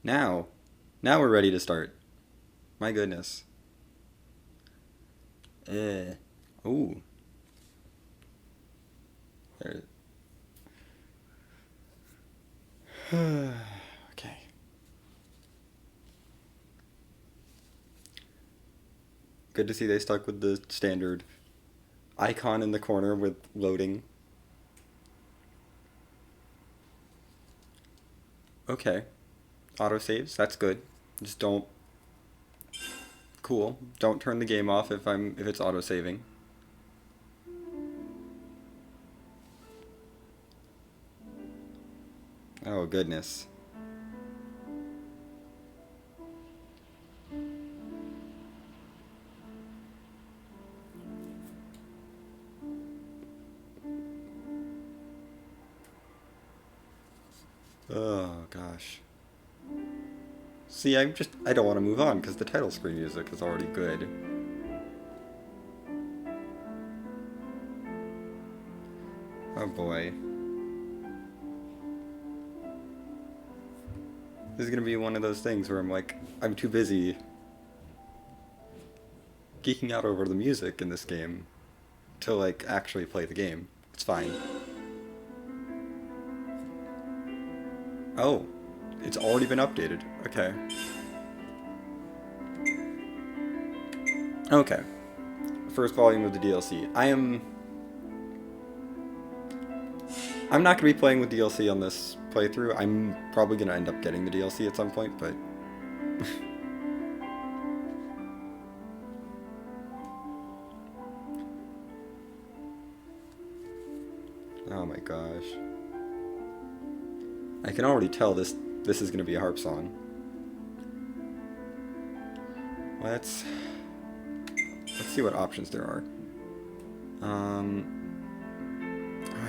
Now. Now we're ready to start. My goodness. Ooh. There. Okay. Good to see they stuck with the standard icon in the corner with loading. Okay. Autosaves, that's good. Just don't. Cool. Don't turn the game off if it's autosaving. Oh goodness. Oh gosh. See, I don't want to move on because the title screen music is already good. Oh boy. This is gonna be one of those things where I'm too busy geeking out over the music in this game to actually play the game. It's fine. Oh, it's already been updated. Okay. Okay. First volume of the DLC. I'm not going to be playing with DLC on this playthrough. I'm probably going to end up getting the DLC at some point, but... Oh my gosh. I can already tell this is going to be a harp song. Let's see what options there are.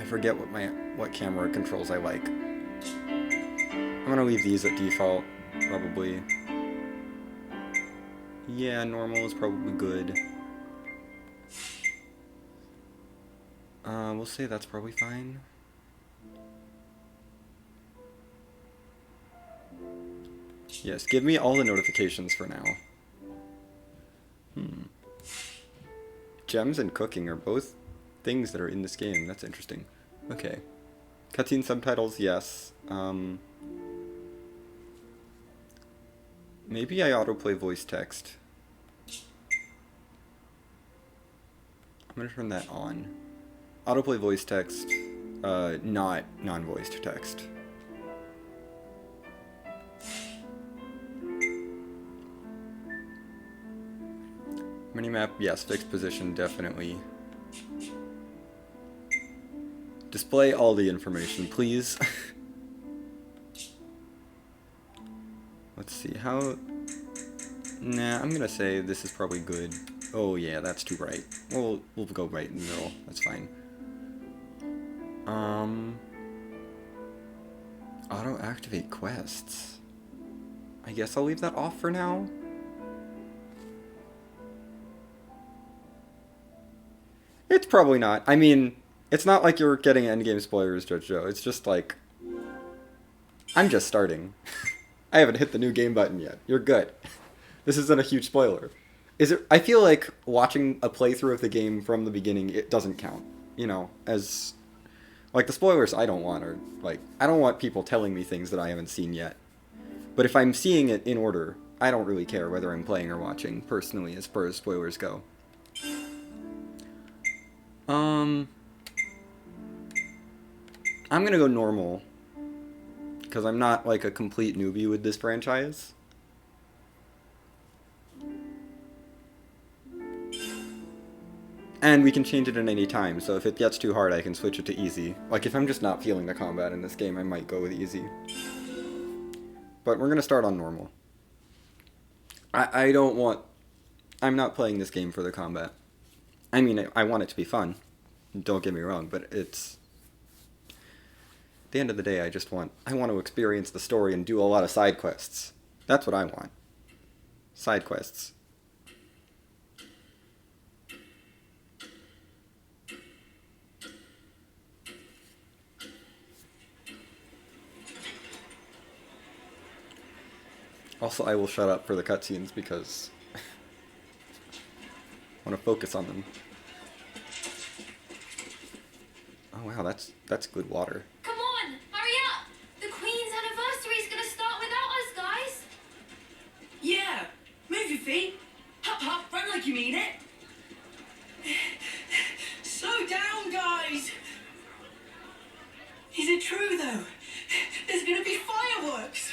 I forget what camera controls I like. I'm gonna leave these at default, probably. Yeah, normal is probably good. We'll say that's probably fine. Yes, give me all the notifications for now. Gems and cooking are both things that are in this game. That's interesting. Okay. Cutscene subtitles, yes. Maybe I autoplay voice text. I'm gonna turn that on. Autoplay voice text, not non-voiced text. Minimap, yes. Fixed position, definitely. Display all the information, please. Let's see, how... Nah, I'm gonna say this is probably good. Oh yeah, that's too bright. We'll go right in the middle, that's fine. Auto-activate quests. I guess I'll leave that off for now. It's probably not. I mean, it's not like you're getting endgame spoilers, Judge Joe. It's just like... I'm just starting. I haven't hit the new game button yet. You're good. This isn't a huge spoiler. I feel like watching a playthrough of the game from the beginning, it doesn't count. You know, as... Like, the spoilers I don't want are, I don't want people telling me things that I haven't seen yet. But if I'm seeing it in order, I don't really care whether I'm playing or watching, personally, as far as spoilers go. I'm gonna go normal. Because I'm not, a complete newbie with this franchise. And we can change it at any time, so if it gets too hard, I can switch it to easy. If I'm just not feeling the combat in this game, I might go with easy. But we're gonna start on normal. I don't want... I'm not playing this game for the combat. I mean, I want it to be fun. Don't get me wrong, but it's... At the end of the day, I want to experience the story and do a lot of side quests. That's what I want. Side quests. Also, I will shut up for the cutscenes because I want to focus on them. Oh wow, that's good water. Come on, hurry up! The Queen's anniversary is gonna start without us, guys. Yeah, move your feet. Hop, hop, run like you mean it. Slow down, guys. Is it true though? There's gonna be fireworks.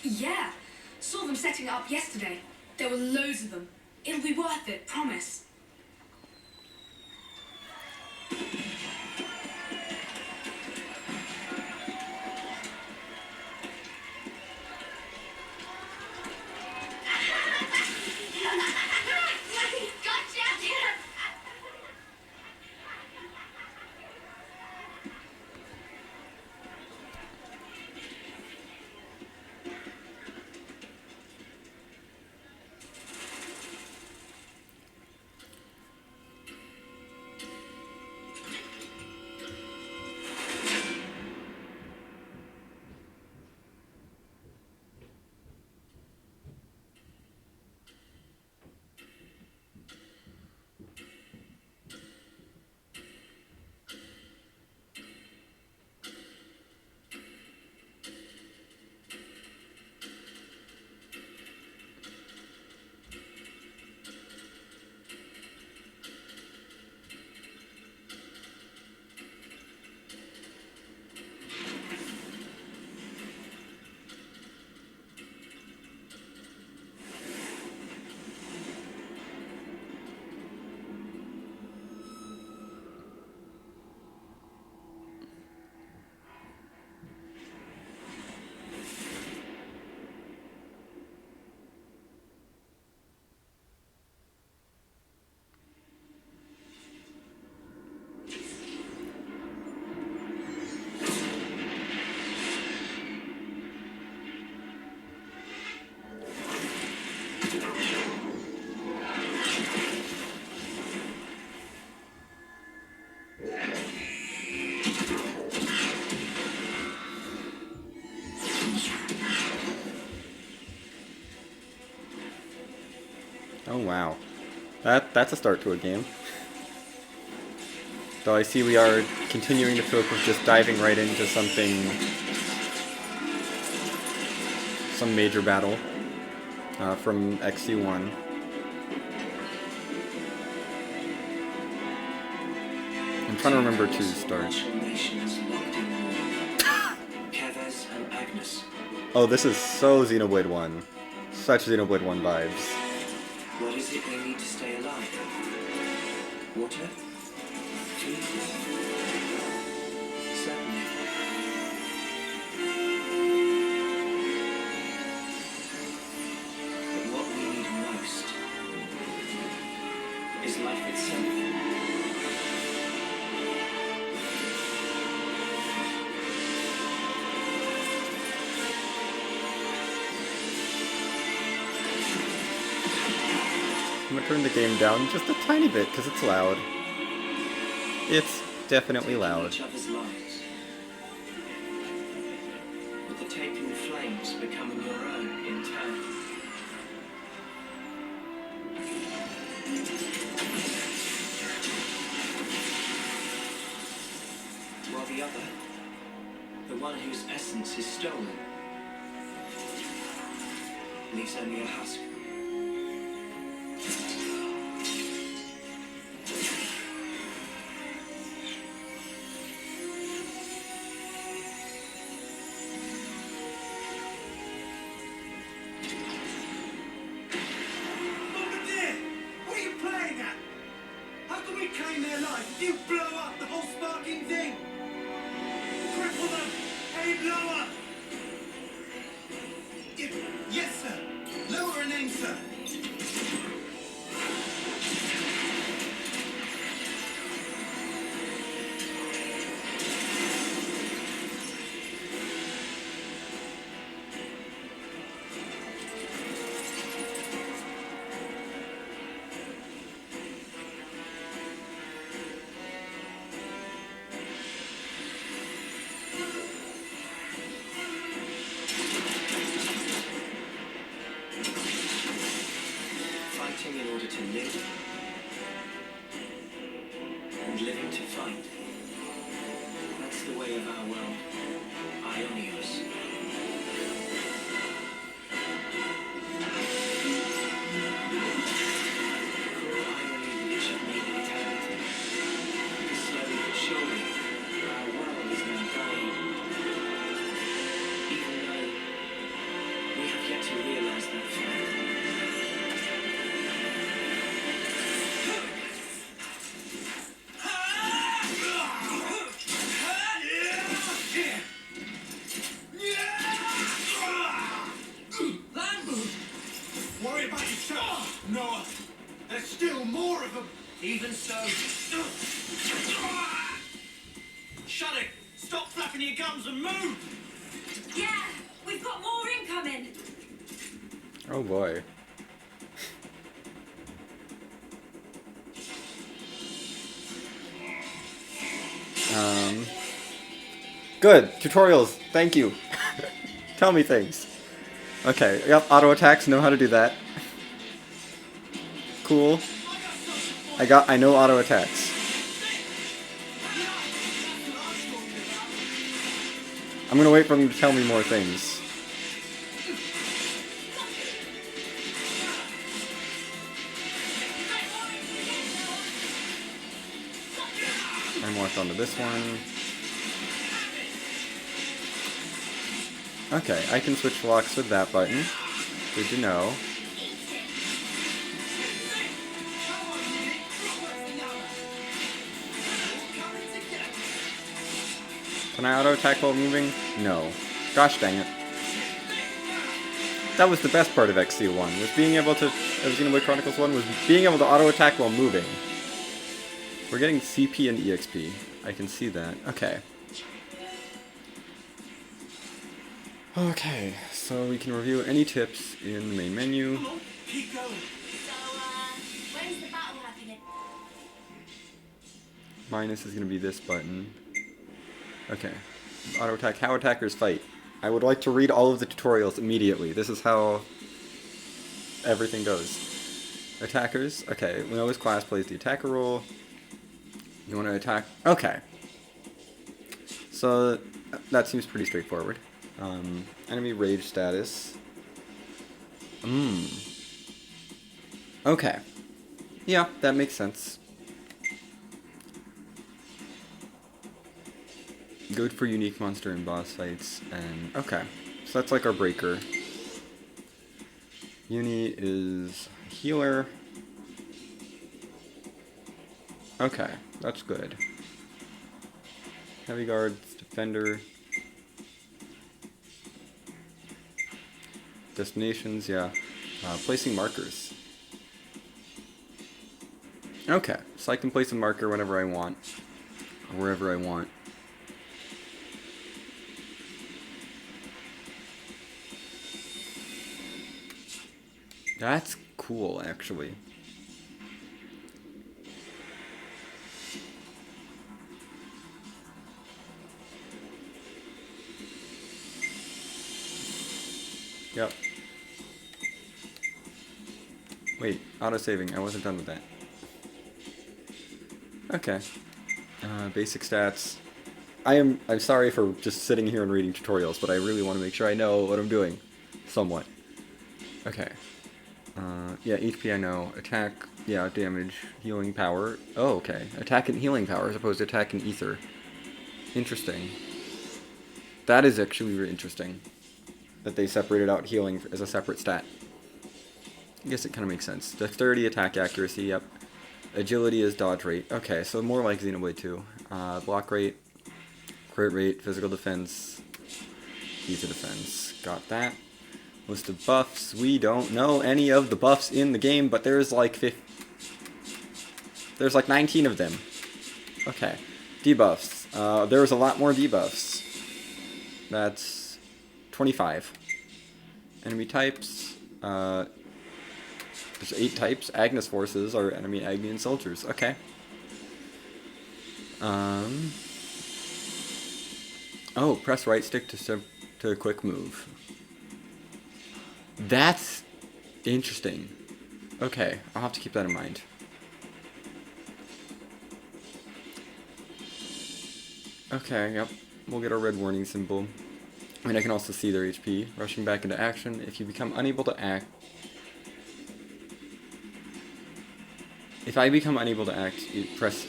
Yeah, saw them setting it up yesterday. There were loads of them. It'll be worth it, promise. Oh wow. That's a start to a game. Though I see we are continuing the trope of just diving right into something, some major battle from XC1. I'm trying to remember to start. Oh, this is so Xenoblade 1. Such Xenoblade 1 vibes. What is it they need to stay alive? Water? Food? Certainly. But what we need most is life itself. I'm gonna turn the game down just a tiny bit because it's loud. It's definitely loud. Each other's lives. With the taking flames becoming your own in turn. While the other, the one whose essence is stolen, leaves only a husk. You blow up the whole sparking thing! Cripple them! Aim lower! Yes, sir! Lower and aim, sir! And living to fight. That's the way of our world. Ionios. Cruel irony which have made it eternity. Because slowly but surely, our world is now dying. Even though we have yet to realize that fact. Worry about yourself, Noah. There's still more of them. Even so. Shut it! Stop flapping your gums and move! Yeah, we've got more incoming. Oh boy. Good. Tutorials. Thank you. Tell me things. Okay, yep, auto attacks, know how to do that. Cool. I know auto attacks. I'm gonna wait for them to tell me more things. I walked onto this one. Okay, I can switch locks with that button. Good to know. Can I auto attack while moving? No. Gosh dang it. That was the best part of XC1, was being able to, Xenoblade Chronicles 1, was being able to auto attack while moving. We're getting CP and EXP. I can see that. Okay. Okay, so we can review any tips in the main menu. Come on, keep going. So, when's the battle happening? Minus is going to be this button. Okay. Auto attack. How attackers fight. I would like to read all of the tutorials immediately. This is how everything goes. Attackers. Okay. We know this class plays the attacker role. You want to attack? Okay. So that seems pretty straightforward. Enemy rage status. Okay. Yeah, that makes sense. Good for unique monster and boss fights, and okay. So that's like our breaker. Uni is healer. Okay, that's good. Heavy guards, defender. Destinations, yeah. Placing markers. Okay, so I can place a marker whenever I want, or wherever I want. That's cool, actually. Yep. Wait, auto-saving. I wasn't done with that. Okay. Basic stats. I'm sorry for just sitting here and reading tutorials, but I really want to make sure I know what I'm doing. Somewhat. Okay. Yeah, HP I know. Attack, yeah, damage, healing power. Oh, okay. Attack and healing power as opposed to attack and ether. Interesting. That is actually really interesting. That they separated out healing as a separate stat. I guess it kind of makes sense. Dexterity, attack accuracy, yep. Agility is dodge rate. Okay, so more like Xenoblade 2. Block rate, crit rate, physical defense, ether defense. Got that. List of buffs. We don't know any of the buffs in the game, but there's like 19 of them. Okay. Debuffs. There's a lot more debuffs. That's 25. Enemy types. There's 8 types. Agnes forces are enemy Agnian soldiers. Okay. Oh, press right stick to quick move. That's interesting. Okay, I'll have to keep that in mind. Okay, yep. We'll get our red warning symbol. And I can also see their HP. Rushing back into action. If you become unable to act... If I become unable to act, you press...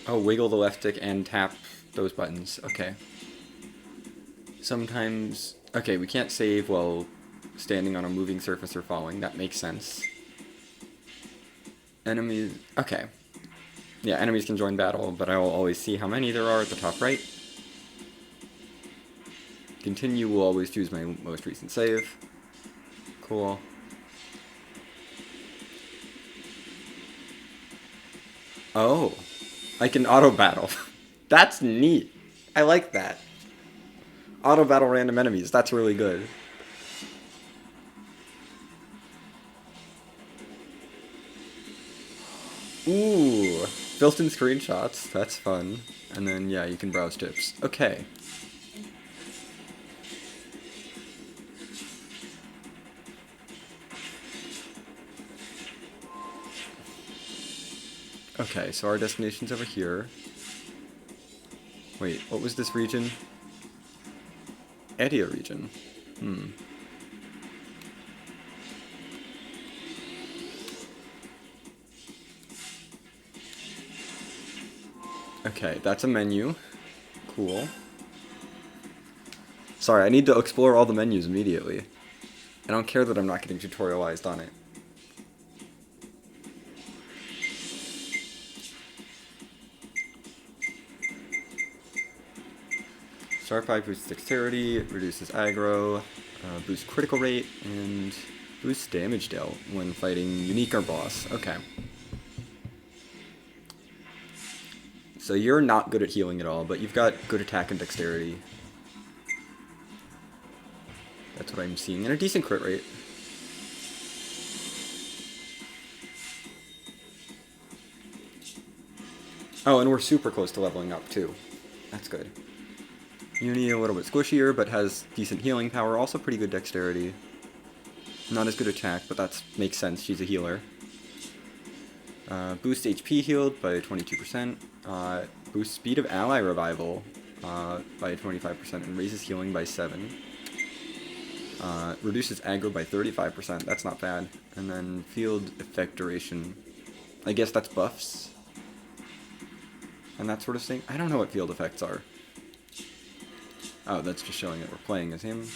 Oh, wiggle the left stick and tap those buttons. Okay. Sometimes... Okay, we can't save while standing on a moving surface or falling. That makes sense. Enemies... Okay. Yeah, enemies can join battle, but I will always see how many there are at the top right. Continue will always choose my most recent save. Cool. Oh. I can auto-battle. That's neat. I like that. Auto-battle random enemies. That's really good. Ooh. Built-in screenshots. That's fun. And then, yeah, you can browse tips. Okay. Okay, so our destination's over here. Wait, what was this region? Edia region. Okay, that's a menu. Cool. Sorry, I need to explore all the menus immediately. I don't care that I'm not getting tutorialized on it. Sharp 5 boosts dexterity, reduces aggro, boosts critical rate, and boosts damage dealt when fighting unique or boss. Okay. So you're not good at healing at all, but you've got good attack and dexterity. That's what I'm seeing, and a decent crit rate. Oh, and we're super close to leveling up, too. That's good. Uni a little bit squishier, but has decent healing power, also pretty good dexterity. Not as good attack, but that makes sense, she's a healer. Boost HP healed by 22%. Boost speed of ally revival by 25%, and raises healing by 7. Reduces aggro by 35%, that's not bad. And then field effect duration. I guess that's buffs. And that sort of thing. I don't know what field effects are. Oh, that's just showing that we're playing as him.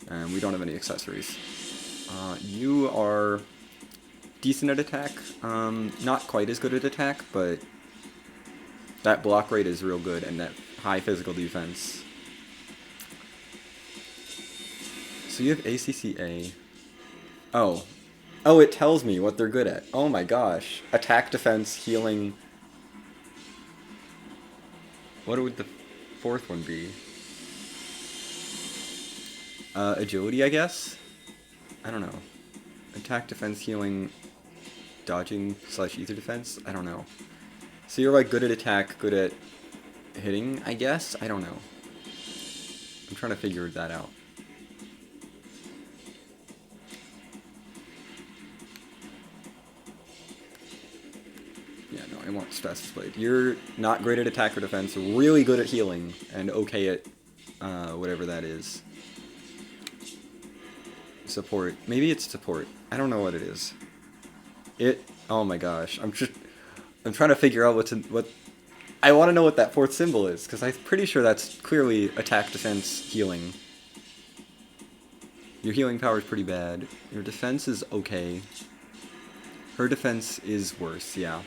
And we don't have any accessories. You are decent at attack. Not quite as good at attack, but that block rate is real good, and that high physical defense. So you have ACCA. Oh. Oh, it tells me what they're good at. Oh my gosh. Attack, defense, healing. What would the fourth one be? Agility, I guess? I don't know. Attack, defense, healing, dodging / ether defense? I don't know. So you're like good at attack, good at hitting, I guess? I don't know. I'm trying to figure that out. Yeah, no, I want stress displayed. You're not great at attack or defense, really good at healing, and okay at whatever that is. Support. Maybe it's support. I don't know what it is. Oh my gosh. I'm trying to figure out what I want to know what that fourth symbol is, because I'm pretty sure that's clearly attack, defense, healing. Your healing power is pretty bad. Your defense is okay. Her defense is worse, yeah.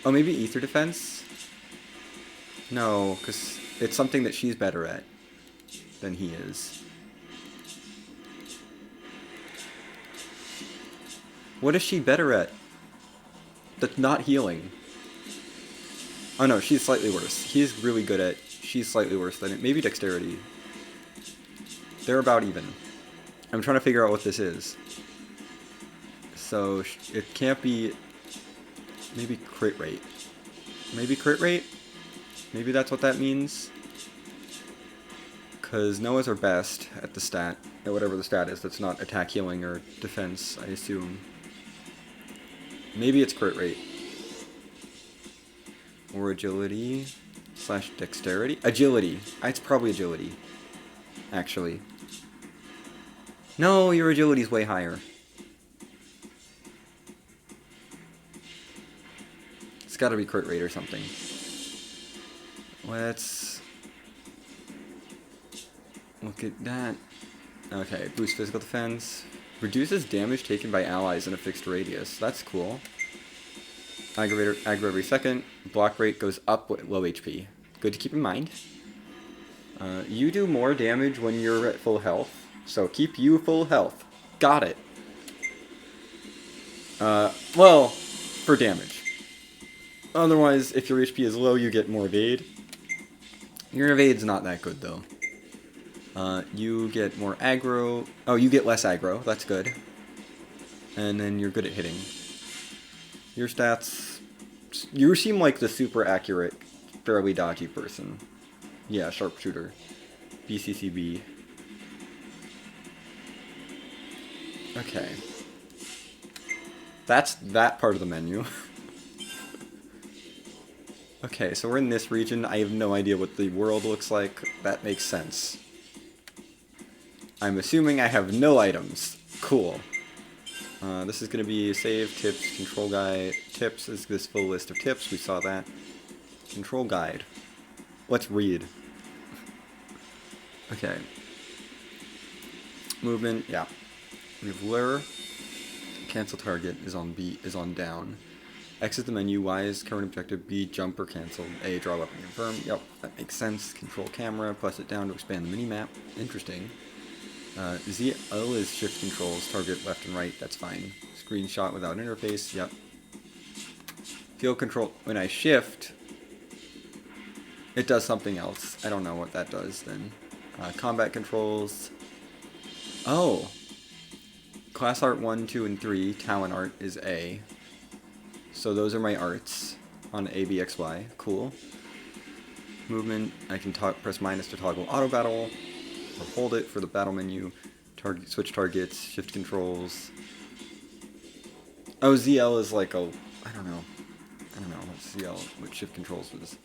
Oh, maybe ether defense? No, because it's something that she's better at than he is. What is she better at? That's not healing. Oh no, she's slightly worse. He's really good at... She's slightly worse than it. Maybe dexterity. They're about even. I'm trying to figure out what this is. So, it can't be... Maybe crit rate. Maybe crit rate? Maybe that's what that means? Because Noah's our best at the stat. At whatever the stat is. That's not attack, healing, or defense, I assume. Maybe it's crit rate. Or agility / dexterity? Agility. It's probably agility. Actually. No, your agility's way higher. It's gotta be crit rate or something. Let's look at that. Okay, boost physical defense. Reduces damage taken by allies in a fixed radius. That's cool. Aggro every second. Block rate goes up with low HP. Good to keep in mind. You do more damage when you're at full health, so keep you full health. Got it. Well, for damage. Otherwise, if your HP is low, you get more evade. Your evade's not that good, though. You get more aggro. Oh, you get less aggro. That's good. And then you're good at hitting. Your stats... You seem like the super accurate, fairly dodgy person. Yeah, sharpshooter. BCCB. Okay. That's that part of the menu. Okay, so we're in this region. I have no idea what the world looks like. That makes sense. I'm assuming I have no items. Cool. This is going to be save, tips, control guide. Tips is this full list of tips. We saw that. Control guide. Let's read. Okay. Movement, yeah. We have lure. Cancel target is on B, is on down. Exit the menu. Y is current objective. B, jump or cancel. A, draw weapon, confirm. Yep, that makes sense. Control camera. Press it down to expand the mini-map. Interesting. ZL is shift controls. Target left and right. That's fine. Screenshot without interface. Yep. Field control. When I shift, it does something else. I don't know what that does then. Combat controls. Oh. Class art 1, 2, and 3. Talent art is A. So those are my arts on A, B, X, Y. Cool. Movement. I can press minus to toggle auto battle. Or hold it for the battle menu. Target, switch targets. Shift controls. Oh, ZL is like a... I don't know what ZL, what shift controls was.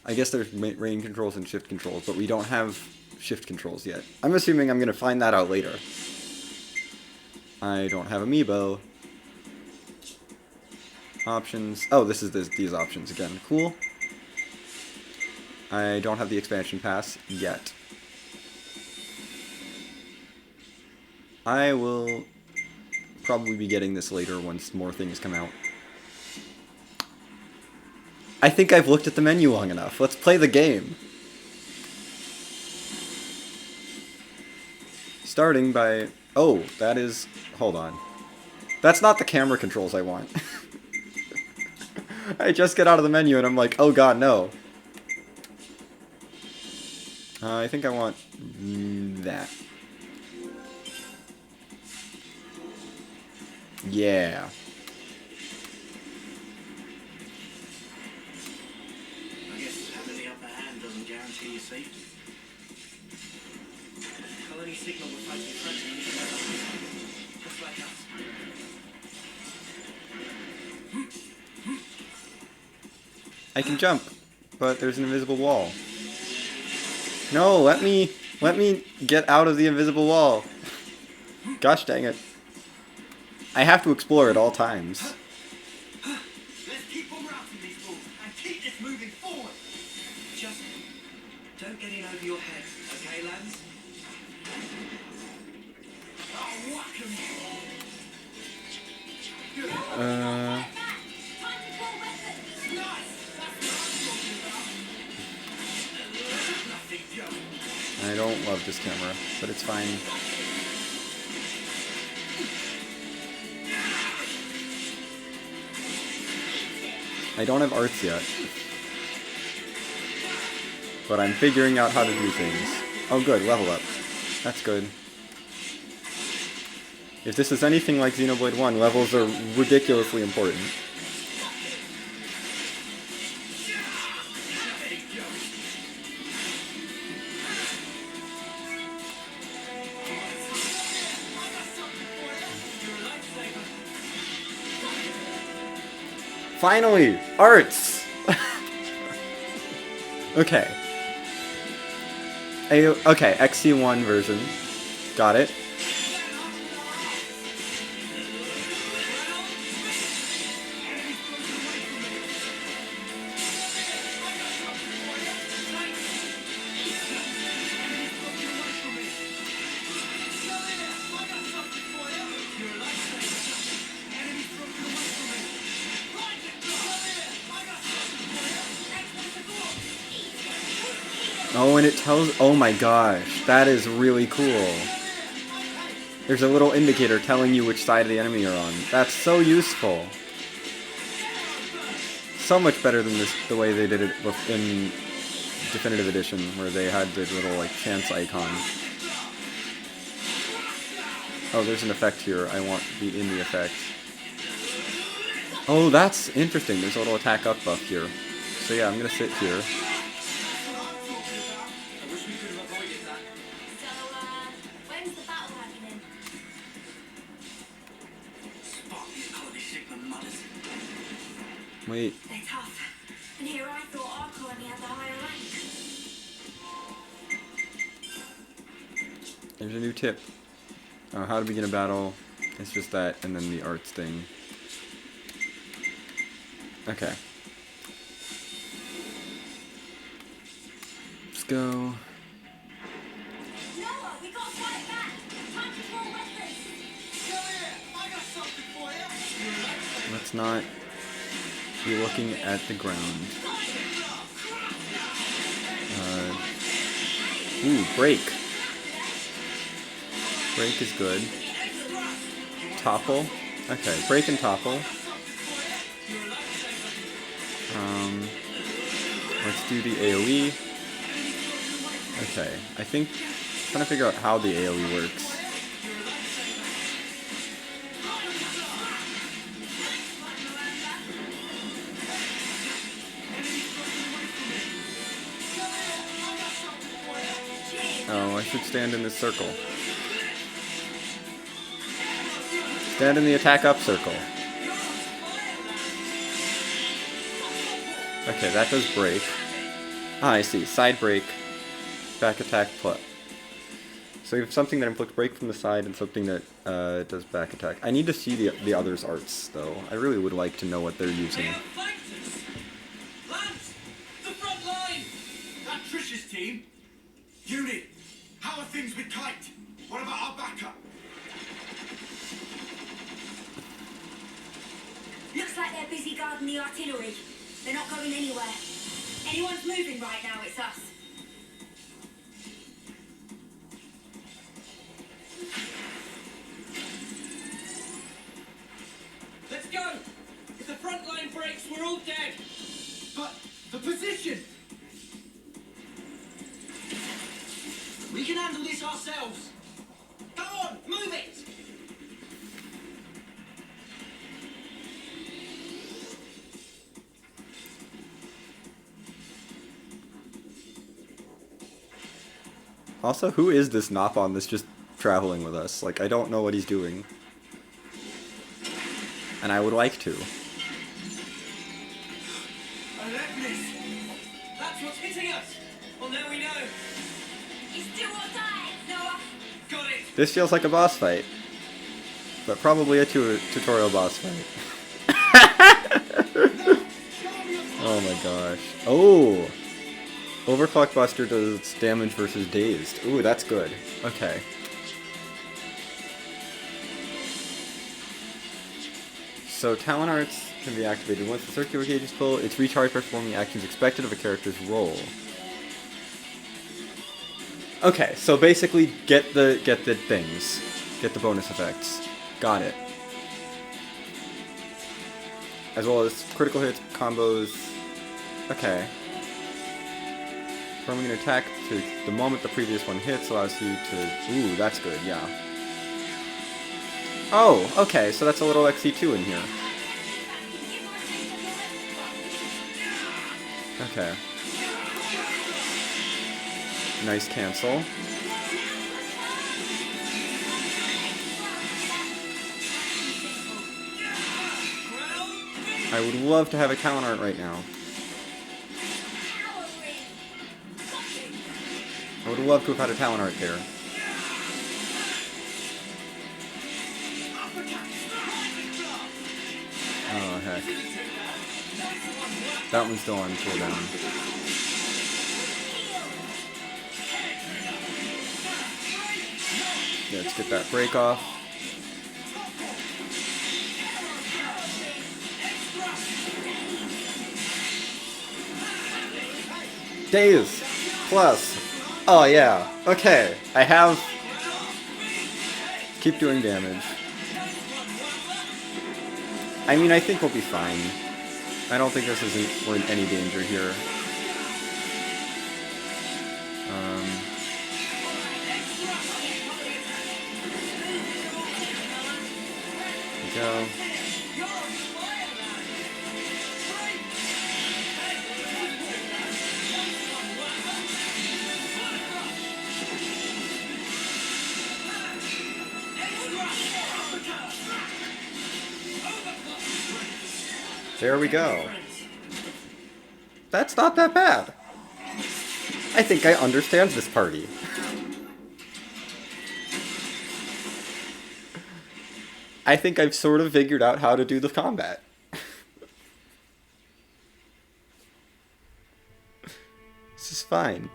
I guess there's rain controls and shift controls, but we don't have shift controls yet. I'm assuming I'm going to find that out later. I don't have amiibo. Options. Oh, this is these options again. Cool. I don't have the expansion pass yet. I will probably be getting this later once more things come out. I think I've looked at the menu long enough. Let's play the game. Starting by... Oh, that is... Hold on. That's not the camera controls I want. I just get out of the menu and I'm like, oh god, no. I think I want that. Yeah. I guess having the upper hand doesn't guarantee your safety. Colony signal will fight you friendly, just like us. I can jump, but there's an invisible wall. No, let me get out of the invisible wall. Gosh dang it. I have to explore at all times. Let's keep on routing these fools and keep this moving forward. Just don't get in over your head, okay, lads? Oh, whack 'em. I don't love this camera, but it's fine. I don't have arts yet, but I'm figuring out how to do things. Oh good, level up. That's good. If this is anything like Xenoblade 1, levels are ridiculously important. Finally! Arts! Okay. Okay, XC1 version. Got it. Oh, and it tells... Oh my gosh, that is really cool. There's a little indicator telling you which side of the enemy you're on. That's so useful. So much better than the way they did it in Definitive Edition, where they had the little, like, chance icon. Oh, there's an effect here. I want to be in the effect. Oh, that's interesting. There's a little attack up buff here. So yeah, I'm gonna sit here. When's the battle happening? Wait. They're tough. And here I thought our colony had the higher rank. There's a new tip. How to begin a battle. It's just that, and then the arts thing. Okay. Let's go. Noah, we got to fight back. Time to pull weapons. Come here! I got something for you! Let's not be looking at the ground. Ooh, break. Break is good. Topple. Okay, break and topple. Let's do the AoE. Okay, I think I'm trying to figure out how the AoE works. Oh, I should stand in this circle. Stand in the attack up circle. Okay, that does break. Ah, I see. Side break, back attack plus. So you have something that inflicts break from the side and something that does back attack. I need to see the others' arts, though. I really would like to know what they're using. Lance! The front line! That Trish's team? Unit, how are things with Kite? What about our backup? Looks like they're busy guarding the artillery. They're not going anywhere. Anyone's moving right now, it's us. Let's go! If the front line breaks, we're all dead! But the position! We can handle this ourselves! Go on, move it! Also, who is this Nopon that's just traveling with us? Like, I don't know what he's doing. And I would like to. Relentless! That's what's hitting us! Well, now we know! It's do or die, Noah. Got it! This feels like a boss fight. But probably a tutorial boss fight. Oh my gosh. Oh! Overclock Buster does damage versus dazed. Ooh, that's good. Okay. So Talon Arts can be activated. Once the circular gauge is full, it's recharged performing actions expected of a character's role. Okay, so basically get the things. Get the bonus effects. Got it. As well as critical hits, combos. Okay. Performing an attack to the moment the previous one hits allows you to... Ooh, that's good, yeah. Oh, okay, so that's a little XC2 in here. Okay. Nice cancel. I would love to have a talent art right now. I would love to have had a talent art there. Oh, heck. That one's still on cooldown. Yeah, let's get that break off. Days! Plus! Oh yeah, okay. I have... Keep doing damage. I mean, I think we'll be fine. I don't think we're in any danger here. Go. There we go. That's not that bad. I think I understand this party. I think I've sort of figured out how to do the combat. This is fine.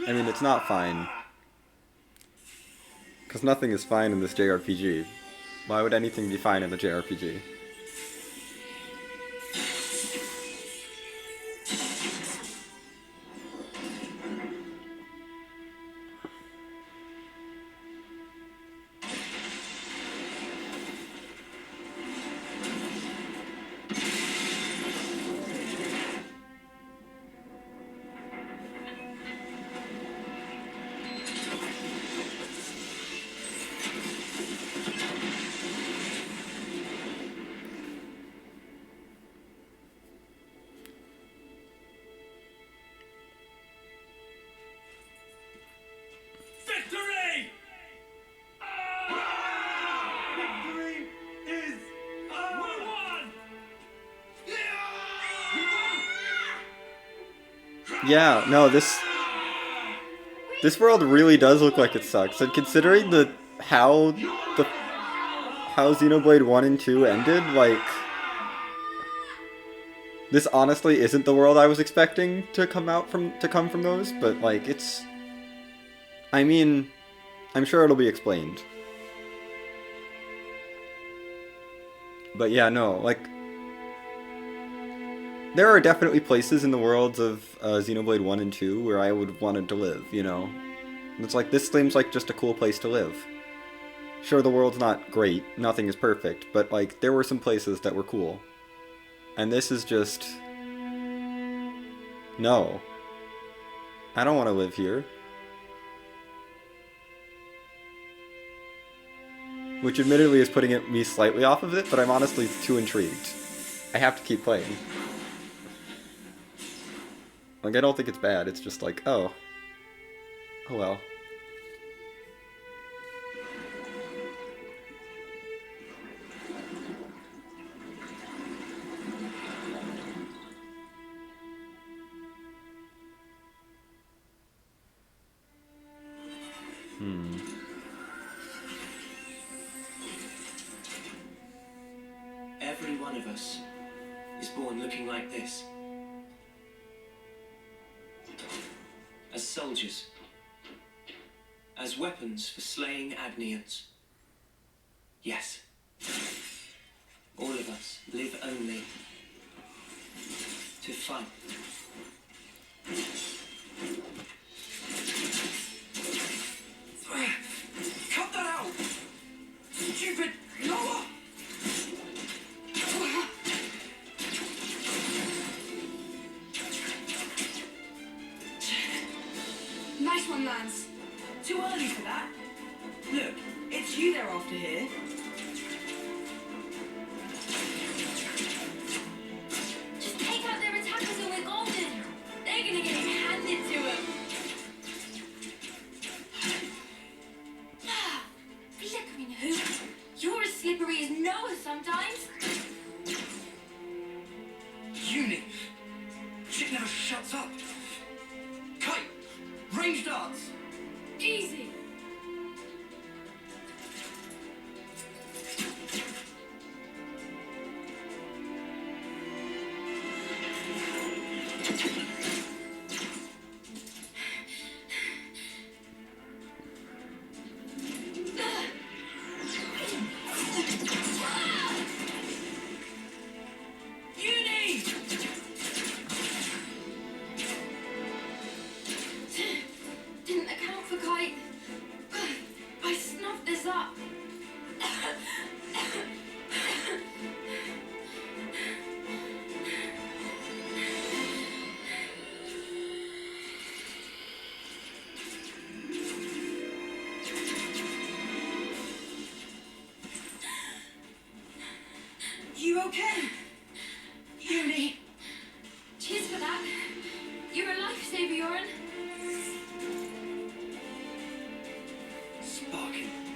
I mean, it's not fine. Because nothing is fine in this JRPG. Why would anything be fine in the JRPG? Yeah, no, this world really does look like it sucks. And considering how Xenoblade 1 and 2 ended, like, this honestly isn't the world I was expecting to come from those, but like I mean, I'm sure it'll be explained. But yeah, no, like, there are definitely places in the worlds of Xenoblade 1 and 2 where I would wanted to live, you know? It's like, this seems like just a cool place to live. Sure, the world's not great, nothing is perfect, but like, there were some places that were cool. And this is just... No. I don't want to live here. Which admittedly is putting me slightly off of it, but I'm honestly too intrigued. I have to keep playing. Like, I don't think it's bad, it's just like, oh. Oh well. Every one of us is born looking like this. As soldiers. As weapons for slaying Agnians. Yes. All of us live only to fight. Cut that out! Stupid Noah! Nice one, Lance. Too early for that. Look, it's you they're after here.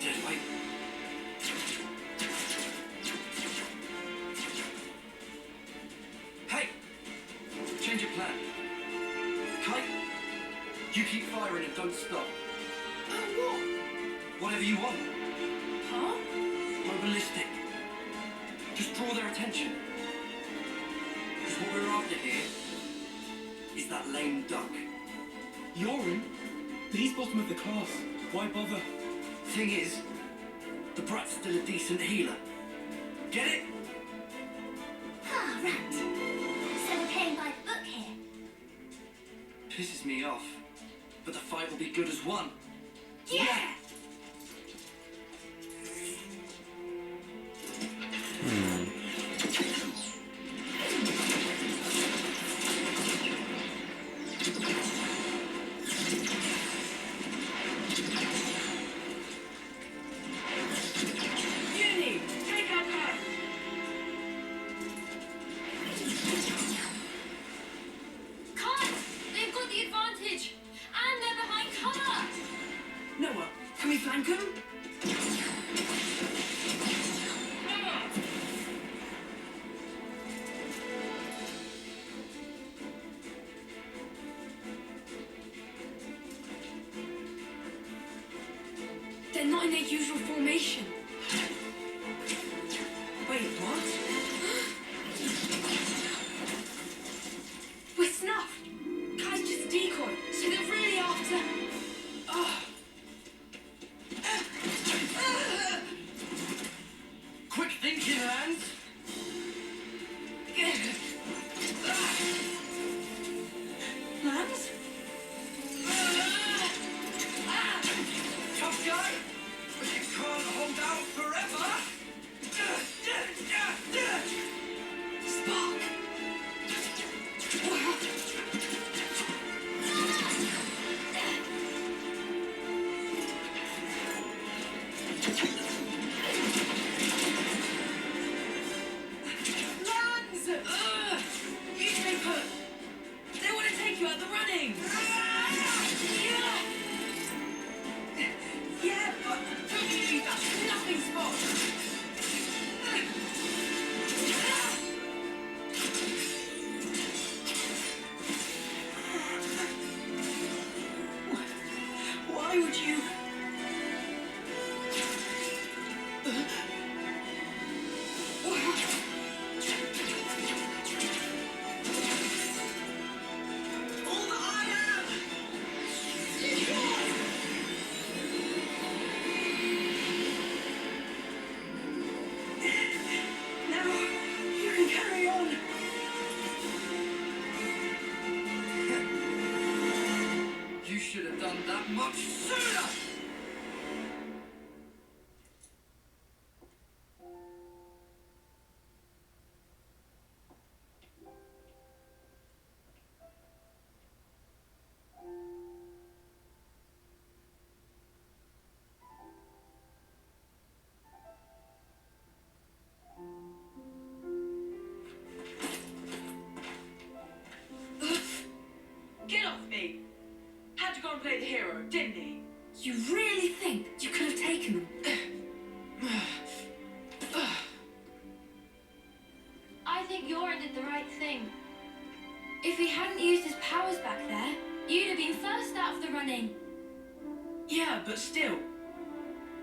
Dead weight. Hey! Change your plan. Kite, you keep firing and don't stop. Oh, Whatever you want. what? Huh? Go ballistic. Just draw their attention. Because what we're after here is that lame duck. You're in, but he's bottom of the class. Why bother? Thing is, the brat's still a decent healer. Get it? Ah, right. So we're playing by the book here. Pisses me off. But the fight will be good as one. Yeah! Uni, take our path. Can't! They've got the advantage! And they're behind cover! Noah, can we flank him? They're not in their usual formation. Wait, what? We're snuffed. Kai's just a decoy, so they're really after. Oh. Quick thinking, Lance. Lance? Tough guy, but you can't hold out forever. Spark. Lance! You stay put. They want to take you out the running. Yeah, but don't you use that nothing spot. Why would you? All that I am! Now you can carry on. You should have done that much sooner. Get off me! Had to go and play the hero, didn't he? You really think you could have taken them? I think Yoren did the right thing. If he hadn't used his powers back there, you'd have been first out of the running. Yeah, but still.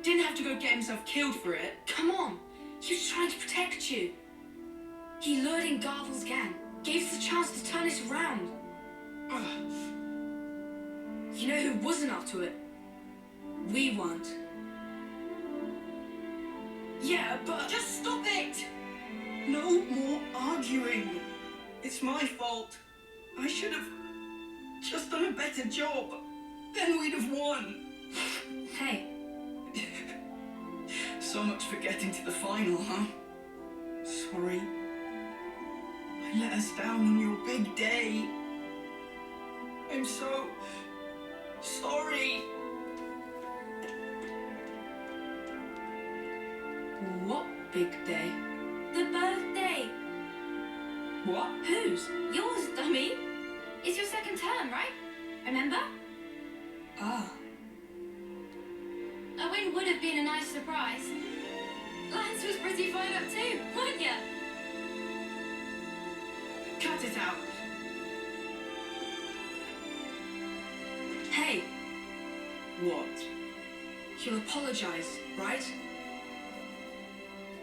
Didn't have to go get himself killed for it. Come on, he was trying to protect you. He lured in Garvel's gang, gave us a chance to turn it around. Ugh. You know who wasn't up to it? We weren't. Yeah, but just stop it! No more arguing. It's my fault. I should have just done a better job. Then we'd have won. Hey, So much for getting to the final, huh? Sorry. I let us down on your big day. I'm so sorry. what big day? The birthday. What? Whose? Yours, dummy. It's your second term, right? Remember? Ah. Oh, win would have been a nice surprise. Lance was pretty fired up too, weren't ya? Cut it out. Hey, What? you'll apologize, right?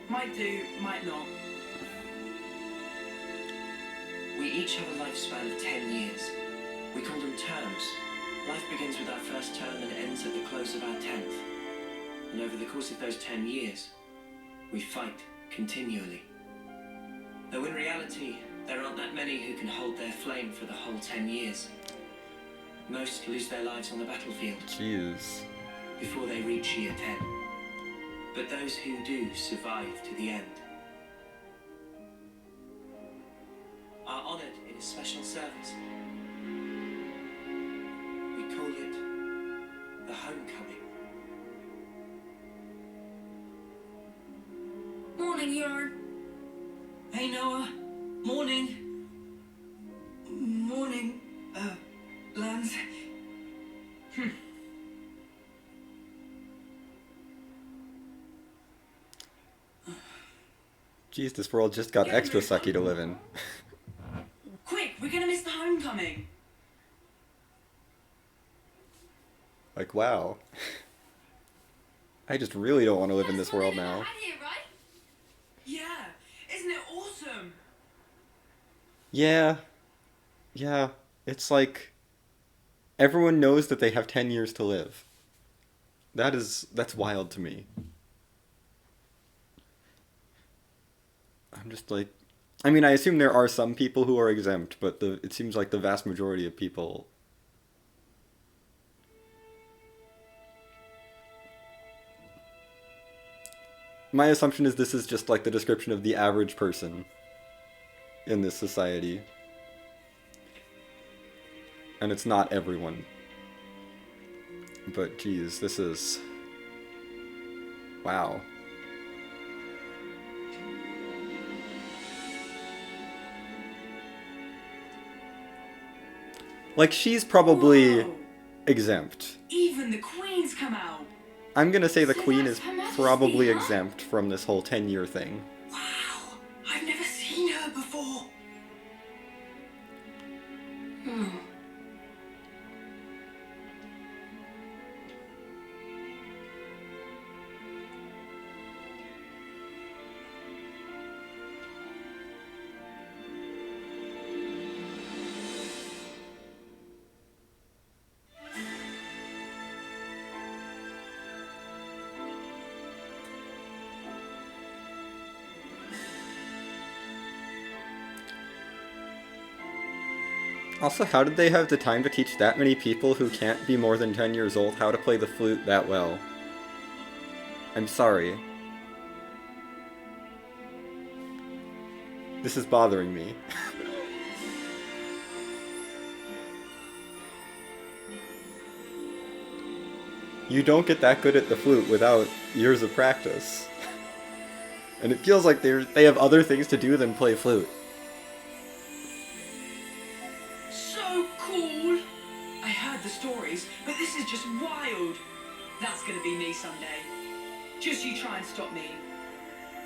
Might do, might not. We each have a lifespan of 10 years. We call them terms. Life begins with our first term and ends at the close of our 10th. And over the course of those 10 years, we fight continually. Though in reality, there aren't that many who can hold their flame for the whole 10 years. Most lose their lives on the battlefield Jeez. before they reach year 10. But those who do survive to the end are honored in a special service. We call it the homecoming. Morning, Yarn. Hey, Noah. Morning. Morning, Lance. Jeez, this world just got extra sucky to live in. Quick, we're gonna miss the homecoming. Like, wow. I just really don't want to live in this world now. Had here, right? Yeah, isn't it awesome? Yeah. Yeah. It's like everyone knows that they have 10 years to live. That's wild to me. I'm just like, I mean, I assume there are some people who are exempt, but it seems like the vast majority of people. My assumption is this is just like the description of the average person in this society. And it's not everyone. But geez, this is... wow. Like, she's probably Whoa. exempt. Even the Queen's come out. I'm gonna say the So Queen that's is Her Majesty, probably huh? exempt from this whole 10-year thing. Wow, I've never seen her before. Hmm. Also, how did they have the time to teach that many people who can't be more than 10 years old how to play the flute that well? I'm sorry. This is bothering me. You don't get that good at the flute without years of practice. And it feels like they have other things to do than play flute. So cool. I heard the stories, but this is just wild. That's gonna be me someday. Just you try and stop me.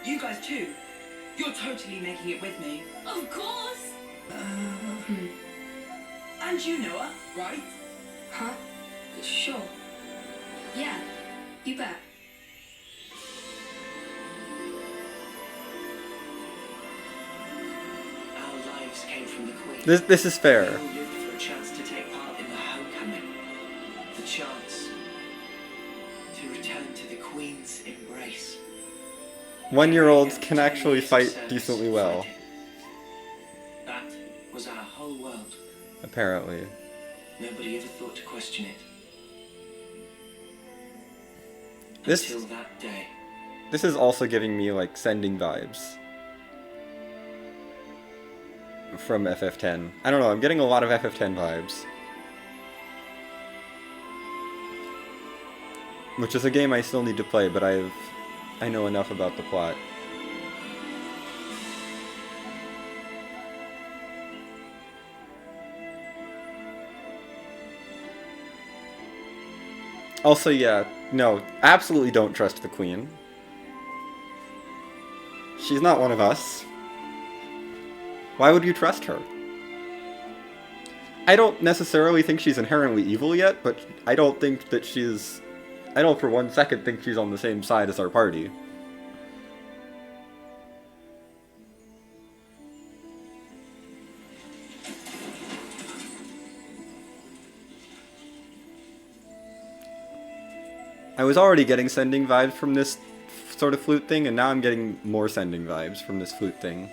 You guys too. You're totally making it with me. Of course. And you, Noah, right? Huh? Sure. Yeah, you bet. Our lives came from the Queen. This is We fair. all lived for a chance to take part in the homecoming. The chance to return to the Queen's embrace. 1-year-olds can actually fight decently well, That was our whole world. apparently. Nobody ever thought to question it. This Until that day. this is also giving me like sending vibes from FF10. I don't know, I'm getting a lot of FF10 vibes. Which is a game I still need to play, but I know enough about the plot. Also, yeah, no, absolutely don't trust the queen. She's not one of us. Why would you trust her? I don't necessarily think she's inherently evil yet, but I don't think that she's... I don't for 1 second think she's on the same side as our party. I was already getting sending vibes from this sort of flute thing, and now I'm getting more sending vibes from this flute thing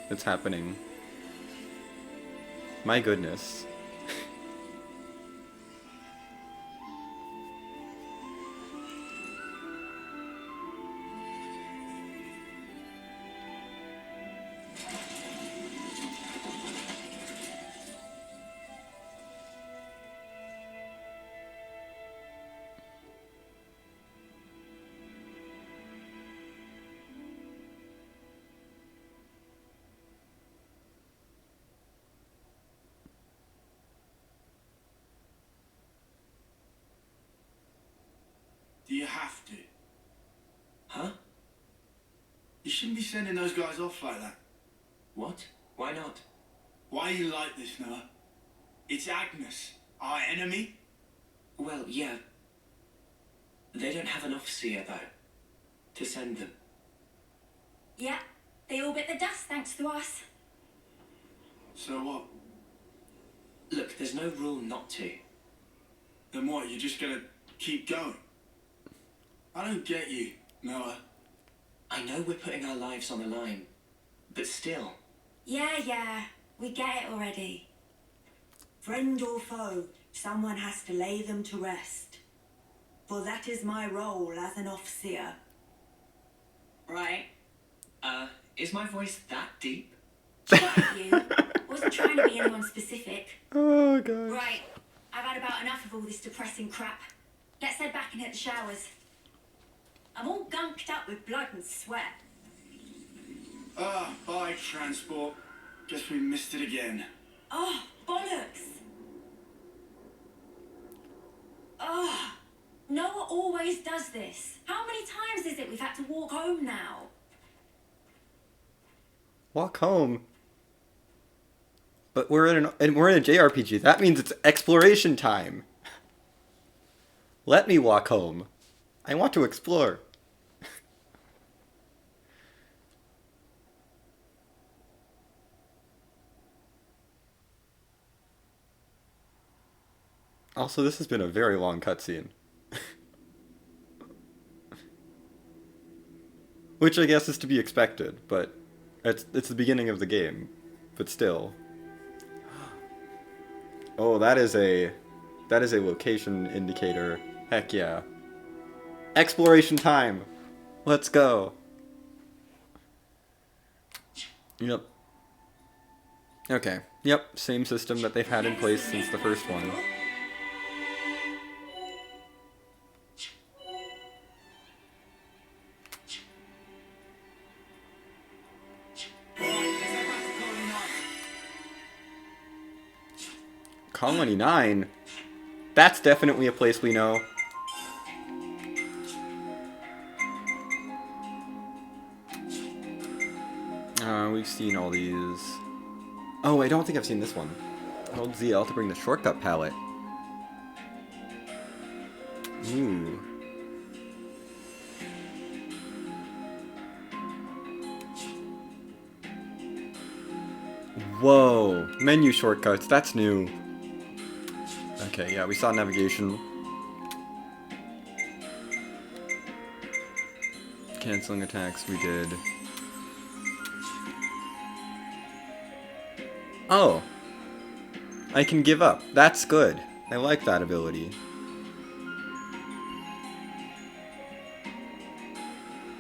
that's happening. My goodness. Do you have to? Huh? You shouldn't be sending those guys off like that. What? Why not? Why are you like this, Noah? It's Agnes, our enemy. Well, yeah. They don't have an officer, though, to send them. Yeah, they all bit the dust thanks to us. So what? Look, there's no rule not to. Then what, you're just gonna keep going? I don't get you, Noah. I know we're putting our lives on the line, but still. Yeah, we get it already. Friend or foe, someone has to lay them to rest. For that is my role as an officer. Right. Is my voice that deep? Shut up, you. Wasn't trying to be anyone specific. Oh, God. Right. I've had about enough of all this depressing crap. Let's head back and hit the showers. I'm all gunked up with blood and sweat. Bye, transport. Guess we missed it again. Oh, bollocks. Oh, Noah always does this. How many times is it we've had to walk home now? Walk home. But we're in a JRPG. That means it's exploration time. Let me walk home. I want to explore. Also, this has been a very long cutscene. Which I guess is to be expected, but it's the beginning of the game. But still. Oh, that is a location indicator. Heck yeah. Exploration time. Let's go. Yep. Okay. Yep, same system that they've had in place since the first one. Colony 9? That's definitely a place we know. We've seen all these. Oh, I don't think I've seen this one. Hold ZL to bring the shortcut palette. Ooh. Whoa. Menu shortcuts. That's new. Okay, yeah, we saw navigation. Canceling attacks, we did. Oh. I can give up. That's good. I like that ability.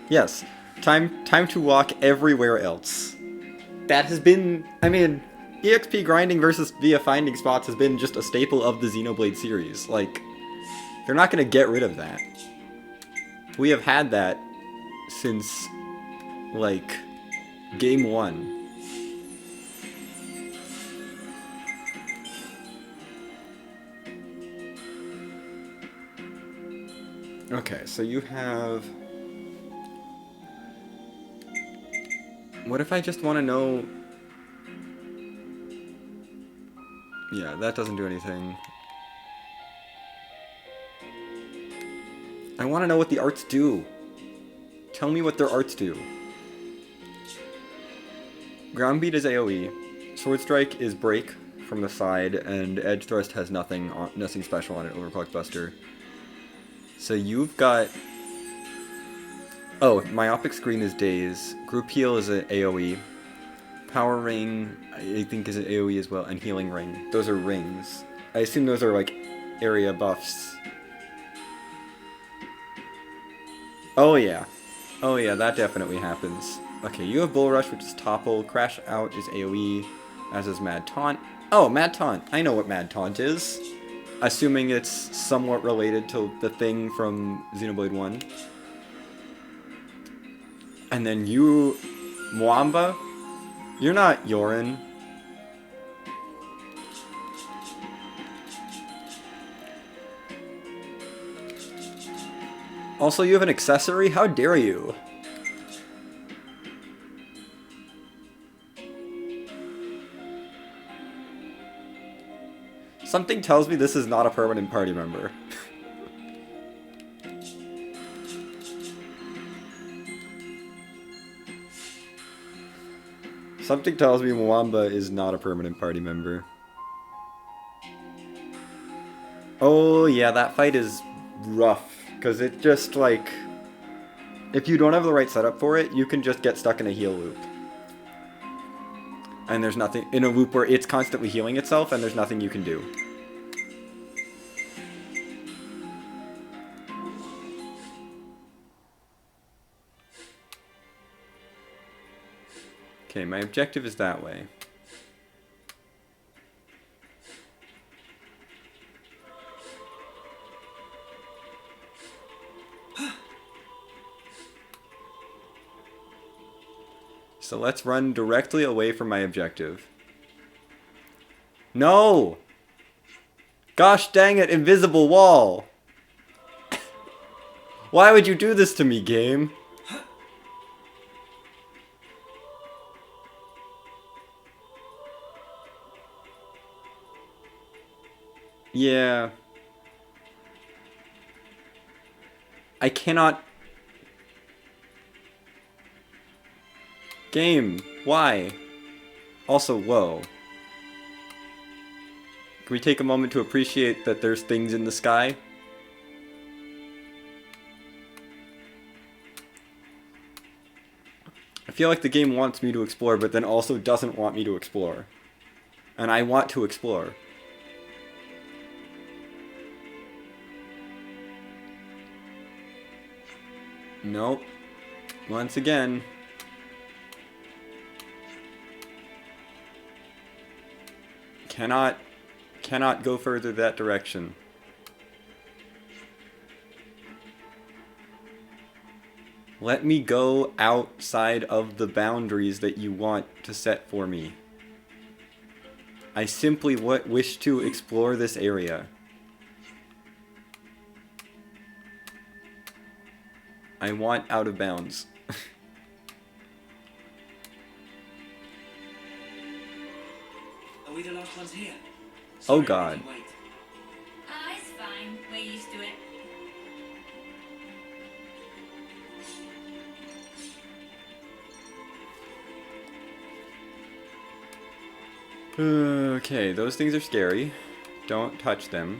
Yes. Time to walk everywhere else. That has been, I mean, EXP grinding versus via finding spots has been just a staple of the Xenoblade series. Like, they're not going to get rid of that. We have had that since, like, game 1. Okay, so you have... What if I just want to know... Yeah, that doesn't do anything. I want to know what the arts do. Tell me what their arts do. Ground Beat is AoE. Sword Strike is break from the side, and Edge Thrust has nothing special on it, Overclock Buster. So you've got... Oh, Myopic Screen is Daze. Group Heal is an AoE. Power Ring, I think, is an AoE as well, and Healing Ring. Those are rings. I assume those are, like, area buffs. Oh yeah. Oh yeah, that definitely happens. Okay, you have Bull Rush, which is Topple. Crash Out is AoE, as is Mad Taunt. Oh, Mad Taunt. I know what Mad Taunt is. Assuming it's somewhat related to the thing from Xenoblade 1. And then you... Mwamba? You're not Yorin. Also, you have an accessory? How dare you? Something tells me this is not a permanent party member. Something tells me Mwamba is not a permanent party member. Oh yeah, that fight is rough. Because it just, like... If you don't have the right setup for it, you can just get stuck in a heal loop. And there's nothing... In a loop where it's constantly healing itself, and there's nothing you can do. Okay, my objective is that way. So let's run directly away from my objective. No! Gosh dang it, invisible wall! Why would you do this to me, game? Yeah. I cannot... Game, why? Also, whoa. Can we take a moment to appreciate that there's things in the sky? I feel like the game wants me to explore, but then also doesn't want me to explore. And I want to explore. Nope. Once again. Cannot go further that direction. Let me go outside of the boundaries that you want to set for me. I simply wish to explore this area. I want out of bounds. Are we the last ones here? Oh Sorry, God. we can wait. It's fine. We're used to it. Okay, those things are scary. Don't touch them.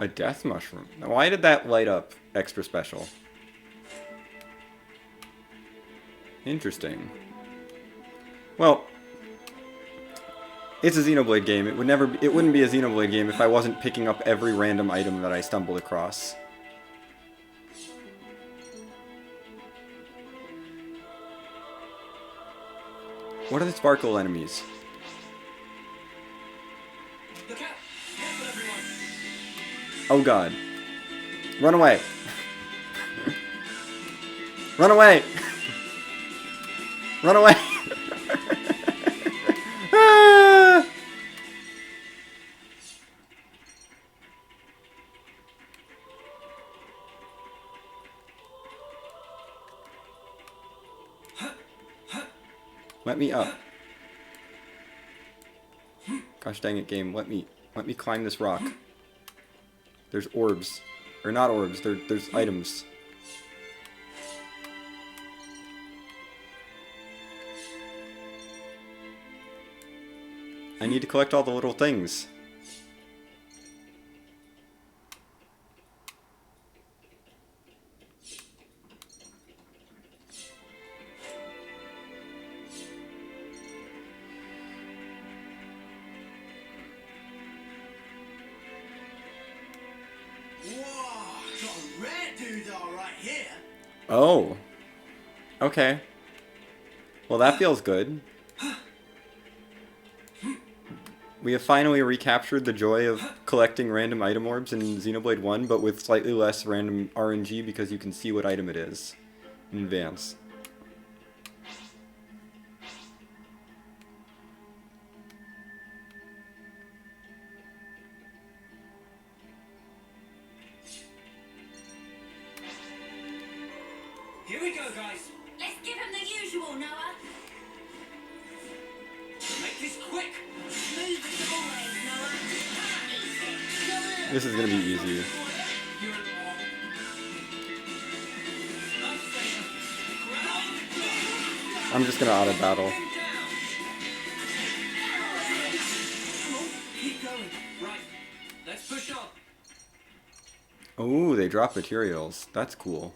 A death mushroom. Now, why did that light up extra special? Interesting. Well, it's a Xenoblade game. It wouldn't be a Xenoblade game if I wasn't picking up every random item that I stumbled across. What are the sparkle enemies? Look out! Careful, everyone! Oh God. Run away. Run away. Run away. Ah! Let me up. Gosh dang it, game. Let me climb this rock. There's orbs. Or not orbs, there's items. I need to collect all the little things. Oh. Okay. Well, that feels good. We have finally recaptured the joy of collecting random item orbs in Xenoblade 1, but with slightly less random RNG because you can see what item it is in advance. Here we go, guys. Let's give him the usual, Noah. Make this quick. Move as always, Noah. This is gonna be easy. I'm just gonna auto battle. Keep going. Right. Let's push on. Oh, they drop materials. That's cool.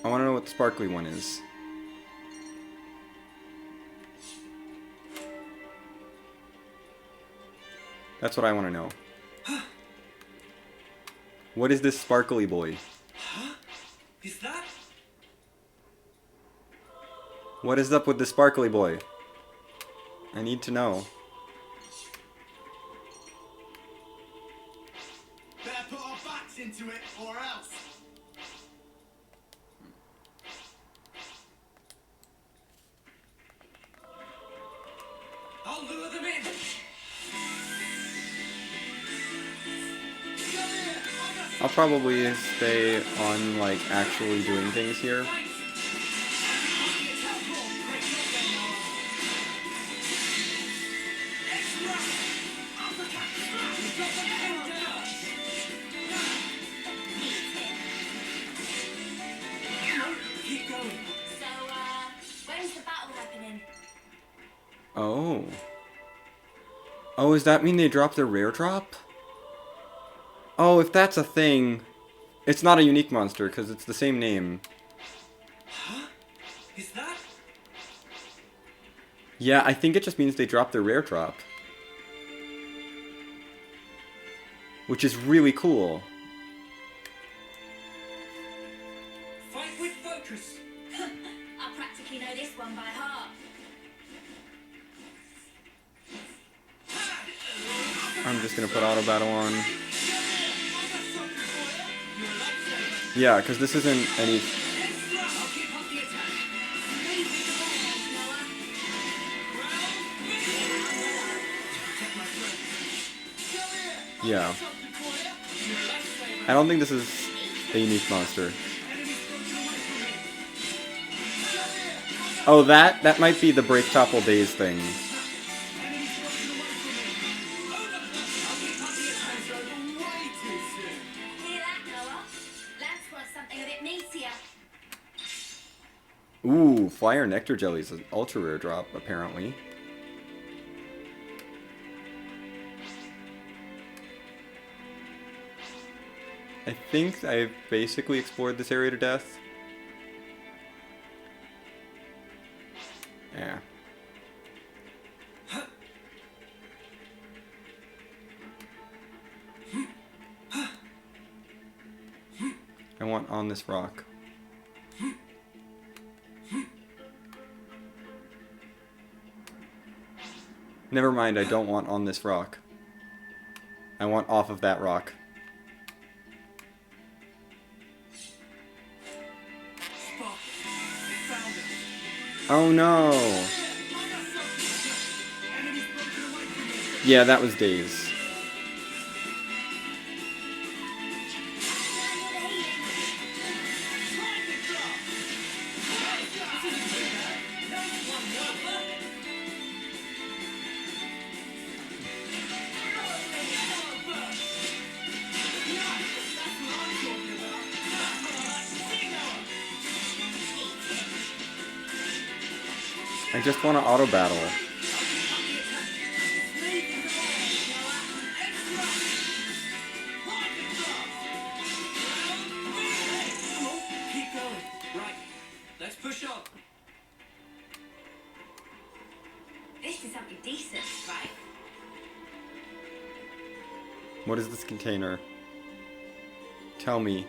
I want to know what the sparkly one is. That's what I want to know. What is this sparkly boy? Huh? Is that? What is up with the sparkly boy? I need to know. Better put our backs into it, or else. I'll lure them in. I'll probably stay on, like, actually doing things here. Keep going. So, when's the battle happening? Oh. Oh, does that mean they drop their rare drop? Oh, if that's a thing, it's not a unique monster, because it's the same name. Huh? Is that? Yeah, I think it just means they drop their rare drop. Which is really cool. Fight with focus. I practically know this one by heart. I'm just gonna put auto battle on. Yeah, because this isn't any... Yeah. I don't think this is a unique monster. Oh, that might be the break topple days thing. Hear that, Noah? Lance wants something a bit meatier. Ooh, Flyer Nectar Jelly is an ultra rare drop, apparently. I think I've basically explored this area to death. Yeah. I want on this rock. Never mind, I don't want on this rock. I want off of that rock. Spock, they found us. Oh no! Yeah, that was Days. I just want to auto battle. Keep going. Right. Let's push on. This is something decent, right? What is this container? Tell me.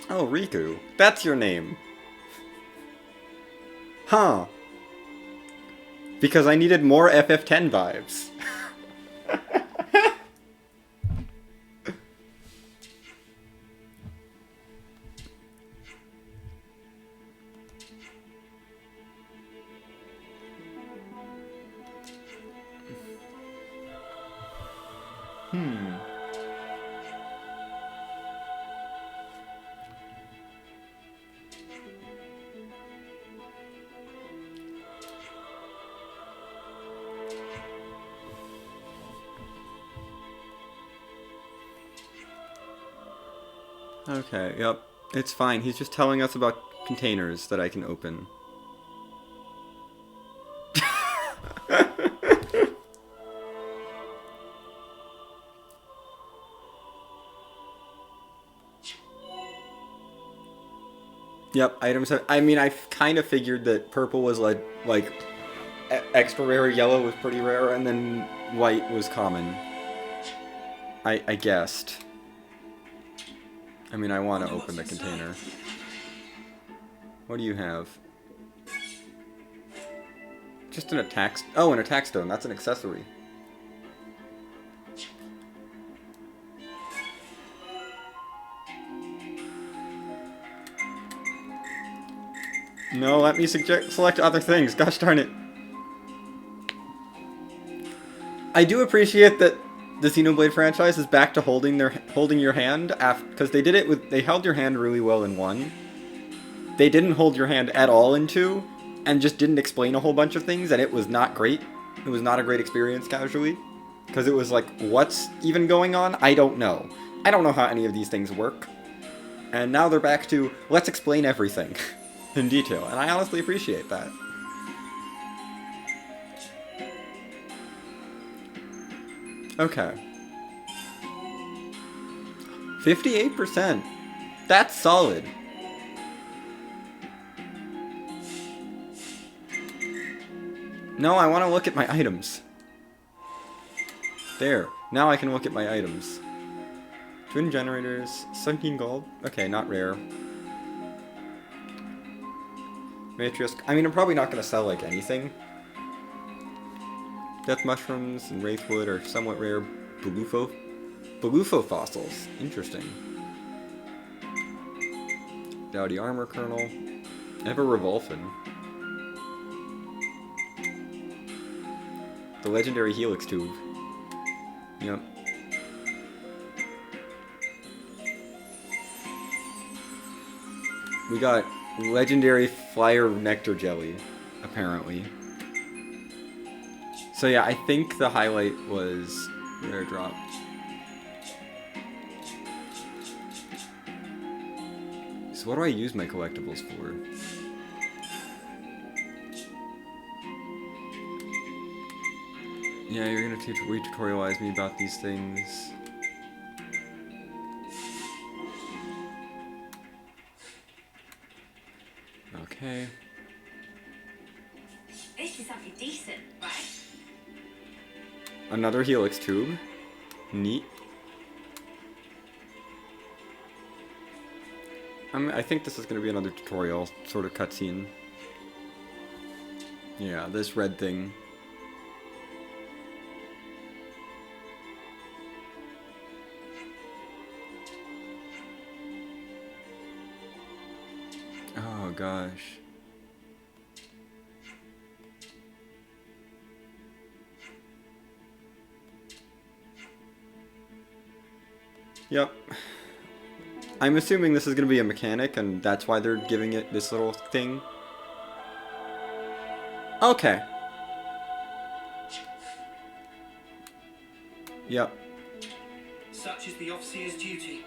Oh, Riku. That's your name. Huh. Because I needed more FF10 vibes. Okay, yep. It's fine. He's just telling us about containers that I can open. Yep, items have, I mean, I kind of figured that purple was like extra rare, yellow was pretty rare, and then white was common. I guessed. I mean, I want to open the container. What do you have? Just an attack... Oh, an attack stone. That's an accessory. No, let me select other things. Gosh darn it. I do appreciate that the Xenoblade franchise is back to holding your hand because they did it with they held your hand really well in 1. They didn't hold your hand at all in 2 and just didn't explain a whole bunch of things, and it was not great. It was not a great experience casually because it was like, what's even going on? I don't know. I don't know how any of these things work. And now they're back to let's explain everything in detail, and I honestly appreciate that. Okay. 58%. That's solid. No, I want to look at my items. There. Now I can look at my items. Twin generators. 17 gold. Okay, not rare. Matrius. I mean, I'm probably not going to sell, like, anything. Death mushrooms and wraithwood are somewhat rare. Bulufo fossils. Interesting. Dowdy armor kernel. Ever Revolfin. The legendary helix tube. Yep. We got legendary flyer nectar jelly, apparently. So yeah, I think the highlight was rare drop. So what do I use my collectibles for? Yeah, you're gonna re-tutorialize me about these things. Okay. This is something decent, right? Another helix tube. Neat. I think this is going to be another tutorial sort of cutscene. Yeah, this red thing. Oh gosh. Yep. I'm assuming this is going to be a mechanic, and that's why they're giving it this little thing. Okay. Yep. Such is the Overseer's duty.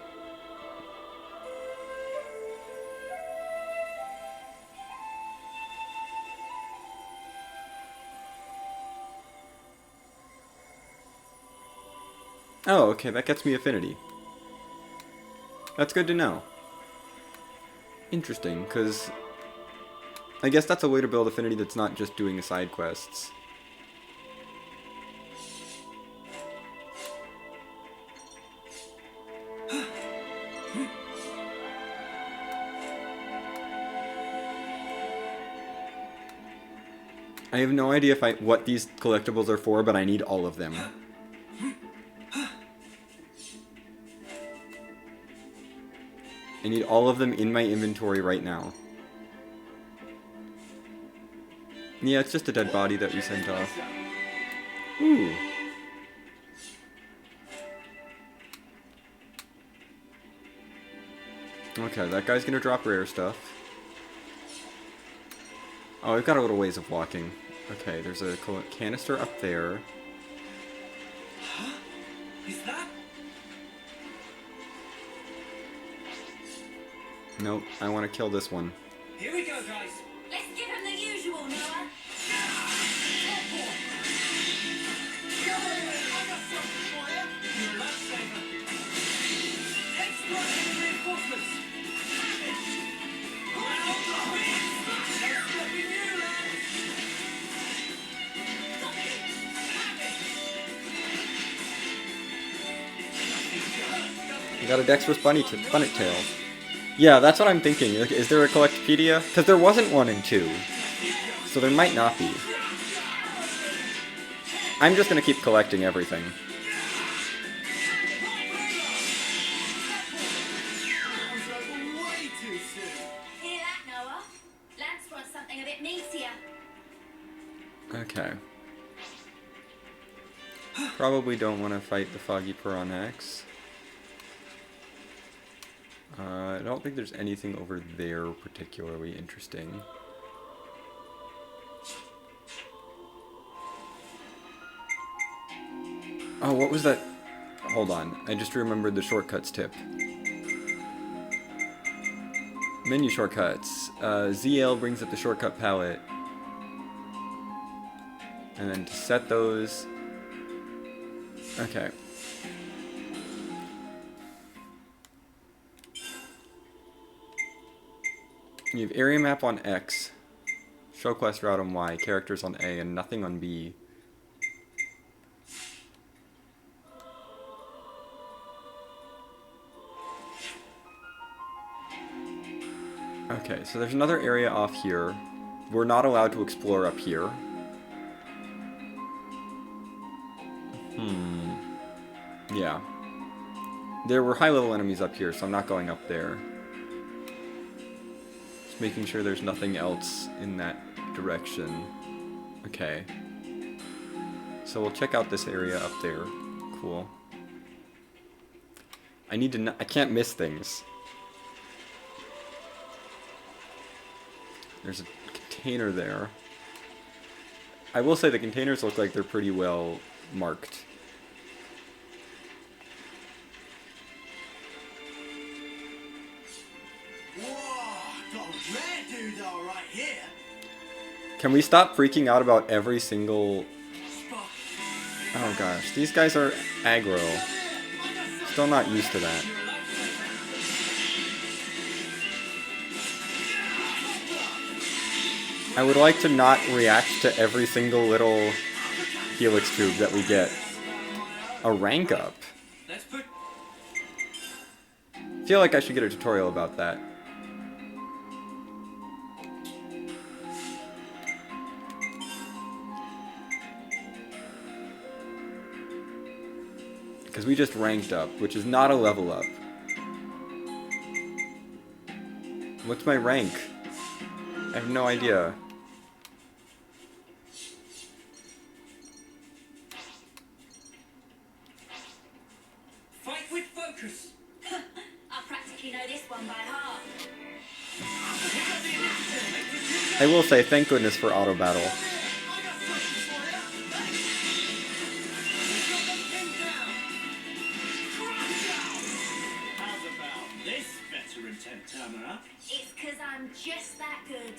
Oh, okay, that gets me affinity. That's good to know. Interesting, because I guess that's a way to build affinity that's not just doing the side quests. I have no idea what these collectibles are for, but I need all of them. I need all of them in my inventory right now. Yeah, it's just a dead body that we sent off. Ooh. Okay, that guy's gonna drop rare stuff. Oh, we've got a little ways of walking. Okay, there's a canister up there. Huh? Is that? Nope, I want to kill this one. Here we go, guys. Let's give him the usual, Noah. You're a lifesaver. Extra reinforcements. You got a dexterous bunny tail. Yeah, that's what I'm thinking. Is there a Collectopedia? Because there wasn't one in 2. So there might not be. I'm just going to keep collecting everything. Hear that, Noah? Lance wants something a bit meatier. Okay. Probably don't want to fight the Foggy Piranhax. I don't think there's anything over there particularly interesting. Oh, what was that? Hold on, I just remembered the shortcuts tip. Menu shortcuts. ZL brings up the shortcut palette. And then to set those... Okay. You have area map on X, show quest route on Y, characters on A, and nothing on B. Okay, so there's another area off here. We're not allowed to explore up here. Yeah. There were high-level enemies up here, so I'm not going up there. Just making sure there's nothing else in that direction. Okay. So we'll check out this area up there. Cool. I need to I can't miss things. There's a container there. I will say the containers look like they're pretty well marked. Can we stop freaking out about every single... Oh gosh, these guys are aggro. Still not used to that. I would like to not react to every single little helix tube that we get. A rank up. I feel like I should get a tutorial about that. Because we just ranked up, which is not a level up. What's my rank? I have no idea. Fight with focus. I practically know this I will say, thank goodness for auto battle. How's about this veteran Tamara? It's because I'm just that good.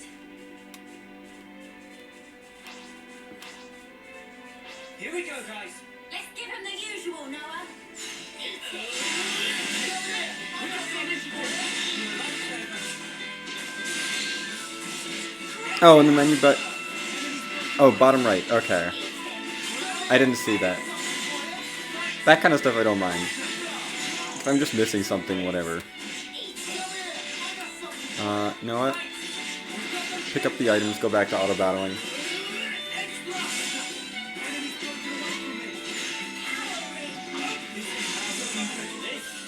Here we go, guys. Let's give him the usual, Noah. Eat it. Oh, in the menu, but... Oh, bottom right, okay. I didn't see that. That kind of stuff I don't mind. If I'm just missing something, whatever. You know what? Pick up the items, go back to auto-battling.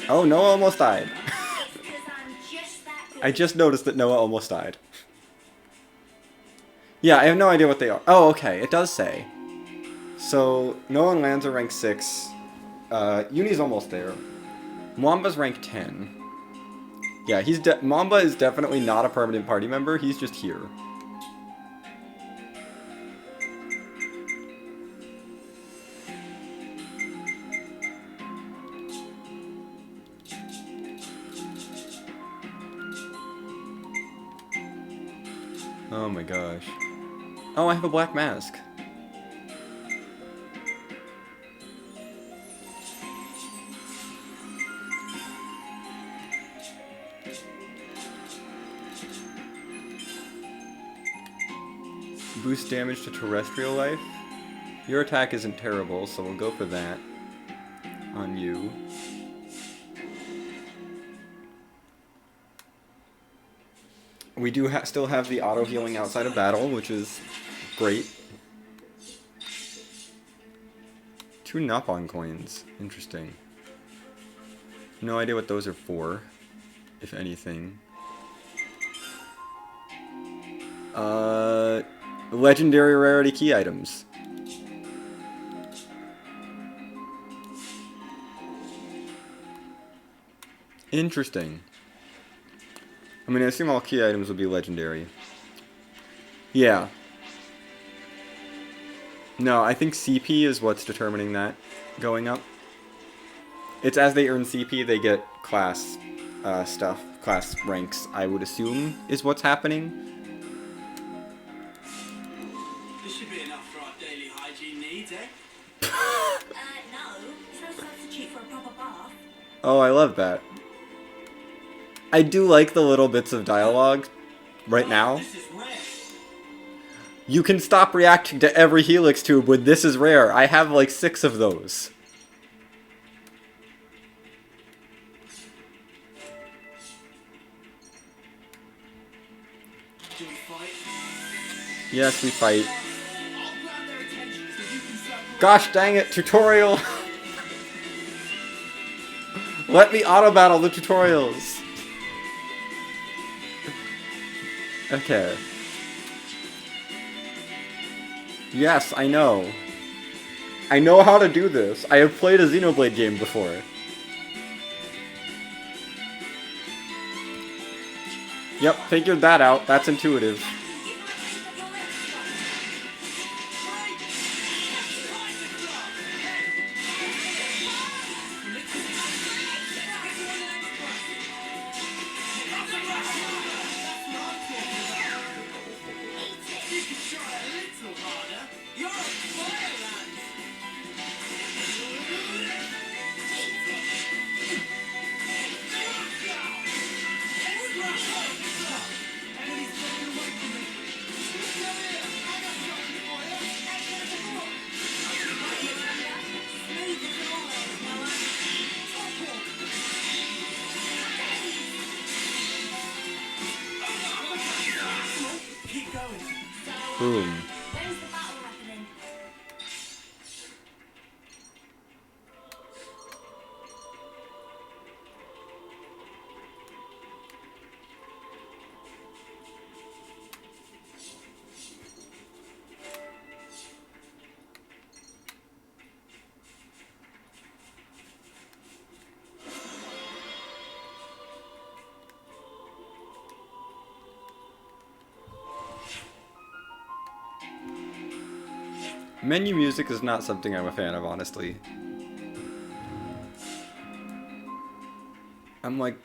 Oh, Noah almost died. I just noticed that Noah almost died. Yeah, I have no idea what they are. Oh, okay, it does say. So, Noah and Lance are rank 6. Uni's almost there. Mwamba's rank 10. Yeah, Mamba is definitely not a permanent party member, he's just here. Oh my gosh. Oh, I have a black mask. Boost damage to terrestrial life. Your attack isn't terrible, so we'll go for that. On you. We do still have the auto healing outside of battle, which is great. 2 Napon coins. Interesting. No idea what those are for, if anything. Legendary rarity key items. Interesting. I mean, I assume all key items will be legendary. Yeah. No, I think CP is what's determining that going up. It's as they earn CP, they get class stuff, class ranks, I would assume, is what's happening. This should be enough for our daily hygiene needs, eh? No. It's no substitute for a proper bath. Oh, I love that. I do like the little bits of dialogue right now. This is rare. You can stop reacting to every Helix tube when this is rare. I have like 6 of those. Do we fight? Yes, we fight. I'll grab their attention so you can circle. Gosh dang it, tutorial! Let me auto-battle the tutorials! Okay. Yes, I know. I know how to do this. I have played a Xenoblade game before. Yep, figured that out. That's intuitive. Boom. When's the battle happening? Menu music is not something I'm a fan of, honestly. I'm like,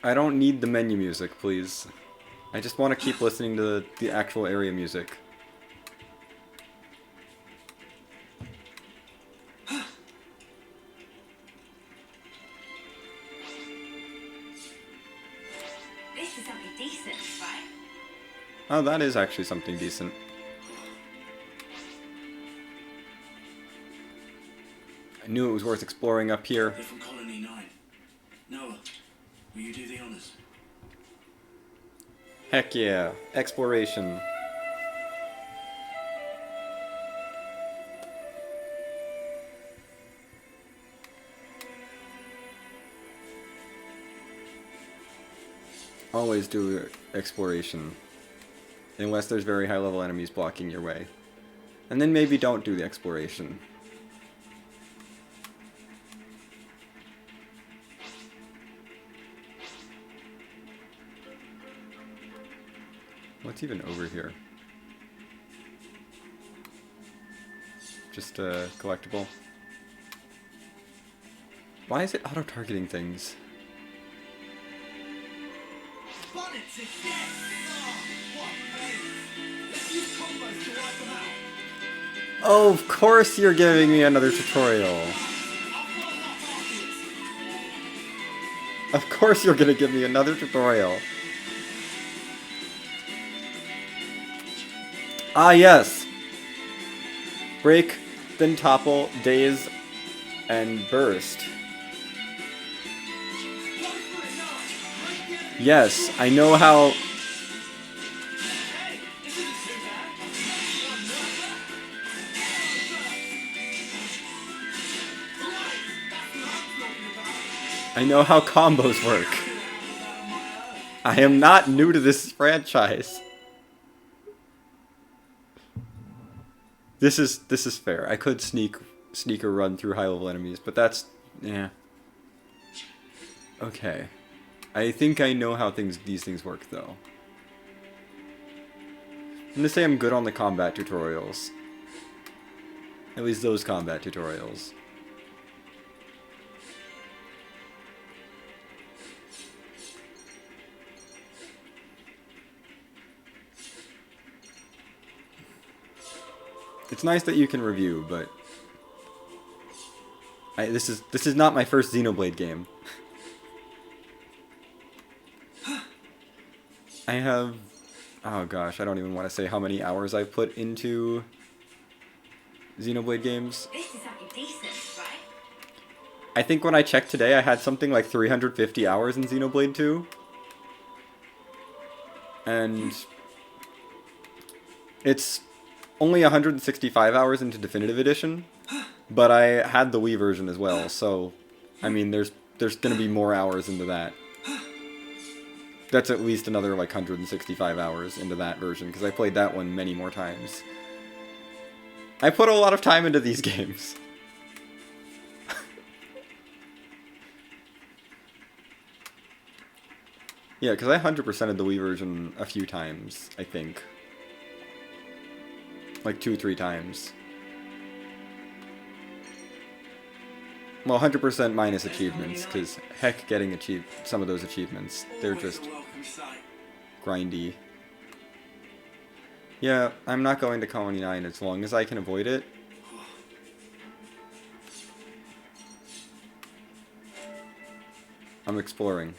I don't need the menu music, please. I just want to keep listening to the actual area music. This is something decent, right? Oh, that is actually something decent. I knew it was worth exploring up here. They're from Colony 9. Noah, will you do the honors? Heck yeah, exploration. Always do exploration. Unless there's very high level enemies blocking your way. And then maybe don't do the exploration. What's even over here? Just a collectible. Why is it auto-targeting things? Bonnets again! Oh, what pain! Let's use combos to wipe them out. Oh, of course you're giving me another tutorial. Of course you're gonna give me another tutorial. Ah, yes. Break, then topple, daze, and burst. Yes, I know how... I know how combos work. I am not new to this franchise. This is fair. I could sneak or run through high level enemies, but that's yeah. Okay. I think I know how these things work though. I'm gonna say I'm good on the combat tutorials. At least those combat tutorials. It's nice that you can review, but this is not my first Xenoblade game. I have, oh gosh, I don't even want to say how many hours I've put into Xenoblade games. This is something decent, right? I think when I checked today, I had something like 350 hours in Xenoblade 2. And it's only 165 hours into Definitive Edition, but I had the Wii version as well, so, I mean, there's gonna be more hours into that. That's at least another, like, 165 hours into that version, because I played that one many more times. I put a lot of time into these games. Yeah, because I 100%ed the Wii version a few times, I think. Like 2-3 times. Well, 100% minus achievements, because heck, getting some of those achievements, they're just grindy. Yeah, I'm not going to Colony 9 as long as I can avoid it. I'm exploring.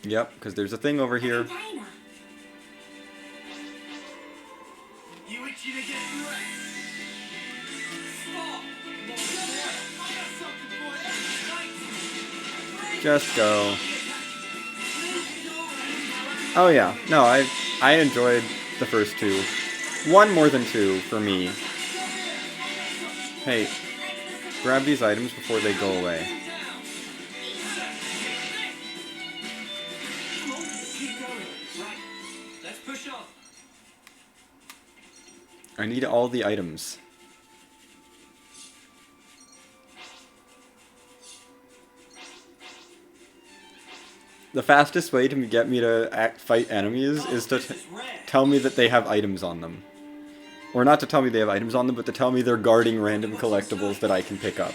Yep, because there's a thing over here. You itchy to get wrecked? Stop! I got something for you. Just go. Oh yeah, no, I enjoyed the first two. One more than two for me. Hey, grab these items before they go away. I need all the items. The fastest way to get me to fight enemies is to tell me that they have items on them. Or not to tell me they have items on them, but to tell me they're guarding random collectibles that I can pick up.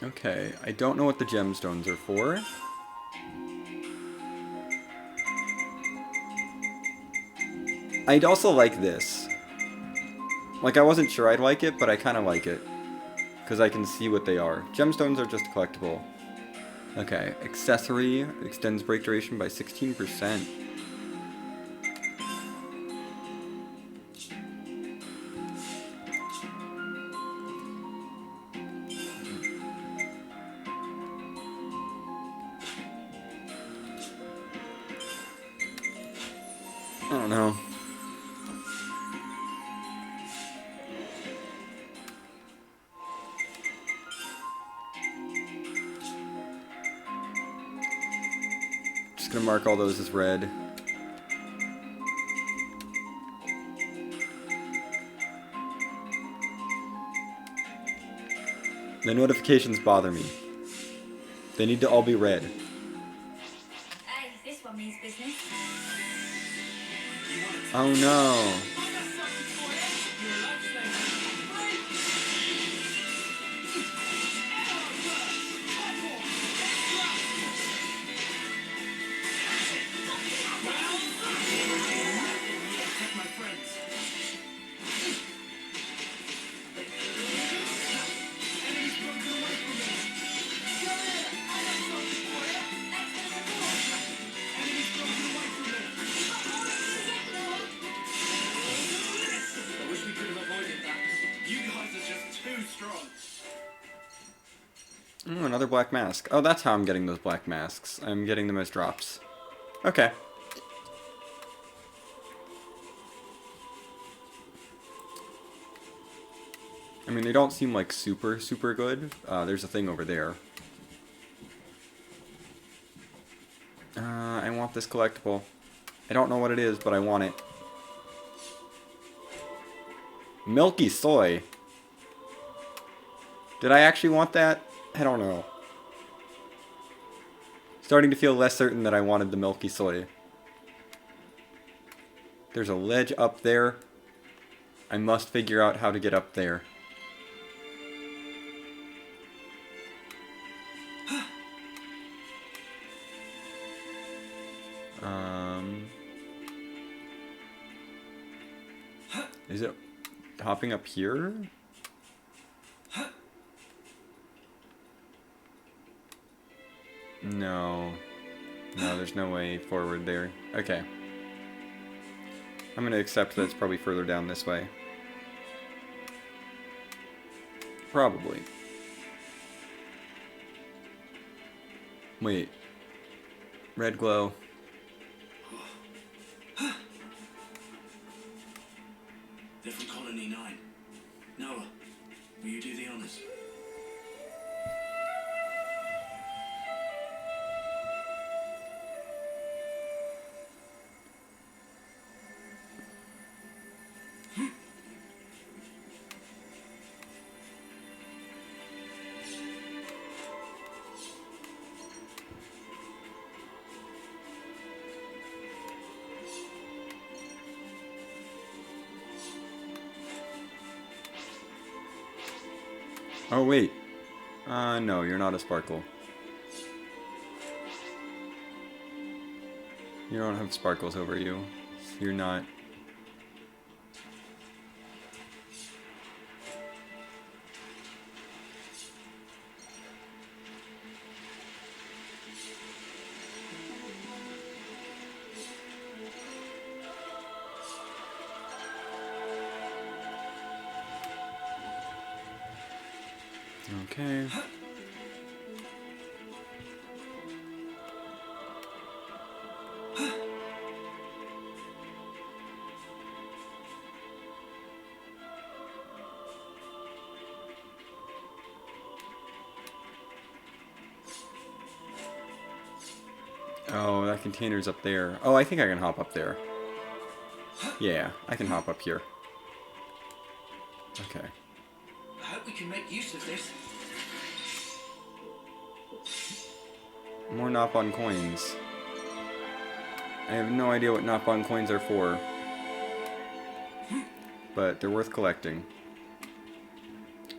Okay, I don't know what the gemstones are for. I'd also like this. Like, I wasn't sure I'd like it, but I kind of like it. Because I can see what they are. Gemstones are just collectible. Okay, accessory extends break duration by 16%. I don't know. Just gonna mark all those as red. The notifications bother me. They need to all be red. Hey, this one means business. Oh no. Oh, another black mask. Oh, that's how I'm getting those black masks. I'm getting them as drops. Okay. I mean, they don't seem like super good. There's a thing over there. I want this collectible. I don't know what it is, but I want it. Milky soy. Did I actually want that? I don't know. Starting to feel less certain that I wanted the milky soy. There's a ledge up there. I must figure out how to get up there. Is it hopping up here? No. No, there's no way forward there. Okay. I'm gonna accept that it's probably further down this way. Probably. Wait. Red glow. They're from Colony 9. Noah, will you do the honors? Oh, wait. No, you're not a sparkle. You don't have sparkles over you. You're not. Okay. Oh, that container's up there. Oh, I think I can hop up there. Yeah, I can hop up here. Okay. I hope we can make use of this. More Nopon coins. I have no idea what Nopon coins are for. But they're worth collecting.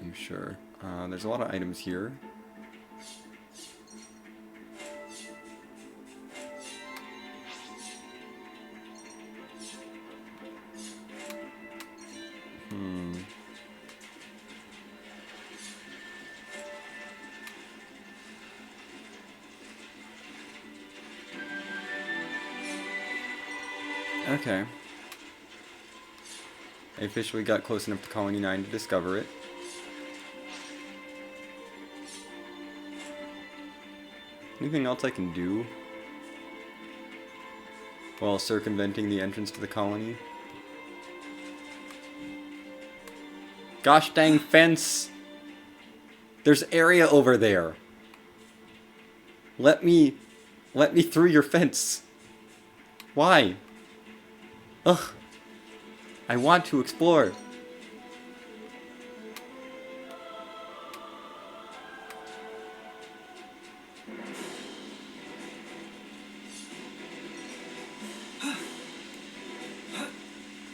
I'm sure. There's a lot of items here. Okay. I officially got close enough to Colony 9 to discover it. Anything else I can do while circumventing the entrance to the colony? Gosh dang fence! There's area over there! Let me through your fence! Why? Ugh! I want to explore!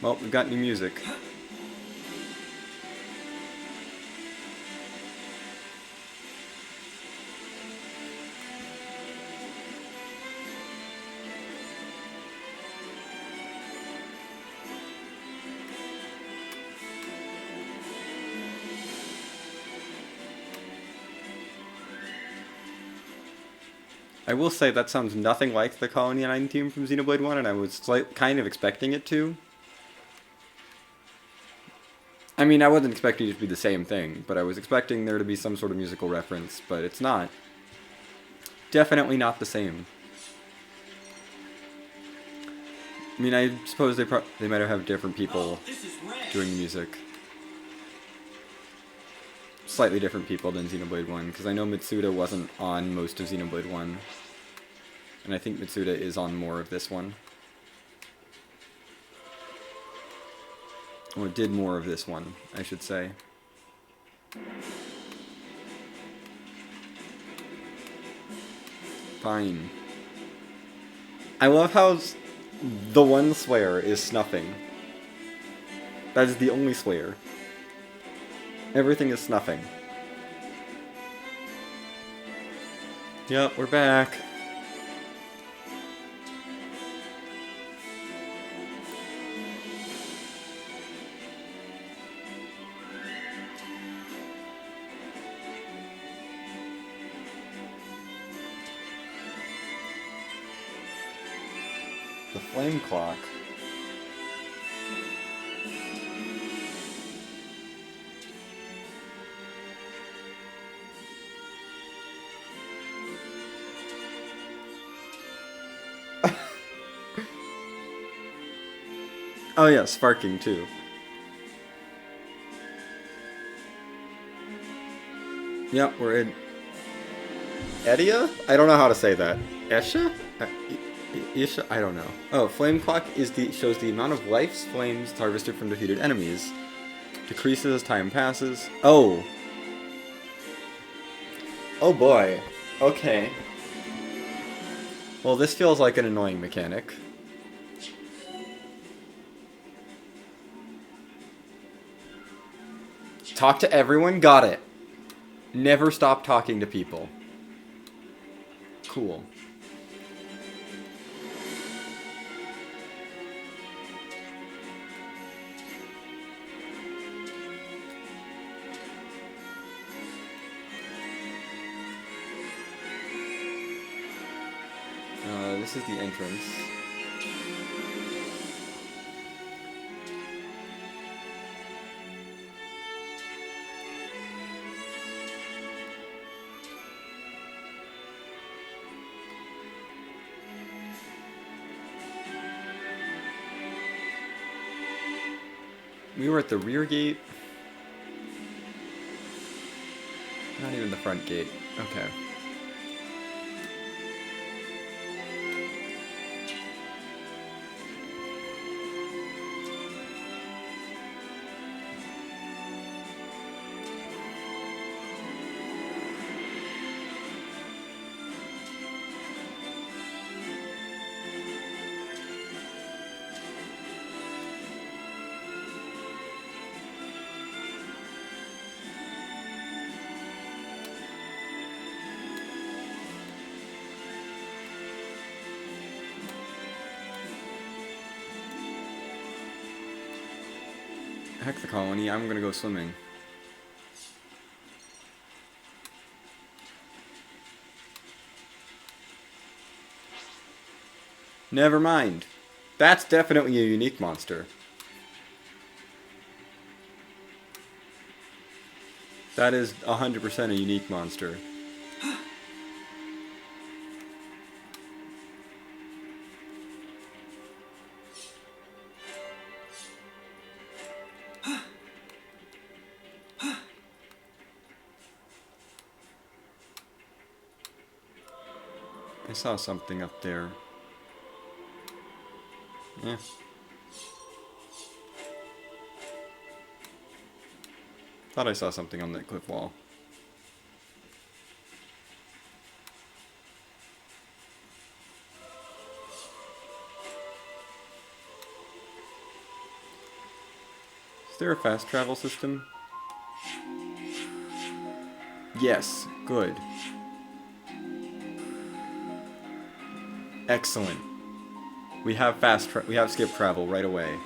Well, we've got new music. I will say that sounds nothing like the Colony 9 theme from Xenoblade 1, and I was kind of expecting it to. I mean, I wasn't expecting it to be the same thing, but I was expecting there to be some sort of musical reference, but it's not. Definitely not the same. I mean, I suppose they might have different people doing the music. Slightly different people than Xenoblade 1, because I know Mitsuda wasn't on most of Xenoblade 1. And I think Mitsuda is on more of this one. Or did more of this one, I should say. Fine. I love how the one Slayer is snuffing. That is the only Slayer. Everything is snuffing. Yep, we're back. The flame clock. Oh yeah, sparking too. Yep, we're in Edia? I don't know how to say that. Esha? Isha? I don't know. Oh, flame clock is shows the amount of life flames harvested from defeated enemies. Decreases as time passes. Oh. Oh boy. Okay. Well, this feels like an annoying mechanic. Talk to everyone? Got it. Never stop talking to people. Cool. This is the entrance. We were at the rear gate. Not even the front gate. Okay. Heck the colony, I'm gonna go swimming. Never mind. That's definitely a unique monster. That is 100% a unique monster. I saw something up there. Yeah. Thought I saw something on that cliff wall. Is there a fast travel system? Yes, good. Excellent. We have we have skip travel right away.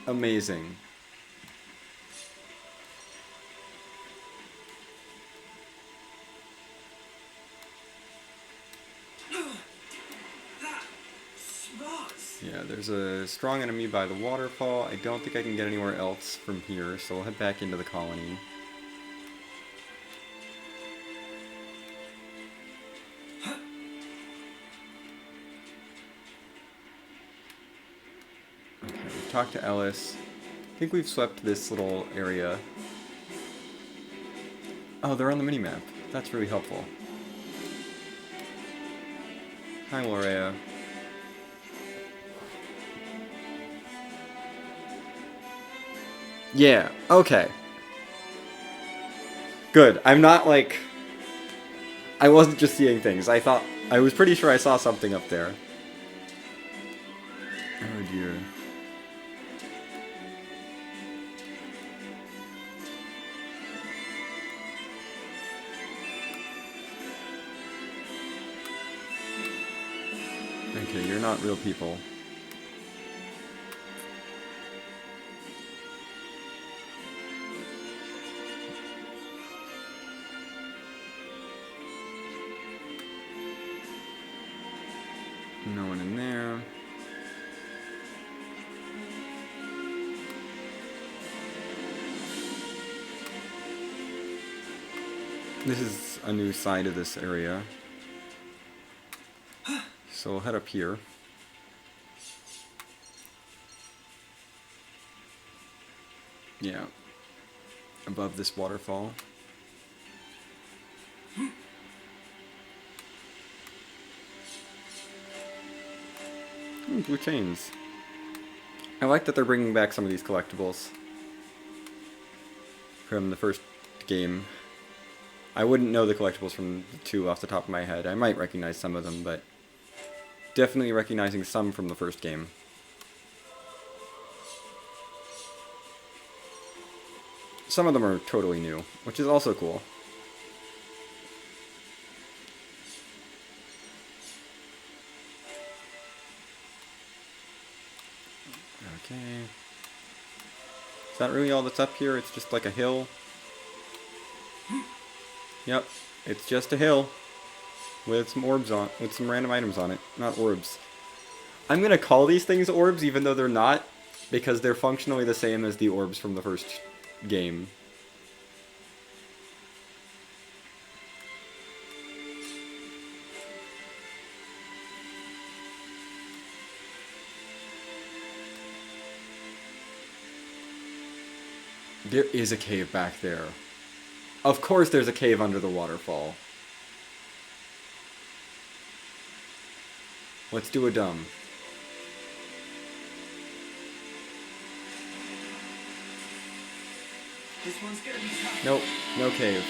Amazing. That smarts. Yeah, there's a strong enemy by the waterfall. I don't think I can get anywhere else from here, so we'll head back into the colony. Okay, we've talked to Ellis. I think we've swept this little area. Oh, they're on the minimap. That's really helpful. Hi, Lorea. Yeah, okay. Good. I'm not like... I wasn't just seeing things. I was pretty sure I saw something up there. Oh dear. Okay, you're not real people. No one in there. This is a new side of this area. So we'll head up here. Yeah. Above this waterfall. Blue chains. I like that they're bringing back some of these collectibles from the first game. I wouldn't know the collectibles from the 2 off the top of my head. I might recognize some of them, but definitely recognizing some from the first game. Some of them are totally new, which is also cool. Okay. Is that really all that's up here? It's just like a hill? Yep, it's just a hill with some orbs on, with some random items on it. Not orbs. I'm gonna call these things orbs even though they're not, because they're functionally the same as the orbs from the first game. There is a cave back there. Of course there's a cave under the waterfall. Let's do a dumb. This one's gonna be tough. Nope, no cave.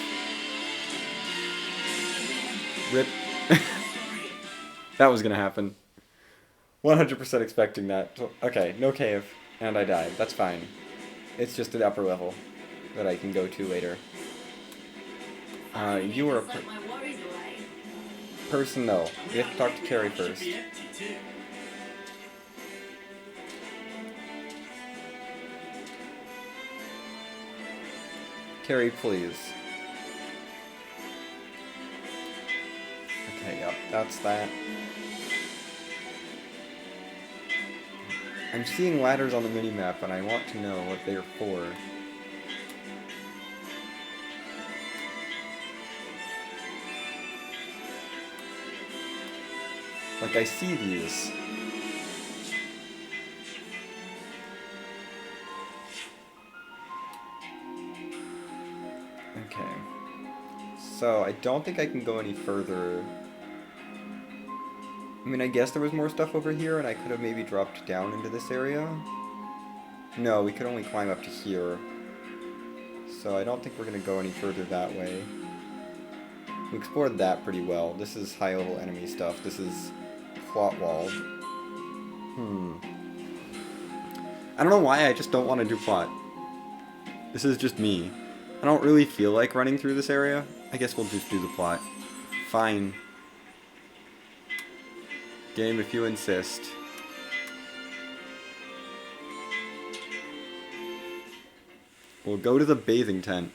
Rip. That was gonna happen. 100% expecting that. Okay, no cave, and I died. That's fine. It's just the upper level that I can go to later. You were a person, though. You have to talk to Carrie first. Carrie, please. Okay, yep, that's that. I'm seeing ladders on the minimap, and I want to know what they're for. Like, I see these. Okay. So, I don't think I can go any further. I mean, I guess there was more stuff over here, and I could have maybe dropped down into this area. No, we could only climb up to here. So I don't think we're going to go any further that way. We explored that pretty well. This is high-level enemy stuff. This is plot wall. I don't know why, I just don't want to do plot. This is just me. I don't really feel like running through this area. I guess we'll just do the plot. Fine. Game, if you insist. We'll go to the bathing tent.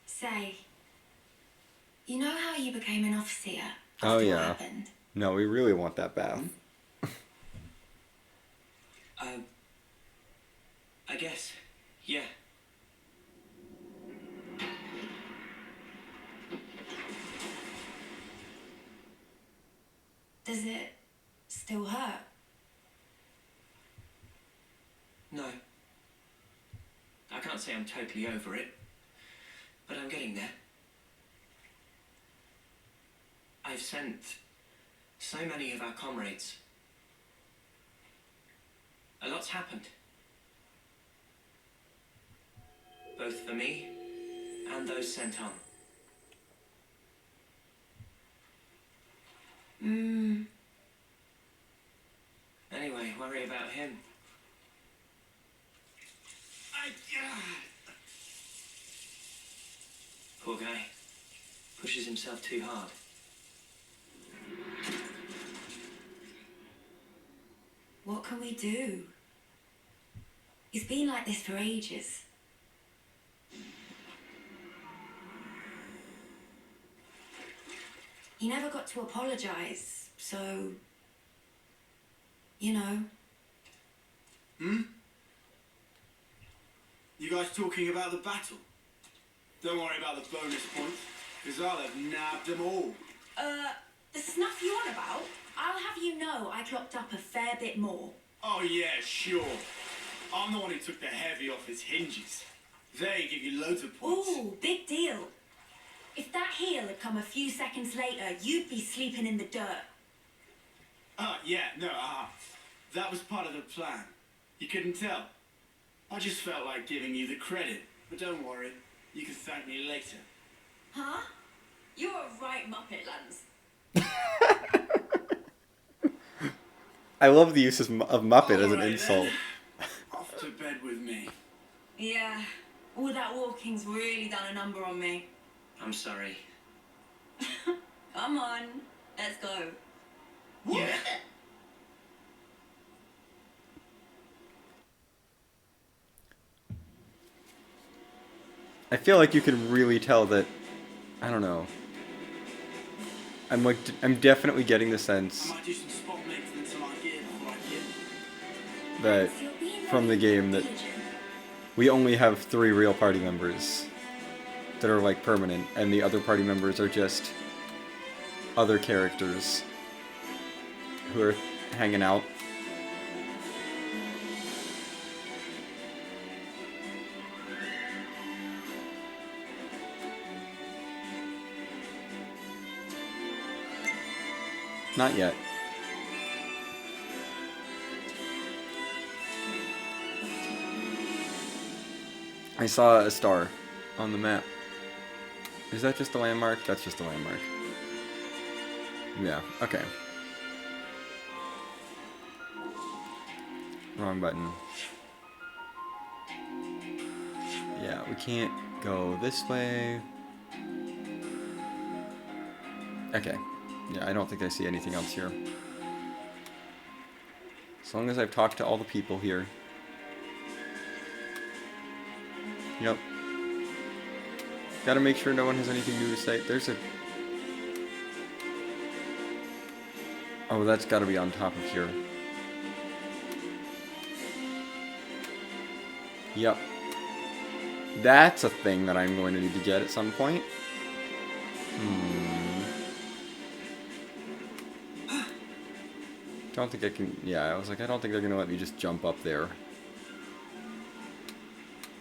Say, you know how you became an officer? Oh, after yeah. What happened? No, we really want that bath. I guess, yeah. Does it still hurt? No. I can't say I'm totally over it, but I'm getting there. I've sent so many of our comrades. A lot's happened. Both for me and those sent on. Anyway, worry about him. Poor guy. Pushes himself too hard. What can we do? He's been like this for ages. He never got to apologize, so... You know. You guys talking about the battle? Don't worry about the bonus points, because I'll have nabbed them all. The snuff you on about? I'll have you know I clocked up a fair bit more. Oh yeah, sure. I'm the one who took the heavy off his hinges. They give you loads of points. Ooh, big deal. If that heel had come a few seconds later, you'd be sleeping in the dirt. Yeah, no, that was part of the plan. You couldn't tell. I just felt like giving you the credit. But don't worry, you can thank me later. Huh? You're a right Muppet, Lance. I love the use of Muppet as an Alright insult. then. Off to bed with me. Yeah, all that walking's really done a number on me. I'm sorry. Come on, let's go. Yeah. I feel like you can really tell that, I don't know. I'm definitely getting the I sense might do some spot maintenance on my gear before I get. that from the game that we only have 3 real party members that are like permanent, and the other party members are just other characters who are hanging out. Not yet. I saw a star on the map. Is that just a landmark? That's just a landmark. Yeah, okay. Wrong button. Yeah, we can't go this way. Okay. Yeah, I don't think I see anything else here. As long as I've talked to all the people here. Yep. Gotta make sure no one has anything new to say. There's a... Oh, that's gotta be on top of here. Yep. That's a thing that I'm going to need to get at some point. Don't think I can... Yeah, I was like, I don't think they're gonna let me just jump up there.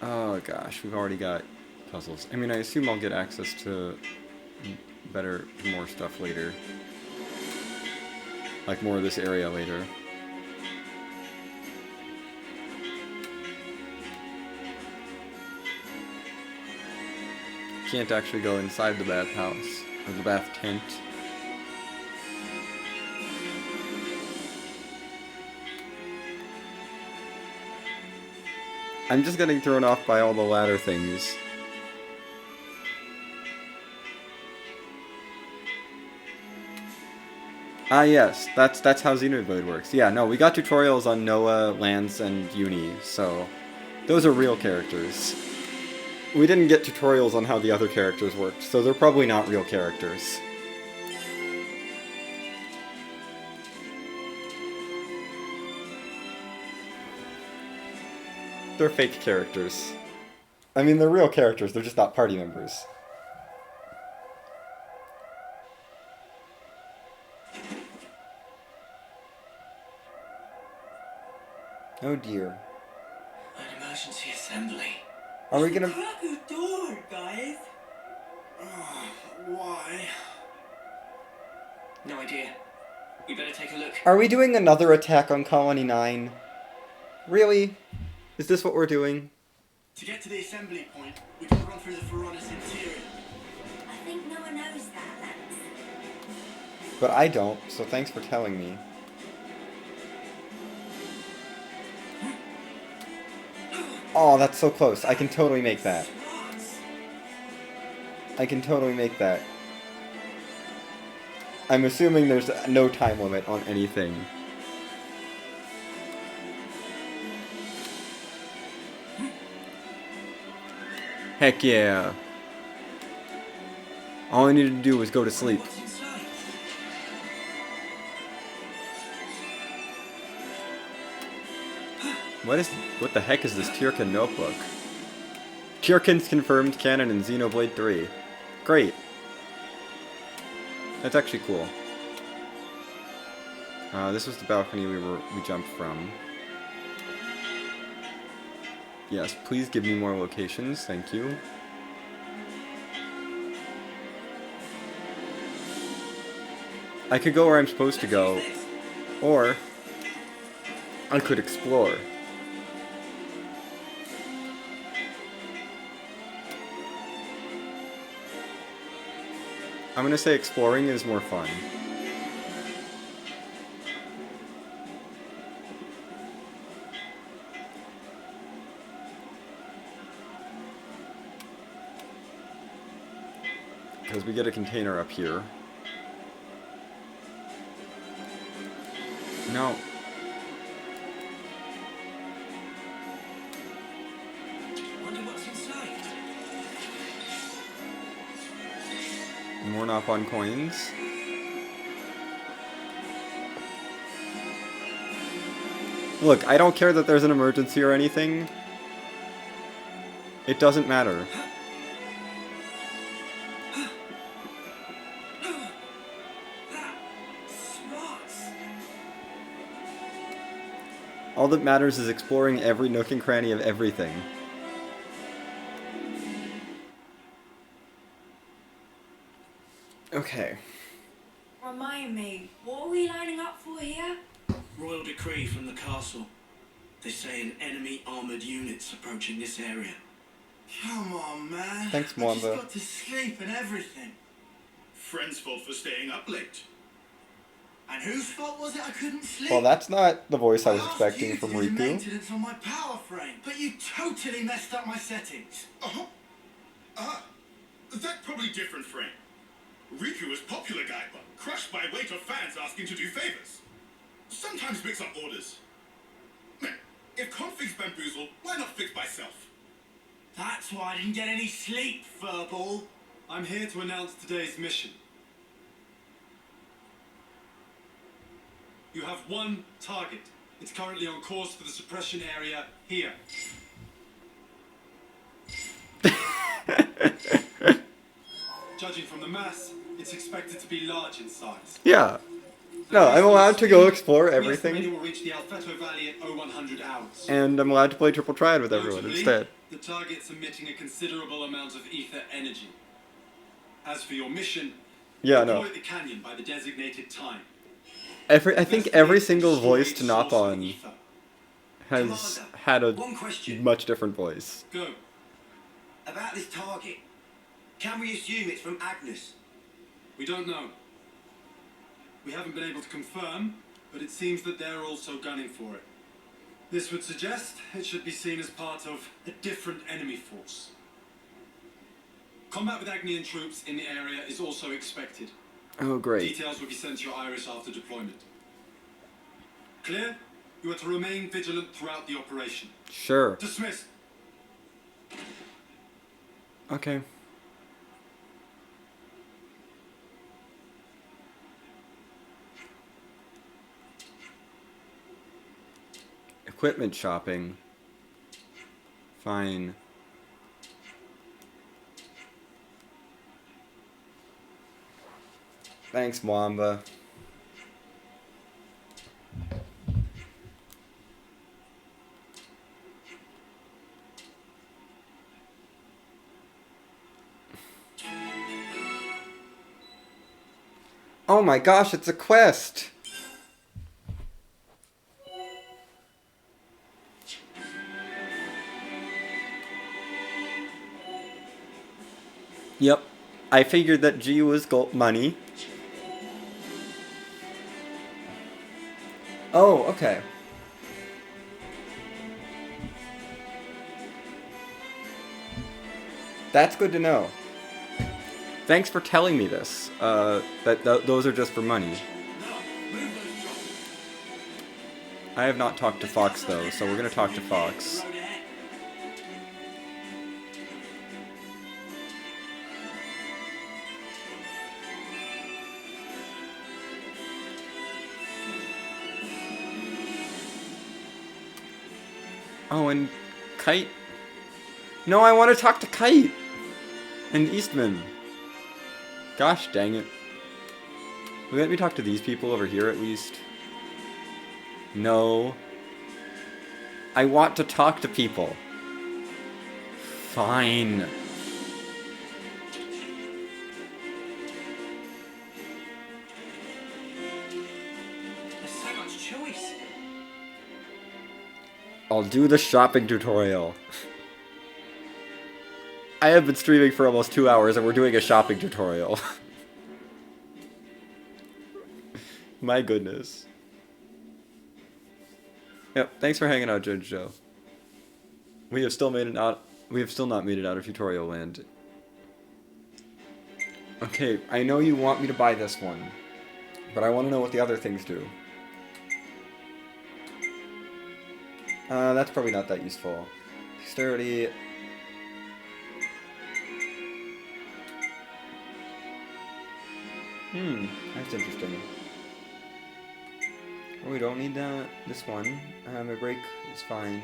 Oh gosh, we've already got puzzles. I mean, I assume I'll get access to more stuff later. Like more of this area later. Can't actually go inside the bathhouse, or the bath tent. I'm just getting thrown off by all the ladder things. Ah yes, that's how Xenoblade works. Yeah, no, we got tutorials on Noah, Lance, and Uni, so those are real characters. We didn't get tutorials on how the other characters worked, so they're probably not real characters. They're fake characters. I mean, they're real characters, they're just not party members. Oh dear. An emergency assembly. Are we gonna... Crack a door, guys. Why? No idea. We better take a look. Are we doing another attack on Colony 9? Really? Is this what we're doing? To get to the assembly point, we can run through the Pharaoh's interior. I think no one knows that, Lance. But I don't, so thanks for telling me. Oh, that's so close. I can totally make that. I can totally make that. I'm assuming there's no time limit on anything. Heck yeah. All I needed to do was go to sleep. What's inside? What the heck is this Tyrkin notebook? Tyrkin's confirmed canon in Xenoblade 3. Great. That's actually cool. This was the balcony we jumped from. Yes, please give me more locations, thank you. I could go where I'm supposed to go, or I could explore. I'm gonna say exploring is more fun. Because we get a container up here. No. Wonder what's inside. More knock on coins. Look, I don't care that there's an emergency or anything. It doesn't matter. All that matters is exploring every nook and cranny of everything. Okay. Remind me, what are we lining up for here? Royal decree from the castle. They say an enemy armored unit's approaching this area. Come on, man. Thanks, I just Mwamba. got to sleep and everything. Friend's fault for staying up late. And whose fault was it I couldn't sleep? Well, that's not the voice I was asked expecting you from to do the Riku. maintenance on my power frame, but you totally messed up my settings. Uh-huh. That probably different frame. Riku is popular guy, but crushed by weight of fans asking to do favors. Sometimes mix up orders. Man, if config's bamboozle, why not fix myself? That's why I didn't get any sleep, furball. I'm here to announce today's mission. You have one target. It's currently on course for the suppression area here. Judging from the mass, it's expected to be large in size. Yeah. No, I'm allowed to go explore We estimate it everything, will reach the Alfeto Valley at 0100 hours. and I'm allowed to play Triple Triad with everyone Notably, instead. the target's emitting a considerable amount of ether energy. As for your mission, Yeah, deploy no. the canyon by the designated time. I think every single Destroy voice to the knock source of on ether. has had a One question much different voice. Go. about this target. Can we assume it's from Agnes? We don't know. We haven't been able to confirm, but it seems that they're also gunning for it. This would suggest it should be seen as part of a different enemy force. Combat with Agnian troops in the area is also expected. Oh, great. Details will be sent to your iris after deployment. Clear? You are to remain vigilant throughout the operation. Sure. Dismissed. Okay. Equipment shopping. Fine. Thanks, Mwamba. Oh my gosh, it's a quest! Yep. I figured that G was gold money. Oh, okay. That's good to know. Thanks for telling me this. Those are just for money. I have not talked to Fox though, so we're gonna talk to Fox. Oh, and Kite. No, I want to talk to Kite and Eastman. Gosh dang it. Will you let me talk to these people over here at least? No. I want to talk to people. Fine. There's so much choice. I'll do the shopping tutorial. I have been streaming for almost 2 hours and we're doing a shopping tutorial. My goodness. Yep, thanks for hanging out, Judge Joe. We have still not made it out of tutorial land. Okay, I know you want me to buy this one, but I want to know what the other things do. That's probably not that useful. Dexterity. That's interesting. Oh, we don't need that. This one. My break is fine.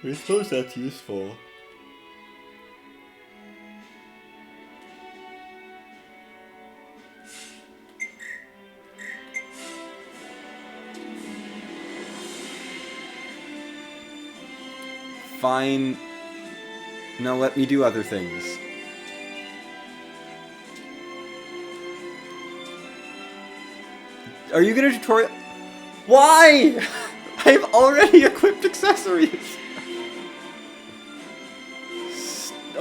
I suppose that's useful. Fine. Now let me do other things. Are you gonna tutorial? Why? I've already equipped accessories.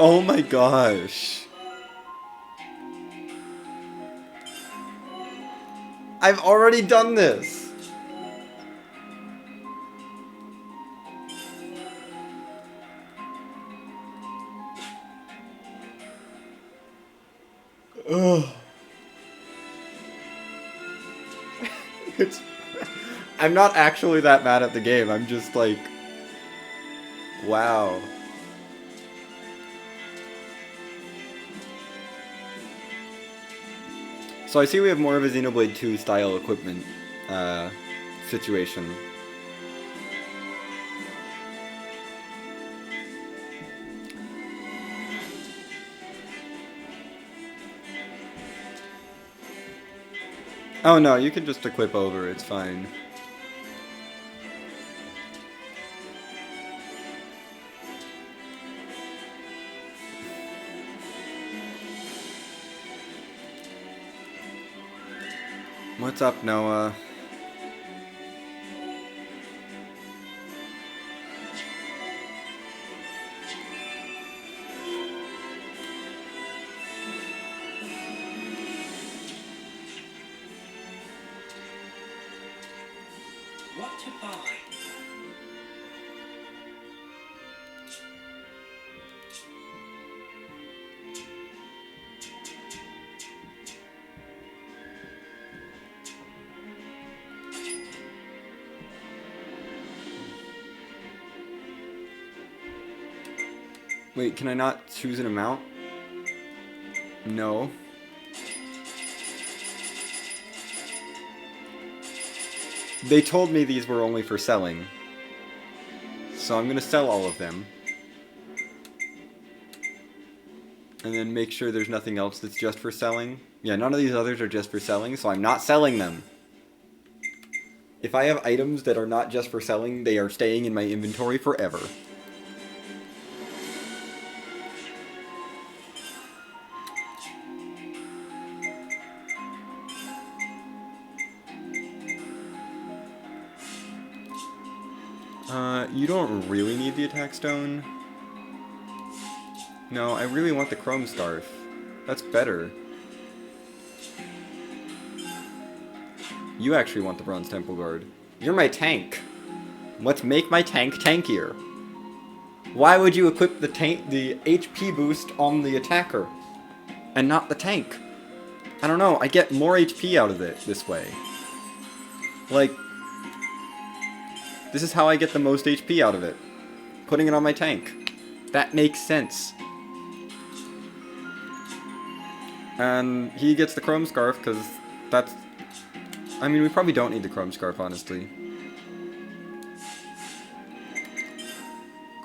Oh my gosh. I've already done this. Ugh. It's, I'm not actually that mad at the game. I'm just like, wow. So I see we have more of a Xenoblade 2 style equipment situation. Oh no, you can just equip over, it's fine. What's up, Noah? What to buy? Wait, can I not choose an amount? No. They told me these were only for selling. So I'm gonna sell all of them. And then make sure there's nothing else that's just for selling. Yeah, none of these others are just for selling, so I'm not selling them. If I have items that are not just for selling, they are staying in my inventory forever. You don't really need the attack stone. No, I really want the chrome scarf. That's better. You actually want the bronze temple guard. You're my tank. Let's make my tank tankier. Why would you equip the HP boost on the attacker and not the tank? I don't know, I get more HP out of it this way. Like, this is how I get the most HP out of it. Putting it on my tank. That makes sense. And he gets the chrome scarf because that's... I mean, we probably don't need the chrome scarf, honestly.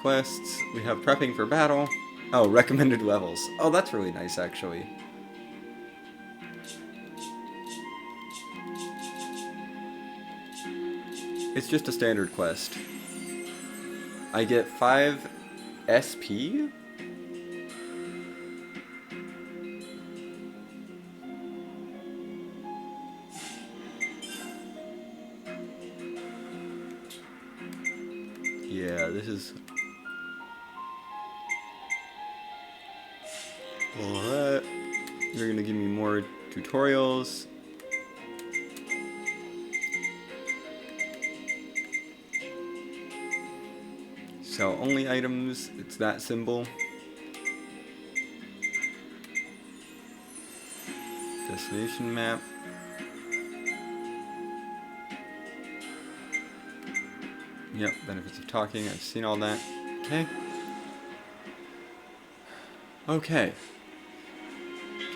Quests. We have prepping for battle. Oh, recommended levels. Oh, that's really nice, actually. It's just a standard quest. I get 5 SP? Yeah, this is... Alright. You're gonna give me more tutorials. Sell only items, it's that simple. Destination map. Yep, benefits of talking, I've seen all that. Okay. Okay.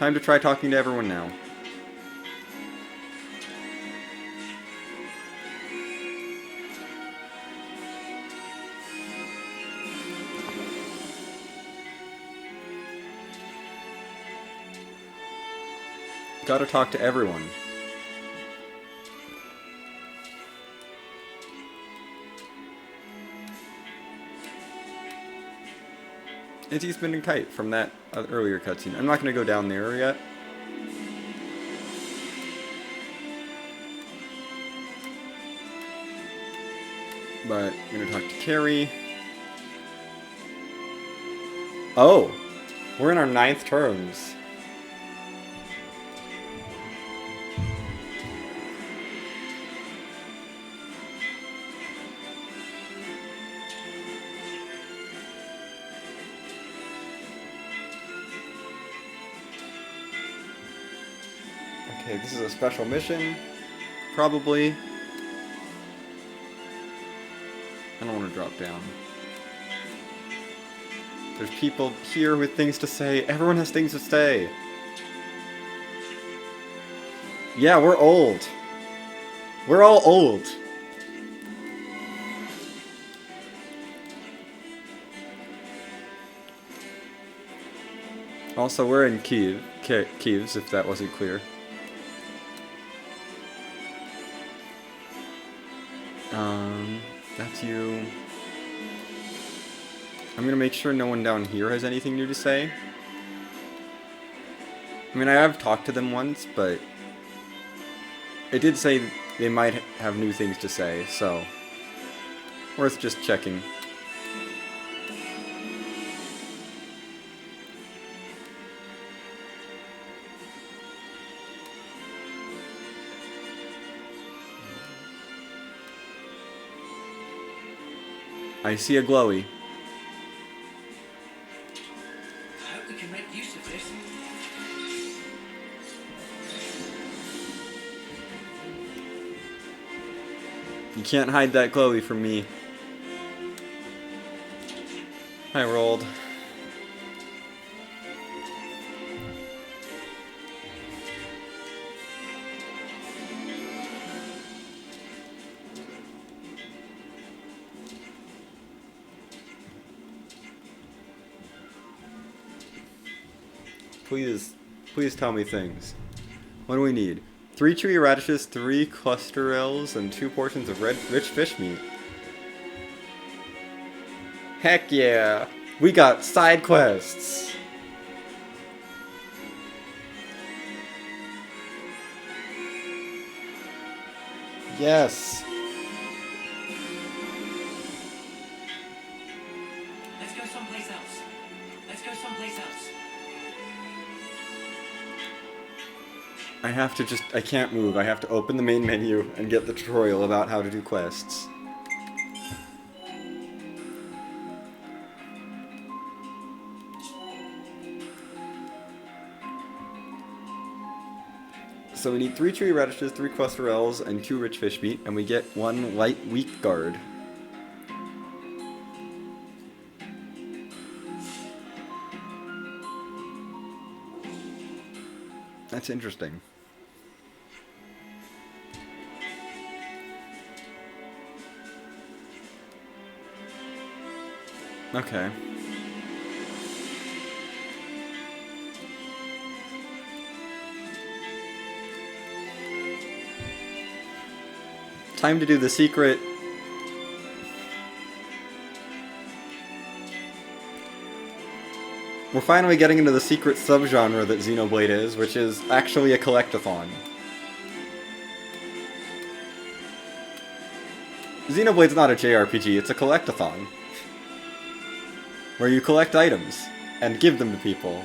Time to try talking to everyone now. Gotta talk to everyone. It's East Bend and Kite from that earlier cutscene. I'm not gonna go down there yet. But I'm gonna talk to Carrie. Oh! We're in our 9th terms. Okay, this is a special mission. Probably. I don't want to drop down. There's people here with things to say. Everyone has things to say. Yeah, we're old. We're all old. Also, we're in Kiev, if that wasn't clear. That's you. I'm gonna make sure no one down here has anything new to say. I mean, I have talked to them once, but it did say they might have new things to say, so worth just checking. I see a glowy. I hope we can make use of this. You can't hide that glowy from me. I rolled. Please tell me things. What do we need? 3 chewy radishes, 3 clusterels, and 2 portions of rich fish meat. Heck yeah! We got side quests! Yes! Let's go someplace else. Let's go someplace else. I can't move. I have to open the main menu and get the tutorial about how to do quests. So we need 3 chewy radishes, 3 clusterels, and 2 rich fish meat, and we get 1 light weak guard. That's interesting. Okay. Time to do the secret. We're finally getting into the secret subgenre that Xenoblade is, which is actually a collectathon. Xenoblade's not a JRPG, it's a collectathon. Where you collect items and give them to people.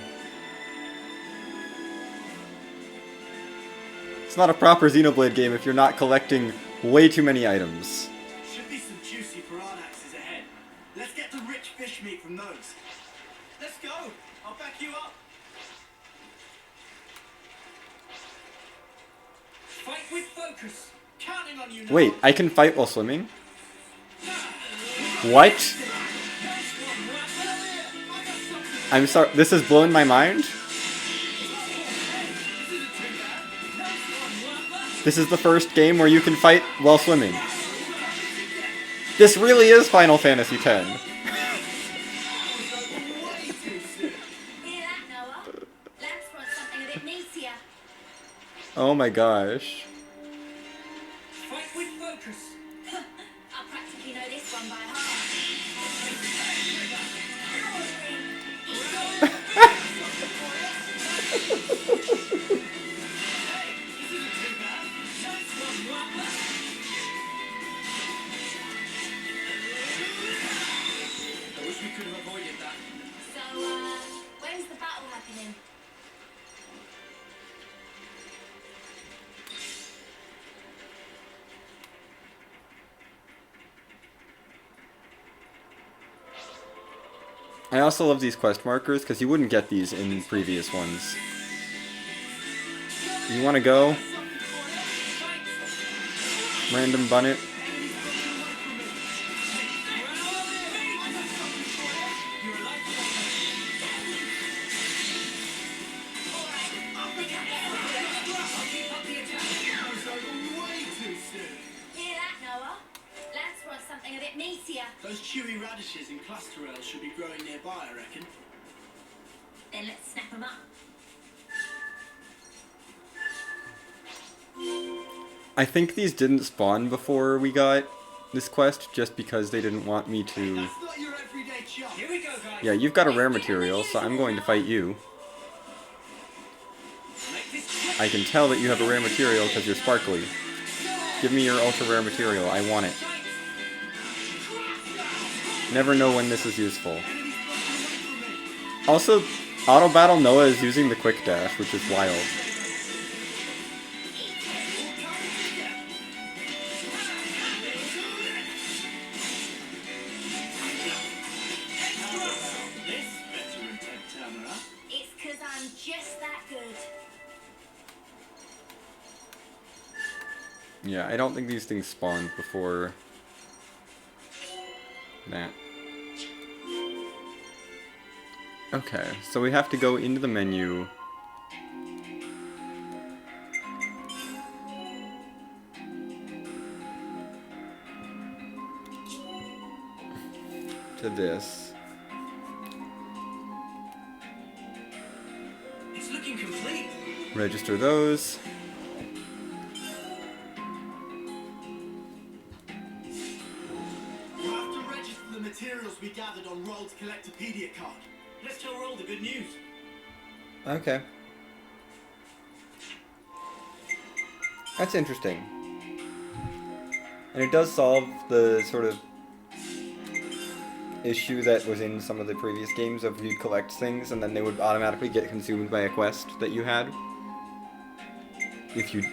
It's not a proper Xenoblade game if you're not collecting way too many items. Should be some juicy piranha axes ahead. Let's get the rich fish meat from those. Let's go. I'll back you up. Fight with focus. Counting on you now. Wait, I can fight while swimming? What? I'm sorry, this has blown my mind? This is the first game where you can fight while swimming. This really is Final Fantasy X. Hear that, Noah? Let's run something a bit meatier. Oh my gosh. Fight with focus. I practically know this one by heart. I wish we could have avoided that. So, when's the battle I also love these quest markers because you wouldn't get these in previous ones. You want to go? Random bunnet. Hear that, Noah? Lance wants something a bit meatier. Those chewy radishes and cluster ale should be growing nearby, I reckon. Then let's snap them up. I think these didn't spawn before we got this quest, just because they didn't want me to... That's not your everyday chop. Here we go, guys. Yeah, you've got a rare material, so I'm going to fight you. Make this quick. I can tell that you have a rare material because you're sparkly. Give me your ultra rare material, I want it. Never know when this is useful. Also, auto battle Noah is using the quick dash, which is wild. This veteran Ted Turner, huh? It's 'cause I'm just that good. Yeah, I don't think these things spawned before that. Okay, so we have to go into the menu. To this. It's looking complete. Register those. We'll have to register the materials we gathered on Roll's Collectopedia card. Let's tell Roll the good news. Okay. That's interesting. And it does solve the sort of issue that was in some of the previous games of you'd collect things and then they would automatically get consumed by a quest that you had. If you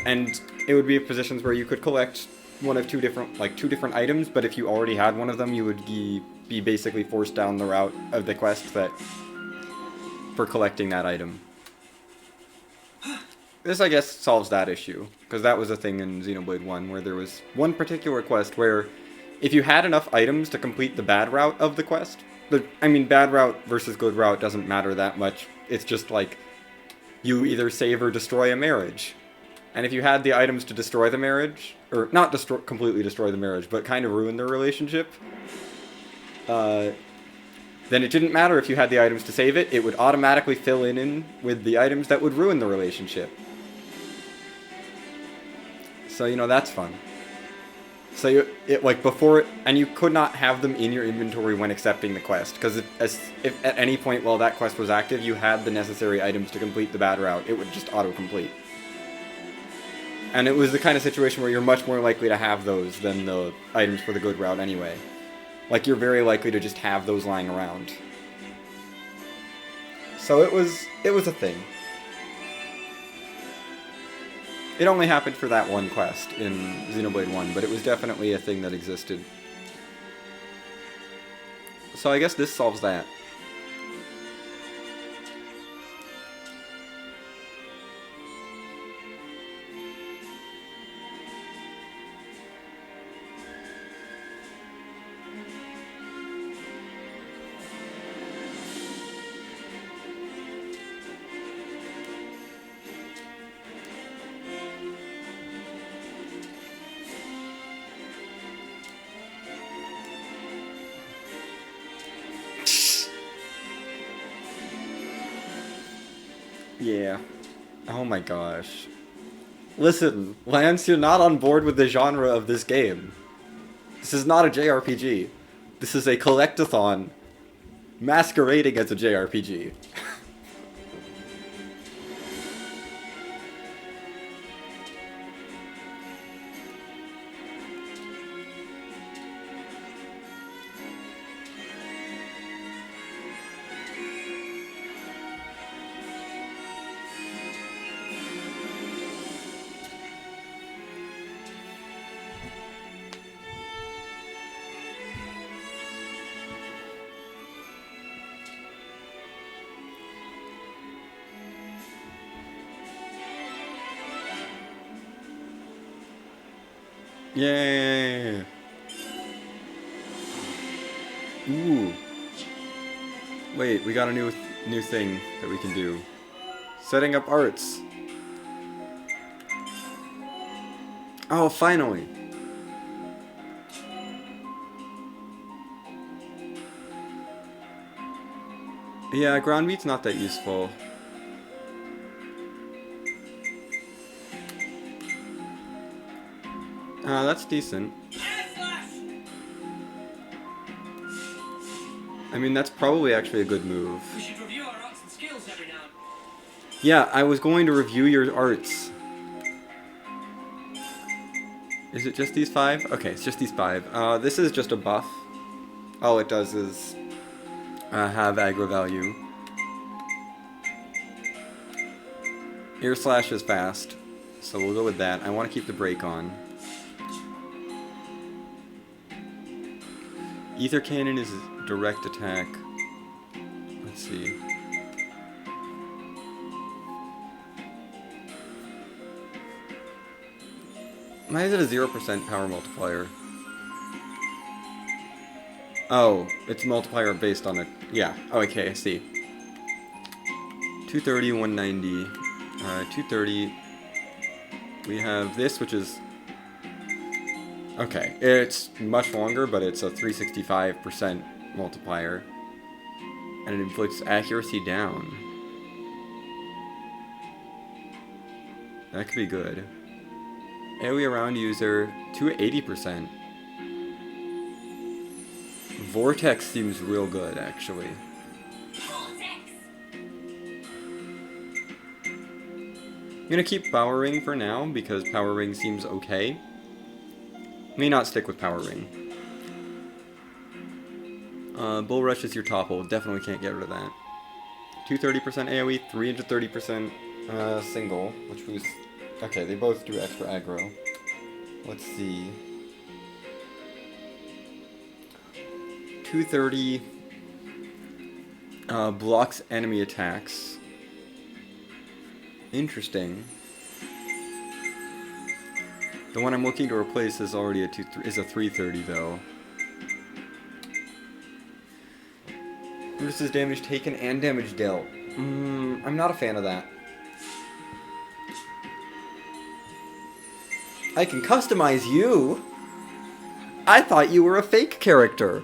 and it would be positions where you could collect one of two different items, but if you already had one of them, you would be basically forced down the route of the quest that for collecting that item. This, I guess, solves that issue, because that was a thing in Xenoblade 1, where there was one particular quest where if you had enough items to complete the bad route of the quest, bad route versus good route doesn't matter that much, it's just like, you either save or destroy a marriage. And if you had the items to destroy the marriage, or not completely destroy the marriage, but kind of ruin their relationship, then it didn't matter if you had the items to save it, it would automatically fill in with the items that would ruin the relationship. So, that's fun. So and you could not have them in your inventory when accepting the quest, because if at any point while that quest was active you had the necessary items to complete the bad route, it would just auto-complete. And it was the kind of situation where you're much more likely to have those than the items for the good route anyway. Like, you're very likely to just have those lying around. So it was a thing. It only happened for that one quest in Xenoblade 1, but it was definitely a thing that existed. So I guess this solves that. Yeah. Oh my gosh. Listen, Lance, you're not on board with the genre of this game. This is not a JRPG. This is a collectathon masquerading as a JRPG. Yay! Ooh. Wait, we got a new thing that we can do. Setting up arts. Oh, finally. Yeah, ground beat's not that useful. That's decent. I mean, that's probably actually a good move. We should review our arts and skills every now and Yeah, I was going to review your arts. Is it just these 5? Okay, it's just these 5. This is just a buff. All it does is have aggro value. Ear slash is fast, so we'll go with that. I want to keep the break on. Ether Cannon is direct attack. Let's see. Why is it a 0% power multiplier? Oh, it's a multiplier based on it. Yeah, oh, okay, I see. 230, 190. 230. We have this, which is... Okay, it's much longer, but it's a 365% multiplier. And it inflicts accuracy down. That could be good. AoE around user, 280%. Vortex seems real good, actually. I'm gonna keep Power Ring for now, because Power Ring seems okay. May not stick with Power Ring. Bull Rush is your topple. Definitely can't get rid of that. 230% AoE, 330% single, which was... Okay, they both do extra aggro. Let's see. 230 blocks enemy attacks. Interesting. The one I'm looking to replace is already a 330 though. Versus damage taken and damage dealt. I'm not a fan of that. I can customize you. I thought you were a fake character.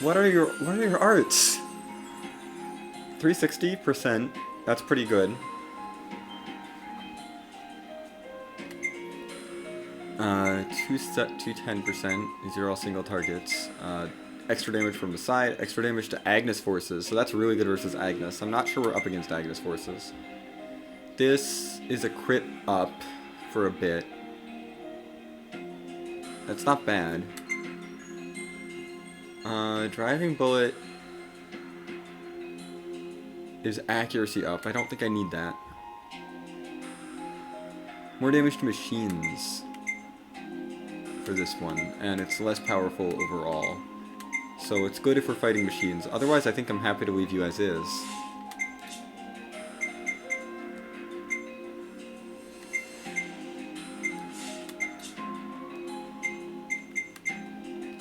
What are your arts? 360%. That's pretty good. 210%. These are all single targets. Extra damage from the side. Extra damage to Agnes forces. So that's really good versus Agnes. I'm not sure we're up against Agnes forces. This is a crit up for a bit. That's not bad. Driving bullet is accuracy up. I don't think I need that. More damage to machines for this one, and it's less powerful overall. So it's good if we're fighting machines. Otherwise, I think I'm happy to leave you as is.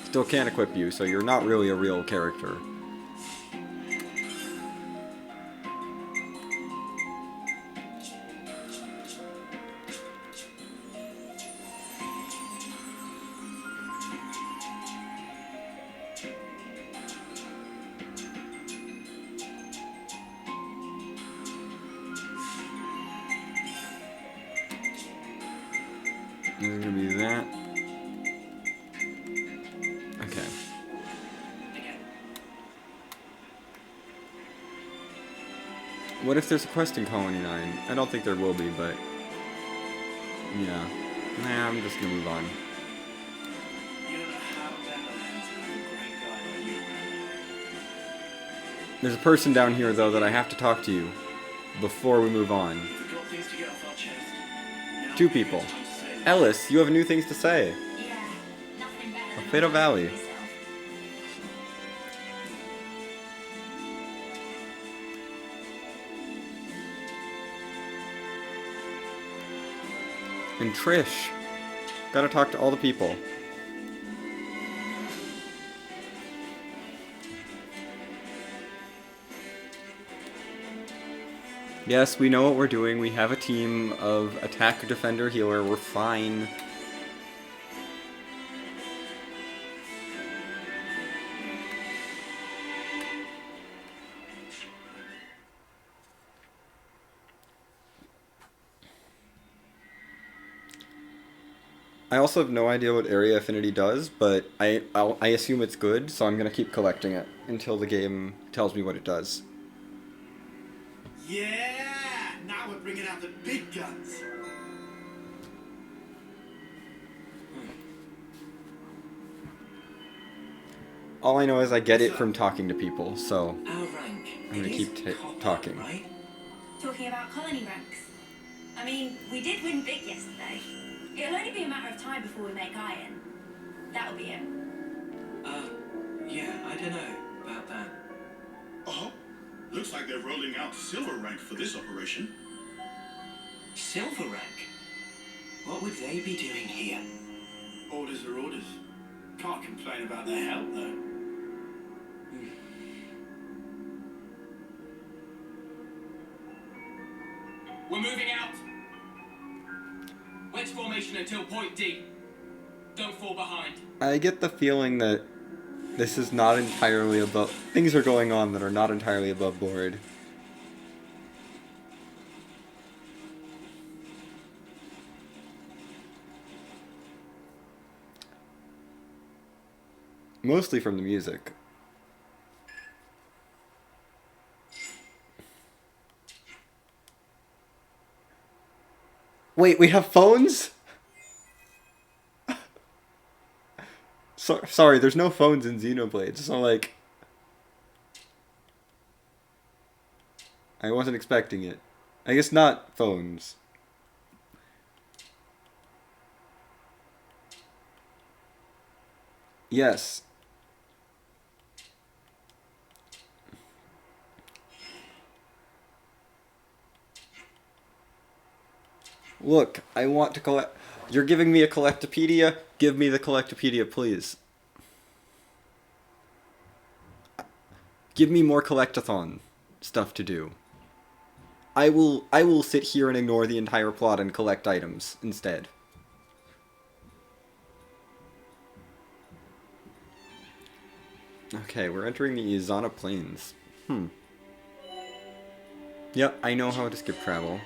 Still can't equip you, so you're not really a real character. This is gonna be that. Okay. What if there's a quest in Colony 9? I don't think there will be, but... Yeah. Nah, I'm just gonna move on. You don't know how Deadlands have a great guy like you. There's a person down here, though, that I have to talk to you before we move on. We've got things to get off our chest. Now 2 we have people. time to say that. Ellis, you have new things to say. Yeah, nothing better A than Fatal looking Valley. after yourself. And Trish. Gotta talk to all the people. Yes, we know what we're doing. We have a team of attacker, defender, healer. We're fine. I also have no idea what area affinity does, but I assume it's good, so I'm gonna keep collecting it until the game tells me what it does. Yeah! Now we're bringing out the big guns. All I know is I get it from talking to people, so Our rank. I'm gonna it keep is copper, talking. Right? Talking about colony ranks. I mean, we did win big yesterday. It'll only be a matter of time before we make iron. That'll be it. Yeah, I don't know about that. Oh, looks like they're rolling out silver rank for this operation. Silver rank? What would they be doing here? Orders are orders. Can't complain about their help, though. We're moving out. Wedge formation until point D. Don't fall behind. I get the feeling that this is not entirely above... Things are going on that are not entirely above board. Mostly from the music. Wait, we have phones? Sorry, there's no phones in Xenoblade, so like... I wasn't expecting it. I guess not phones. Yes. Look, I want to collect... You're giving me a Collectopedia? Give me the Collectopedia, please. Give me more Collectathon stuff to do. I will sit here and ignore the entire plot and collect items instead. Okay, we're entering the Izana Plains. Yep, I know how to skip travel.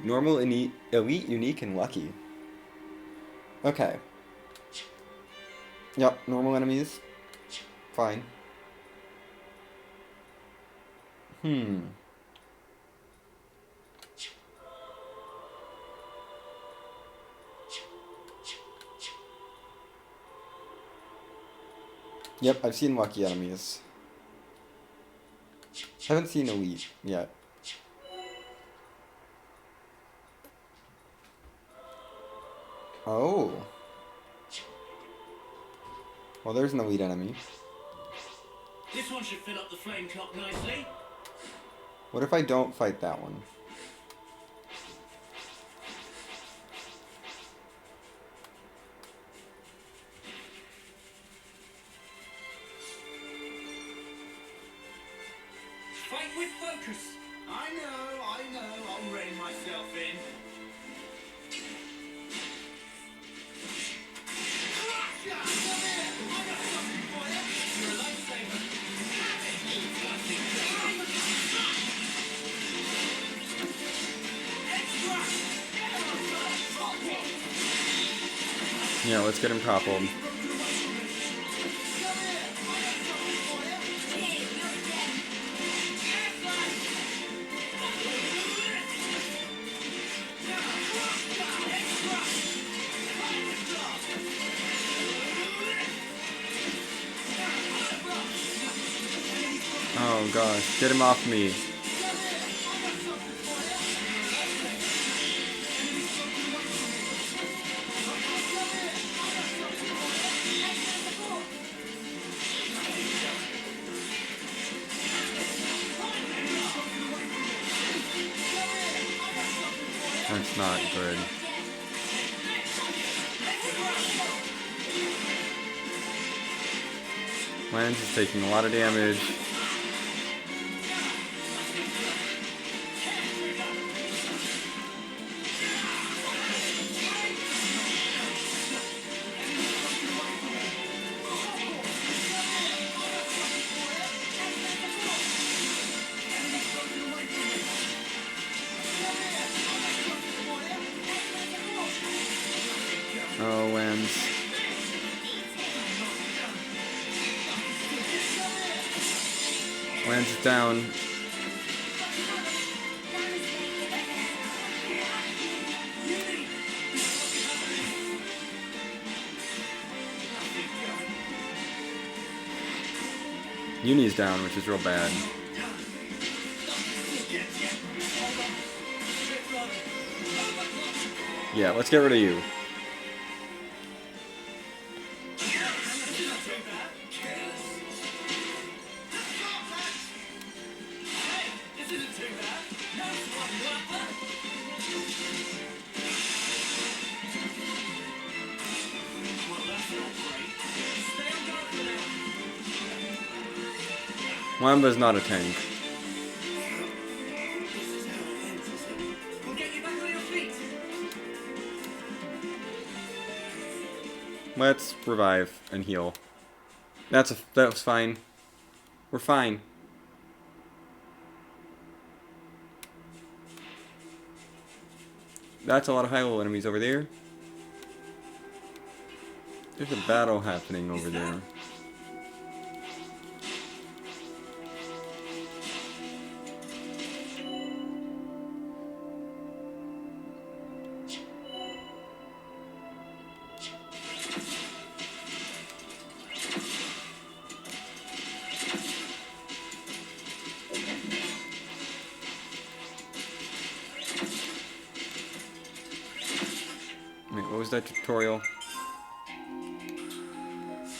Normal, elite, unique, and lucky. Okay. Yep, normal enemies. Fine. Yep, I've seen lucky enemies. Haven't seen elite yet. Oh. Well, there's an elite enemy. This one should fill up the flame clock nicely. What if I don't fight that one? Fight with focus. I know. I'll rein myself in. You're a lifesaver. Yeah, let's get him toppled. Oh gosh, get him off me. That's not good. Lance is taking a lot of damage. Oh, Lance. Lance is down. Uni's down, which is real bad. Yeah, let's get rid of you. Wamba's not a tank. We'll get you back on your feet. Let's revive and heal. That was fine. We're fine. That's a lot of high-level enemies over there. There's a battle happening over there. Wait, what was that tutorial?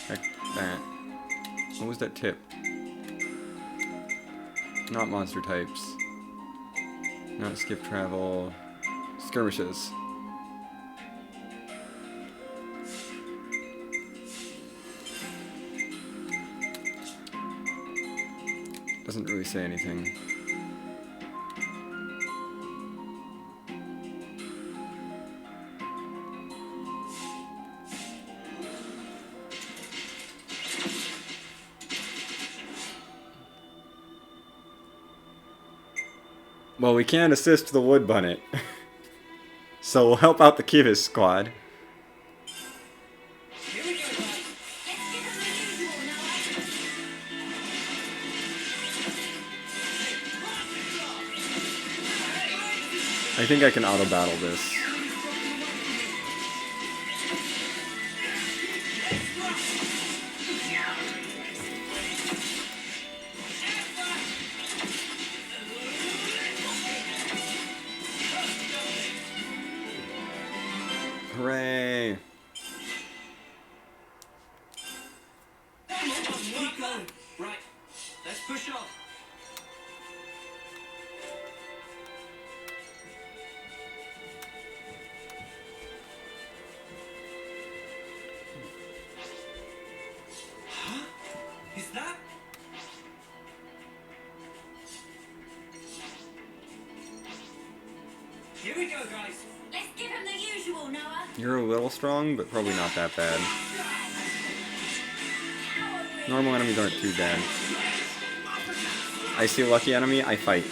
That. What was that tip? Not monster types. Not skip travel. Skirmishes. Doesn't really say anything. Well, we can't assist the Wood Bunnet. So we'll help out the Kivas squad. Here we go, guys. Let's give them the usual, Noah. I think I can auto battle this. Hooray! Keep going. Right. Let's push on. Huh? Is that? Here we go, guys. Let's give him the usual, Noah. You're a little strong, but probably not that bad. Normal enemies aren't too bad. I see a lucky enemy, I fight.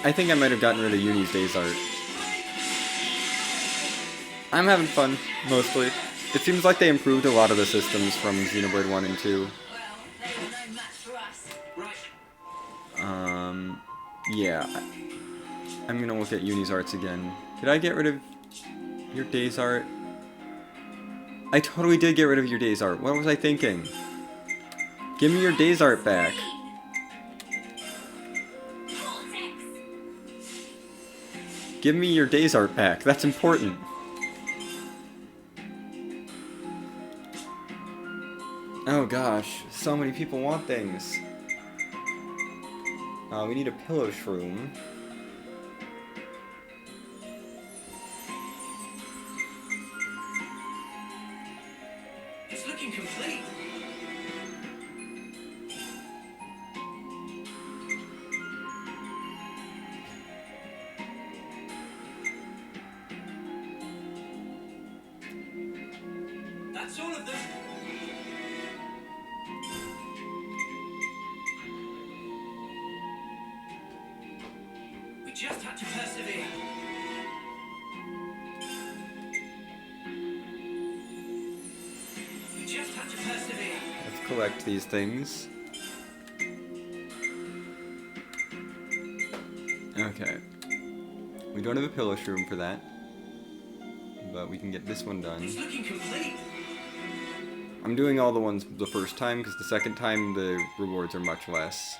I think I might have gotten rid of Uni's Days Art. I'm having fun, mostly. It seems like they improved a lot of the systems from Xenoblade 1 and 2. Well, they were no match for us. Right. Yeah. I'm gonna look at Uni's arts again. Did I get rid of your Days Art? I totally did get rid of your days art. What was I thinking? Give me your days art back. Give me your days art back. That's important. Oh gosh, so many people want things. We need a pillow shroom. It's looking complete. That's all of them. We just had to persevere. We just had to persevere. Let's collect these things. Okay. We don't have a pillow shroom for that. But we can get this one done. It's looking complete. I'm doing all the ones the first time, because the second time the rewards are much less.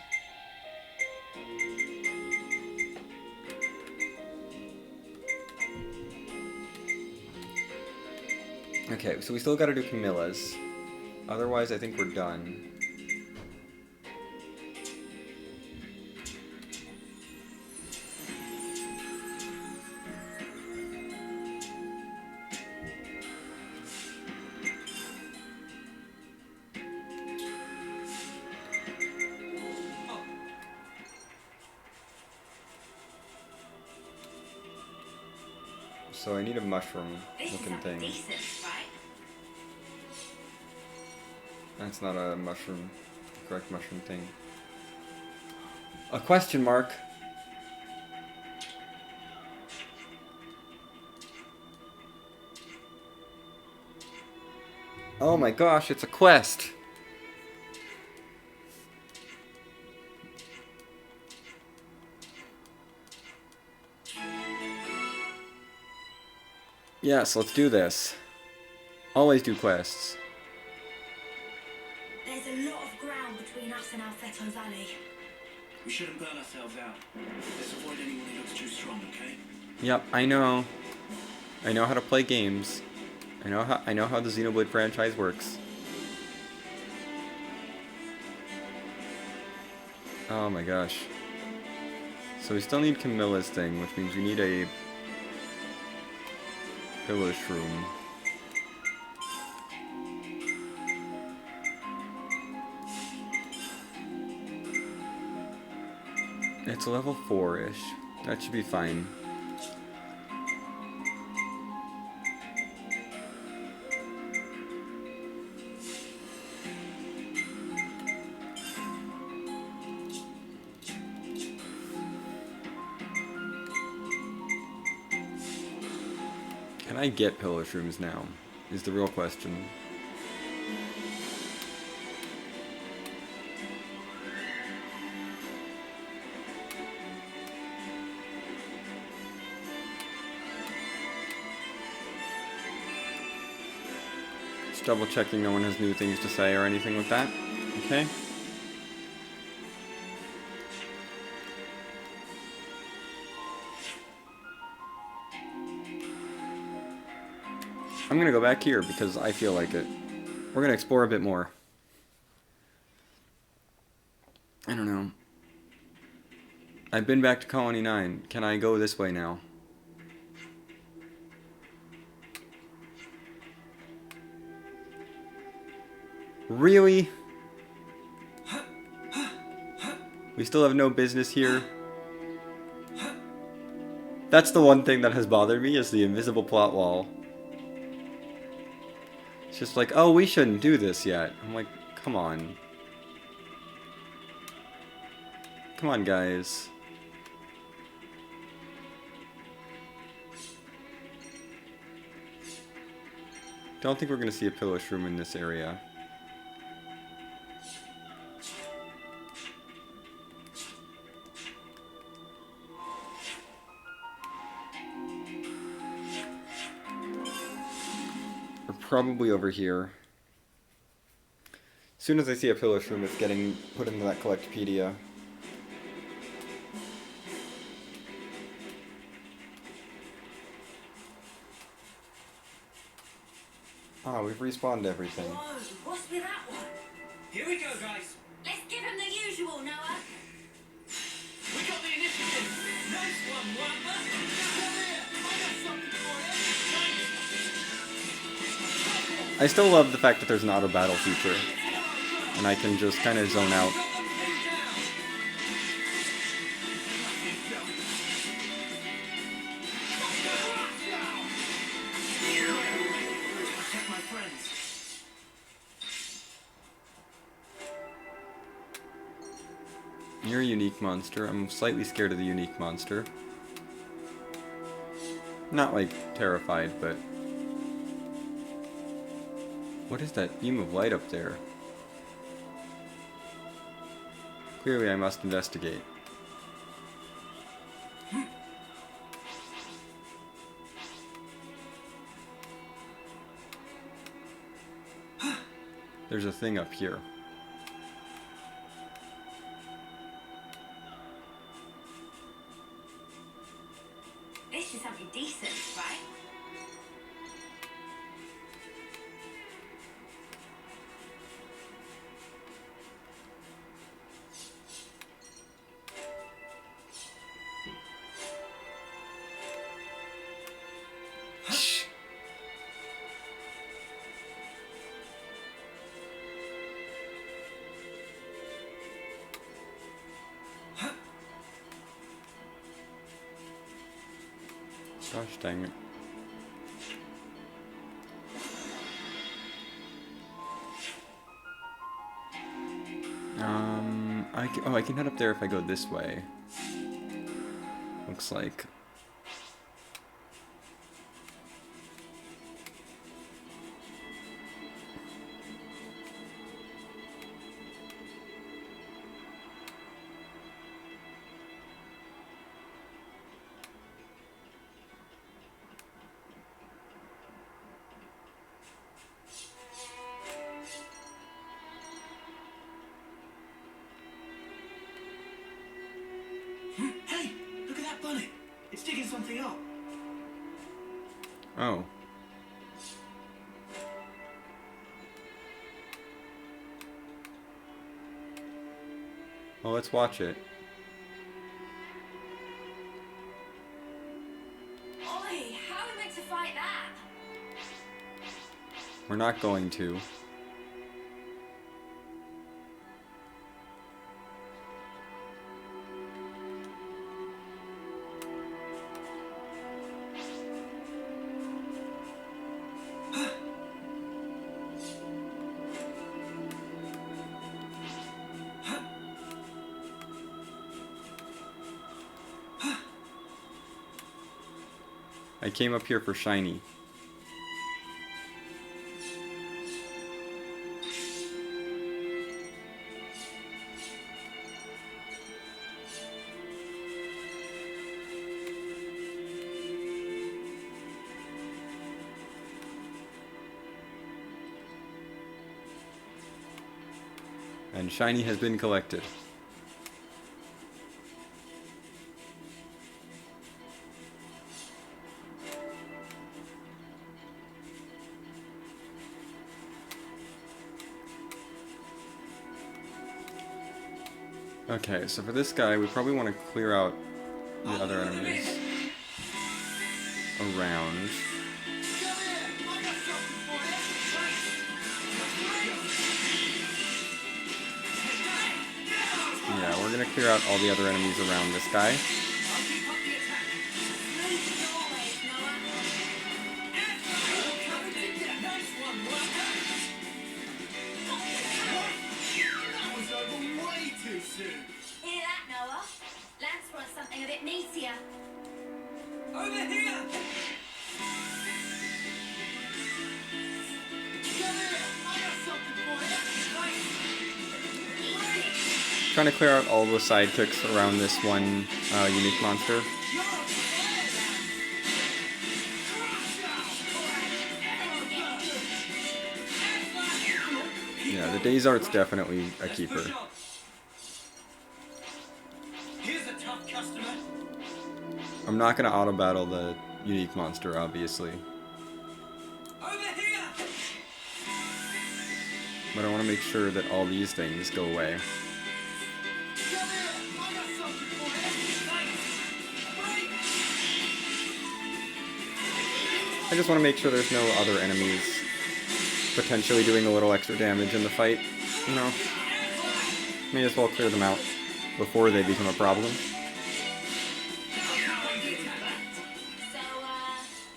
Okay, so we still gotta do Camilla's. Otherwise, I think we're done. So I need a mushroom looking thing. Decent, right? That's not a mushroom, correct mushroom thing. A question mark. Oh my gosh, it's a quest. Yes, let's do this. Always do quests. There's a lot of ground between us and Alfeto Valley. We shouldn't burn ourselves out. Let's avoid anyone who looks too strong, okay? Yep, I know. I know how to play games. I know how the Xenoblade franchise works. Oh my gosh. So we still need Camilla's thing, which means we need a pillow shroom. It's level 4-ish. That should be fine. Can I get pillow shrooms now? Is the real question. Just double checking no one has new things to say or anything with that. Okay. I'm gonna go back here because I feel like it. We're gonna explore a bit more. I don't know. I've been back to Colony 9. Can I go this way now? Really? We still have no business here? That's the one thing that has bothered me, is the invisible plot wall. It's just like, oh, we shouldn't do this yet. I'm like, come on. Come on, guys. Don't think we're gonna see a pillow shroom in this area. We're probably over here. As soon as I see a pillar shroom, it's getting put into that Collectopedia. Ah, we've respawned everything. Whoa, what's with that one? Here we go, guys. Let's give him the usual, Noah. We got the initiative. Nice one, Wamba. Come here. I got something for you. I still love the fact that there's an auto battle feature, and I can just kind of zone out. Protect my friends. You're a unique monster. I'm slightly scared of the unique monster. Not like terrified, but... What is that beam of light up there? Clearly I must investigate. There's a thing up here. This is something decent, right? Gosh dang it. I can head up there if I go this way. Looks like. Hey, look at that bunny. It's digging something up. Oh. Well, let's watch it. Oi, how are we meant to fight that? We're not going to. I came up here for shiny. And shiny has been collected. Okay, so for this guy, we probably want to clear out the other enemies around. Yeah, we're gonna clear out all the other enemies around this guy. That was over way too soon. Hear that, Noah? Lance wants something a bit meatier. Over here. Trying to clear out all the sidekicks around this one unique monster. Yeah, the Days Art's definitely a Let's keeper. push on. Here's a tough customer. I'm not gonna auto battle the unique monster, obviously, Over here. but I want to make sure that all these things go away. Come here. I got something for you. Thanks. Wait. I just want to make sure there's no other enemies potentially doing a little extra damage in the fight. You know, may as well clear them out before they become a problem. So,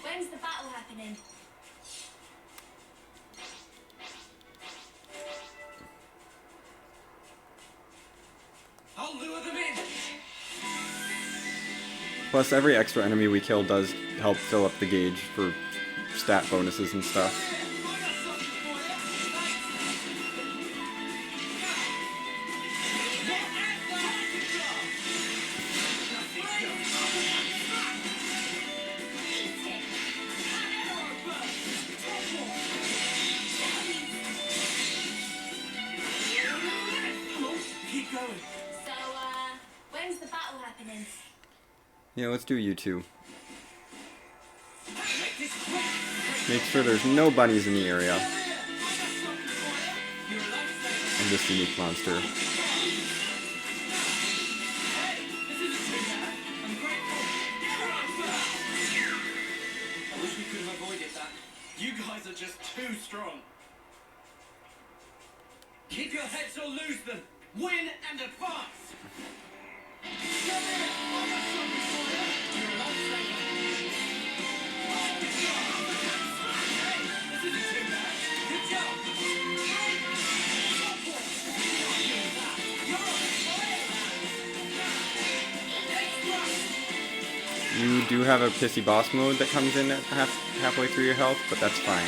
when's the battle happening? I'll lure them in. Plus, every extra enemy we kill does help fill up the gauge for stat bonuses and stuff. I got something for you. Keep going. So, when's the battle happening? Yeah, let's do you two. Make this quick. Make sure there's no bunnies in the area. You're a lifesaver. And this unique monster. Hey, this isn't too bad. I'm grateful. I wish we could have avoided that. You guys are just too strong. Keep your heads or lose them. Win and advance. Come here. I got something for you. You're a lifesaver. Hey, this isn't too bad. Good job. You do have a pissy boss mode that comes in at halfway through your health, but that's fine.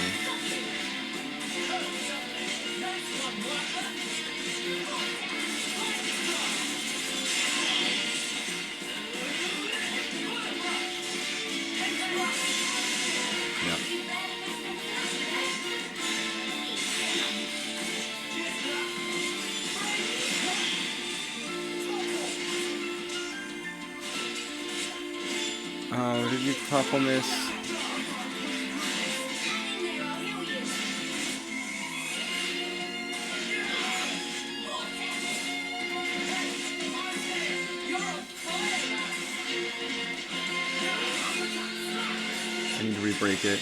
Yep. Oh, did you topple miss? I need to re-break it.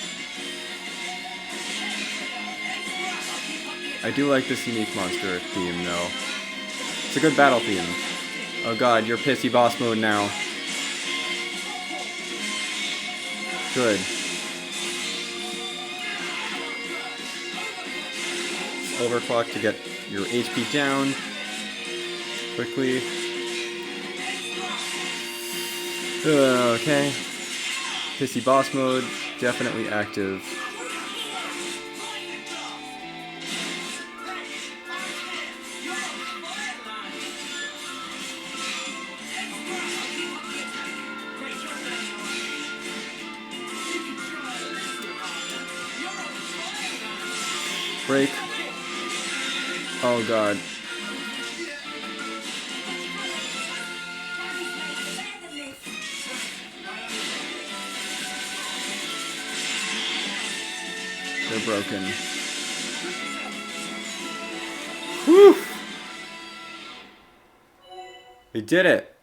I do like this unique monster theme, though. It's a good battle theme. Oh god, you're pissy boss mode now. Good. Overclock to get your HP down quickly. Okay. Pissy boss mode, definitely active. Break. Oh god. They're broken. Whew! We did it!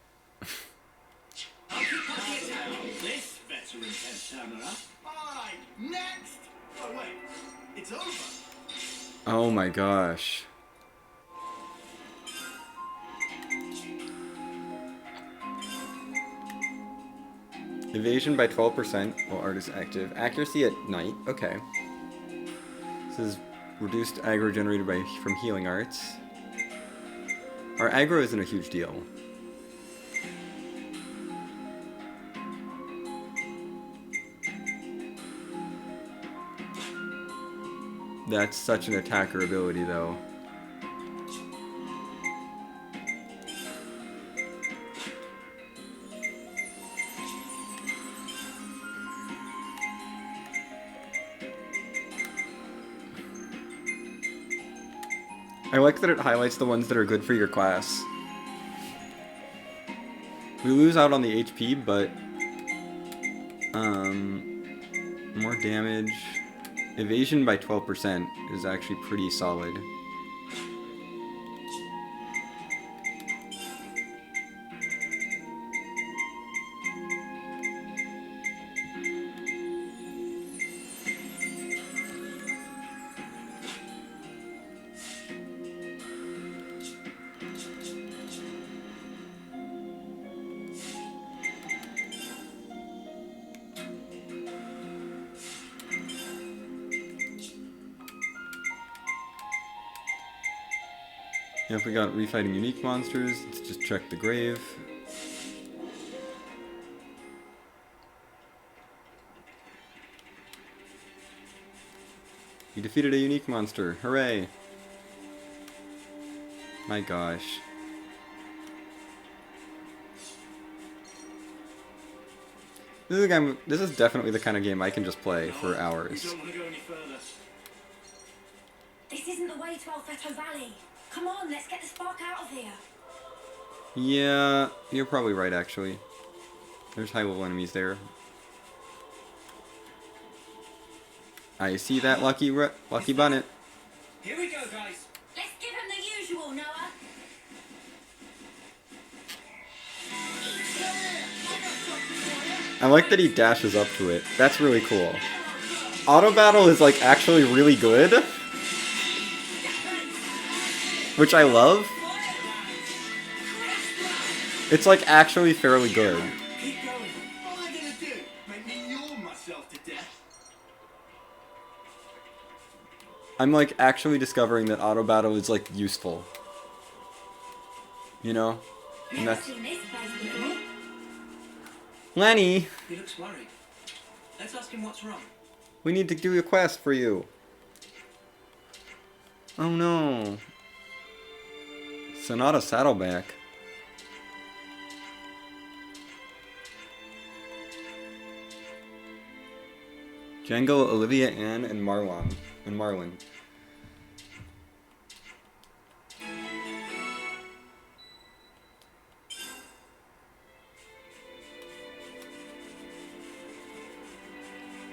This veteran has turned up. Alright, next! Oh wait, it's over. Oh my gosh. Evasion by 12% while art is active. Accuracy at night. Okay. This is reduced aggro generated from healing arts. Our aggro isn't a huge deal. That's such an attacker ability, though. I like that it highlights the ones that are good for your class. We lose out on the HP, but more damage. Evasion by 12% is actually pretty solid. If we got refighting unique monsters, let's just check the grave. You defeated a unique monster. Hooray! My gosh. This is definitely the kind of game I can just play for hours. We don't want to go any further. This isn't the way to Alfeto Valley. Come on, let's get the spark out of here. Yeah, you're probably right, actually. There's high-level enemies there. I see that lucky bunnet. Here we go, guys. Let's give him the usual, Noah. I like that he dashes up to it. That's really cool. Auto battle is like actually really good, which I love. It's like actually fairly good. Keep going. What am I gonna do? Make me yaw myself to death? I'm like actually discovering that auto battle is like useful. You know? And Never that's seen this place before. Lenny, He looks worried. Let's ask him what's wrong. we need to do a quest for you. Oh no. Sonata Saddleback. Django, Olivia, Anne, and Marlon.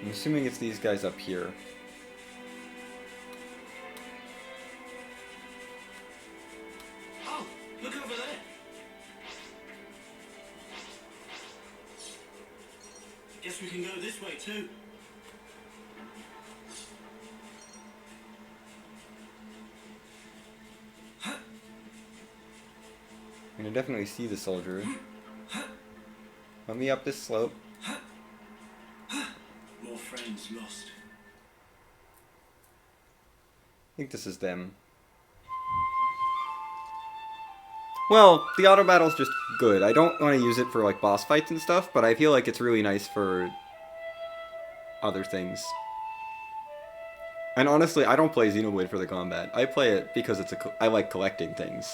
I'm assuming it's these guys up here. Oh, look over there. Guess we can go this way too. I can definitely see the soldier. Let me up this slope. More friends lost. I think this is them. Well, the auto battle's just good. I don't want to use it for like boss fights and stuff, but I feel like it's really nice for other things. And honestly, I don't play Xenoblade for the combat. I play it because I like collecting things.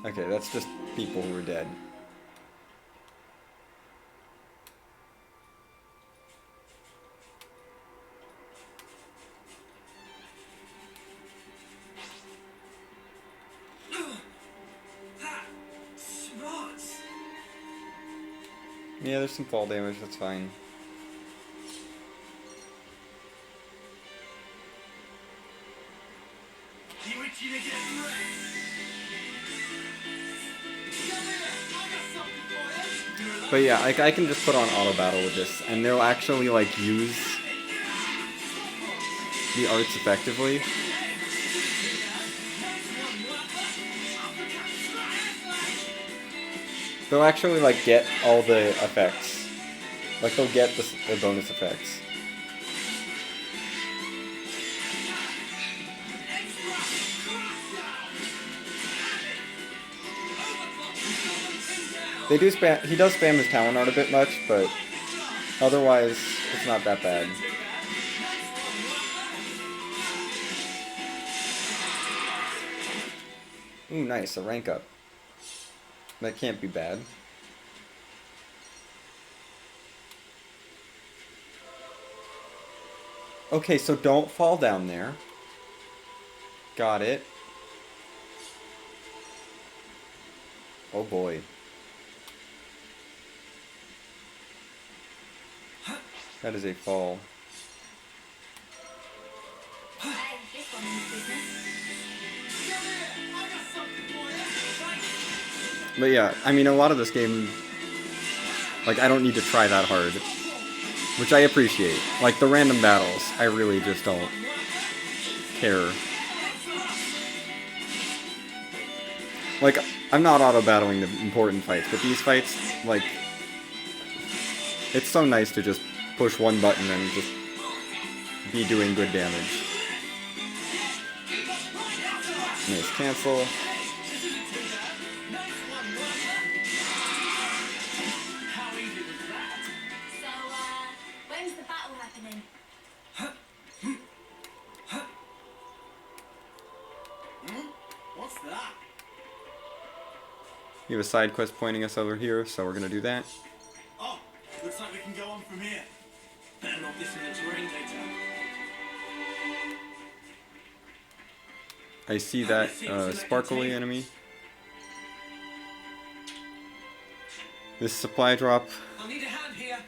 Okay, that's just people who are dead. That spots. Yeah, there's some fall damage, that's fine. You itching to get wrecked? Come here, I got something for you. But yeah, like I can just put on auto battle with this, and they'll actually like use the arts effectively. They'll actually like get all the effects. Like they'll get the bonus effects. They do spam. He does spam his talent art a bit much, but otherwise, it's not that bad. Ooh, nice, a rank up. That can't be bad. Okay, so don't fall down there. Got it. Oh boy. That is a fall. Hey, this one means business. But yeah, I mean, a lot of this game, like, I don't need to try that hard. Which I appreciate. Like, the random battles, I really just don't care. Like, I'm not auto-battling the important fights, but these fights, like, it's so nice to just push one button and just be doing good damage. Nice cancel. So, when's the battle happening? What's that? You have a side quest pointing us over here, so we're gonna do that. Oh, looks like we can go on from here. Better not listen to terrain data. I see that sparkly enemy. This supply drop. I'll need a hand here.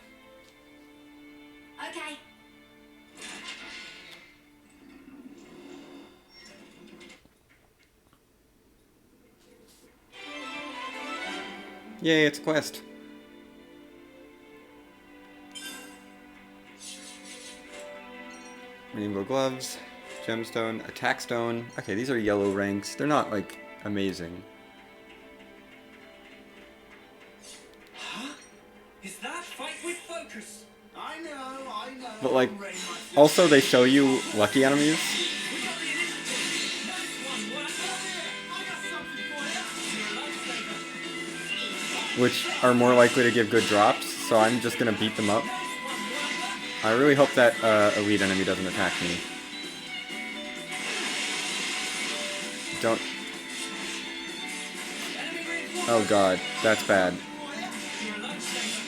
Okay. Yay, it's a quest. Rainbow gloves, gemstone, attack stone. Okay, these are yellow ranks. They're not, like, amazing. Huh? Is that fight with focus? I know. But, like, also they show you lucky enemies, We got the initiative. Nice one, worker. I got something for you. You're a lifesaver. which are more likely to give good drops, so I'm just gonna beat them up. I really hope that elite enemy doesn't attack me. Don't... Oh god, that's bad. You're a lifesaver.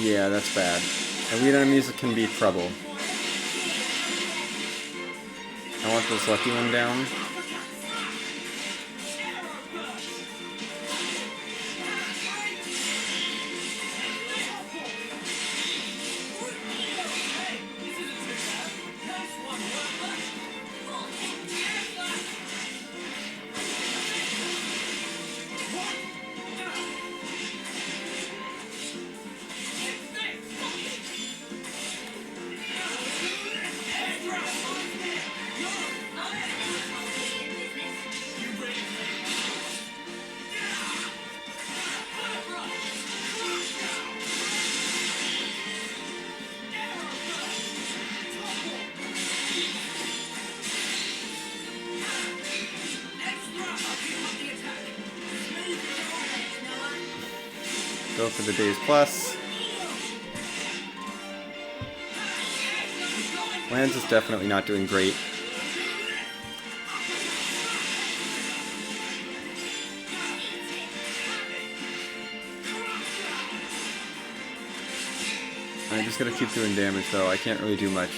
Yeah, that's bad. Elite enemies can be trouble. I want this lucky one down. Go for the Days Plus. Lance is definitely not doing great. I just gotta keep doing damage though, I can't really do much.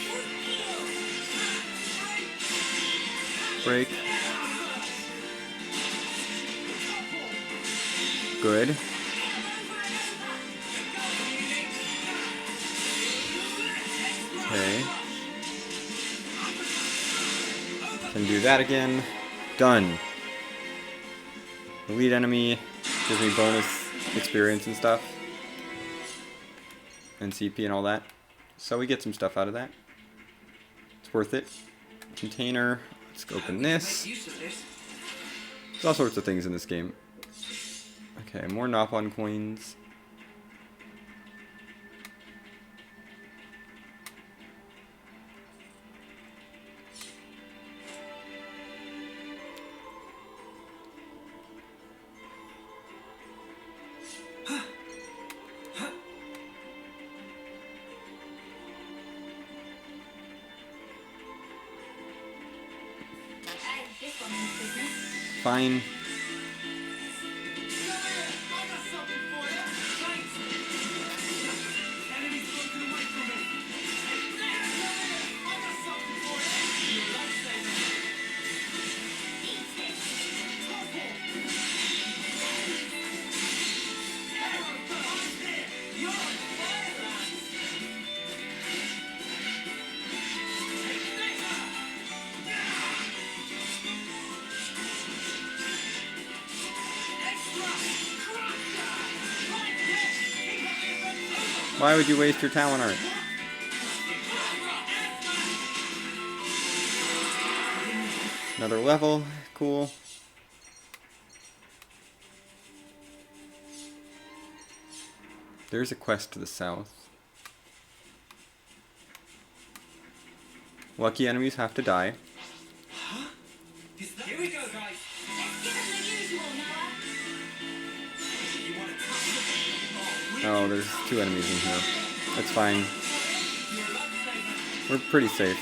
Break. Good. Okay. Can do that again. Done. Elite enemy gives me bonus experience and stuff. And CP and all that. So we get some stuff out of that. It's worth it. Container. Let's open this. Make use of this. There's all sorts of things in this game. Okay, more Nopon coins. this business. Fine. Why would you waste your talent art? Another level. Cool. There's a quest to the south. Lucky enemies have to die. Here we go, guys. Let's give it the usual, Noah. Oh, there's 2 enemies in here. That's fine. We're pretty safe.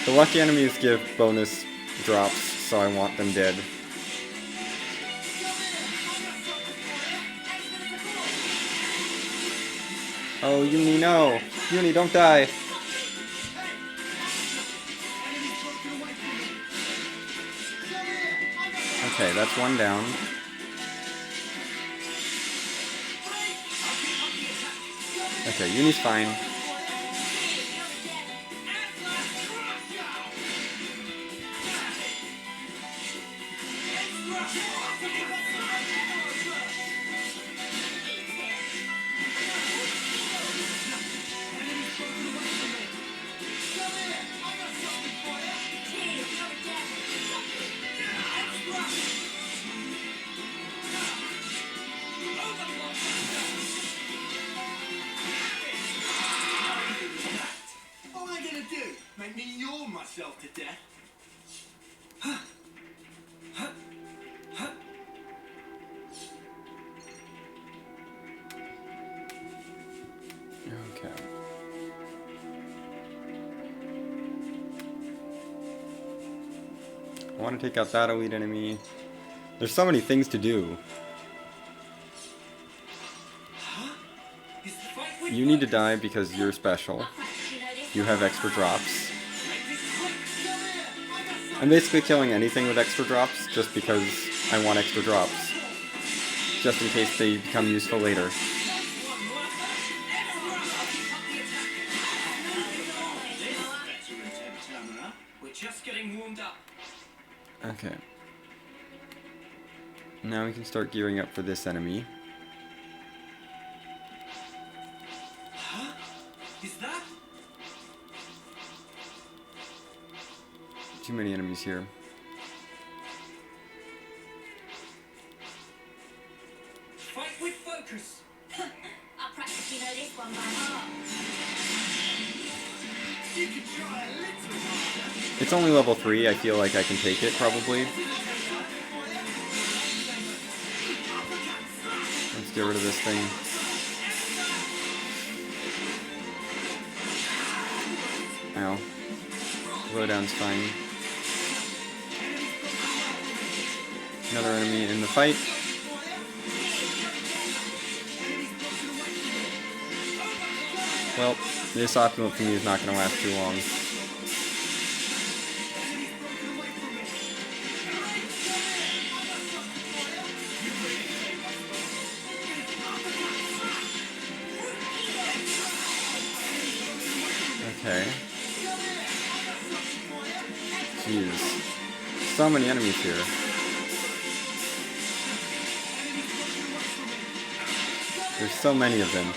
The lucky enemies give bonus drops, so I want them dead. Oh, Uni, no! Uni, don't die! Okay, that's 1 down. Okay, Uni's fine. What am I gonna do? Make me yawn myself to death? Okay. I want to take out that elite enemy. There's so many things to do. You need to die because you're special. You have extra drops. I'm basically killing anything with extra drops just because I want extra drops. Just in case they become useful later. We're just getting warmed up. Okay. Now we can start gearing up for this enemy. Is that? Too many enemies here. Fight with focus. I practically know this one by heart. You could try a little harder. It's only level 3, I feel like I can take it, probably. Let's get rid of this thing. Ow. Slowdown's fine. Another enemy in the fight. Well, this opulent for me is not going to last too long. Okay. Jeez. So many enemies here. There's so many of them.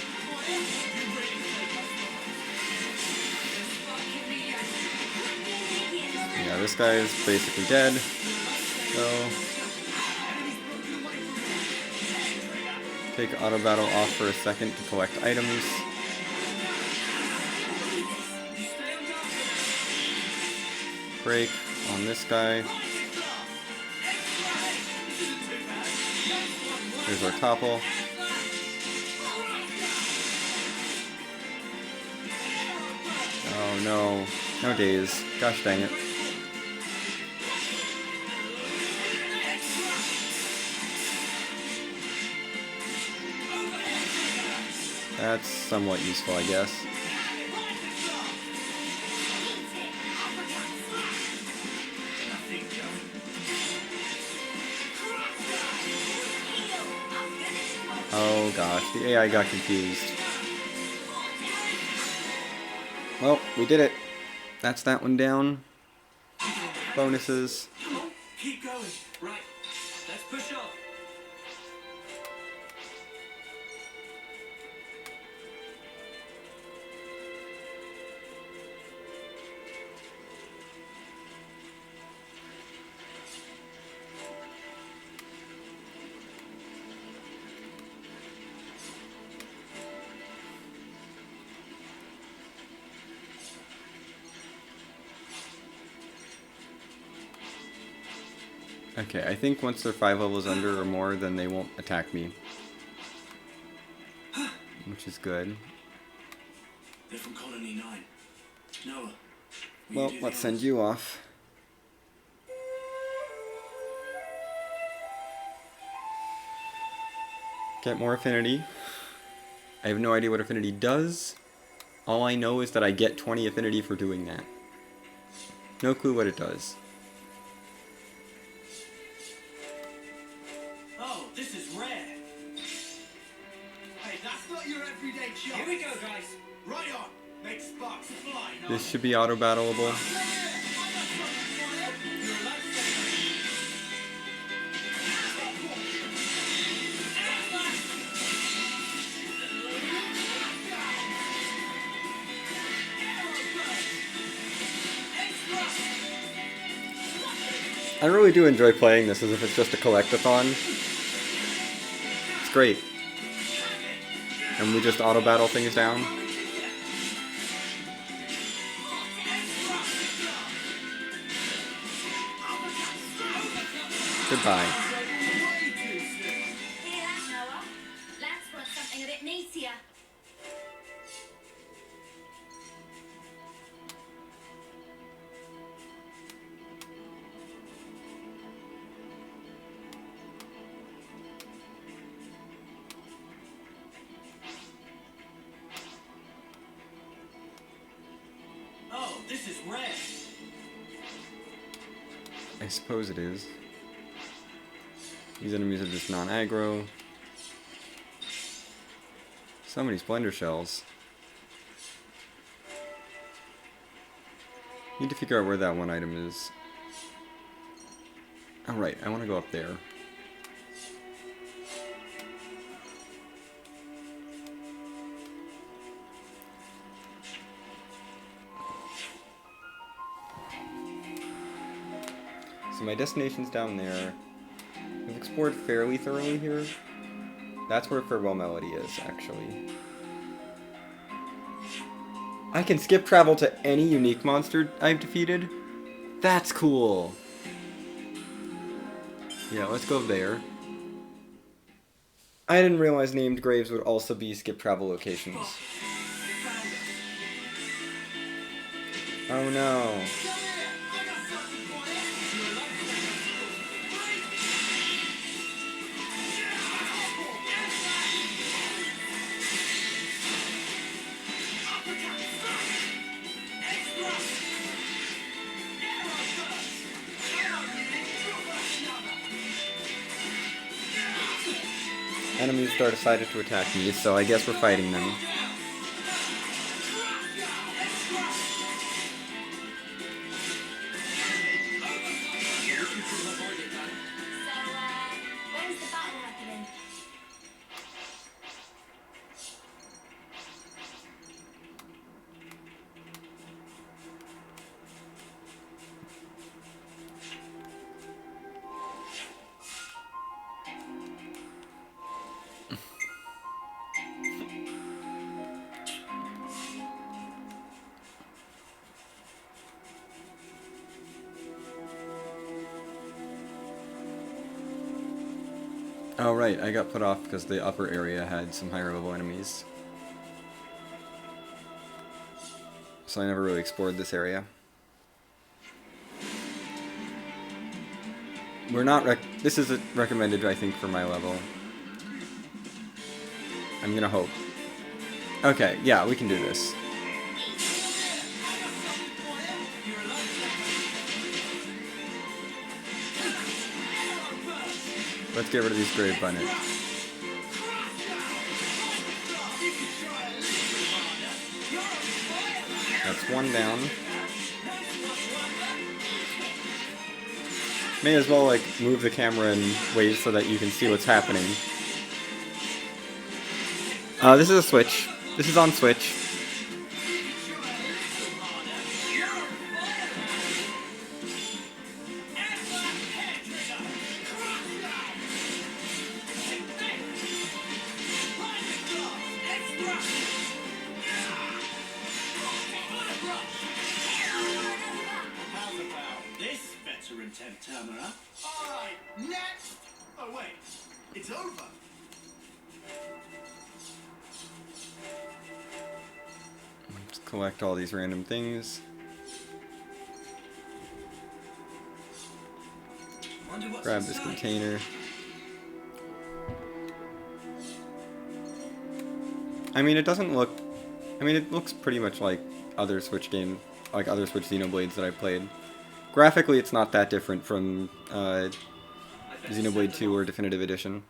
Yeah, this guy is basically dead. So take auto battle off for a second to collect items. Break on this guy. Here's our topple. Oh no. No days. Gosh dang it. That's somewhat useful, I guess. Oh gosh, the AI got confused. Well, we did it. That's that one down. Bonuses. Come on, keep going. Right, let's push on. Okay, I think once they're 5 levels under or more, then they won't attack me. Which is good. They're from Colony 9. Noah. will you Well, do the let's send honors? you off. Get more affinity. I have no idea what affinity does. All I know is that I get 20 affinity for doing that. No clue what it does. Oh, this is rare. Hey, that's not your everyday job. Here we go, guys. Right on. Make sparks fly. This should be auto-battleable. I really do enjoy playing this as if it's just a collectathon. It's great. And we just auto-battle things down. Goodbye. Hear that, Noah? Let's want something a bit meatier. Oh, this is rare. I suppose it is. These enemies are just non-aggro. So many splendor shells. Need to figure out where that one item is. Alright, I want to go up there. So my destination's down there. We've explored fairly thoroughly here. That's where Farewell Melody is, actually. I can skip travel to any unique monster I've defeated? That's cool! Yeah, let's go there. I didn't realize named graves would also be skip travel locations. Oh no. Enemies decided to attack me, so I guess we're fighting them. When's the battle happening? Oh right, I got put off because the upper area had some higher level enemies. so I never really explored this area. We're not this isn't recommended, I think, for my level. I'm gonna hope. Okay, yeah, we can do this. Let's get rid of these grave bunnets. That's one down. May as well, like, move the camera in ways so that you can see what's happening. This is a Switch. This is on Switch. How's about this veteran temp-termer? Alright, next! Oh wait, it's over. Let's collect all these random things. Wonder what's Grab this inside. container. I mean, it doesn't look... I mean, it looks pretty much like other Switch game, like other Switch Xenoblades that I played. Graphically, it's not that different from Xenoblade 2 or Definitive Edition.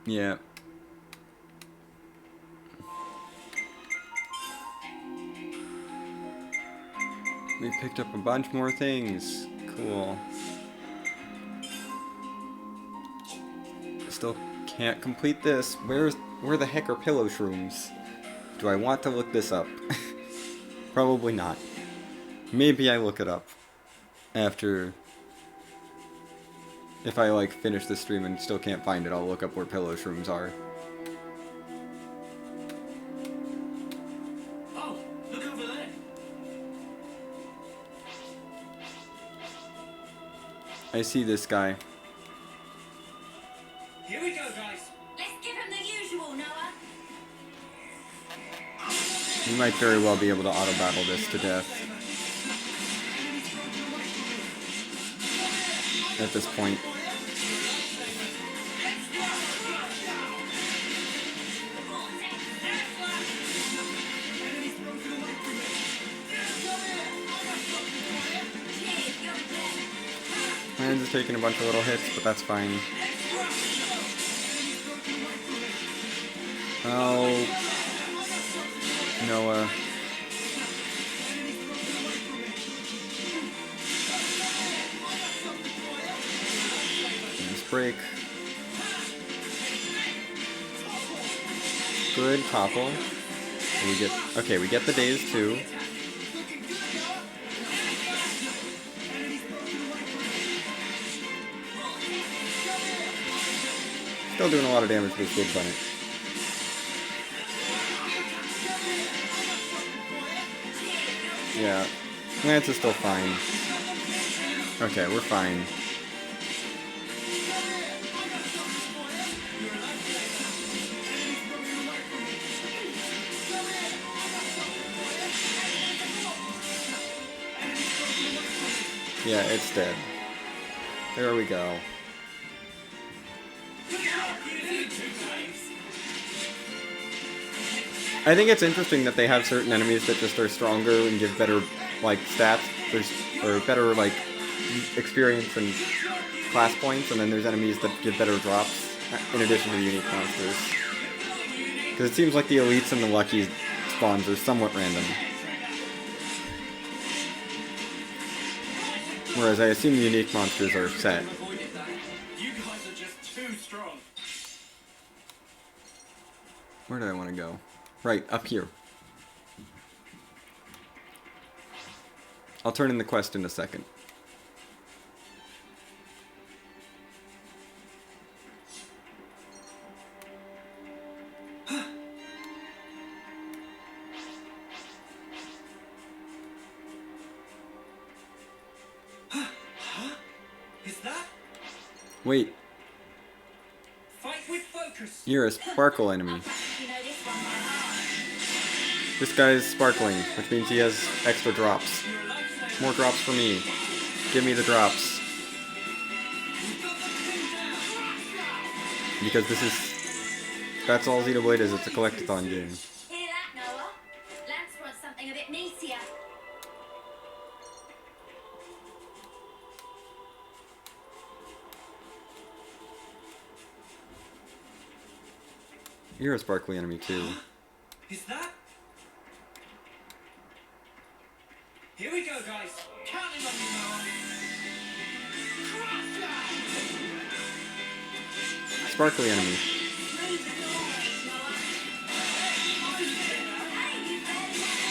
Yeah. We picked up a bunch more things. Cool. Still can't complete this. Where the heck are pillow shrooms? Do I want to look this up? Probably not. Maybe I look it up after... If I, like, finish the stream and still can't find it, I'll look up where pillow shrooms are. Oh, look over there. I see this guy. Here we go, guys. Let's give him the usual, Noah. You might very well be able to auto-battle this to death. At this point. Hands is taking a bunch of little hits, but that's fine. Oh, Noah. Break. Good topple. We get we get the days too. Still doing a lot of damage to this big bunny. Yeah, Lance is still fine. Okay, we're fine. Yeah, it's dead. There we go. I think it's interesting that they have certain enemies that just are stronger and give better, like, stats, or better, like, experience and class points, and then there's enemies that give better drops, in addition to the unique monsters. Because it seems like the elites and the lucky spawns are somewhat random. Whereas I assume the unique monsters are set. You guys are just too strong. Where do I want to go? Right, up here. I'll turn in the quest in a second. Is that? Wait, Fight with focus. you're a sparkle enemy. You know this one by heart. This guy's sparkling, which means he has extra drops. You're a lifesaver. More drops for me. Give me the drops. You've got the thing down. Because this is... That's all Xenoblade is, it's a collectathon game. Hear that, Noah? Lance wants something a bit meatier. You're a sparkly enemy too. Is that? Here we go, guys. Counting on you, Noah. Sparkly enemy. Hey, you barely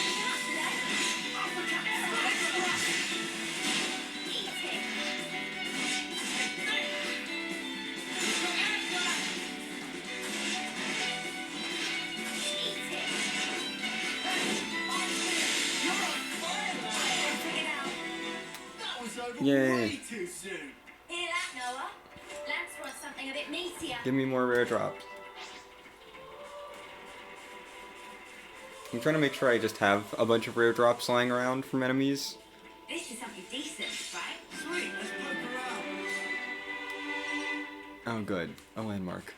That was over Yay. way too soon. Hear that, Noah? Lance wants something a bit meatier. Give me more rare drops. I'm trying to make sure I just have a bunch of rare drops lying around from enemies. This is something decent, right? Sweet, let's poke around. Oh good, a landmark.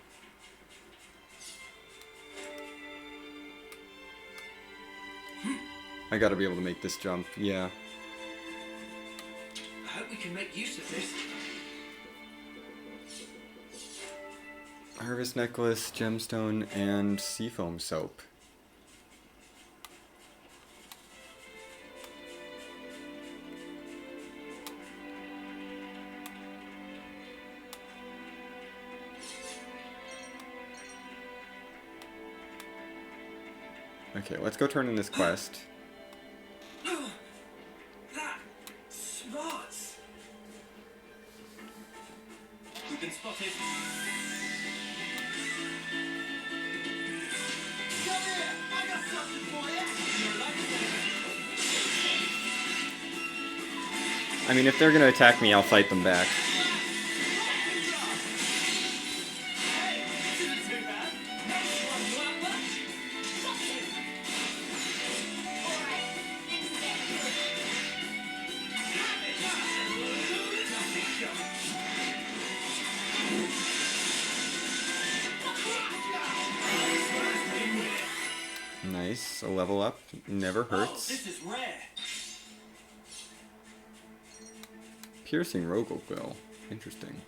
I gotta be able to make this jump, yeah. I hope we can make use of this. Harvest necklace, gemstone, and seafoam soap. Okay, let's go turn in this quest. That smarts. We've been spotted. Come here, I got something for you. You're a lifesaver. I mean, if they're gonna attack me, I'll fight them back. Hey, this isn't too bad. Next one, Lambert. Got him. Alright, things are getting good. Have it. Nothing going. Nice, a level up, never Oh, hurts. this is rare. Piercing Rogel Quill, interesting.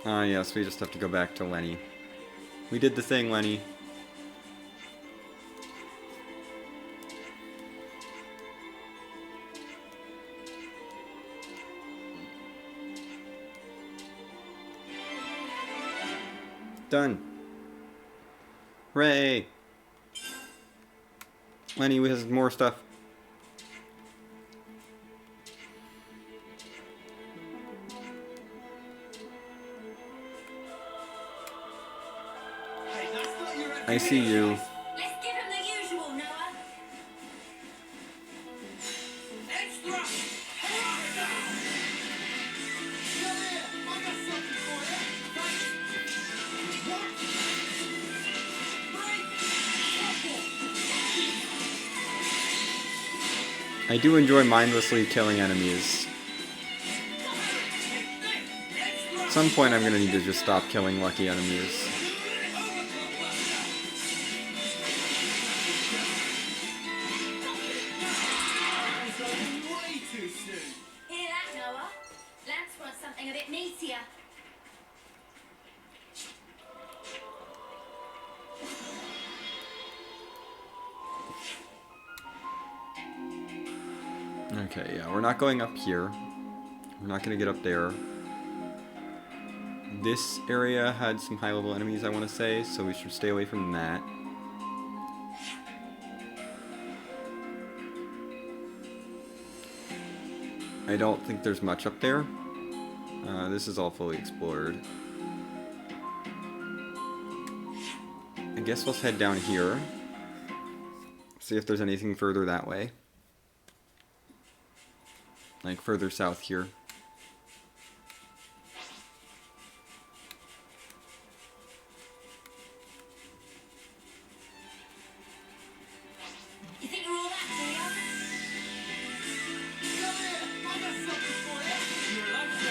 Ah yes, we just have to go back to Lenny. We did the thing, Lenny. Done. Hooray! Lenny has more stuff. Hey, that's not your I see you. Let's give him the usual, Noah. Extra! Hurrah! Come here, I got something for you. Thanks. What? Break! I do enjoy mindlessly killing enemies. At some point I'm gonna need to just stop killing lucky enemies. Way too soon. Hear that, Noah? Lance wants something a bit meatier. Okay, yeah, we're not going up here. We're not gonna get up there. This area had some high-level enemies, I want to say, so we should stay away from that. I don't think there's much up there. This is all fully explored. I guess let's head down here. See if there's anything further that way. Like further south here. You think you're all that,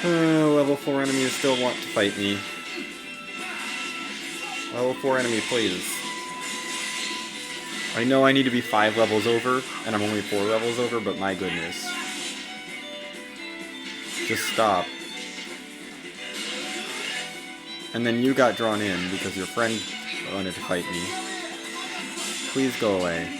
do you? Level 4 enemies still want to fight me. Level 4 enemy, please. I know I need to be 5 levels over, and I'm only 4 levels over, but my goodness. Just stop. And then you got drawn in because your friend wanted to fight me. Please go away.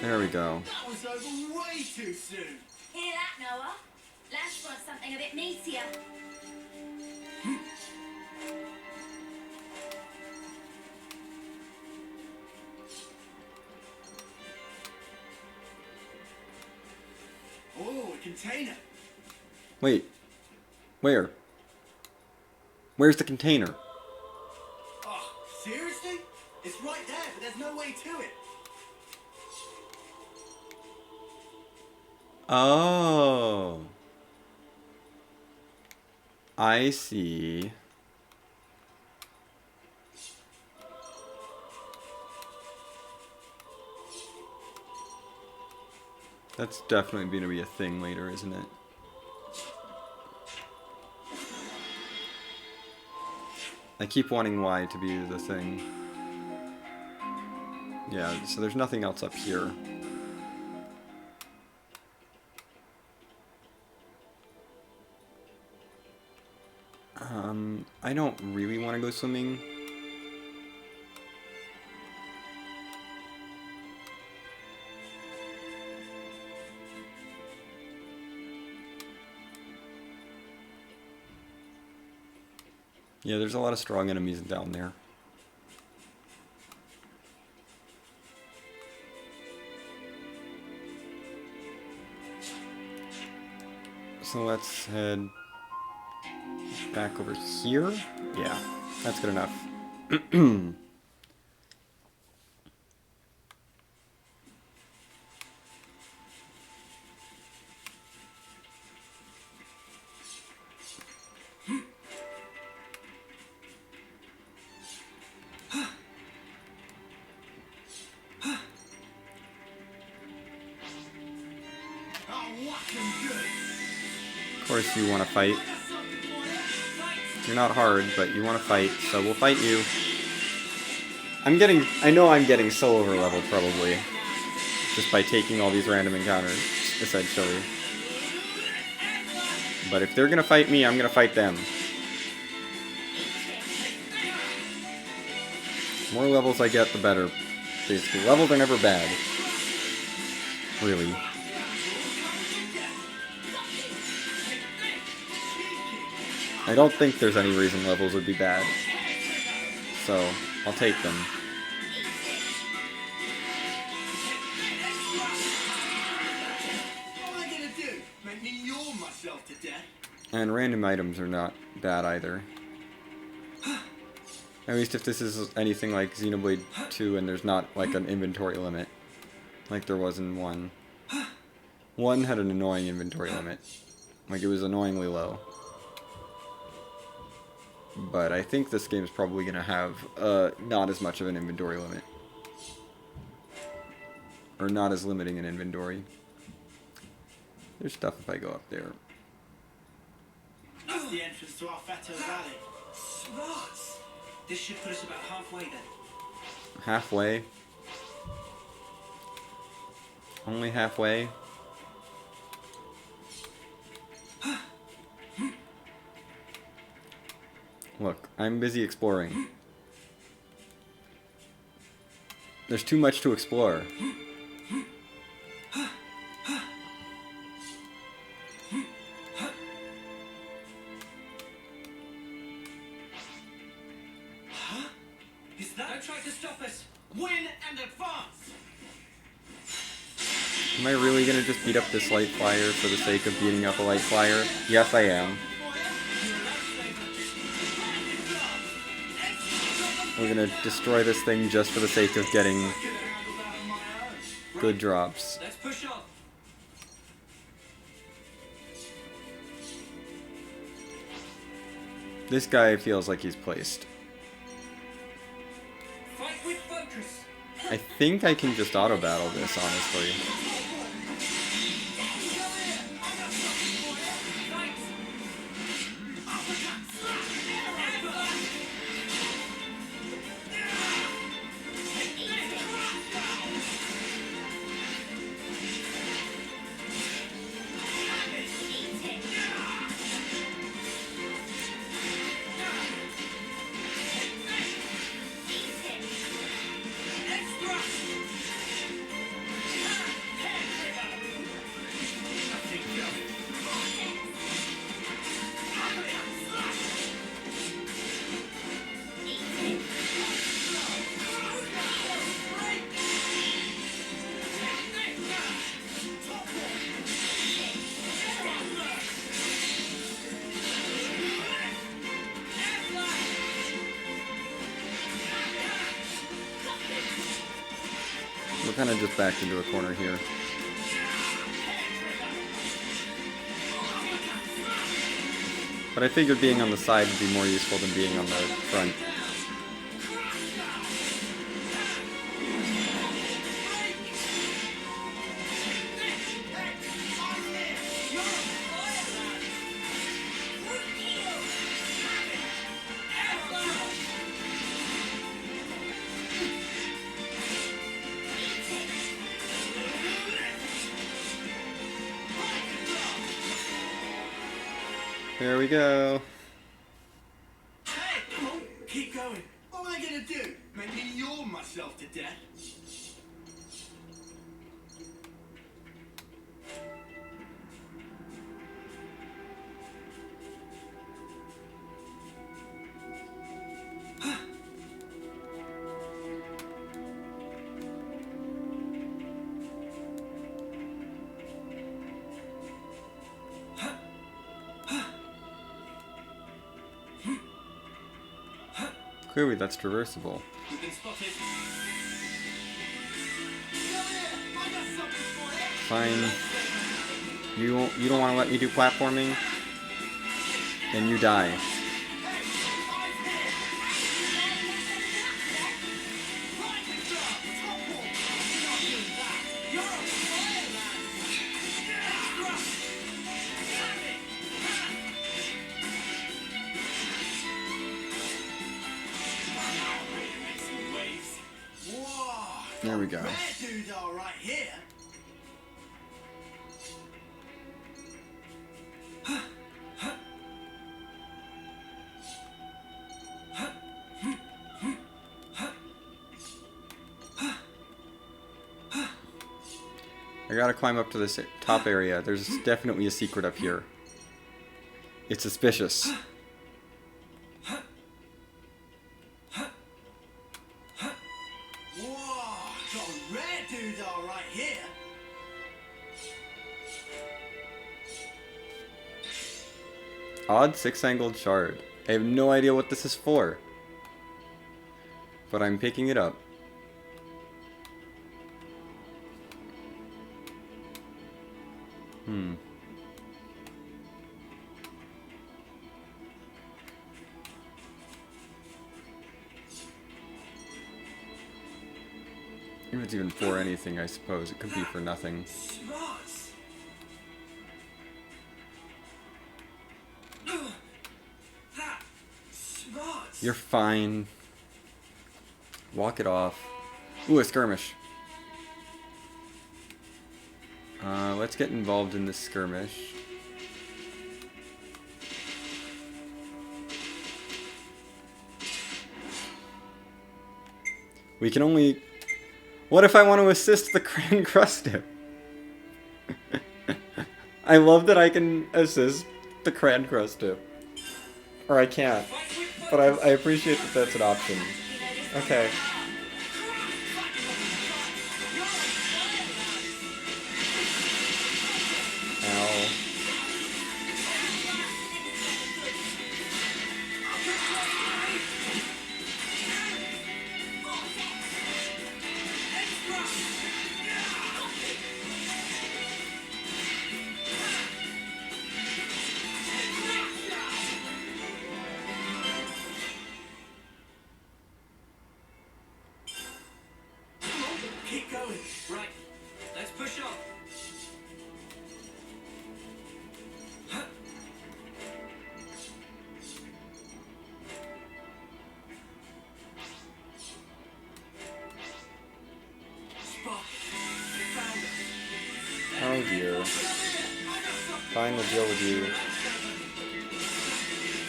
There we go. That was over way too soon. Hear that, Noah? Lash wants something a bit meatier. Oh, a container. Wait. Where? Where's the container? Oh, seriously? It's right there, but there's no way to it. Oh. I see. That's definitely going to be a thing later, isn't it? I keep wanting Y to be the thing. Yeah, so there's nothing else up here. I don't really want to go swimming. Yeah, there's a lot of strong enemies down there. So let's head back over here. Yeah, that's good enough. Of course you want to fight. You're not hard, but you want to fight, so we'll fight you. I know I'm getting so over leveled probably. Just by taking all these random encounters, essentially. But if they're gonna fight me, I'm gonna fight them. The more levels I get, the better. Basically, levels are never bad. Really. I don't think there's any reason levels would be bad. So, I'll take them. What am I gonna do? Make me yawn myself to death? And random items are not bad either. At least if this is anything like Xenoblade 2 and there's not like an inventory limit. Like there was in 1. 1 had an annoying inventory limit. Like it was annoyingly low. But I think this game is probably going to have not as much of an inventory limit. Or not as limiting an inventory. There's stuff if I go up there. That's the entrance to our Fato Valley. Smart! This should put us about halfway then. Halfway? Only halfway. Look, I'm busy exploring. There's too much to explore. Is that? Don't try to stop us. Win and advance. Am I really gonna just beat up this light flyer for the sake of beating up a light flyer? Yes, I am. We're gonna destroy this thing just for the sake of getting good drops. Let's push on. This guy feels like he's placed. Fight with focus. I think I can just auto battle this, honestly. We're kind of just backed into a corner here. But I figured being on the side would be more useful than being on the front. Here we go. Hey, come on, keep going. What am I gonna do? Make me yawn myself to death? Clearly that's traversable. We've been spotted. Fine. You don't want to let me do platforming? Then you die. There we go. Rare dudes are right here. I gotta climb up to this top area. There's definitely a secret up here. It's suspicious. Odd six-angled shard. I have no idea what this is for. But I'm picking it up. If it's even for anything, I suppose. It could be for nothing. You're fine. Walk it off. Ooh, a skirmish. Let's get involved in this skirmish. We can only... What if I want to assist the Grand Crustive? I love that I can assist the Grand Crustive. Or I can't. But I appreciate that that's an option. Okay. Ow. Keep going. Right. Let's push on. Spot. Found it. Oh dear. Fine, we'll deal with you.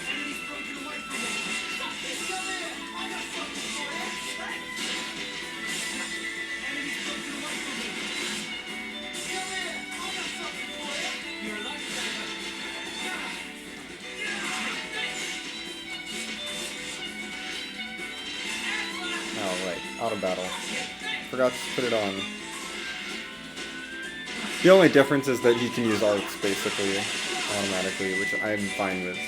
Enemy's broken away from me. Come here. I got something for you. Enemy's broken away from me. Come here. I got something for you. You're a lifesaver. Oh, right. Auto battle. Forgot to put it on. The only difference is that he can use arcs, basically, automatically, which I'm fine with.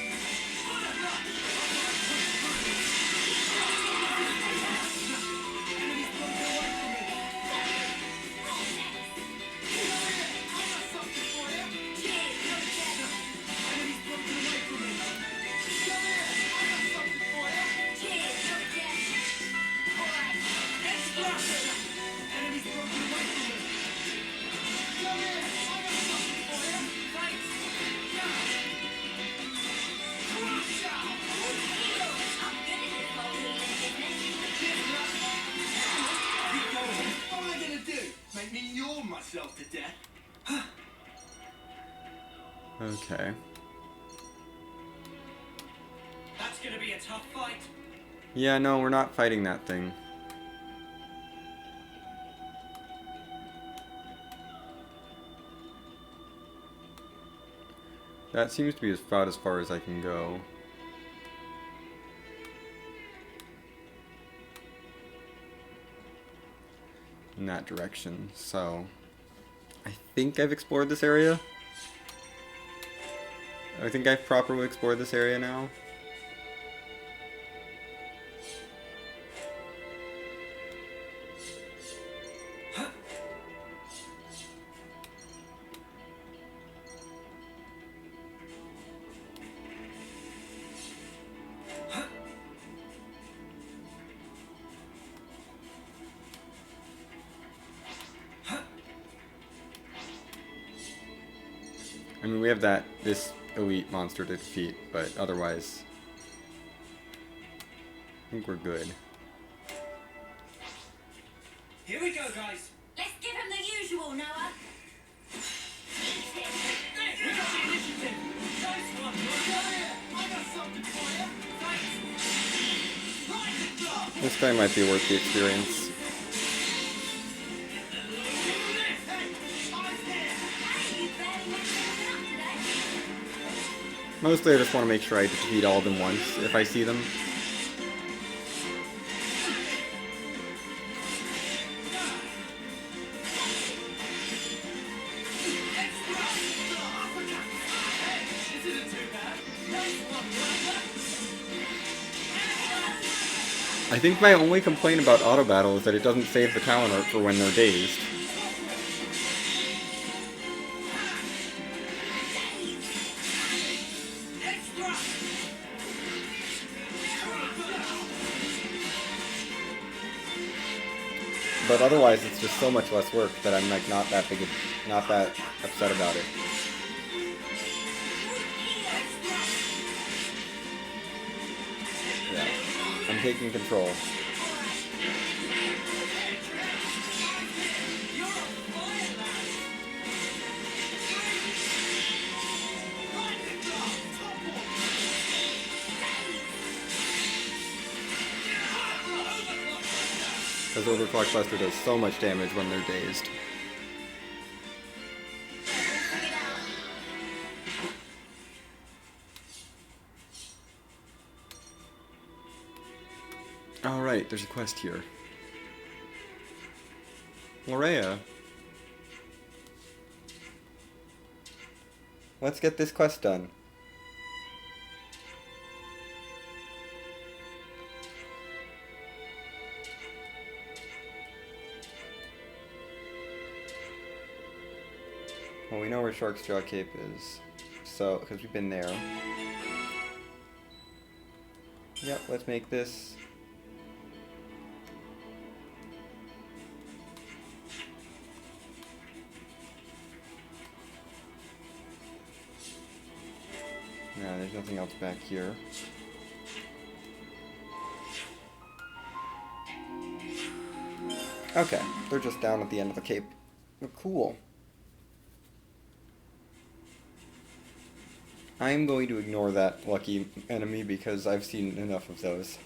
What am I gonna do? Make me yawn myself to death? Okay. That's gonna be a tough fight. Yeah, no, we're not fighting that thing. That seems to be about as far as I can go. In that direction, so I think I've explored this area. I think I've properly explored this area now. I mean, we have this elite monster to defeat, but otherwise, I think we're good. Here we go, guys. Let's give him the usual, Noah. We got the initiative. Nice one. Come here. I got something for you. Thanks. Right the job. This guy might be worth the experience. Mostly I just want to make sure I defeat all of them once, if I see them. I think my only complaint about auto battle is that it doesn't save the talent art for when they're dazed. But otherwise, it's just so much less work that I'm like not that upset about it. Yeah, I'm taking control. Because Overclock Buster does so much damage when they're dazed. Alright, there's a quest here. Lorea. Let's get this quest done. Well, we know where Shark's Jaw Cape is, so, because we've been there. Yep, let's make this. No, there's nothing else back here. Okay, they're just down at the end of the cape. Oh, cool. I'm going to ignore that lucky enemy because I've seen enough of those.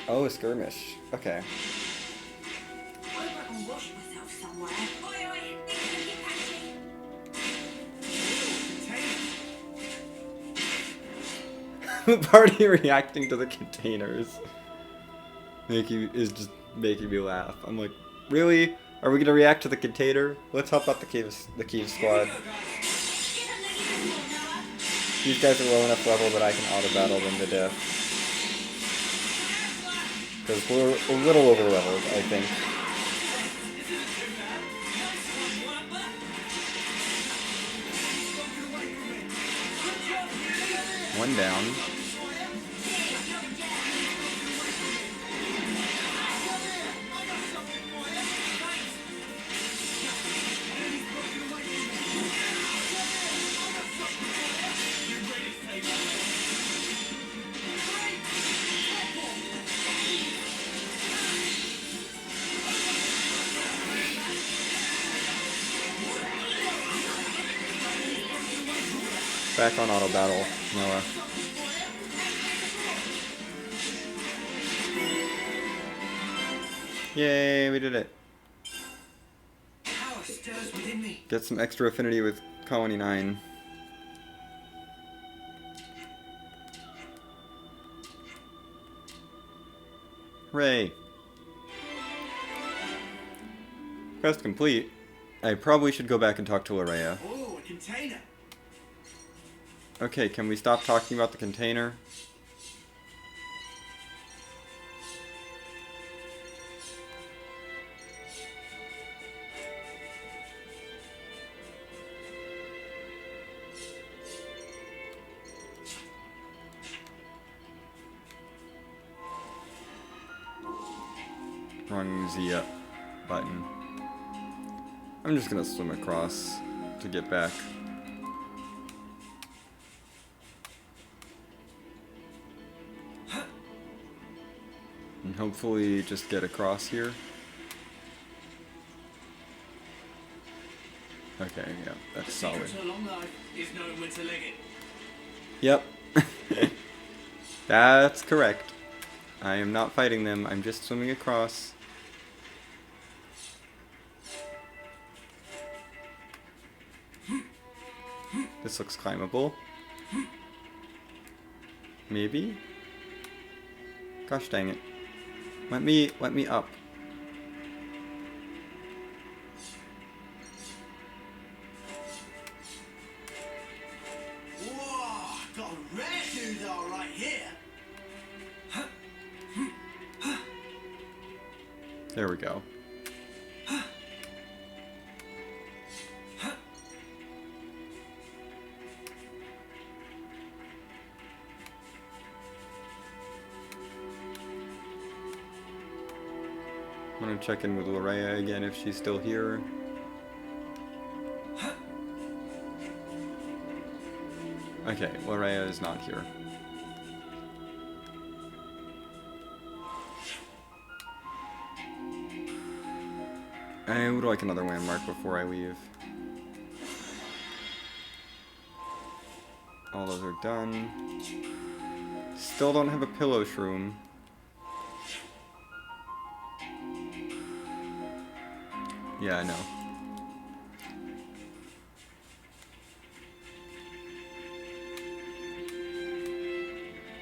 Oh, a skirmish. Okay. I better wash myself somewhere. Oi, oi, The party reacting to the containers is just making me laugh. I'm like, really? Are we gonna react to the container? Let's help out the cave squad. These guys are low enough level that I can auto battle them to death. Because we're a little over leveled, I think. One down. Back on auto battle, Noah. Yay, we did it. Power stirs within me. Get some extra affinity with Colony 9. Hooray. Quest complete. I probably should go back and talk to Lorea. Oh, a container. Okay, can we stop talking about the container? Wrong Z up button. I'm just gonna swim across to get back. And hopefully just get across here. Okay, yeah, that's solid. Secret to a long life is knowing when to leg it. Yep. That's correct. I am not fighting them, I'm just swimming across. This looks climbable. Maybe? Gosh dang it. Let me up. Whoa, got a rare dude all right here. There we go. I'm gonna check in with Lorea again if she's still here. Okay, Lorea is not here. I would like another landmark before I leave. All those are done. Still don't have a pillow shroom. Yeah, I know.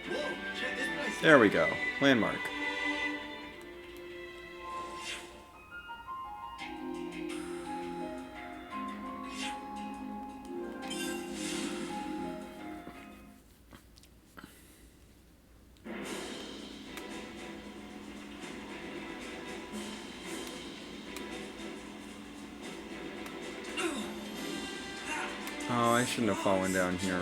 Whoa, check this place. There we go. Landmark. Oh, I shouldn't have fallen down here.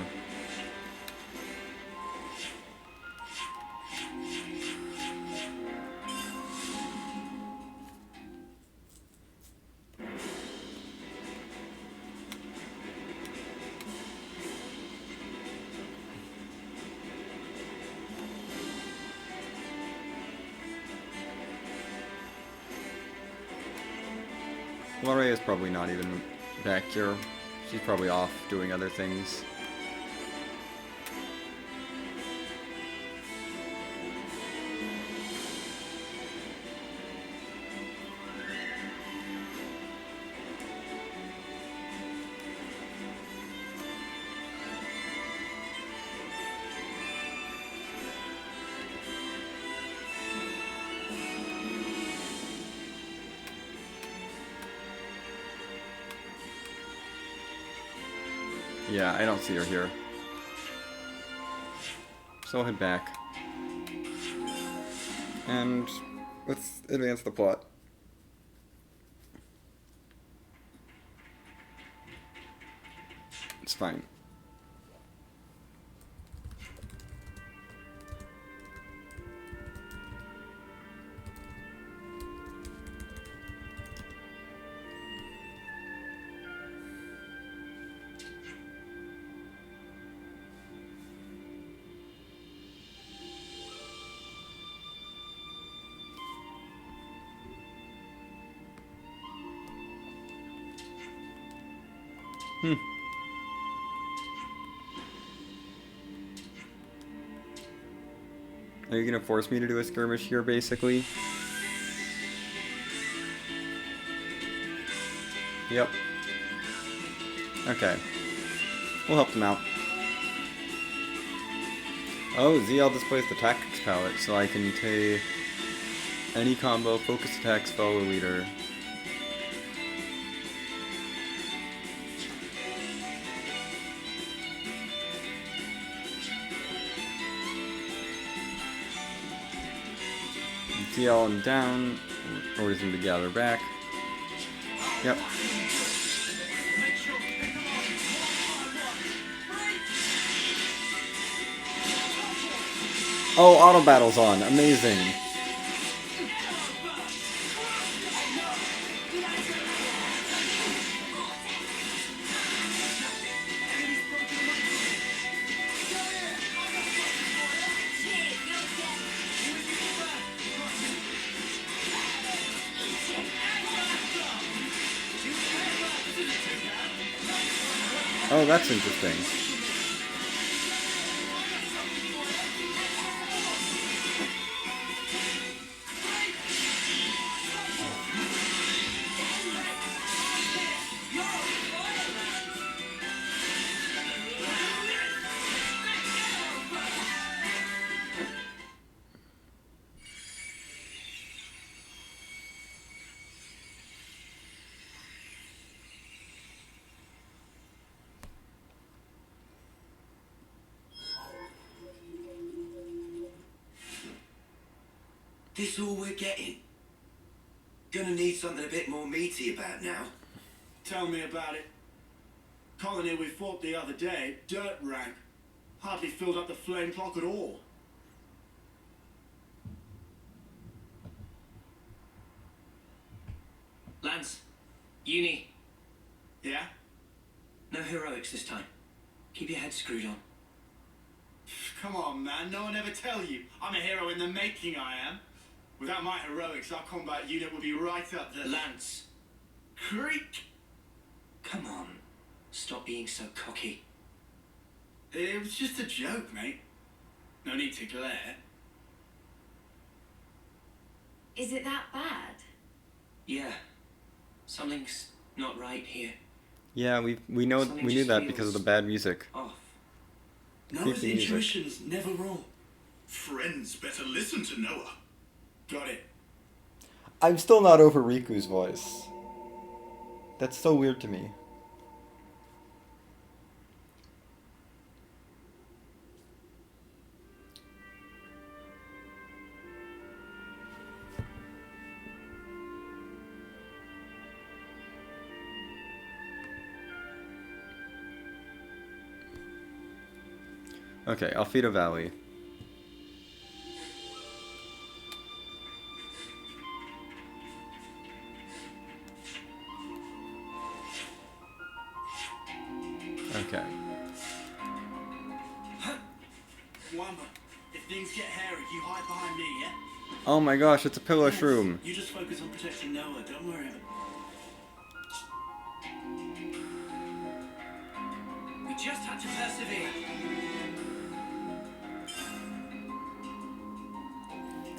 Lorraine is probably not even back here. She's probably off doing other things. Yeah, I don't see her here. So I'll head back. And let's advance the plot. It's fine. Are you gonna force me to do a skirmish here, basically? Yep. Okay. We'll help them out. Oh, ZL displays the tactics palette, so I can take any combo, focus attacks, follow leader. ZL and down, orders him to gather back. Yep. Oh, auto battle's on. Amazing. Oh, that's interesting. This all we're getting? Gonna need something a bit more meaty about now. Tell me about it. Colony we fought the other day, dirt rank. Hardly filled up the flame clock at all. Lance, Uni, Yeah? no heroics this time. Keep your head screwed on. Come on, man. No one ever tell you. I'm a hero in the making, I am. Without my heroics, our combat unit would be right up there. Lance, Creek! come on. Stop being so cocky. It was just a joke, mate. No need to glare. Is it that bad? Yeah. Something's not right here. Yeah, we knew that because of the bad music. Off. Noah's Creepy music. intuition's never wrong. Friends better listen to Noah. Got it. I'm still not over Riku's voice. That's so weird to me. Okay, Alfida Valley. Okay. Wamba, if things get hairy, you hide behind me, yeah? Oh my gosh, it's a pillow Thanks. shroom. You just focus on protecting Noah, don't worry about it. We just had to persevere.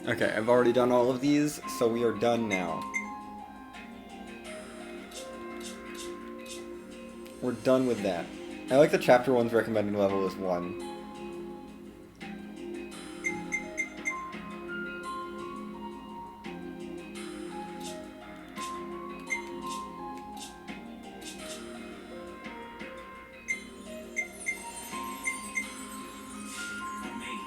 Okay, I've already done all of these, so we are done now. We're done with that. I like the chapter 1's recommended level is 1. Not me.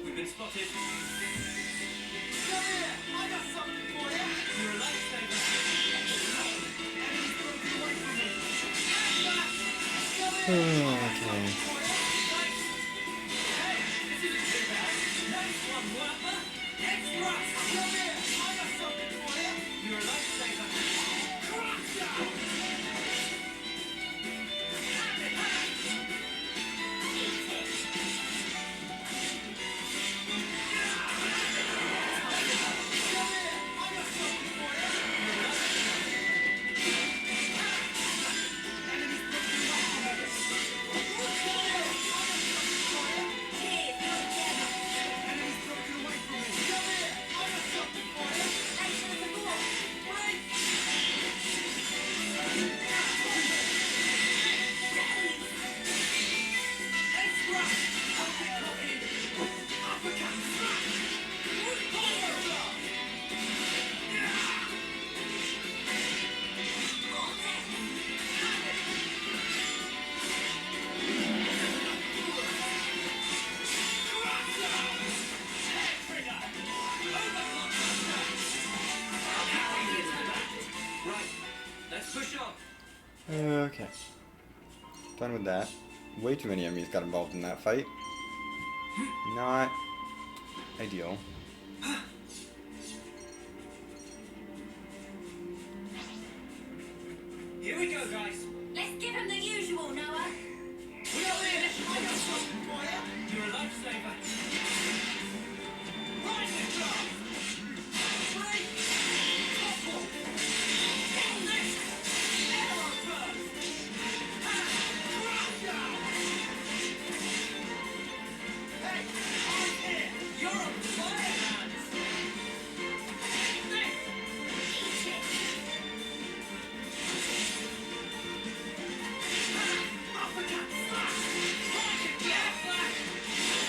We've been spotted. Come here! I got something for you! You're a lifesaver. Enemy's broken away from me! Come here! Okay. Hey, this isn't too bad! Nice one, Wapper. Extra! Come here! I got something for you! You're a lifesaver. Crush ya! Come here! I got something for you! Enemy's broken away from me! Come here! I got something for you! Cheers, not again. Enemy's broken away from me! Come here! I got something for you! Thanks for the support. Wait! Extra! I'll get caught in! Uppercut! Smash! Right. Let's push on. Okay. Done with that. Way too many enemies got involved in that fight. Not ideal. Here we go, guys. Let's give him the usual, Noah. We got this! I got something for you! You're a lifesaver. Rising star! Three! Topple! Next! Arrow first! Crush ya! Hey! I'm here! You're on fire, hands! This! Uppercut! Smash! Rising star!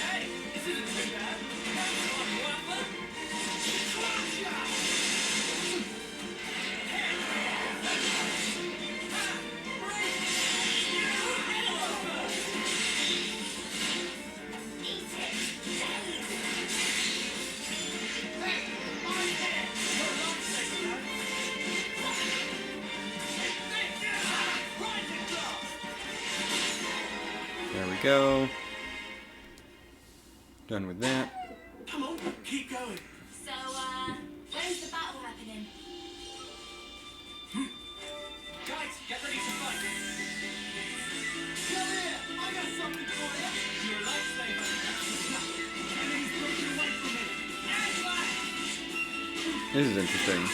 Hey, this isn't too bad. Nice one, Wapper. Crush ya! There we go. Done with that. Come on, keep going. So, when's the battle happening? Guys, get ready to fight. Come here! I got something for you! You're a lifesaver. This is interesting.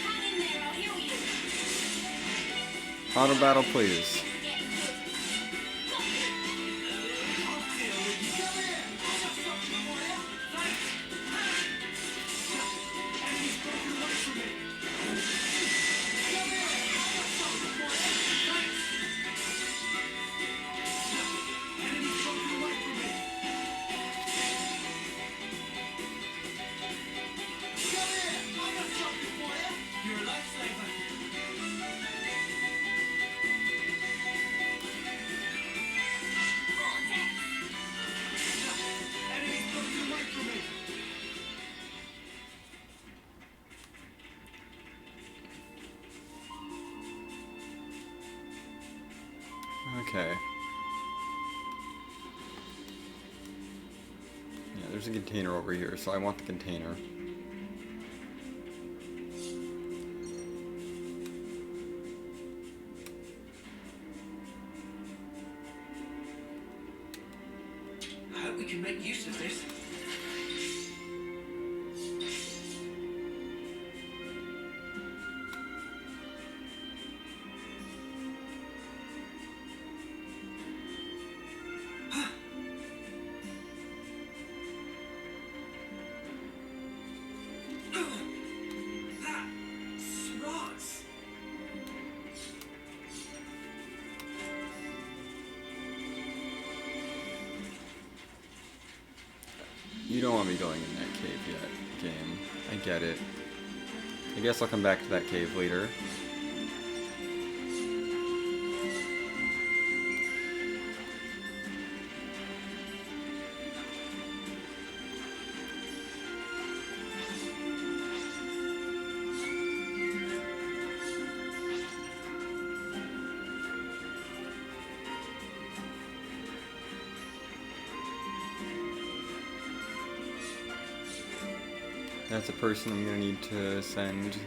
Hang in there, I'll heal you. Auto battle, please. You're a lifesaver. Enemies broken away from me. Okay. Yeah, there's a container over here, so I want the container. I hope we can make use of this. Slots. You don't want me going in that cave yet, game. I get it. I guess I'll come back to that cave later. That's a person I'm gonna need to send.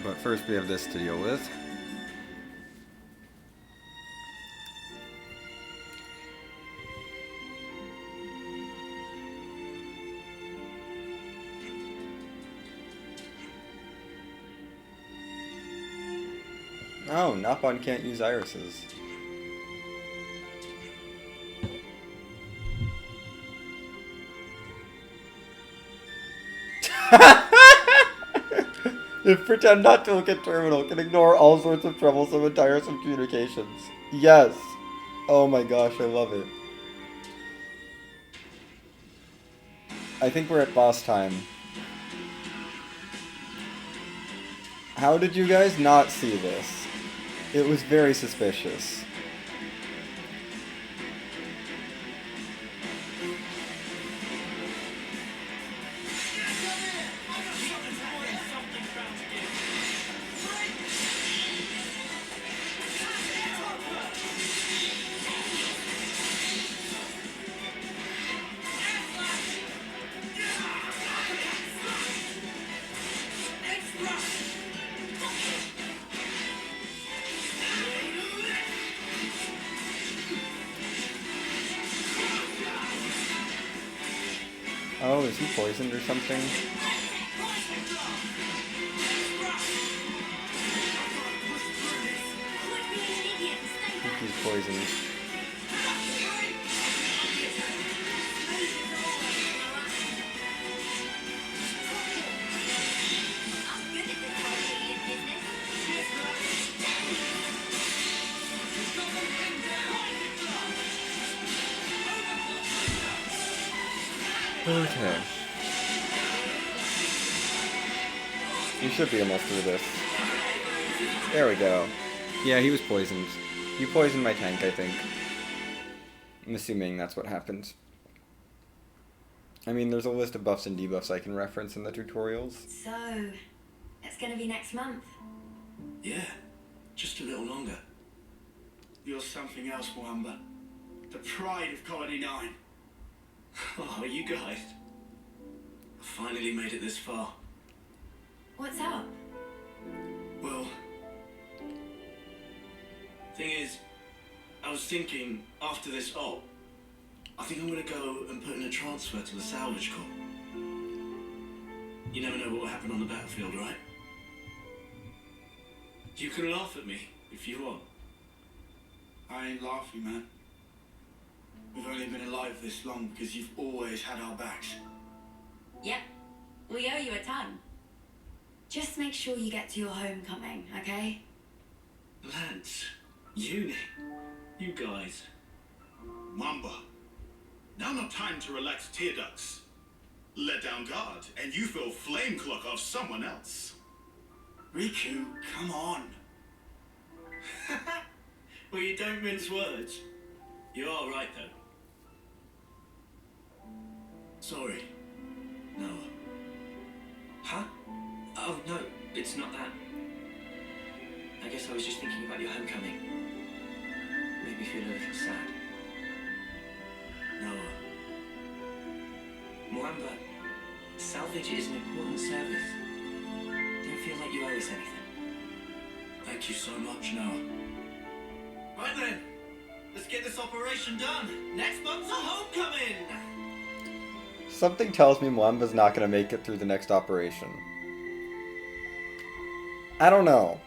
But first we have this to deal with. Oh, Napon can't use irises. If pretend not to look at terminal can ignore all sorts of troublesome and tiresome communications. Yes. Oh my gosh, I love it. I think we're at boss time. How did you guys not see this? It was very suspicious. Oh, is he poisoned or something? I think he's poisoned. Okay. You should be almost through this. There we go. Yeah, he was poisoned. You poisoned my tank, I think. I'm assuming that's what happened. I mean, there's a list of buffs and debuffs I can reference in the tutorials. So, it's gonna be next month. Yeah, just a little longer. You're something else, Wamba. The pride of Colony 9. Oh, you guys. Finally made it this far. What's up? Well, thing is, I was thinking after this op, I think I'm gonna go and put in a transfer to the salvage corps. You never know what will happen on the battlefield, right? You can laugh at me if you want. I ain't laughing, man. We've only been alive this long because you've always had our backs. Yep. We owe you a ton. Just make sure you get to your homecoming, okay? Lance, Uni, you guys. Mamba. Now not time to relax tear ducts. Let down guard, and you feel flame clock off someone else. Riku, come on. Well, you don't mince words. You are right, though. Sorry. No. Huh? Oh, no, it's not that. I guess I was just thinking about your homecoming. Made me feel a little sad. Noah. Mwamba, salvage is an important service. Don't feel like you owe us anything. Thank you so much, Noah. Right then, let's get this operation done. Next month's a homecoming. Something tells me Mwamba's not going to make it through the next operation. I don't know.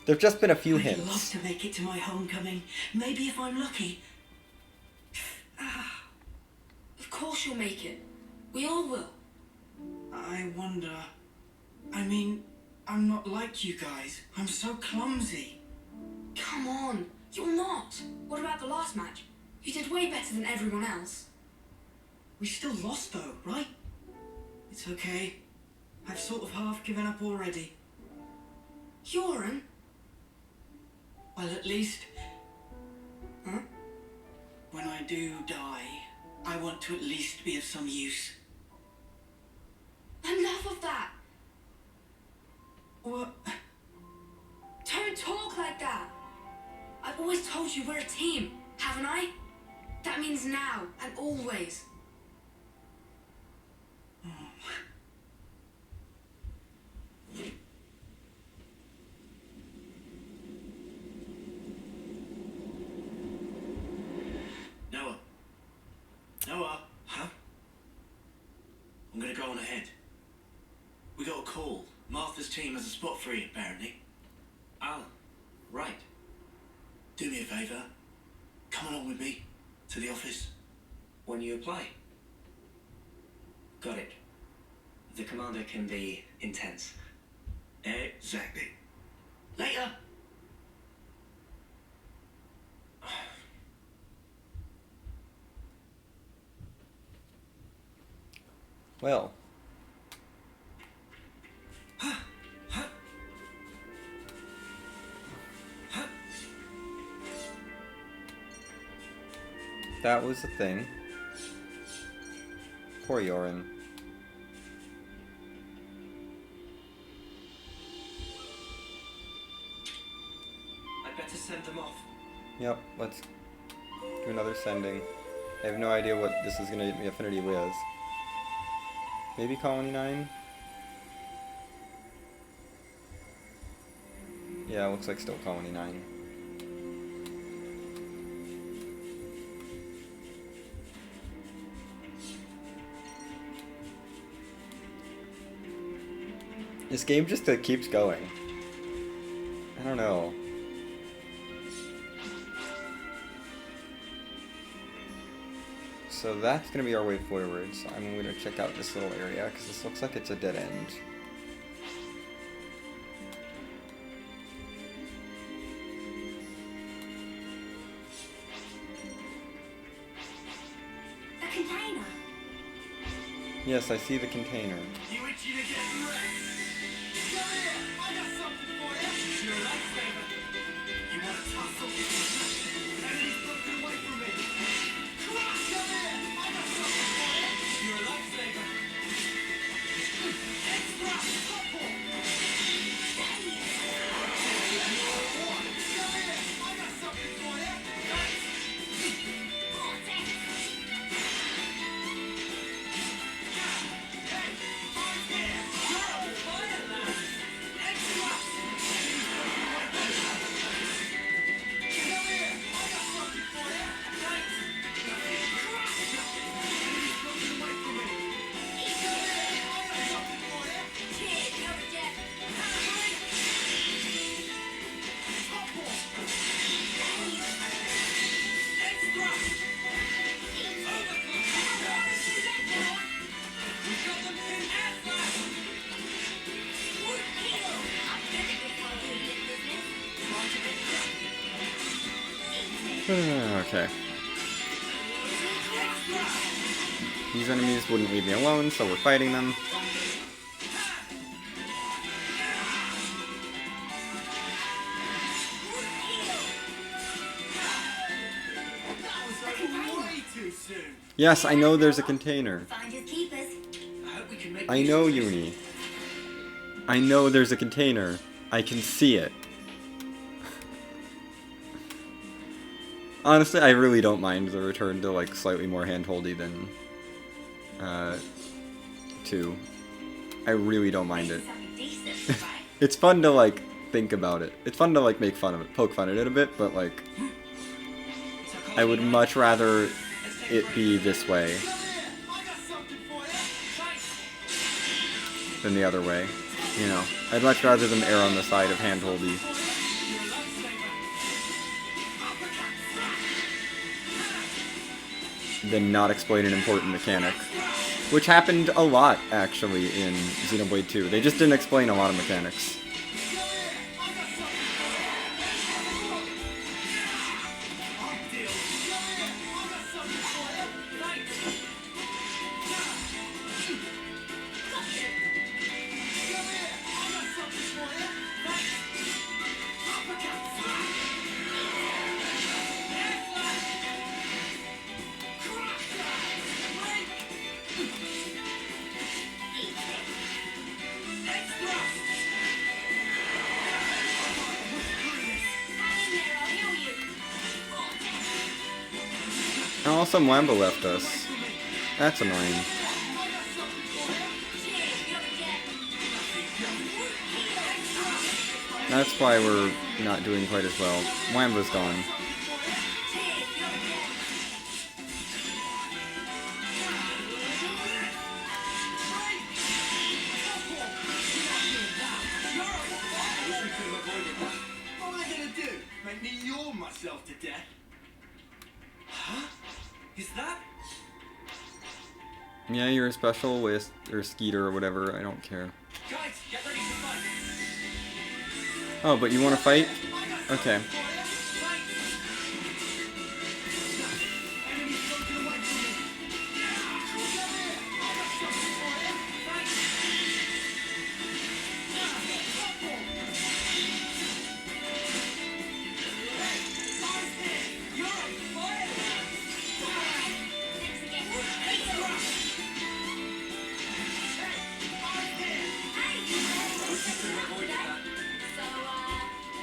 There've just been a few I'd love hints. to make it to my homecoming. Maybe if I'm lucky. Of course you'll make it. We all will. I wonder. I mean, I'm not like you guys. I'm so clumsy. Come on. You're not. What about the last match? You did way better than everyone else. We still lost though, right? It's okay. I've sort of half given up already. Yoren? Well, at least Huh? when I do die, I want to at least be of some use. Enough of that. What? Don't talk like that. I've always told you we're a team, haven't I? That means now and always. Noah. Noah. Huh? I'm gonna go on ahead. We got a call. Martha's team has a spot free, apparently. Oh, right. Do me a favour. Come along with me to the office. When you apply. Got it. The commander can be intense. Exactly. Later. Well. That was the thing. Poor Yoren. I'd better send them off. Yep, let's do another sending. I have no idea what this is going to get me Affinity Liz. Maybe Colony 9? Yeah, looks like still Colony 9. This game just keeps going. I don't know. So that's going to be our way forward. So I'm going to check out this little area because this looks like it's a dead end. A container. Yes, I see the container. You itchy to get wrecked? Come here, I got something for you. You're a lifesaver. You want to tussle? Enemy's broken away from me. Come on, come here, I got something for you. You're a lifesaver. Extra support. Come here, I got something for you. Thanks. Okay. These enemies wouldn't leave me alone, so we're fighting them. Yes, I know there's a container. Find his keepers. I hope we can make I know, Uni. I know there's a container. I can see it. Honestly, I really don't mind the return to, like, slightly more handholdy than 2. I really don't mind it. Something decent, right? It's fun to, like, think about it. It's fun to, like, make fun of it, poke fun at it a bit, but, like, I would much rather it be this way than the other way. You know, I'd much rather them err on the side of handholdy. Than not explain an important mechanic. Which happened a lot, actually, in Xenoblade 2. They just didn't explain a lot of mechanics. And also Mwamba left us. That's annoying. That's why we're not doing quite as well. Mwamba's gone. What am I gonna do? Make me yawn myself to death? Huh? Is that? Yeah, you're a special list, or skeeter, or whatever, I don't care. Guys, get ready to fight. Oh, but you want to fight? Okay.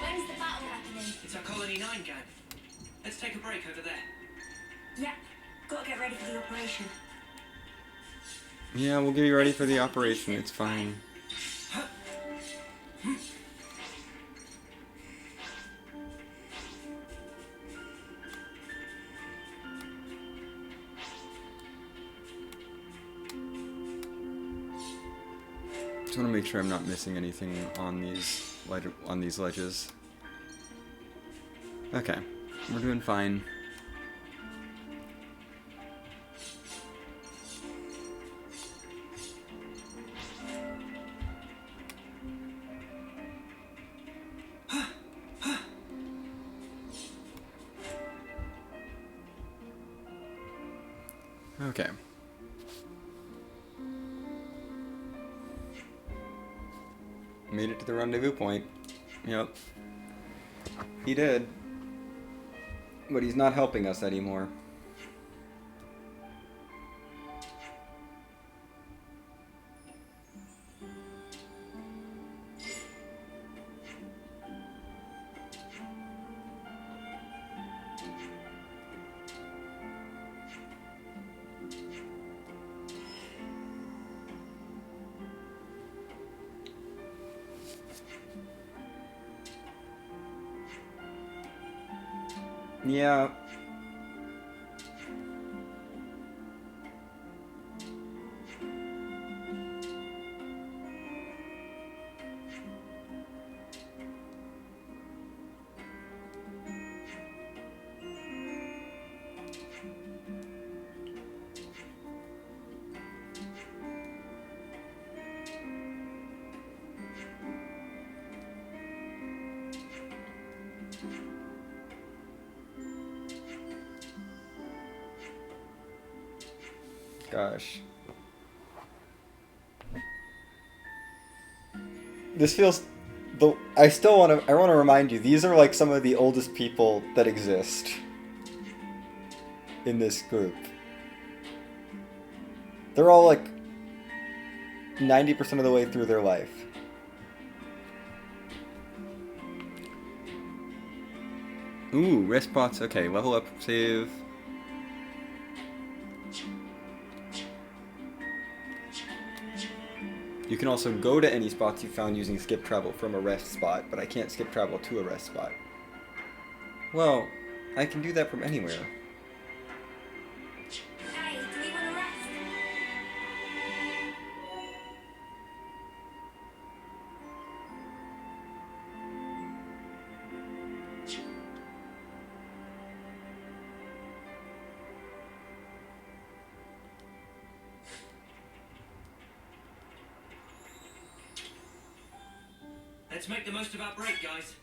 When's the battle happening? It's our Colony 9 gang. Let's take a break over there. Yep. Gotta get ready for the operation. Yeah, we'll get you ready for the operation, it's fine. Just want to make sure I'm not missing anything on these ledges. Okay, we're doing fine. Okay. Made it to the rendezvous point. Yep. He did. But he's not helping us anymore. Yeah. Gosh. This feels... I want to remind you, these are like some of the oldest people that exist in this group. They're all like 90% of the way through their life. Ooh, rest spots. Okay, level up, save. You can also go to any spots you found using skip travel from a rest spot, but I can't skip travel to a rest spot. Well, I can do that from anywhere. Hey, do we want to rest? Let's make the most of our break, guys.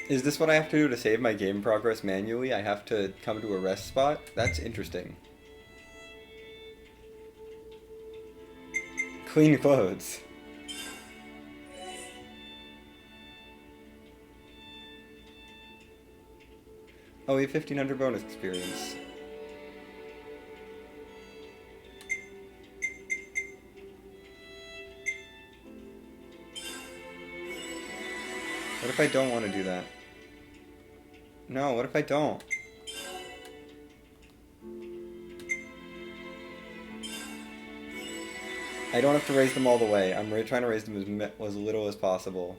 Is this what I have to do to save my game progress manually? I have to come to a rest spot? That's interesting. Clean clothes. Oh, we have 1500 bonus experience. What if I don't want to do that? No, what if I don't? I don't have to raise them all the way. I'm really trying to raise them as little as possible.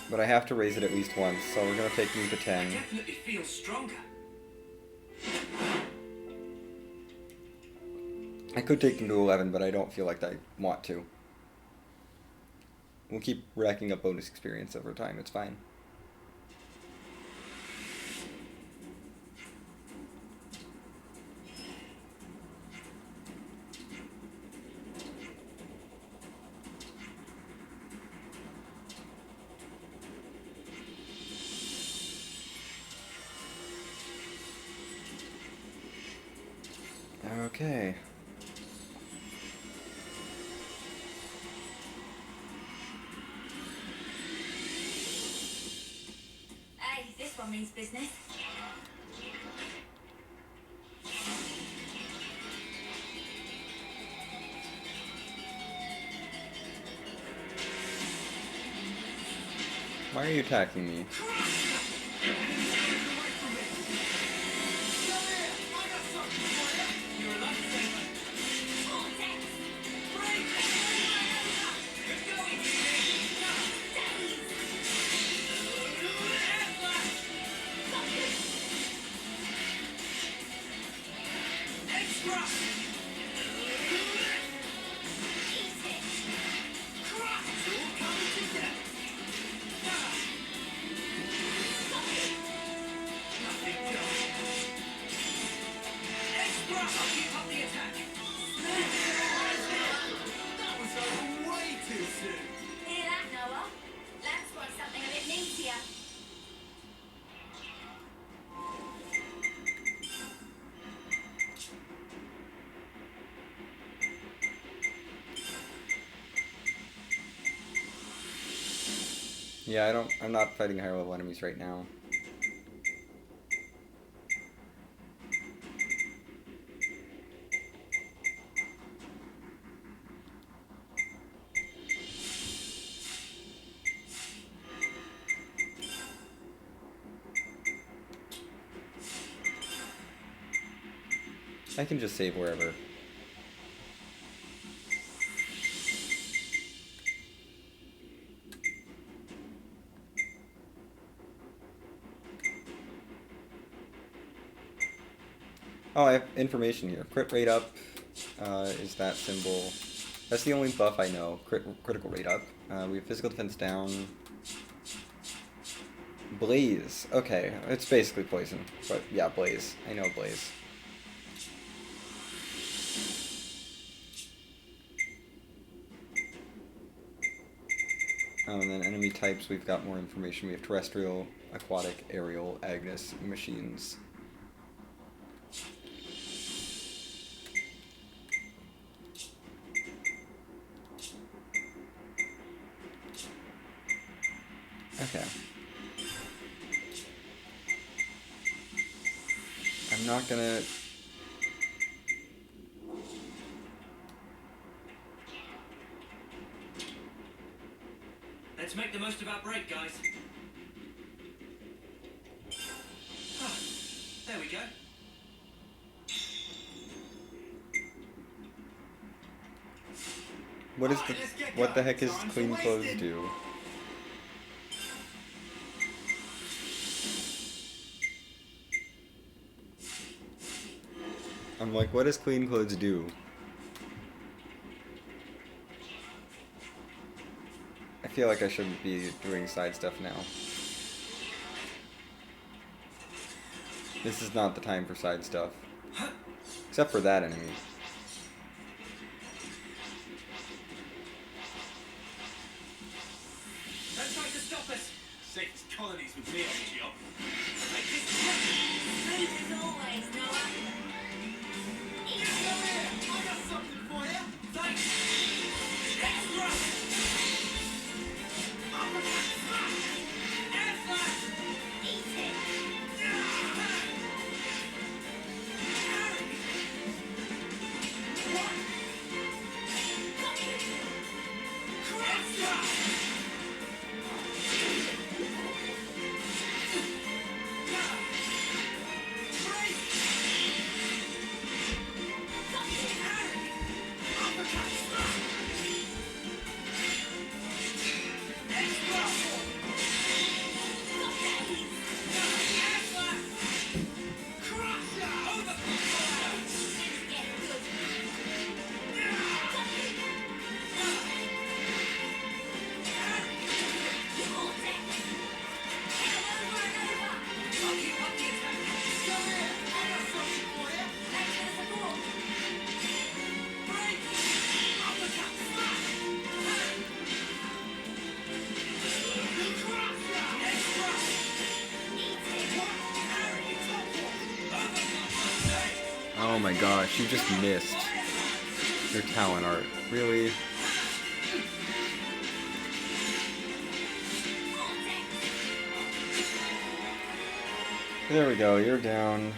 But I have to raise it at least once, so we're gonna take me to 10. I definitely feel stronger. I could take them to 11, but I don't feel like I want to. We'll keep racking up bonus experience over time, it's fine. Okay. Hey, this one means business. Why are you attacking me? Hear that, Noah? Let's want something a bit meatier. Yeah, I'm not fighting higher level enemies right now. I can just save wherever. Oh, I have information here. Crit rate up is that symbol. That's the only buff I know. Critical rate up. We have physical defense down. Blaze. Okay, it's basically poison. But yeah, Blaze. I know Blaze. Oh, and then enemy types, we've got more information. We have terrestrial, aquatic, aerial, Agnes, machines. Okay. I'm not gonna... Let's make the most of our break, guys. Ah, there we go. What is the... What the heck is clean clothes do? I'm like, what does clean clothes do? I feel like I shouldn't be doing side stuff now. This is not the time for side stuff. Except for that enemy. Don't try to stop us. Safest colonies with me on the job. Smooth as always, Noah. I got something for you. Thanks. Extra. Air flash. Eat it. Oh my gosh, you just missed your talent art. Really? There we go, you're down.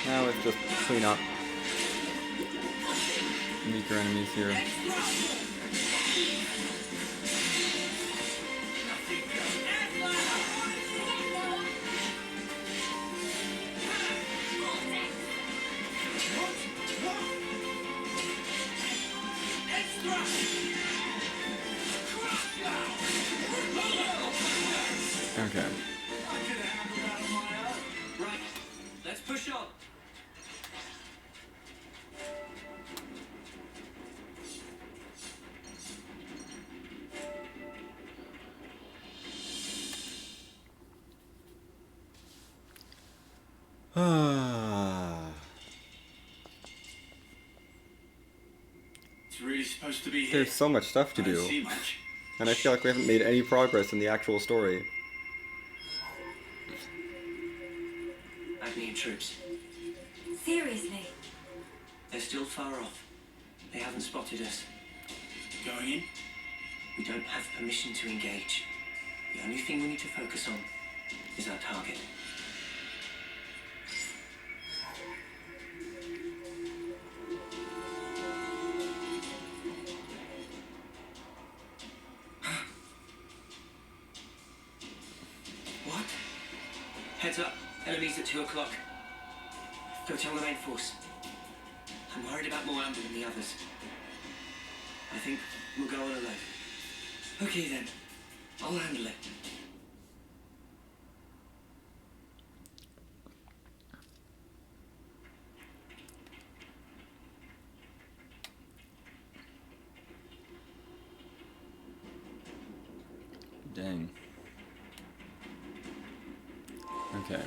Now let's just clean up weaker enemies here. Okay. Right. Let's push on. It's really supposed to be here. There's so much stuff to I don't do, see much. and I feel like we haven't made any progress in the actual story. Agni and troops. Seriously. They're still far off. They haven't spotted us. Going in? We don't have permission to engage. The only thing we need to focus on is our target. What? Heads up. Enemies at 2 o'clock. Go tell the main force. I'm worried about more Amber than the others. I think we'll go on alone. Okay then. I'll handle it. Dang. Okay.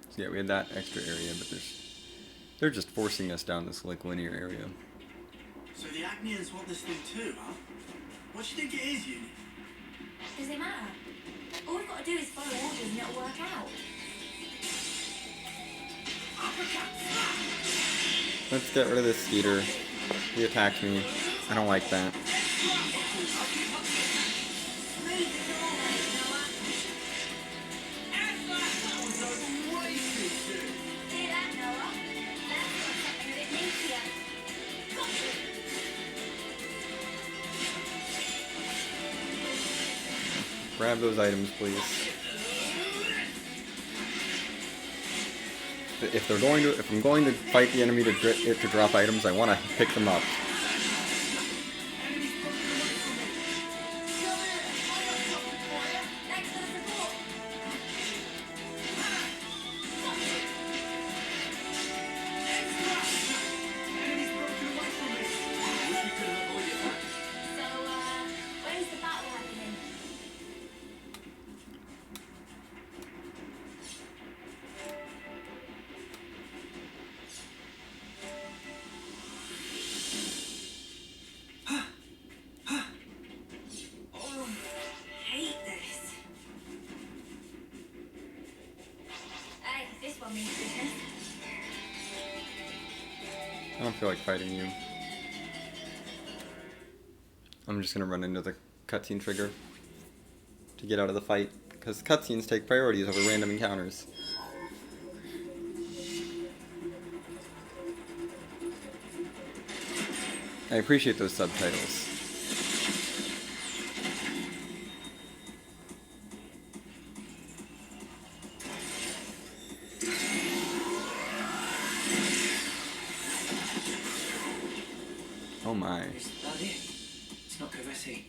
So yeah, we had that extra area, but they're just forcing us down this like linear area. So the Agnians want this thing too, huh? What do you think it is, Uni? Does it matter? All we've got to do is follow orders and it'll work out. Let's get rid of this Skeeter. He attacked me. I don't like that. See that, Noah? That's got something a bit meatier. Grab those items, please. If I'm going to fight the enemy to drop items, I want to pick them up. Thanks for the support. So, when's the battle happening? Oh, hate this. Hey, this one means business. I don't feel like fighting you. I'm just gonna run into the cutscene trigger to get out of the fight, because cutscenes take priorities over random encounters. I appreciate those subtitles. Oh my. Is that it? It's not Kavesi.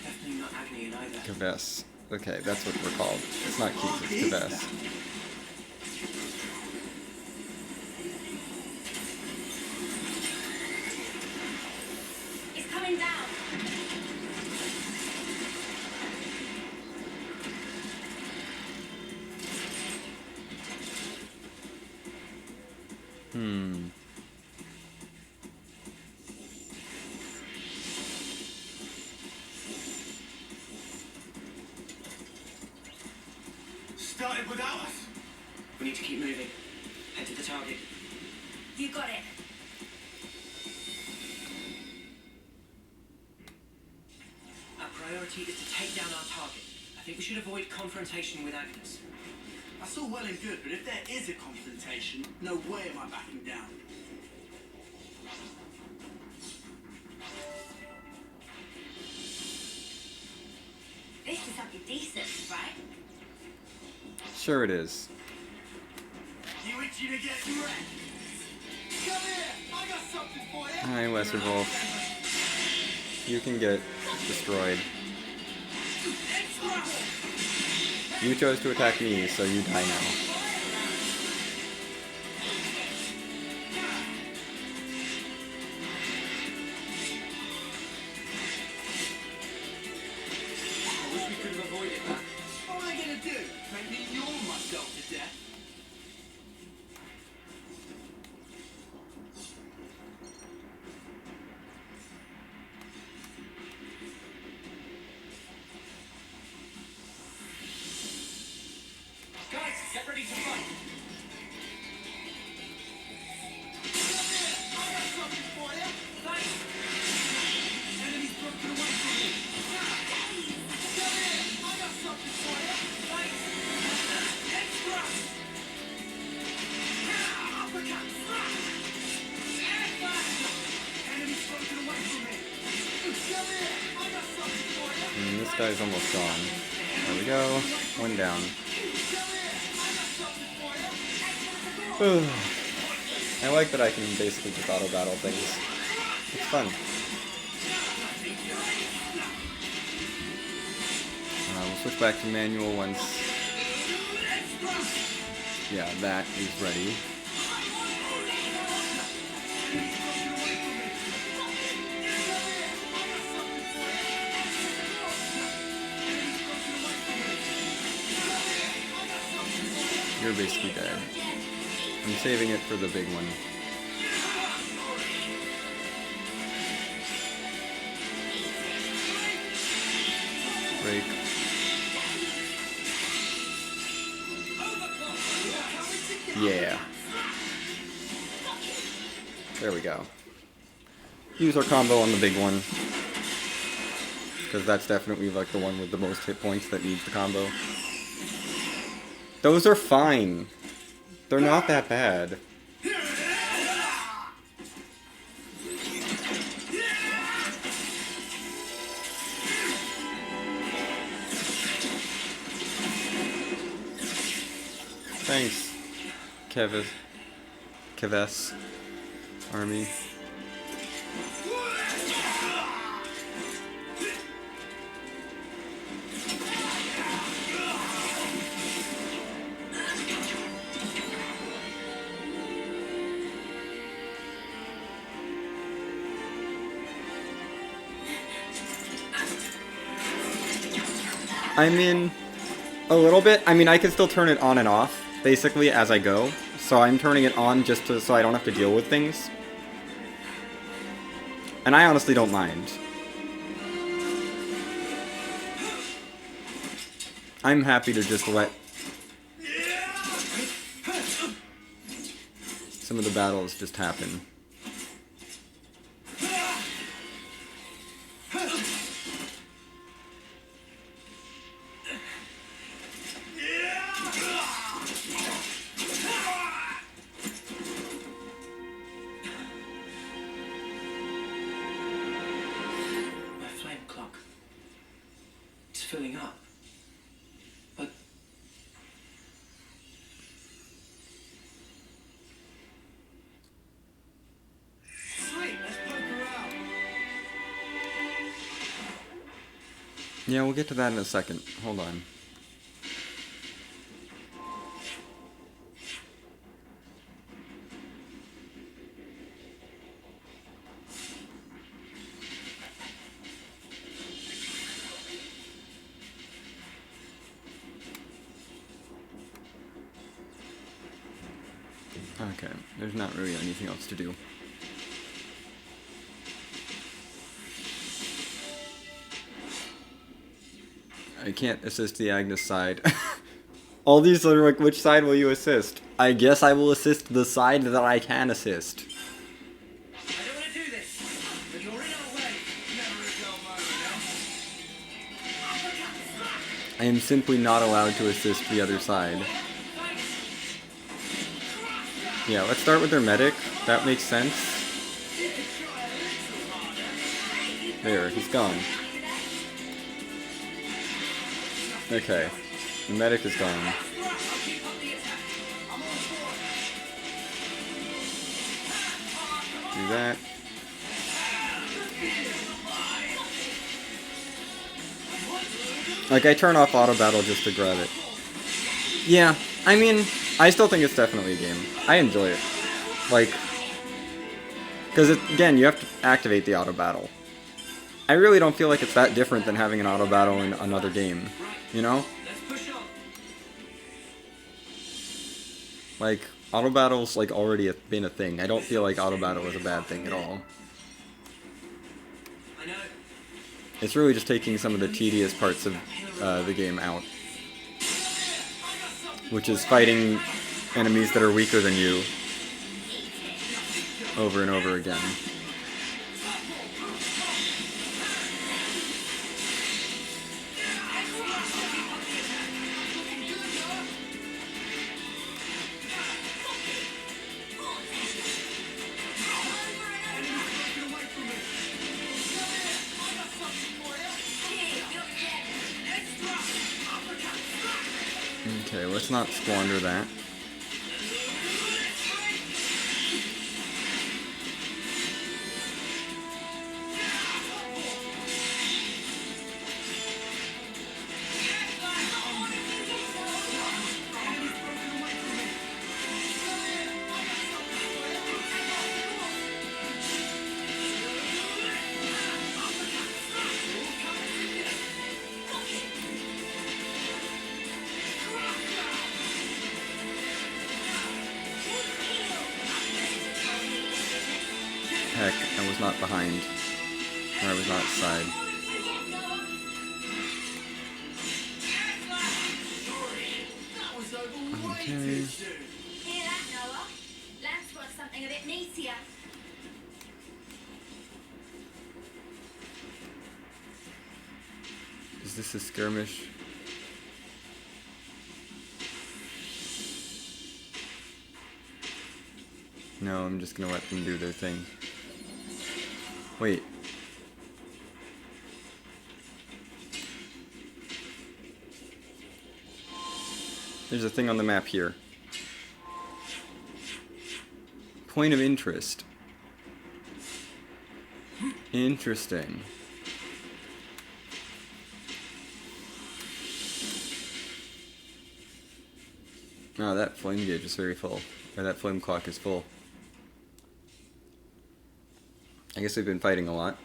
Definitely not Agni either. Kaves. Okay, that's what we're called. It's not Keith, it's Kaves. It's coming down. Started without us. We need to keep moving. Head to the target. You got it. Our priority is to take down our target. I think we should avoid confrontation with Agnes. That's all well and good, but if there is a confrontation, no way am I backing down. This is something decent, right? Sure it is. You itching to get wrecked? Come here, I got something for you. Hi, Lesser Wolf. You can get destroyed. You chose to attack me, so you die now. I wish we could have avoided that. What am I gonna do? Make me yawn myself to death? Guys, get ready to fight. Come here, I got something for you. Thanks. Enemy's broken away from me. Come here, I got something for you. Thanks. Extra. Uppercut. Enemy's broken away from me. Come here, I got something for you. And this guy's almost gone. There we go. One down. I like that I can basically just auto battle things. It's fun. We'll switch back to manual once. Yeah, that is ready. You're basically dead. I'm saving it for the big one. Break. Yeah. There we go. Use our combo on the big one. Because that's definitely like the one with the most hit points that needs the combo. Those are fine. They're not that bad. Thanks, Keves army. I mean, a little bit. I mean, I can still turn it on and off, basically, as I go. So I'm turning it on just so I don't have to deal with things. And I honestly don't mind. I'm happy to just let some of the battles just happen. Filling up. But Sweet, let's poke around. Yeah, we'll get to that in a second. Hold on. Okay, there's not really anything else to do. I can't assist the Agnes side. All these are like, which side will you assist? I guess I will assist the side that I can assist. I don't want to do this, but you're in our way. Never a dull moment, no? I am simply not allowed to assist the other side. Yeah, let's start with their medic. That makes sense. There, he's gone. Okay, the medic is gone. Do that. Like, I turn off auto battle just to grab it. Yeah, I mean, I still think it's definitely a game. I enjoy it. Like, because again, you have to activate the auto battle. I really don't feel like it's that different than having an auto battle in another game, you know? Like, auto battle's like already been a thing. I don't feel like auto battle is a bad thing at all. It's really just taking some of the tedious parts of the game out. Which is fighting enemies that are weaker than you over and over again. Okay, let's not squander that. I was not behind. Or I was not side. Okay. Hear that, Noah? Lance wants something a bit meatier. Is this a skirmish? No, I'm just gonna let them do their thing. Wait. There's a thing on the map here. Point of interest. Interesting. Oh, that flame gauge is very full. Or that flame clock is full. I guess we've been fighting a lot.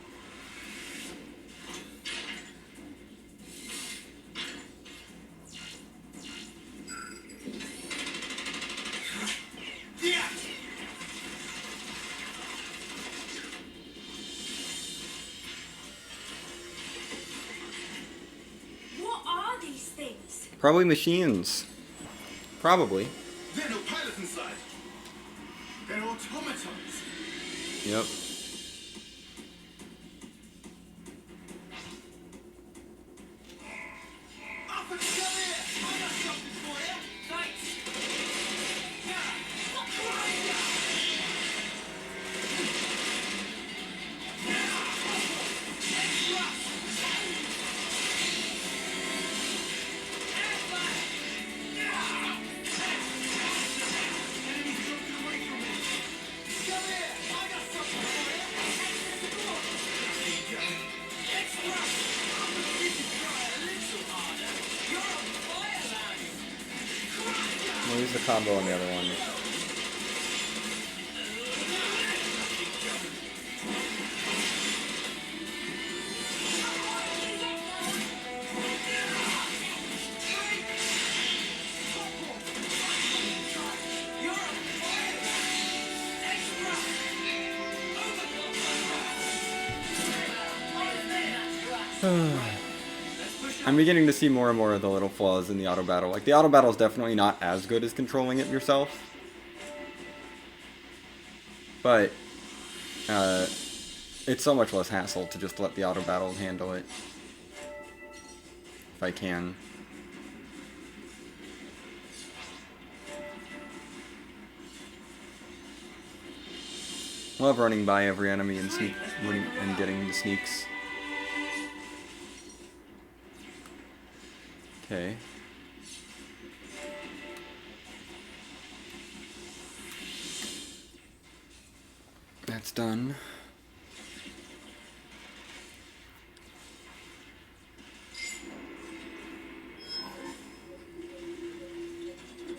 What are these things? Probably machines. Probably. There are no pilots inside. They're automatons. Yep. Up and come here! I got something for you! Thanks! Enemy's broken away from me! Come here! I got something for you! There you go. Extra! I'm gonna need you to try a little harder. You're on fire, lads! We'll use the combo on the other one. You're on fire, lads! Extra! I'm beginning to see more and more of the little flaws in the auto battle. Like, the auto battle is definitely not as good as controlling it yourself. But, it's so much less hassle to just let the auto battle handle it. If I can. Love running by every enemy and and getting the sneaks. Okay. That's done.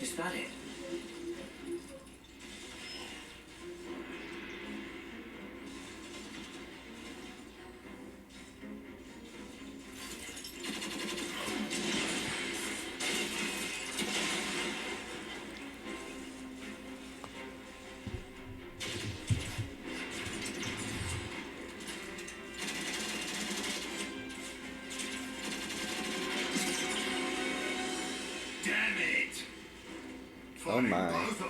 Is that it? Damn it! Oh my. Both of them.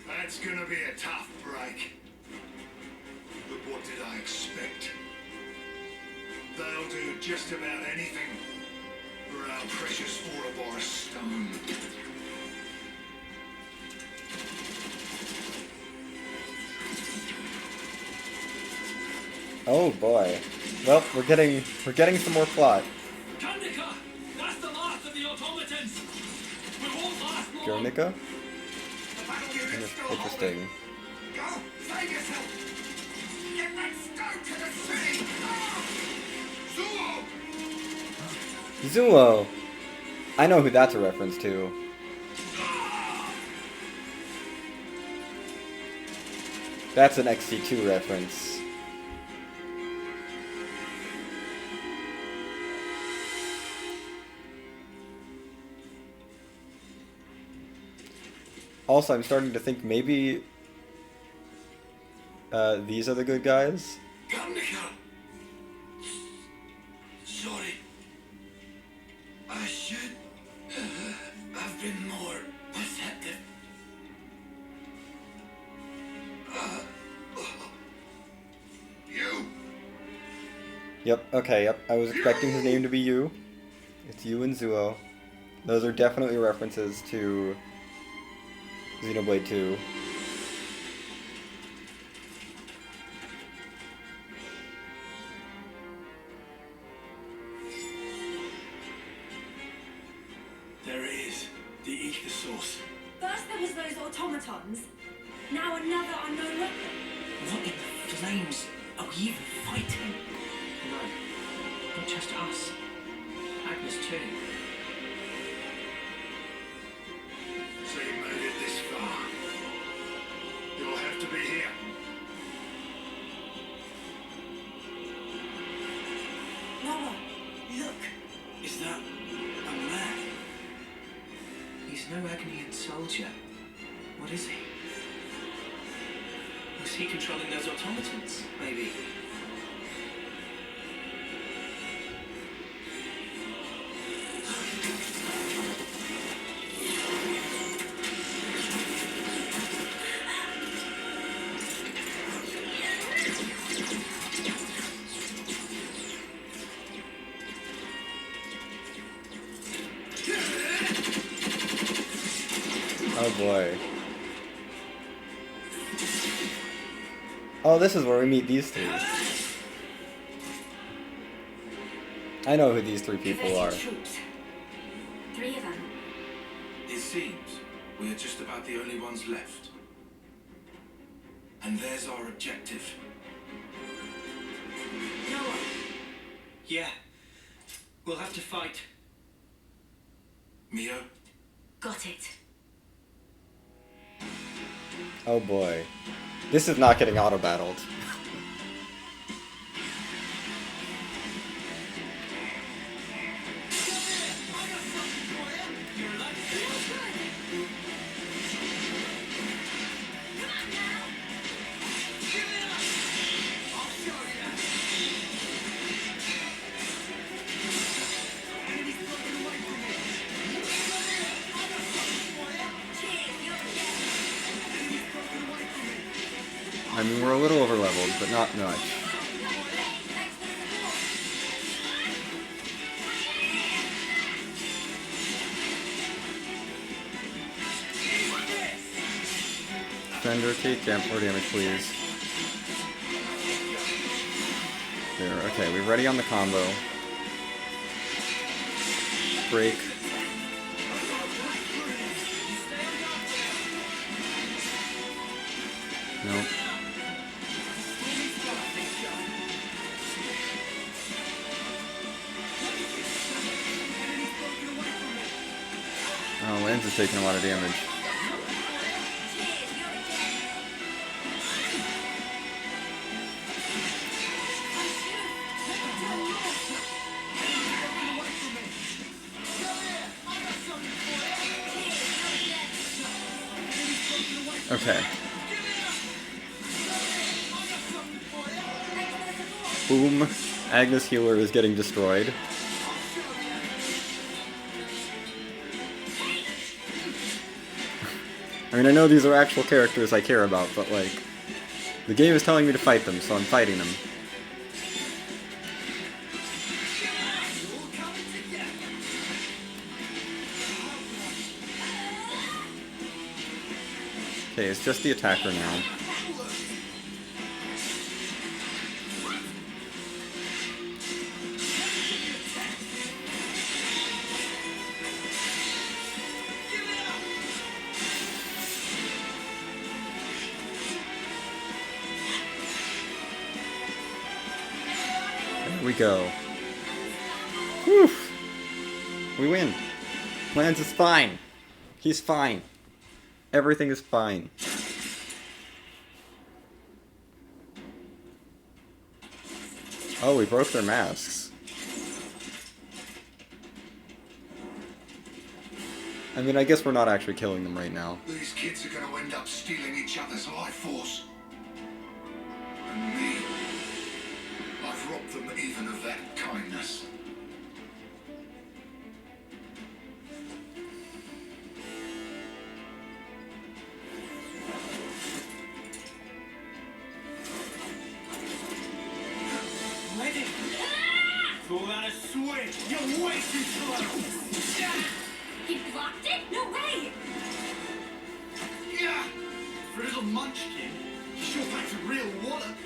That's gonna be a tough break. But what did I expect? They'll do just about anything for our precious Ouroboros stone. Oh boy. Well, we're getting some more plot. Kandika! That's the last of the automatons! We won't last long! Guernica? The battle unit's still holding. Interesting. Go! Save yourself! Get that stone to the city! Zuo! Zuo! I know who that's a reference to. That's an XC2 reference. Also, I'm starting to think maybe these are the good guys? Garnica. Sorry. I should have been more perceptive. You! Yep, okay, yep. I was expecting his name to be you. It's you and Zuo. Those are definitely references to Xenoblade 2. There it is. The ether source. First there was those automatons. Now another unknown weapon. What in the flames are we even fighting? No, not just us. Agnes too. So you made it this far. You'll have to be here. Noah, look. Is that a man? He's no Agnian soldier. What is he? Was he controlling those automatons? Maybe. Oh boy. Oh, this is where we meet these three. I know who these three people are. Troops. 3 of them. It seems we're just about the only ones left. And there's our objective. Noah, Yeah. We'll have to fight. Mio? got it. Oh boy. This is not getting auto-battled. I mean, we're a little over-leveled, but not much. Defender, take more damage, please. There, okay, we're ready on the combo. Break. Nope. Oh, Lance is taking a lot of damage. Okay. Boom. Agnes Healer is getting destroyed. I mean, I know these are actual characters I care about, but, like, the game is telling me to fight them, so I'm fighting them. Okay, it's just the attacker now. There we go. Whew! We win. Lance is fine. He's fine. Everything is fine. Oh, we broke their masks. I mean, I guess we're not actually killing them right now. These kids are going to end up stealing each other's life force. and me. I've robbed them even of that kindness. Ready? Call that a swing. You're way too slow. He blocked it? No way! Yeah. For a little munchkin, you sure packed a real wallop.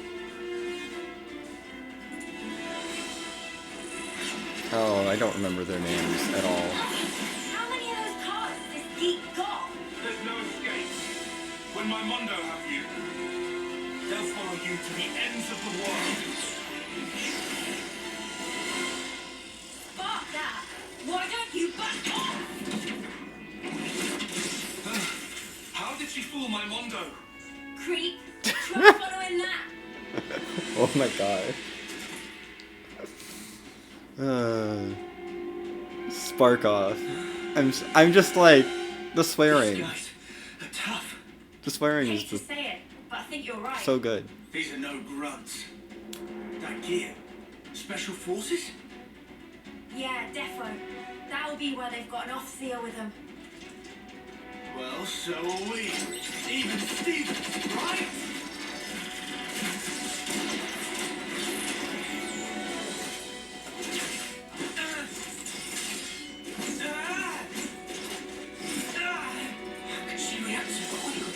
Oh, I don't remember their names at all. How many of those cards has this geek got? There's no escape. When my Mondo have you, they'll follow you to the ends of the world. Spark that! Why don't you back off? How did she fool my Mondo? Creep! Try following that! Oh my god. Spark off. I'm just like the These swearing. guys are tough. The swearing I is hate to just say it, but I think you're right. so good. These are no grunts. That gear. Special forces? Yeah, defo. That'll be why they've got an off-seal with them. Well, so are we. Even Stevens, right? How can she react so quickly?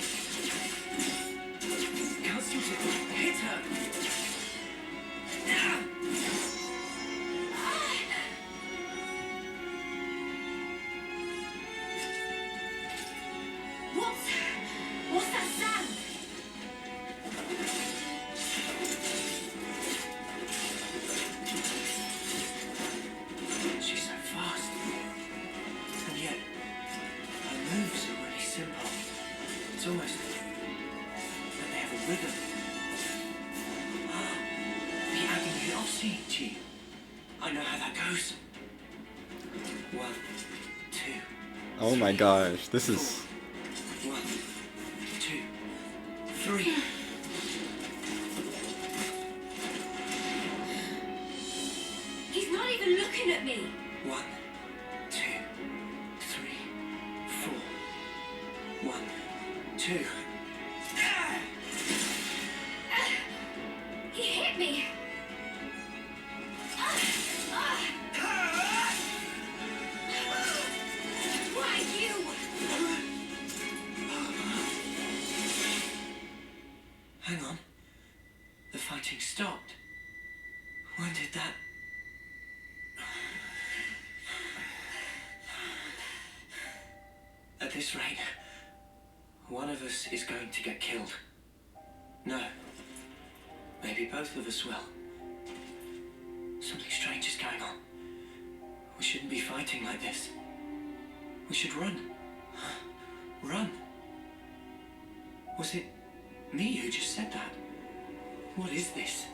Can't seem to hit her. What's that sound? She's so fast. And yet, her moves are really simple. It's almost like they have a rhythm. The agony of seeing Chi. I know how that goes. 1, 2. Oh my gosh, this is 1, 2, 3. He's not even looking at me. 1, 2, 3, 4. 1, 2. He hit me. Why you? Hang on. The fighting stopped. When did that? At this rate, one of us is going to get killed. No. Maybe both of us will. Something strange is going on. We shouldn't be fighting like this. We should run. Run. Was it me who just said that? What is this?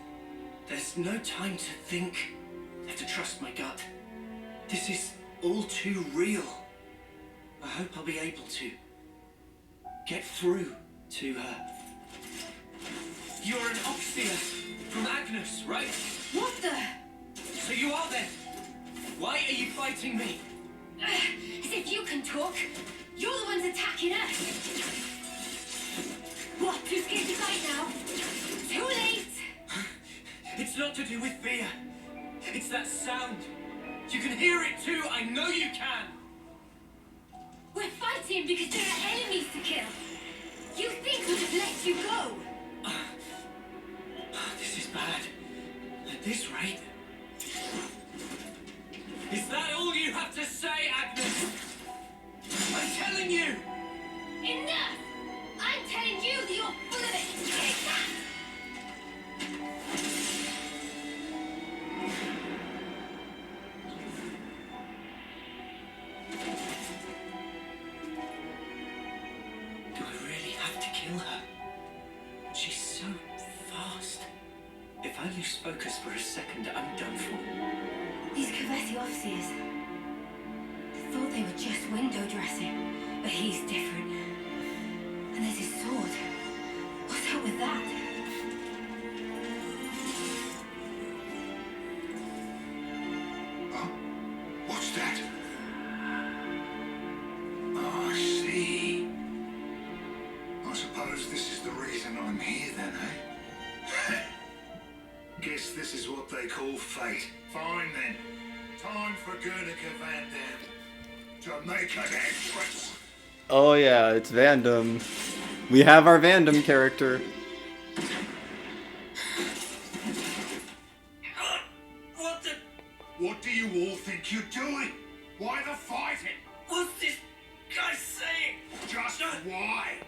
There's no time to think. I have to trust my gut. This is all too real. I hope I'll be able to get through to her. You're an Oxia from Agnes, right? What the? So you are then. Why are you fighting me? As if you can talk. You're the ones attacking us. What? Too scared to fight now? Too late. It's not to do with fear. It's that sound. You can hear it too. I know you can. We're fighting because there are enemies to kill. You think we'll just let you go? This is bad. At this rate. Is that all you have to say, Agnes? I'm telling you. Enough! I'm telling you that you're full of it. Take that! Do I really have to kill her? She's so fast. If I lose focus for a second, I'm done for. These Kavesi officers. I thought they were just window dressing, but he's different. And there's his sword. What's up with that? here then, eh? Guess this is what they call fate. Fine then. Time for Guernica Van Dam to make an entrance. Oh yeah, it's Vandom. We have our Vandom character. What do you all think you're doing? Why the fighting? What's this guy saying? Just why?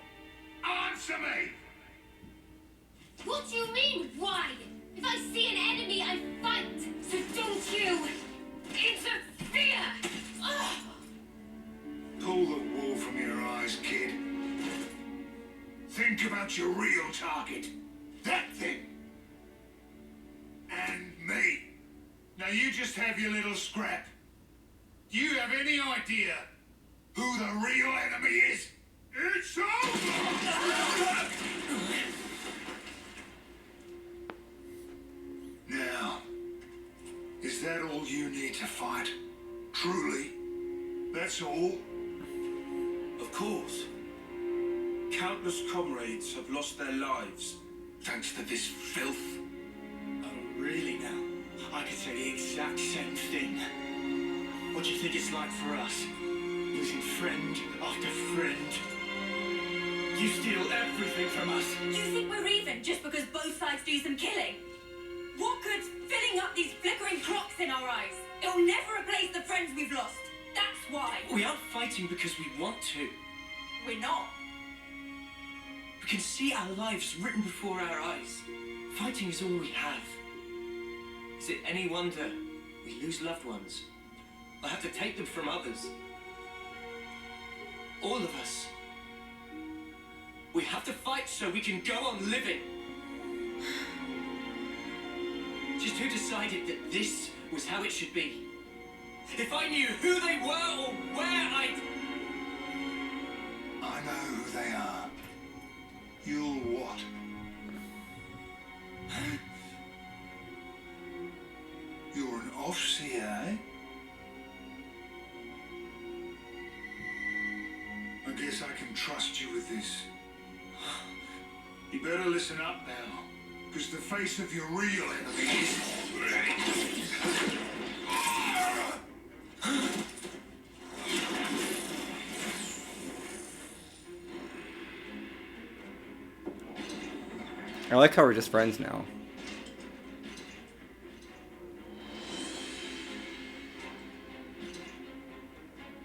Answer me! What do you mean, why? If I see an enemy, I fight. So don't you interfere! Ugh. Pull the wool from your eyes, kid. Think about your real target. That thing. And me. Now you just have your little scrap. Do you have any idea who the real enemy is? It's over! Now, is that all you need to fight? Truly? That's all? Of course. Countless comrades have lost their lives. Thanks to this filth? Oh, really now? I could say the exact same thing. What do you think it's like for us? Losing friend after friend. You steal everything from us. You think we're even just because both sides do some killing? What good's filling up these flickering clocks in our eyes? It'll never replace the friends we've lost. That's why. We aren't fighting because we want to. We're not. We can see our lives written before our eyes. Fighting is all we have. Is it any wonder we lose loved ones? Or have to take them from others? All of us. We have to fight so we can go on living. Just who decided that this was how it should be? If I knew who they were or where I'd... I know who they are. You'll what? You're an off-seer, eh? I guess I can trust you with this. You better listen up now, because the face of your real enemy is... I like how we're just friends now.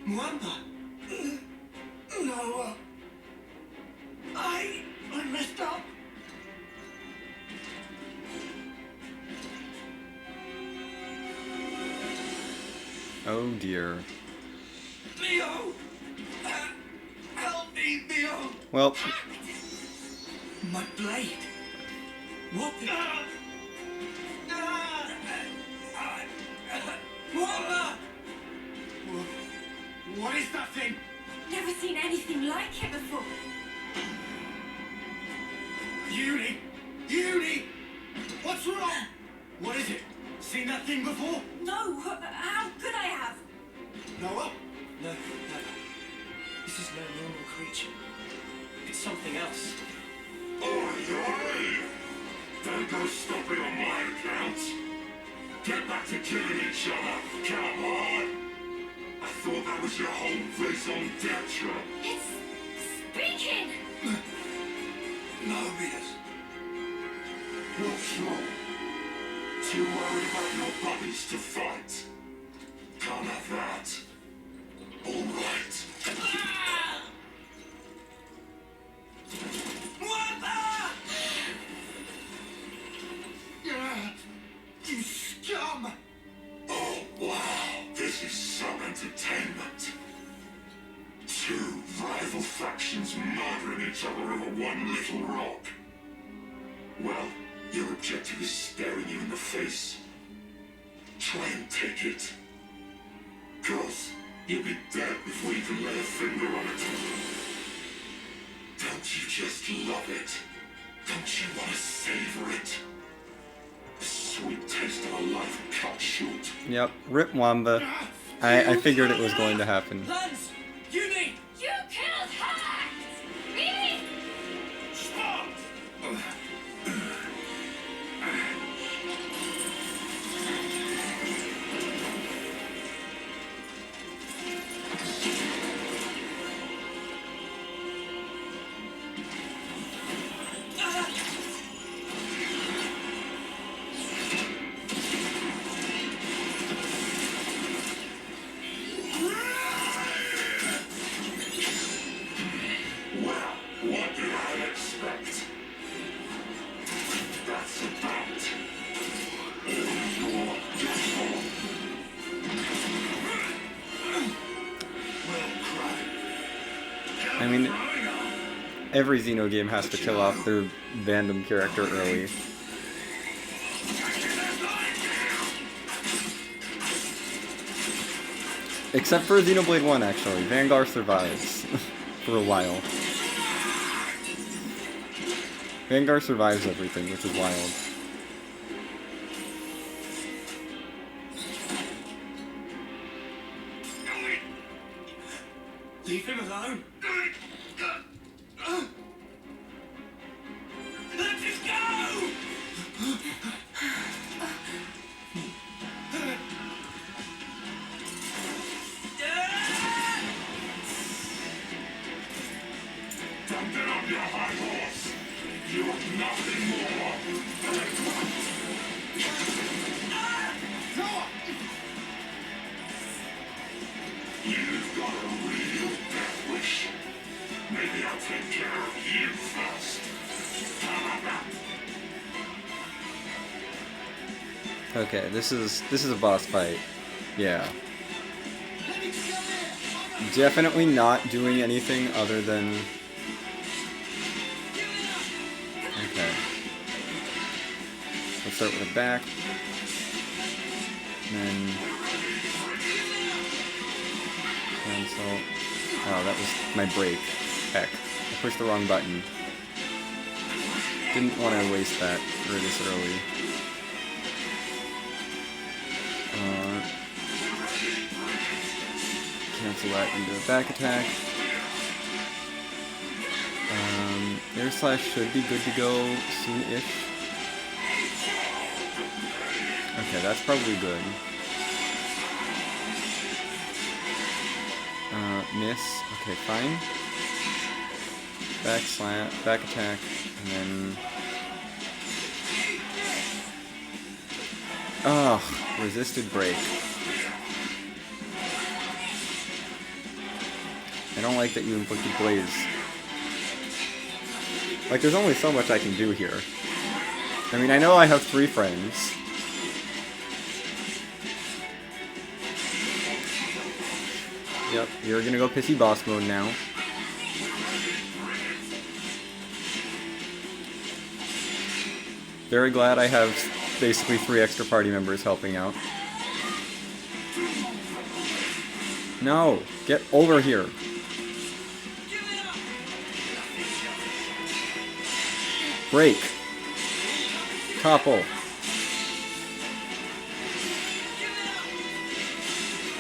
Mwamba! No, I messed up. Oh dear. Leo! Help me, Leo! Well, My blade! What the... Mwamba! What is that thing? Never seen anything like it before. Uni! Uni! What's wrong? What is it? Seen that thing before? No, how could I have? Noah? No, never. This is no normal creature. It's something else. Oi! Don't go stopping on my account. Get back to killing each other. Come on! I thought that was your whole raison d'etre. It's speaking! Mobius. What's wrong? Too worried about your buddies to fight? Can't have that. All right. Mwamba! You scum! Oh, wow. This is some entertainment. Two rival factions murdering each other over one little rock. Well, your objective is staring you in the face. Try and take it. Cause you'll be dead before you can lay a finger on it. Don't you just love it? Don't you want to savor it? The sweet taste of a life cut short. yep, rip Wamba. I figured it was going to happen. Lance! Uni! You killed her! Me? Stop! I mean, every Xeno game has to kill off their random character early. Except for Xenoblade 1, actually. Vanguard survives for a while. Vanguard survives everything, which is wild. Leave him alone. Let him go! Don't get on your high horse. You are nothing more. You've got a real death wish. Maybe I'll take care of you first. Okay, this is a boss fight. Yeah. Definitely not doing anything other than... Okay. Let's start with the back. And then... Cancel. Oh, that was my break. Heck. I pushed the wrong button. Didn't want to waste that this early. Cancel that into a back attack. Air slash should be good to go soon-ish. Okay, that's probably good. Miss. Okay, fine. Back slap, back attack, and then... Ugh, resisted break. I don't like that you inflicted blaze. Like, there's only so much I can do here. I mean, I know I have 3 friends. Yep, you're gonna go pissy boss mode now. Very glad I have basically 3 extra party members helping out. No! Get over here! Break! Topple!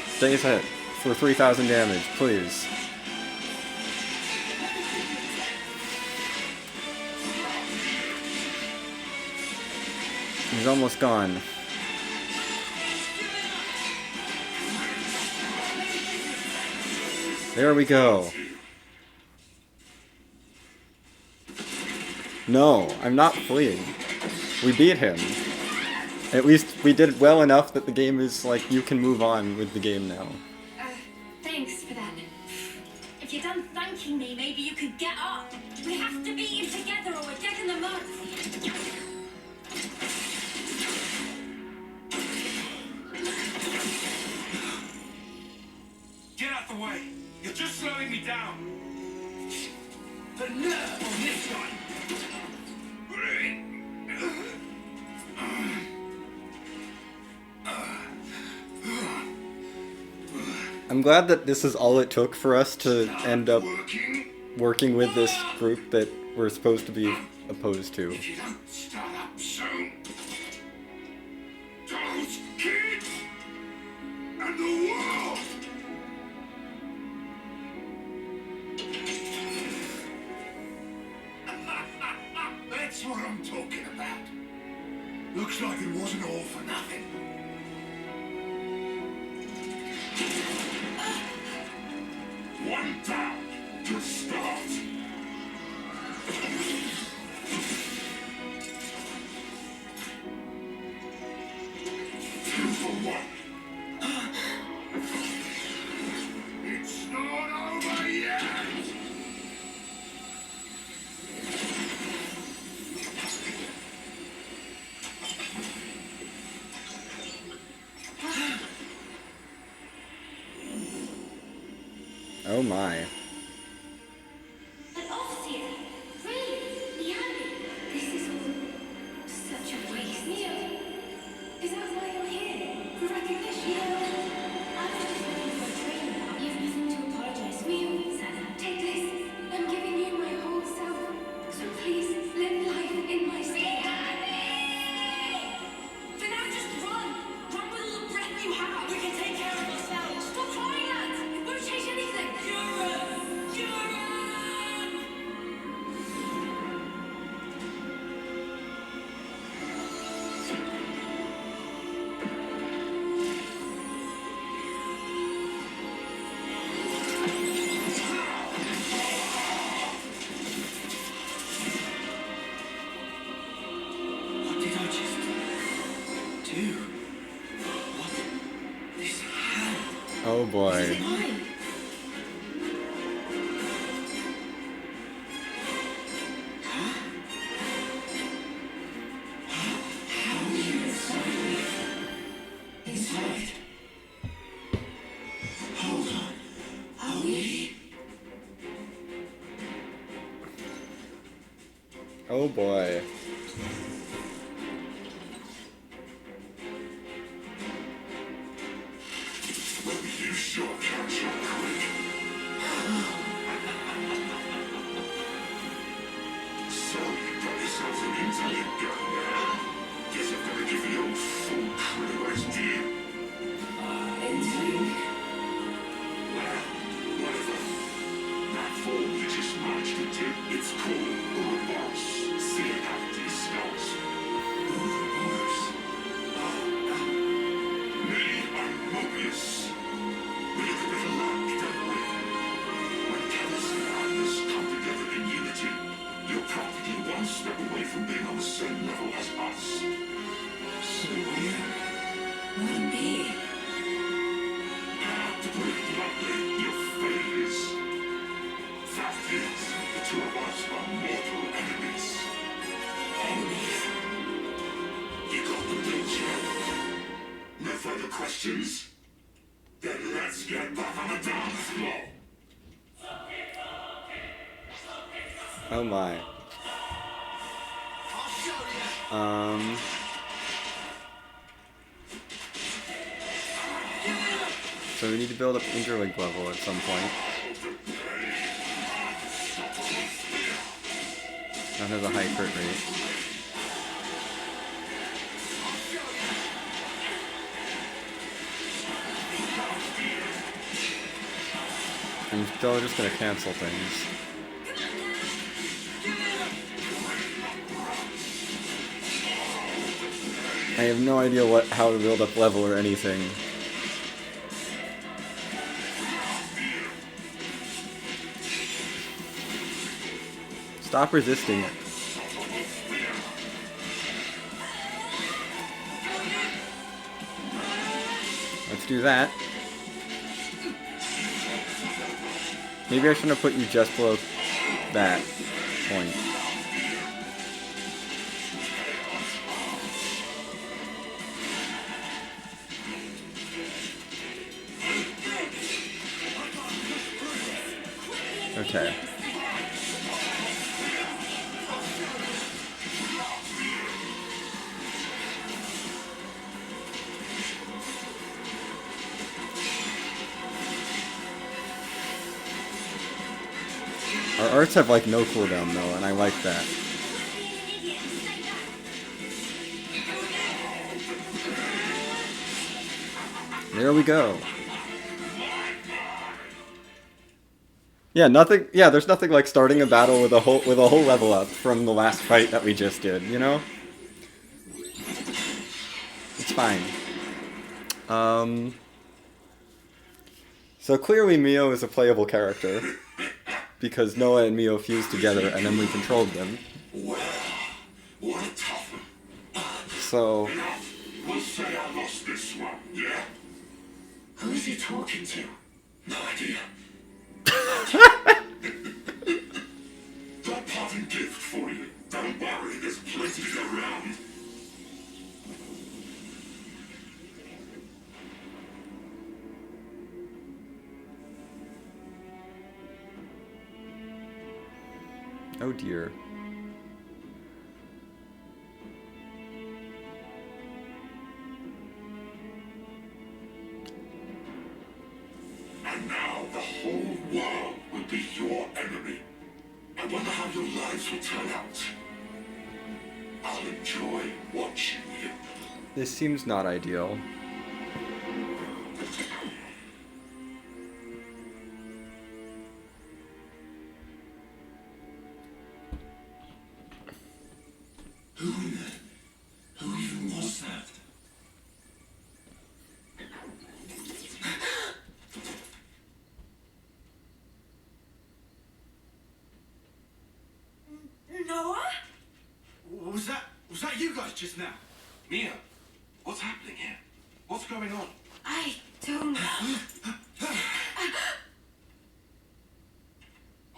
Stay hit for 3,000 damage, please. He's almost gone. There we go. No, I'm not fleeing. We beat him. At least we did well enough that the game is like, you can move on with the game now. Thanks for that. If you're done thanking me, maybe you could get up. We have to beat him together or we're dead in the mud. Get out the way. You're just slowing me down. The nerve on this guy. I'm glad that this is all it took for us to end up working with this group that we're supposed to be opposed to. If you don't start up soon, those kids and the world. That's what I'm talking about. Looks like it wasn't all for nothing. One down to start. Two for one. It's not over yet. Oh my. Oh boy. Is it mine? Inside. Hold on. Are we? Oh boy. You sure catch your quick. So, you got yourself an internet gun now. Guess I'm gonna give the old full crew as dear. Interlude? Well, whatever. That form you just managed to do, it's called Ouroboros. See it out these scouts. Ouroboros. Me, I'm Mobius. We look a bit alike, don't we? When Kellis and Agnes come together in unity, you're practically one step away from being on the same level as us. So we're one being. To put it bluntly, you're failures. Fact is, the two of us are mortal enemies. Enemies. You got the picture? No further questions? Then let's get back on the dance floor. Oh my. I'll show you. So we need to build up interlink level at some point. That has a high crit rate. I'm still just gonna cancel things. I have no idea how to build up level or anything. Stop resisting it. Let's do that. Maybe I shouldn't have put you just below that point. Okay. Our arts have like no cooldown though, and I like that. There we go. Yeah, nothing. Yeah, there's nothing like starting a battle with a whole level up from the last fight that we just did. You know, it's fine. So clearly Mio is a playable character because Noah and Mio fused together, and then we controlled them. Well, what a tough one. So We'll say I lost this one, yeah? Who is he talking to? No idea. Got parting gift for you. Don't worry, there's plenty to go around. oh dear. And now the whole world will be your enemy. I wonder how your lives will turn out. I'll enjoy watching you. This seems not ideal. Who even was that? Noah? Was that you guys just now? Mia, what's happening here? What's going on? I don't know.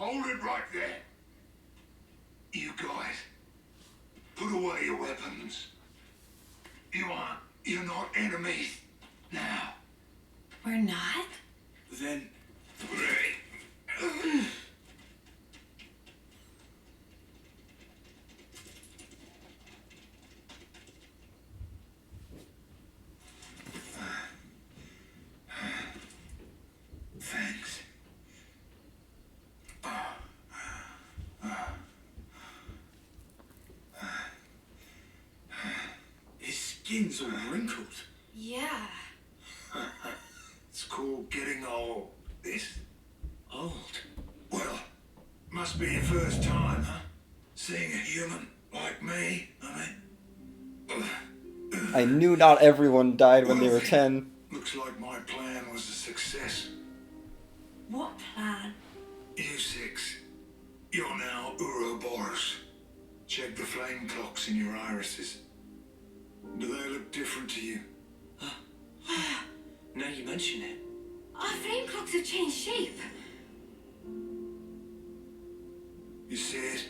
Hold it right there. You guys, put away your weapons. You're not enemies now. We're not? Then... Thanks. His skin's all wrinkled. Yeah. It's called getting old. This? Old? Well, must be your first time, huh? Seeing a human like me, I knew not everyone died when they were Well, 10. Looks like my plan was a success. What plan? You six, you're now Ouroboros. Check the flame clocks in your irises. Do they look different to you? Now you mention it. Our flame clocks have changed shape. You see it?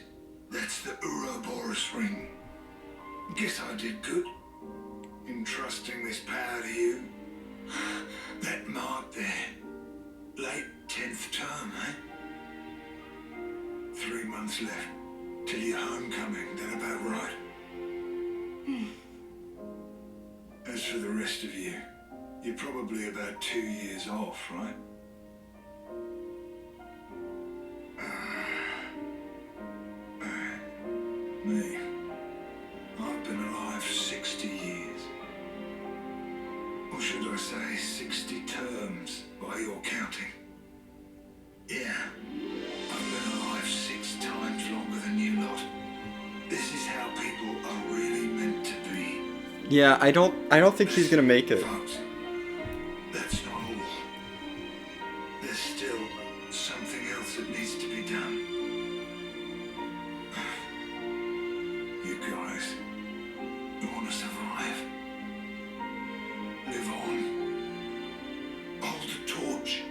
That's the Ouroboros ring. Guess I did good. Entrusting this power to you. That mark there. Late 10th term, eh? 3 months left till your homecoming. That about right? As for the rest of you, you're probably about 2 years off, right? Me, I've been alive 60 years. Or should I say 60 terms by your counting? Yeah, I've been alive 6 times longer than you lot. This is how people are really meant to be. Yeah, I don't think she's gonna make it. Folks, that's not all. There's still something else that needs to be done. You guys, you want to survive? Live on. Hold the torch.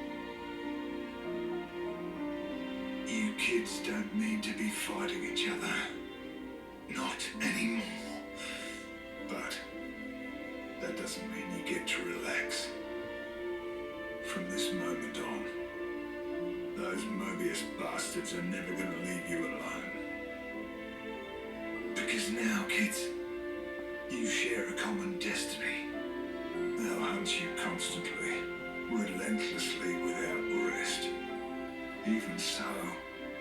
You kids don't need to be fighting each other. Not anymore. But that doesn't mean you get to relax. From this moment on, those Mobius bastards are never going to leave you alone. Because now, kids, you share a common destiny. They'll hunt you constantly, relentlessly, without rest. Even so,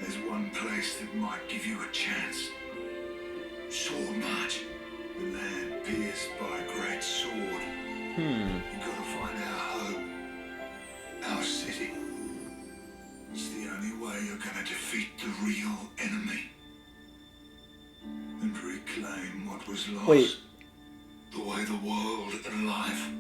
there's one place that might give you a chance. Sword March. The land pierced by a great sword. You gotta find our home. Our city. It's the only way you're gonna defeat the real enemy. And reclaim what was lost. Wait. The way the world and life.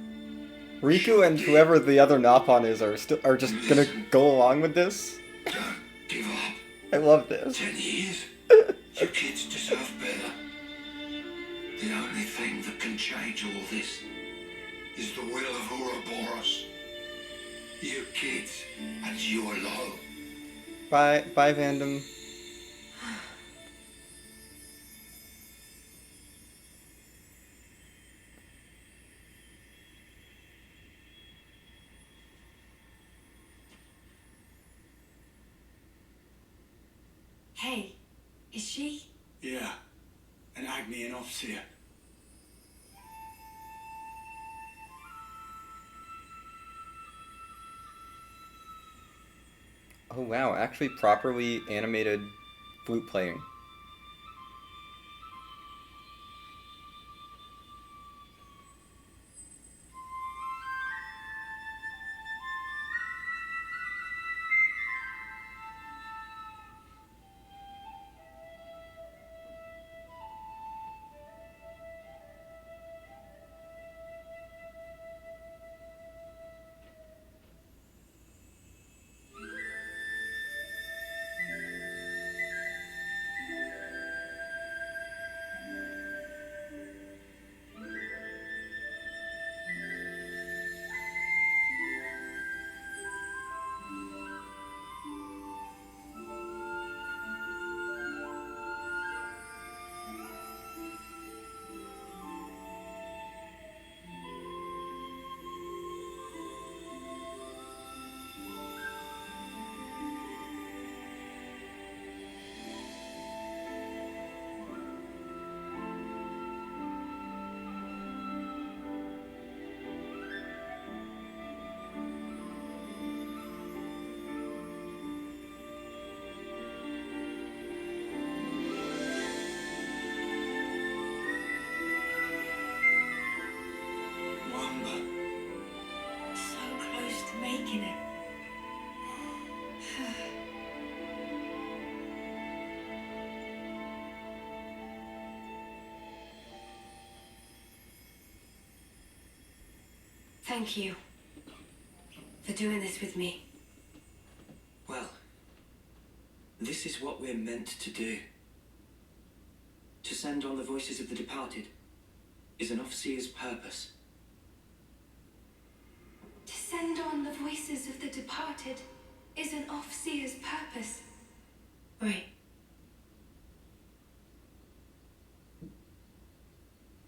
Riku and whoever the other Napon is are just gonna go along with this? Don't give up. I love this. 10 years. You kids deserve better. The only thing that can change all this is the will of Ouroboros. You kids and you alone. Bye, Vandam. Hey, is she? Yeah, an Agni and Officer. Oh wow, actually properly animated flute playing. Thank you for doing this with me. Well, this is what we're meant to do. To send on the voices of the departed is an Offseer's purpose. To send on the voices of the departed is an Offseer's purpose. Right.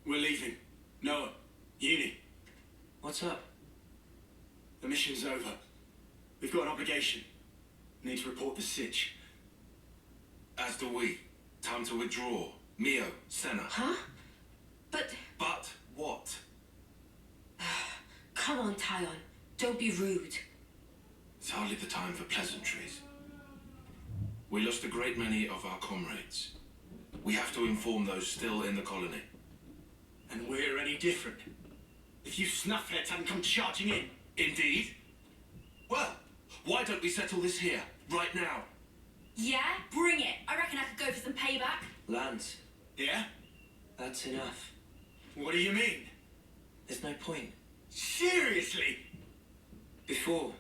We're leaving. Noah, Uni, What's up? the mission's over. We've got an obligation. Need to report the sitch. As do we. Time to withdraw. Mio, Senna. Huh? But But what? come on, Tyon. Don't be rude. It's hardly the time for pleasantries. We lost a great many of our comrades. We have to inform those still in the colony. And we're any different. If you snuffheads hadn't come charging in. Indeed. Well, why don't we settle this here, right now? Yeah, bring it. I reckon I could go for some payback. Lance, Yeah? that's enough. What do you mean? There's no point. Seriously? Before,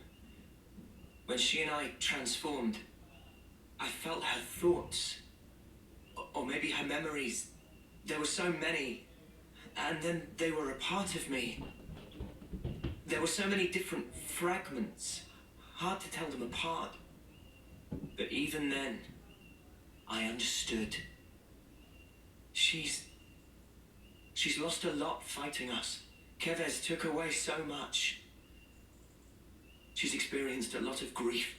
when she and I transformed, I felt her thoughts. Or maybe her memories. There were so many. And then they were a part of me. There were so many different fragments. Hard to tell them apart. But even then, I understood. She's lost a lot fighting us. Kevez took away so much. She's experienced a lot of grief.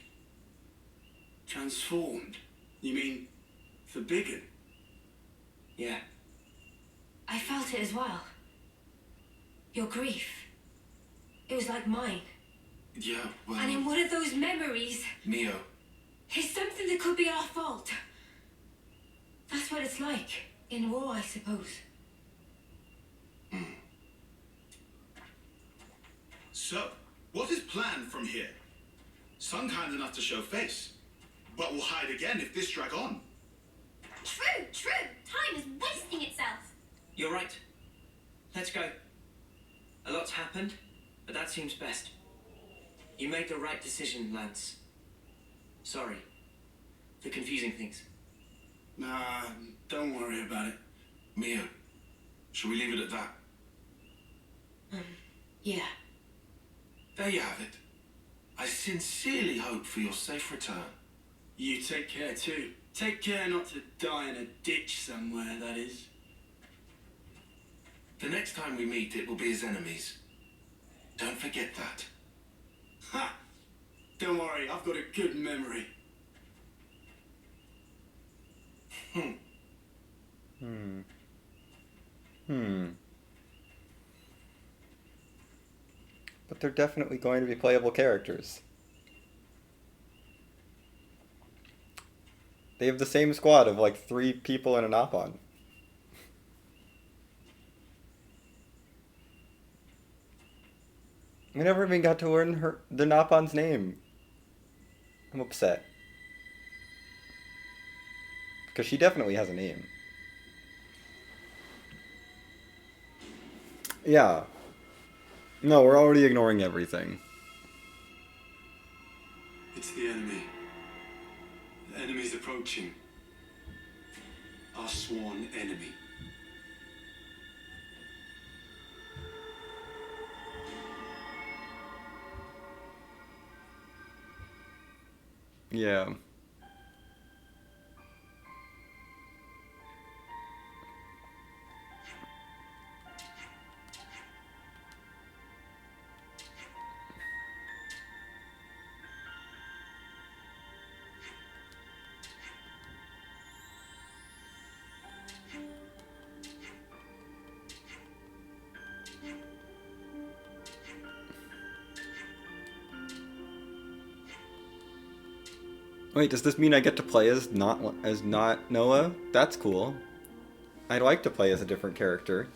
Transformed? You mean forbidden? Yeah, I felt it as well. Your grief. It was like mine. Yeah, well... And in one of those memories Mio, is something that could be our fault. That's what it's like in war, I suppose. So, what is planned from here? Some kind enough to show face, but will hide again if this drag on. True, true. Time is wasting itself. you're right. Let's go. A lot's happened, but that seems best. You made the right decision, Lance. Sorry for confusing things. Nah, don't worry about it. Mio, shall we leave it at that? Yeah. There you have it. I sincerely hope for your safe return. You take care too. Take care not to die in a ditch somewhere, that is. The next time we meet, it will be as enemies. Don't forget that. Ha! Don't worry, I've got a good memory. But they're definitely going to be playable characters. They have the same squad of like 3 people and a Nopon. We never even got to learn the Nopon's name. I'm upset. Because she definitely has a name. Yeah. No, we're already ignoring everything. It's the enemy. The enemy's approaching. Our sworn enemy. Yeah. Wait, does this mean I get to play as not Noah? That's cool. I'd like to play as a different character.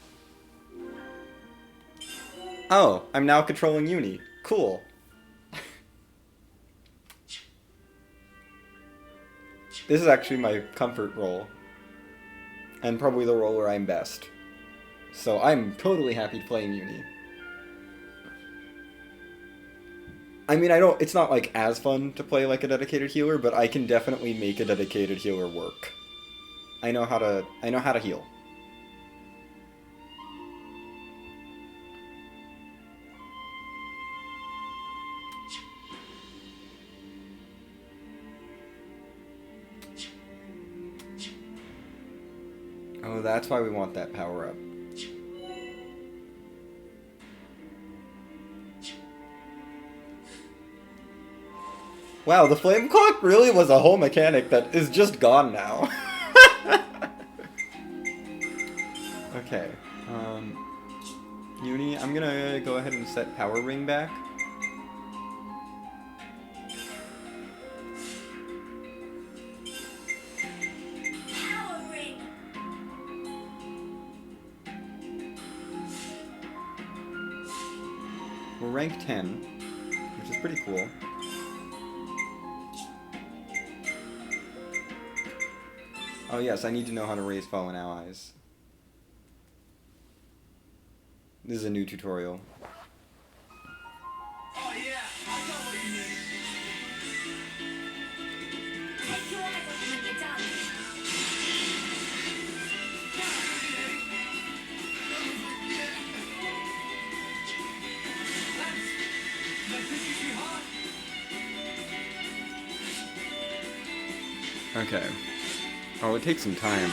Oh, I'm now controlling Uni. Cool. This is actually my comfort role. And probably the role where I'm best. So I'm totally happy playing Uni. I mean, I don't. It's not like as fun to play like a dedicated healer, but I can definitely make a dedicated healer work. I know how to. I know how to heal. Oh, that's why we want that power up. Wow, the flame clock really was a whole mechanic that is just gone now. Okay. Uni, I'm gonna go ahead and set power ring back. Power ring. We're rank 10, which is pretty cool. Oh yes, I need to know how to raise fallen allies. This is a new tutorial. Oh yeah, I know what you need. Take your eyes off when you're done. Okay. Oh, it takes some time.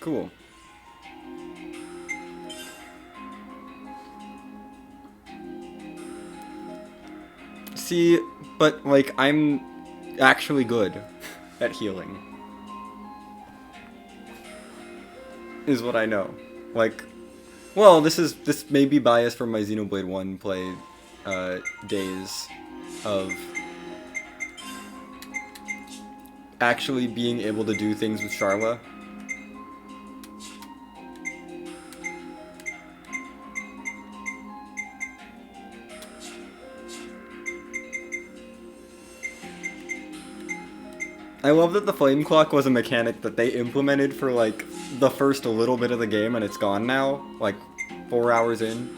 Cool. See, but like I'm actually good at healing. Is what I know. Like, well, this may be biased from my Xenoblade 1 play days of actually being able to do things with Charla. I love that the flame clock was a mechanic that they implemented for like the first little bit of the game and it's gone now, like 4 hours in.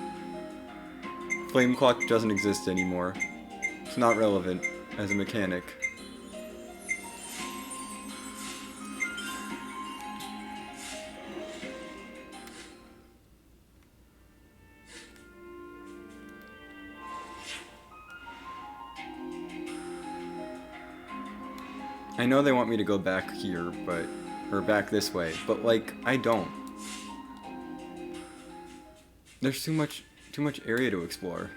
Flame clock doesn't exist anymore. It's not relevant as a mechanic. I know they want me to go back here, but... or back this way, but like, I don't. There's too much area to explore.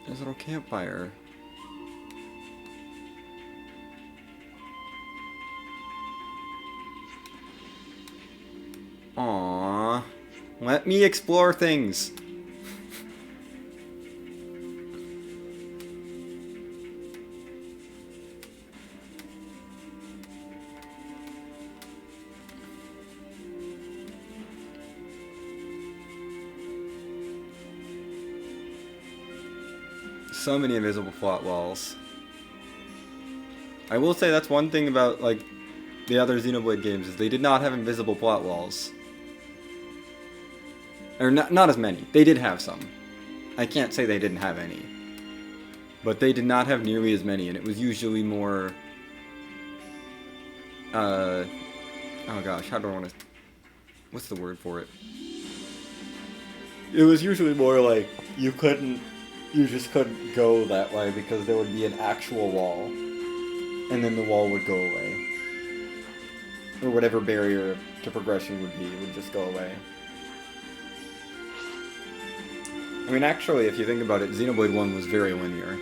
There's a little campfire. Aww. Let me explore things. So many invisible plot walls. I will say that's one thing about like the other Xenoblade games is they did not have invisible plot walls. Or not as many. They did have some. I can't say they didn't have any. But they did not have nearly as many, and it was usually more... oh gosh, how do I want to... What's the word for it? It was usually more like, you just couldn't go that way because there would be an actual wall. And then the wall would go away. Or whatever barrier to progression would be, would just go away. I mean, actually, if you think about it, Xenoblade 1 was very linear.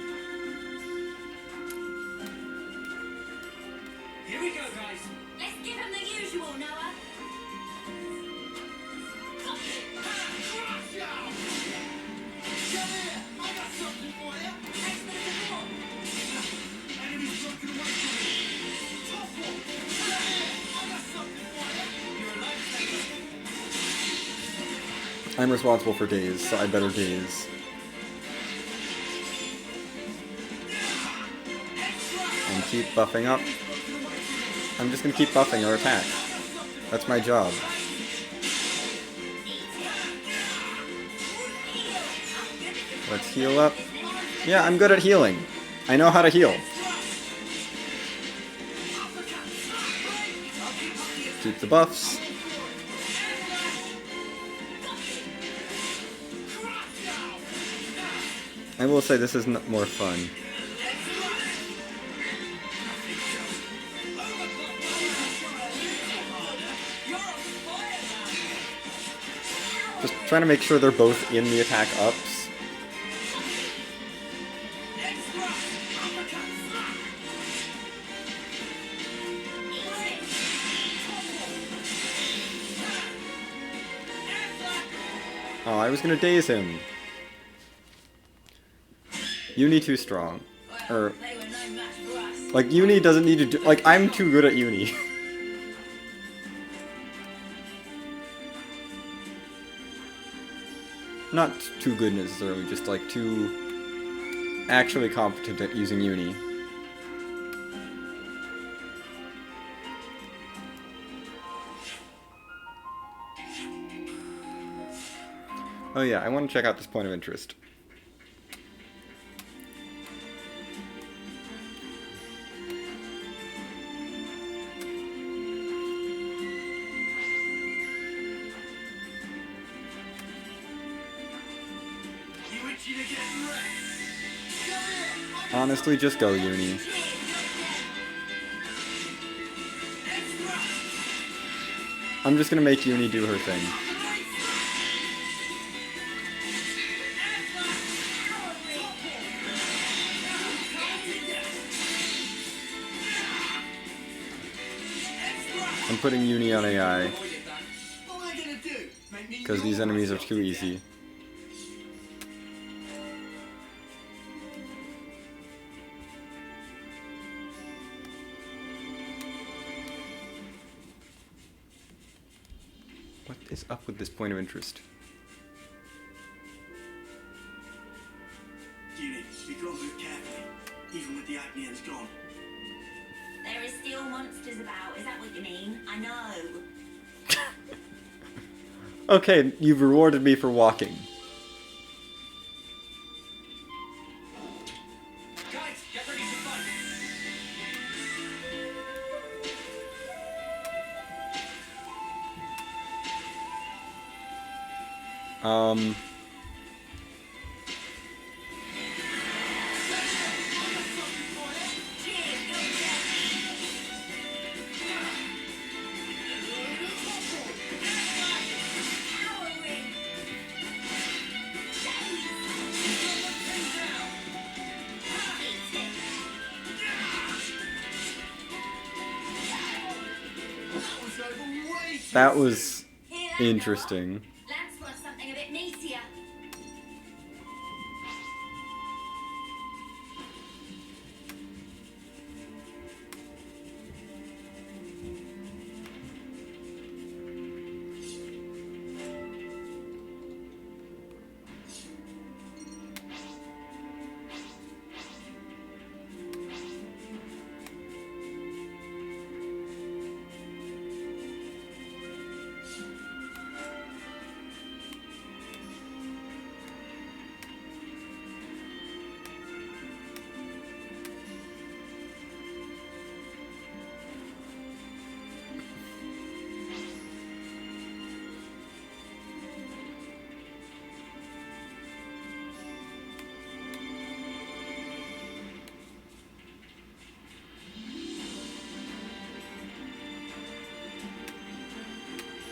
Here we go, guys. Let's give him the usual, Noah. Come here, I got something for you. Thanks for the support. Enemy's broken away from me. Tough one. Come here, I got something for you. You're a lifesaver. I'm responsible for days, so I better daze. And keep buffing up. I'm just gonna keep buffing her attack. That's my job. Let's heal up. Yeah, I'm good at healing. I know how to heal. Keep the buffs. I will say this is more fun. Just trying to make sure they're both in the attack ups. Oh, I was gonna daze him. Uni too strong. Or, like, Uni doesn't need to do- like, I'm too good at Uni. Not too good necessarily, just like too actually competent at using Uni. Oh yeah, I want to check out this point of interest. Honestly, just go, Uni. I'm just gonna make Uni do her thing. I'm putting Uni on AI. Because these enemies are too easy. What is up with this point of interest? Unit, we gotta move carefully, even with the Agnians gone. There is still monsters about, is that what you mean? I know. Okay, you've rewarded me for walking. Guys, get ready to fight. That was interesting. Lance wants something a bit meatier.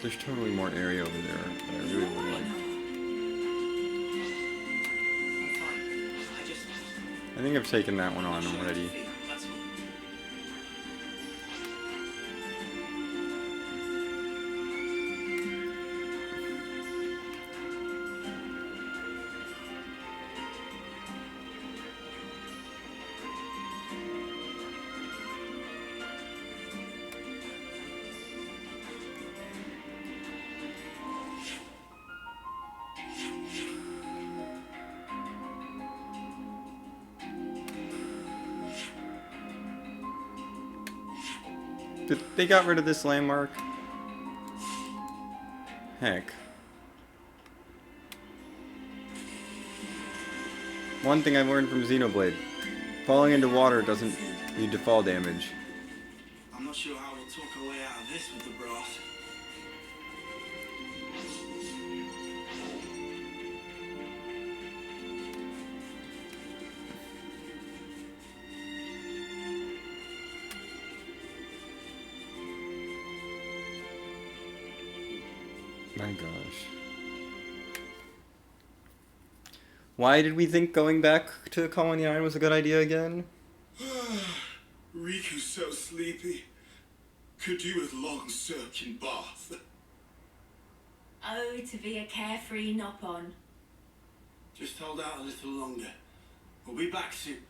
There's totally more area over there that I really would like. I think I've taken that one on already. That's all. They got rid of this landmark? Heck. One thing I learned from Xenoblade. Falling into water doesn't lead to fall damage. I'm not sure how we'll talk our way out of this with the brass. My gosh. Why did we think going back to Colony 9 was a good idea again? Riku's so sleepy. Could do with long soaking bath. Oh, to be a carefree nop-on. Just hold out a little longer. We'll be back soon.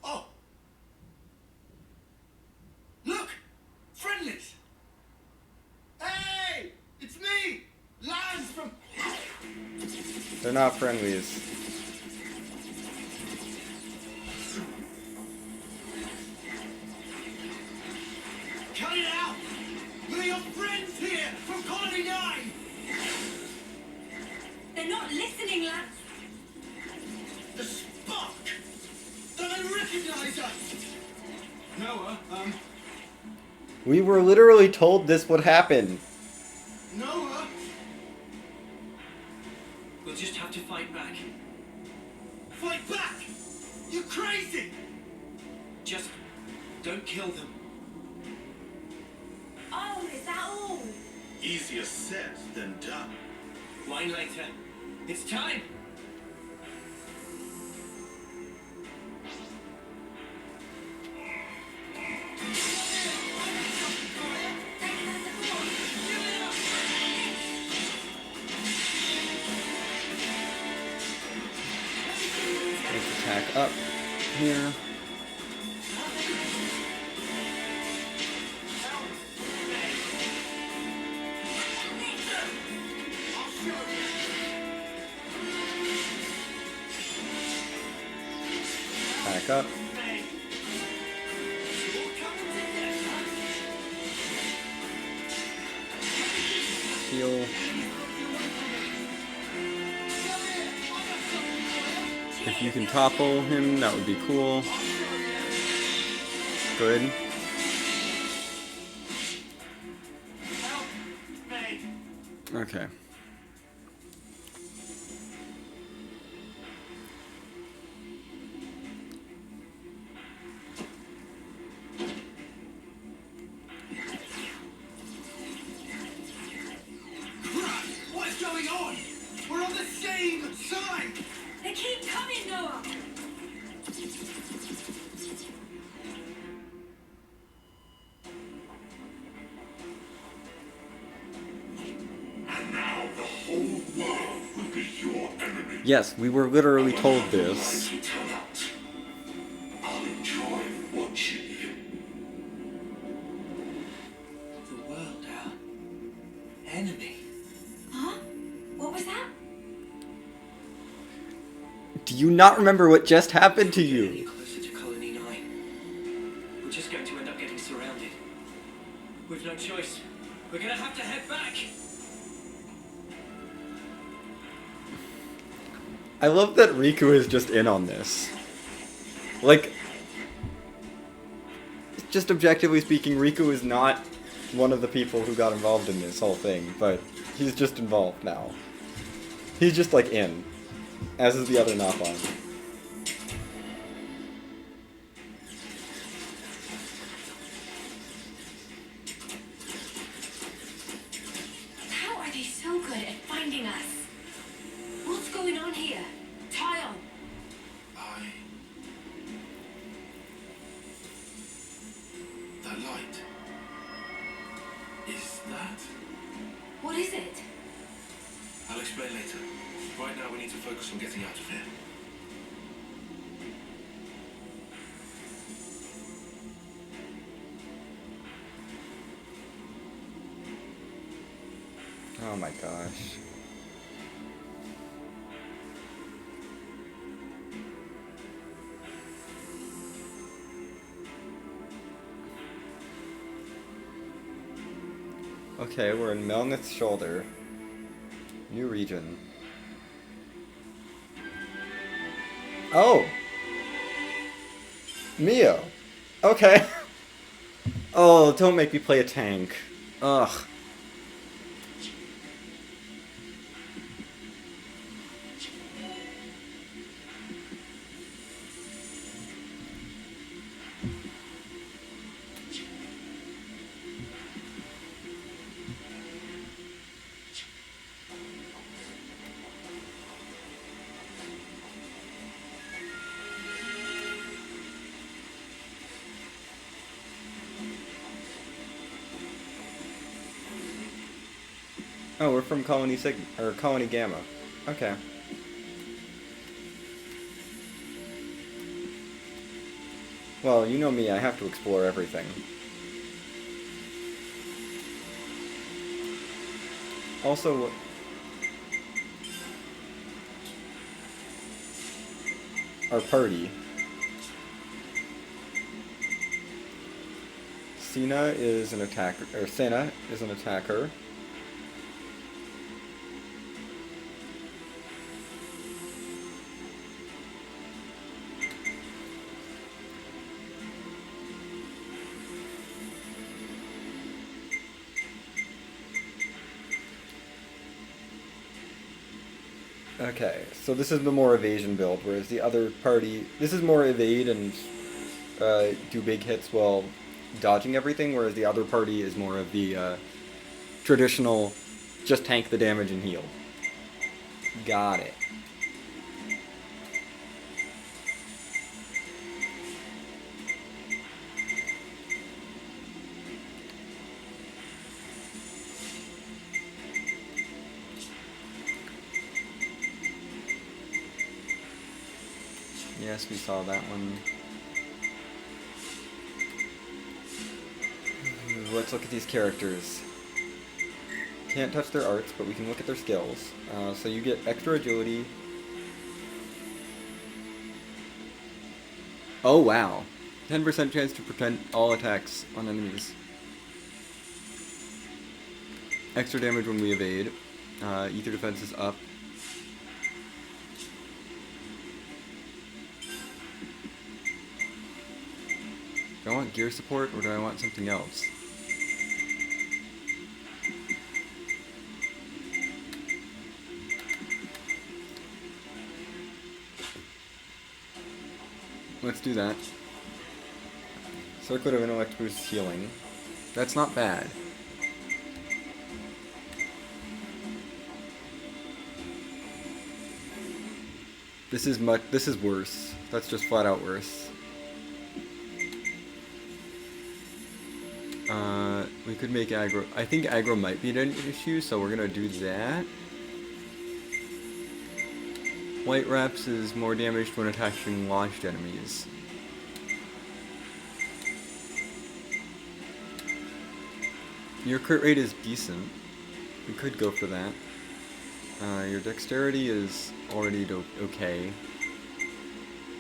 Oh! Look! Friendlies! Hey! It's me! Lance from... They're not friendlies. Cut it out! We're your friends here from Colony 9! They're not listening, Lance. The spark! Do they recognize us? Noah, We were literally told this would happen. Noah? We'll just have to fight back. Fight back! You crazy! Just don't kill them. Oh, is that all? Easier said than done. Wine later. It's time! Let's attack up here. Attack up. Heal. If you can topple him, that would be cool. Good. Okay. What's going on? We're on the same side! They keep coming, Noah. And now the whole world will be your enemy. Yes, we were literally told this. When you turn out, I'll enjoy watching you. The world, our enemy. Huh? What was that? Do you not remember what just happened to Any you? closer to Colony 9. We're just going to end up getting surrounded. We've no choice. We're gonna have to head back. I love that Riku is just in on this. Like, just objectively speaking, Riku is not one of the people who got involved in this whole thing, but he's just involved now. He's just like in, as is the other Napon. How are they so good at finding us? What's going on here? Tile! That light. Is that? What is it? I'll explain later. Right now we need to focus on getting out of here. Oh my gosh. Okay, we're in Melnith's Shoulder. New region. Oh! Mio! Okay. Oh, don't make me play a tank. Ugh. Oh, we're from Colony Sigma, or Colony Gamma. Okay. Well, you know me, I have to explore everything. Also, our party. Sena is an attacker, or Sena is an attacker. Okay, so this is the more evasion build, whereas the other party, this is more evade and do big hits while dodging everything, whereas the other party is more of the traditional, just tank the damage and heal. Got it. Yes, we saw that one. Let's look at these characters. Can't touch their arts, but we can look at their skills. So you get extra agility. Oh wow. 10% chance to prevent all attacks on enemies. Extra damage when we evade. Ether defense is up. Do I want gear support, or do I want something else? Let's do that. Circlet of Intellect boosts healing. That's not bad. This is worse. That's just flat out worse. We could make aggro. I think aggro might be an issue, so we're gonna do that. White Reps is more damaged when attacking launched enemies. Your crit rate is decent. We could go for that. Your dexterity is already okay.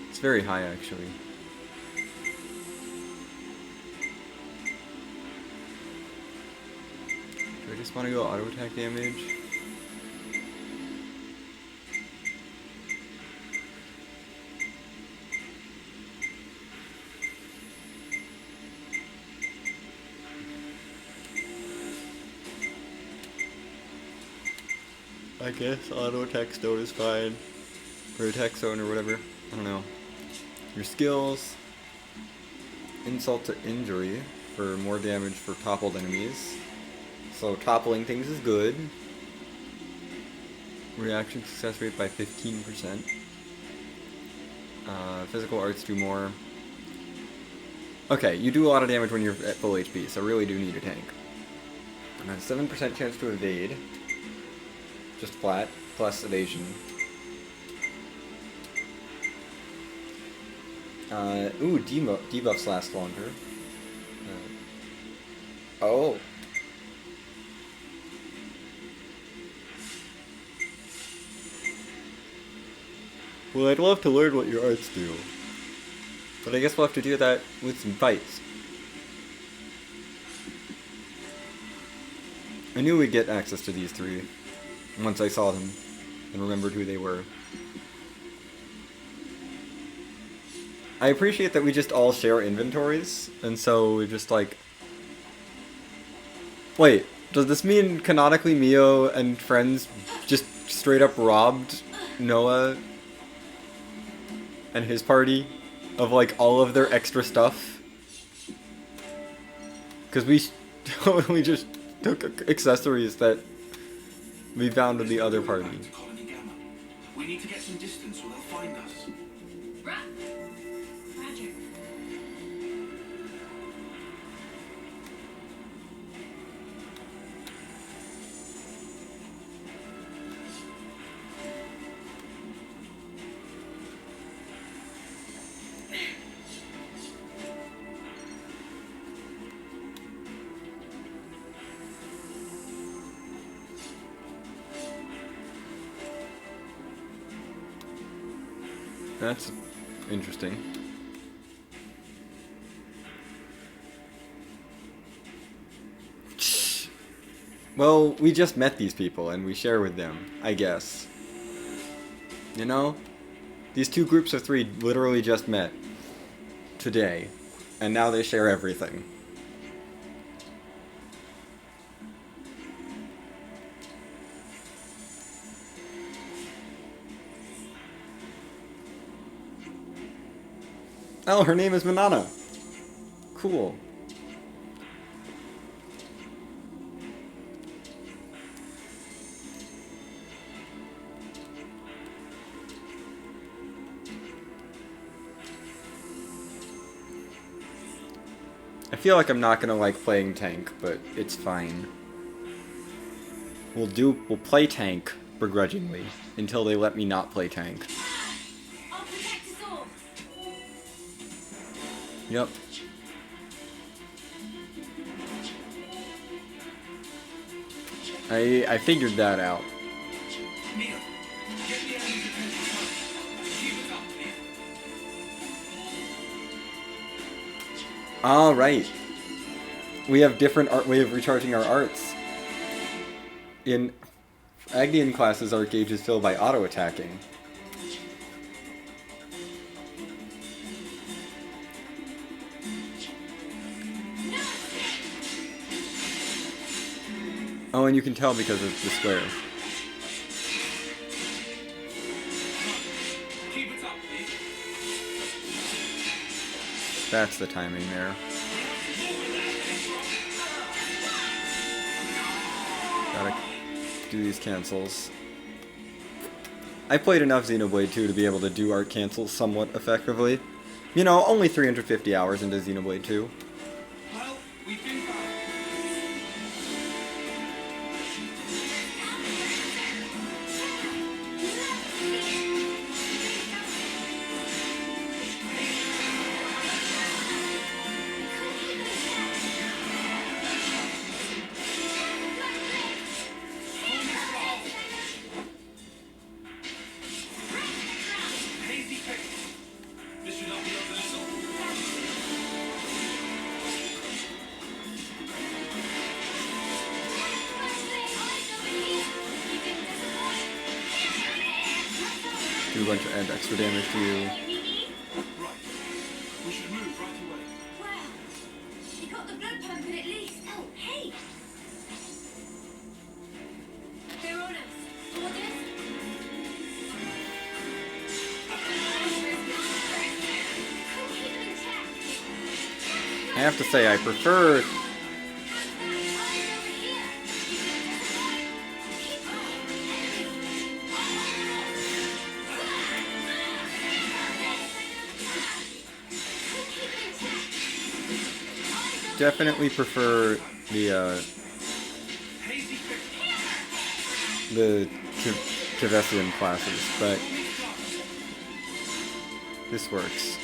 It's very high, actually. Do I just want to go auto attack damage? I guess auto attack stone is fine. Or attack zone or whatever. I don't know. Your skills. Insult to injury for more damage for toppled enemies. So toppling things is good. Reaction success rate by 15%. Physical arts do more. Okay, you do a lot of damage when you're at full HP, so really do need a tank. 7% chance to evade. Just flat, plus evasion. Ooh, debuffs last longer. Oh. Well, I'd love to learn what your arts do. But I guess we'll have to do that with some fights. I knew we'd get access to these three once I saw them and remembered who they were. I appreciate that we just all share inventories, and so we just like... Wait, does this mean canonically Mio and friends just straight up robbed Noah and his party of like all of their extra stuff? Because we totally just took accessories that we found in the other party. We need to get some distance or they'll find us. Roger. That's interesting. Well, we just met these people and we share with them, I guess. You know? These two groups of three literally just met today, and now they share everything. Oh, her name is Manana. Cool. I feel like I'm not gonna like playing tank, but it's fine. We'll play tank begrudgingly until they let me not play tank. I'll protect us all. Yep. I figured that out. Mia, get the enemy's attention. Keep it up, Mia. All right. We have different art way of recharging our arts. In Agnian classes, our gauge is filled by auto-attacking. Oh, and you can tell because of the square. Keep it up, please. That's the timing there. Gotta do these cancels. I played enough Xenoblade 2 to be able to do art cancels somewhat effectively. You know, only 350 hours into Xenoblade 2. Well, we've been back. Hasty pick. This should help you up a little. Do a bunch of add extra damage to you. Right. We should move right away. Well, you got the blood pumping at least. Oh, hey! They're on us. Orders? Cool, keep them intact. I have to say, I prefer... Eyes over here. Keep on. Definitely prefer the Hasty pick. Tevesian classes, but this works.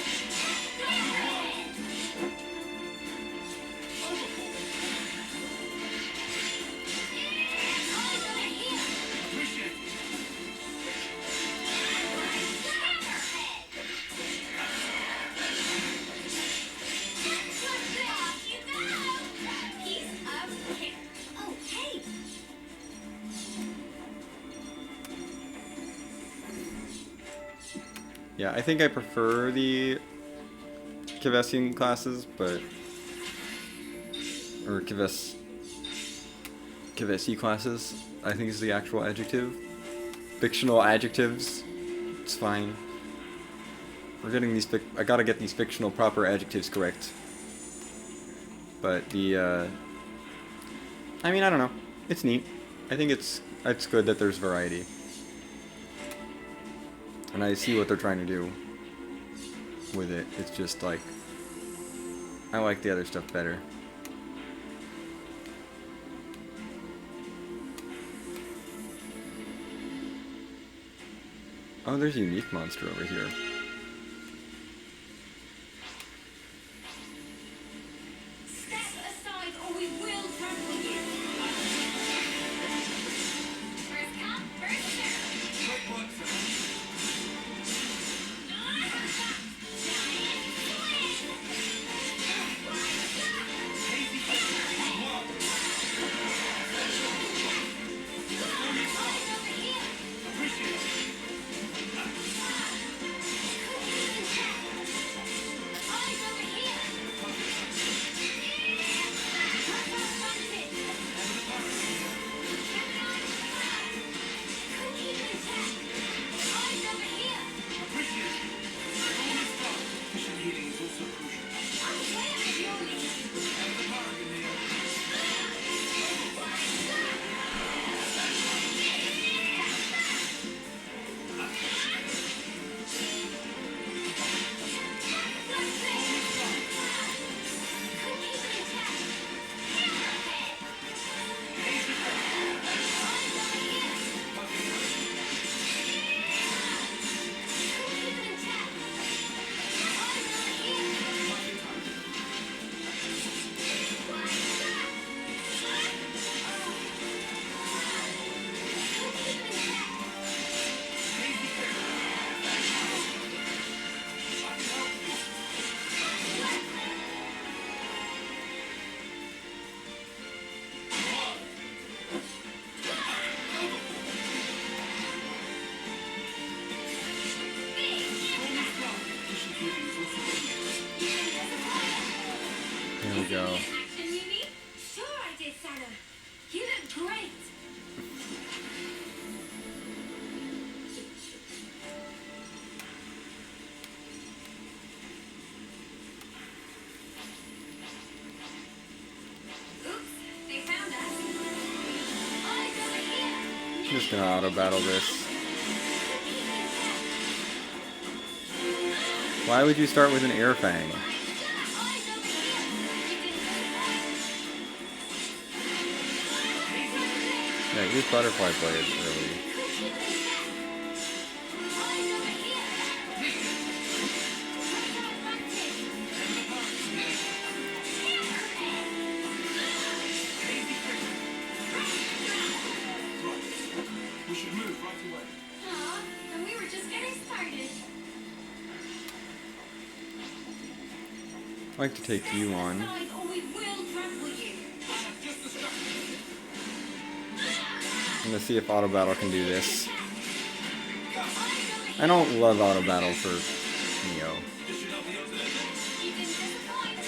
Appreciate it. Piece of cake. Oh, hey! Yeah, I think I prefer the Kevesian classes, but... Or Kevesi classes, I think is the actual adjective. Fictional adjectives, it's fine. We're getting these I gotta get these fictional proper adjectives correct. But the, I mean, I don't know. It's neat. I think it's good that there's variety. And I see what they're trying to do with it. It's just like, I like the other stuff better. Oh, there's a unique monster over here. Step aside or we will trample you. First come, first serve. Quick one, sir. Efficient healing is also crucial. There we go. Action, Mimi? Sure I did, Santa. You look great. Oops, they found us. Eyes over here. I'm just gonna auto battle this. Why would you start with an air fang? Yeah, use butterfly blade early. We should move right away. Aw, and we were just getting started. I'd like to take you on. Aside or we will trample you. Just distracted. I'm gonna see if auto battle can do this. I don't love auto battle for Neo. This should help the others. You didn't disappoint.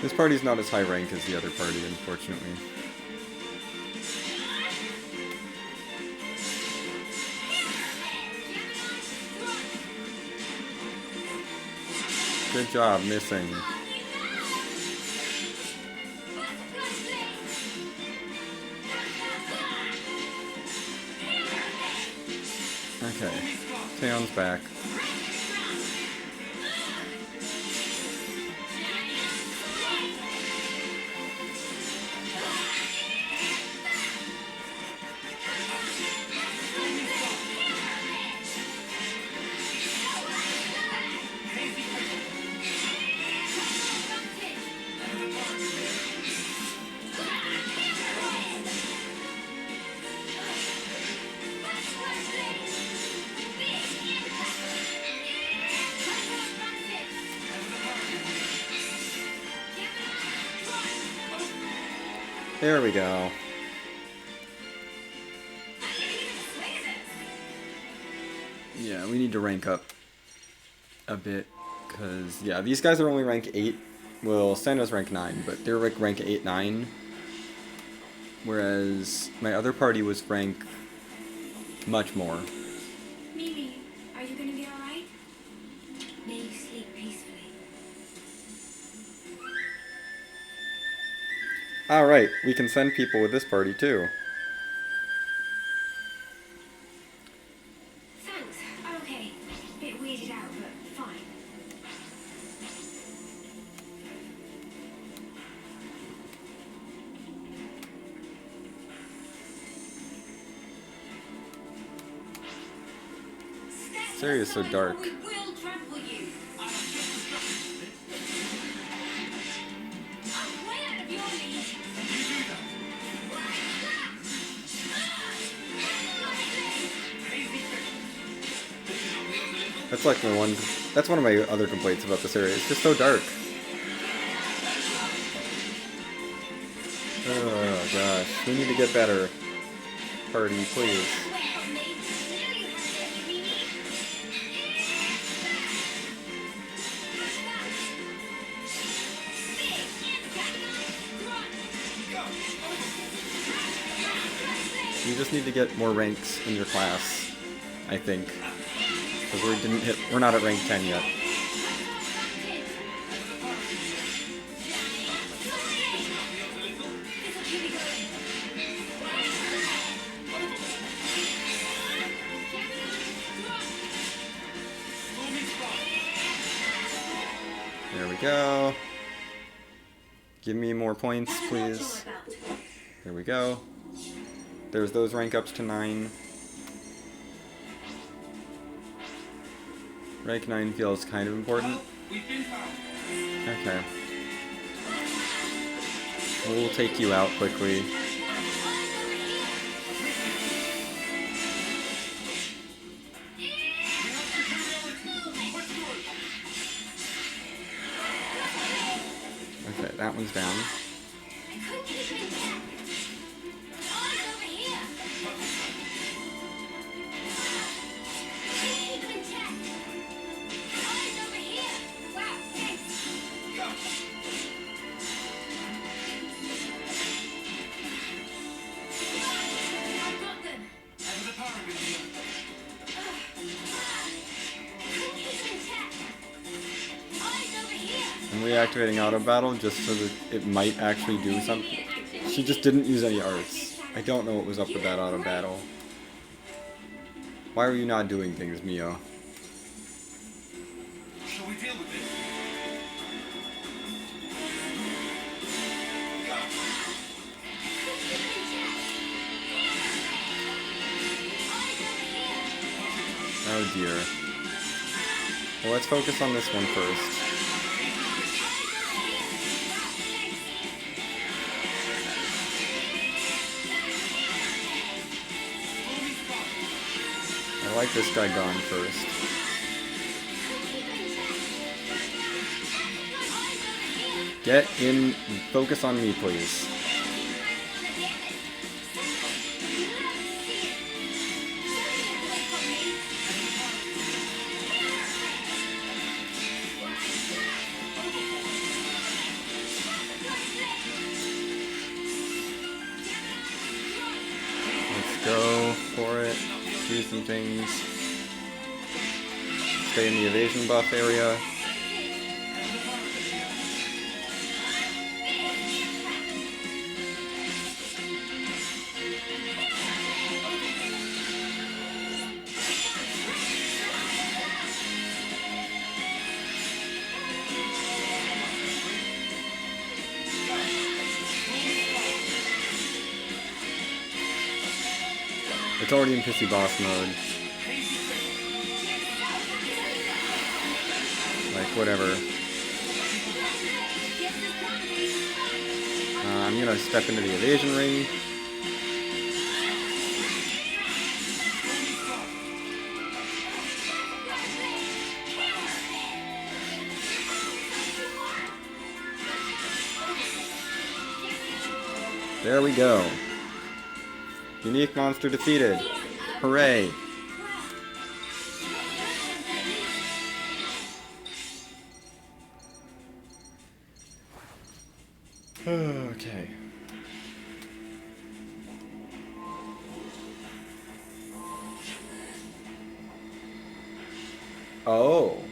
This party's not as high rank as the other party, unfortunately. Good job missing. Okay, Taeyeon's back. There we go. Yeah, we need to rank up a bit, because, yeah, these guys are only rank 8. Well, Santa's rank 9, but they're like rank 8, 9. Whereas my other party was rank much more. Mimi, are you gonna be alright? May you sleep peacefully. Alright, we can send people with this party too. Thanks, I'm okay. Bit weirded out, but fine. This area is so dark. We will trample you. I'm way out of your league. That's like the one. That's one of my other complaints about this area. It's just so dark. Oh gosh, we need to get better. Party, please. You just need to get more ranks in your class, I think. Because we're not at rank 10 yet. There we go. Give me more points, please. There we go. There's those rank ups to 9. Rank 9 feels kind of important. Okay. We'll take you out quickly. Okay, that one's down. I'm reactivating auto battle just so that it might actually do something. She just didn't use any arts. I don't know what was up with that auto battle. Why are you not doing things, Mio? Shall we deal with this? Oh dear. Well, let's focus on this one first. I like this guy gone first. Get in, focus on me, please. Let's go for it. Do some things. Stay in the evasion buff area. It's already in pissy boss mode. Like, whatever. I'm gonna step into the evasion ring. There we go. Unique monster defeated. Hooray. Okay. Oh.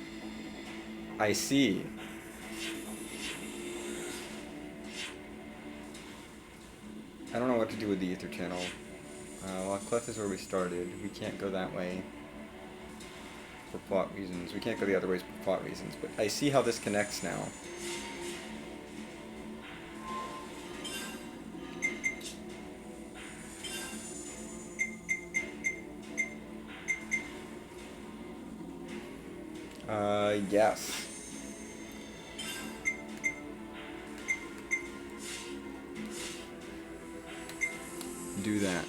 I see. I don't know what to do with the ether channel. Well, Clef is where we started. We can't go that way for plot reasons. We can't go the other ways for plot reasons, but I see how this connects now. Yes. Do that.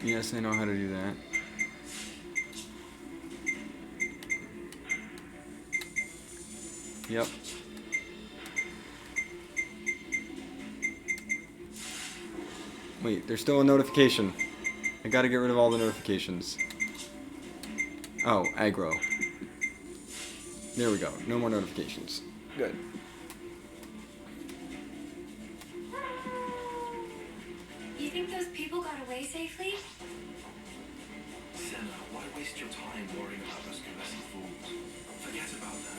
Yes, I know how to do that. Yep. Wait, there's still a notification. I gotta get rid of all the notifications. Oh, aggro. There we go. No more notifications. Good. You think those people got away safely? Senna, why waste your time worrying about those convincing fools? Forget about them.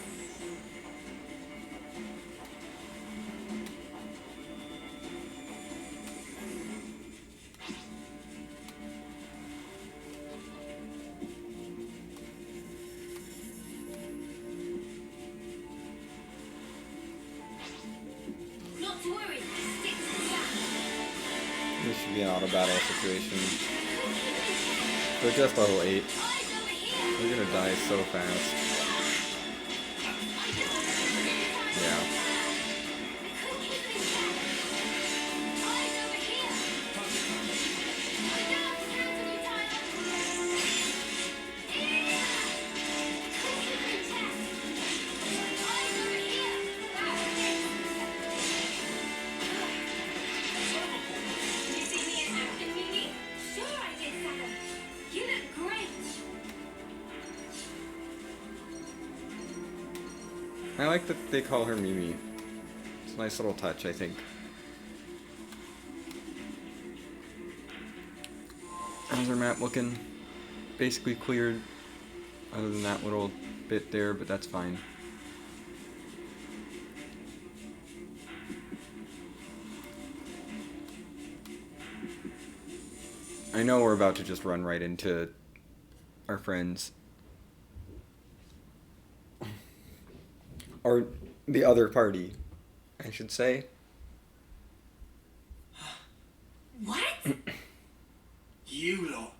Not to worry. Stick to the plan. This should be an auto battle situation. They're just level 8. Eyes over here. We're gonna die so fast. Yeah. Could keep it in check. Eyes over here. I don't have to count on you, Tyler. Yeah. Could keep it in check. Eyes over here. Did you see me in action, Mimi? Sure I did, Saka. You look great. I like that they call her Mimi. It's a nice little touch, I think. How's our map looking? Basically cleared, other than that little bit there, but that's fine. I know we're about to just run right into our friends. Or the other party, I should say. What? You lot.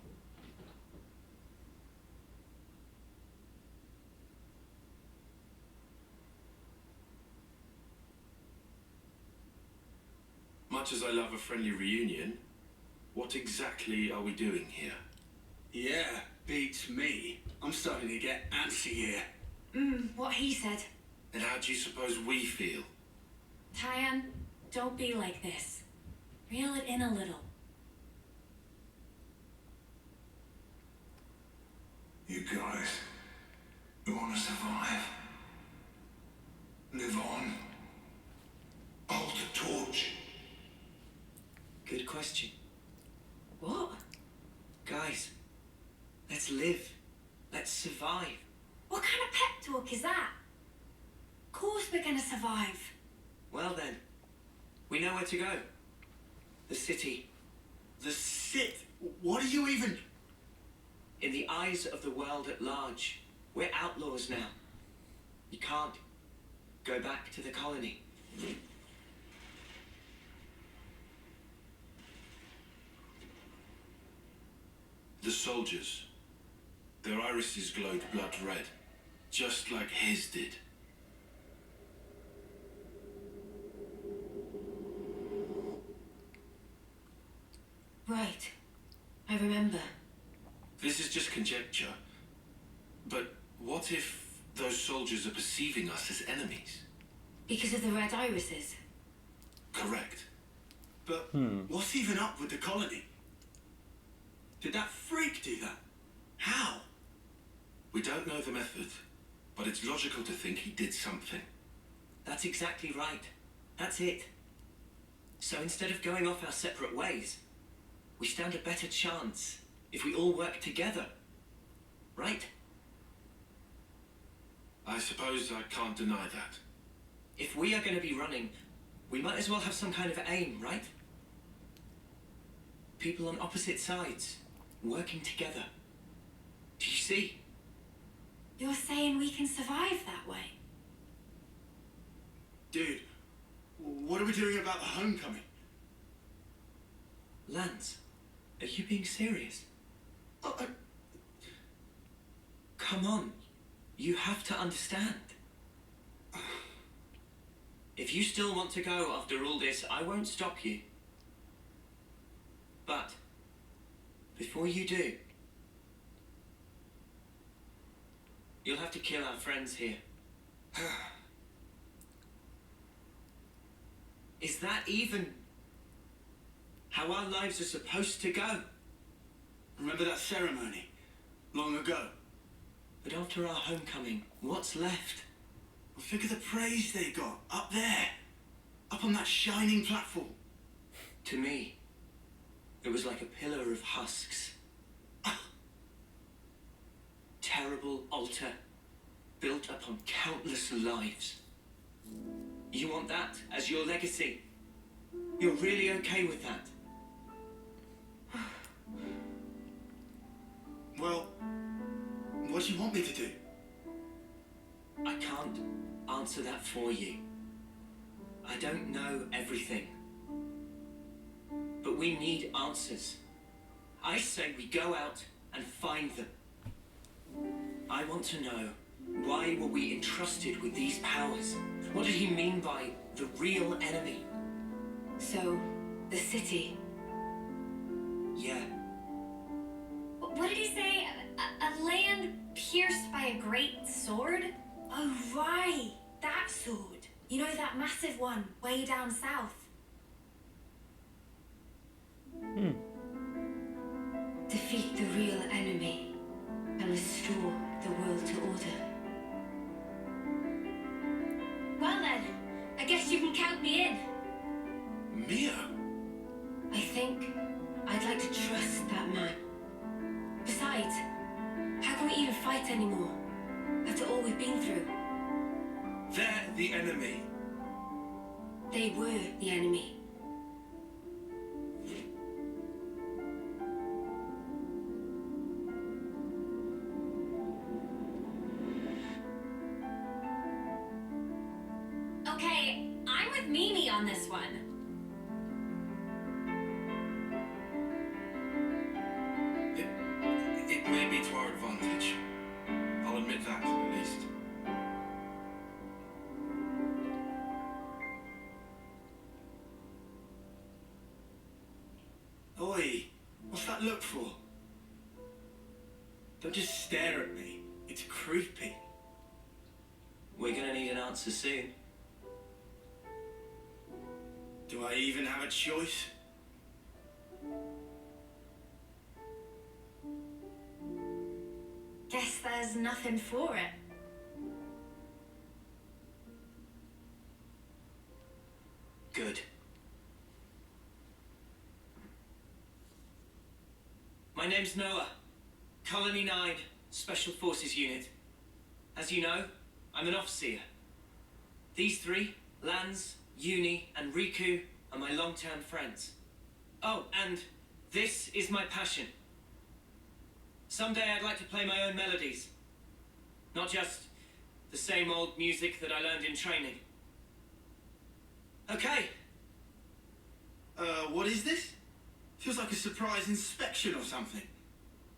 Much as I love a friendly reunion, what exactly are we doing here? Yeah, beats me. I'm starting to get antsy here. What he said. And how do you suppose we feel? Tyan, don't be like this. Reel it in a little. You guys who want to survive, live on, hold the torch. Good question. What? Guys, let's live. Let's survive. What kind of pep talk is that? Of course we're gonna survive. Well then, we know where to go. The city. The sit. What are you even? In the eyes of the world at large, we're outlaws now. You can't go back to the colony. The soldiers. Their irises glowed blood red, just like his did. Right. I remember. This is just conjecture. But what if Those soldiers are perceiving us as enemies. Because of the red irises. Correct. But what's even up with the colony? Did that freak do that? How? We don't know the method, but it's logical to think he did something. That's exactly right. That's it. So instead of going off our separate ways, we stand a better chance if we all work together. Right? I suppose I can't deny that. If we are going to be running, we might as well have some kind of aim, right? People on opposite sides, working together. Do you see? You're saying we can survive that way? Dude, what are we doing about the homecoming? Lance, are you being serious? Come on, you have to understand. If you still want to go after all this, I won't stop you. But, before you do, you'll have to kill our friends here. Is that even how our lives are supposed to go? Remember that ceremony? Long ago? But after our homecoming, what's left? Well, think of the praise they got, up there. Up on that shining platform. To me, it was like a pillar of husks. Terrible altar, built upon countless lives. You want that as your legacy? You're really okay with that? Well, what do you want me to do? I can't answer that for you. I don't know everything. But we need answers. I say we go out and find them. I want to know, why were we entrusted with these powers? What did he mean by the real enemy? So, the city. Yeah, What did he say? A land pierced by a great sword? Oh, right. That sword. You know, that massive one, way down south. Defeat the real enemy and restore the world to order. Well then, I guess you can count me in. Mia? I think I'd like to trust that man. Besides, how can we even fight anymore after all we've been through? They're the enemy. They were the enemy. Okay, I'm with Mimi on this one. It may be to our advantage. I'll admit that, at least. Oi, what's that look for? Don't just stare at me. It's creepy. we're gonna need an answer soon. Do I even have a choice? Guess there's nothing for it. Good. My name's Noah. Colony 9, Special Forces Unit. As you know, I'm an officer. These three, Lance, Uni, and Riku, are my long-term friends. Oh, and this is my passion. Someday I'd like to play my own melodies. Not just the same old music that I learned in training. Okay. What is this? Feels like a surprise inspection or something.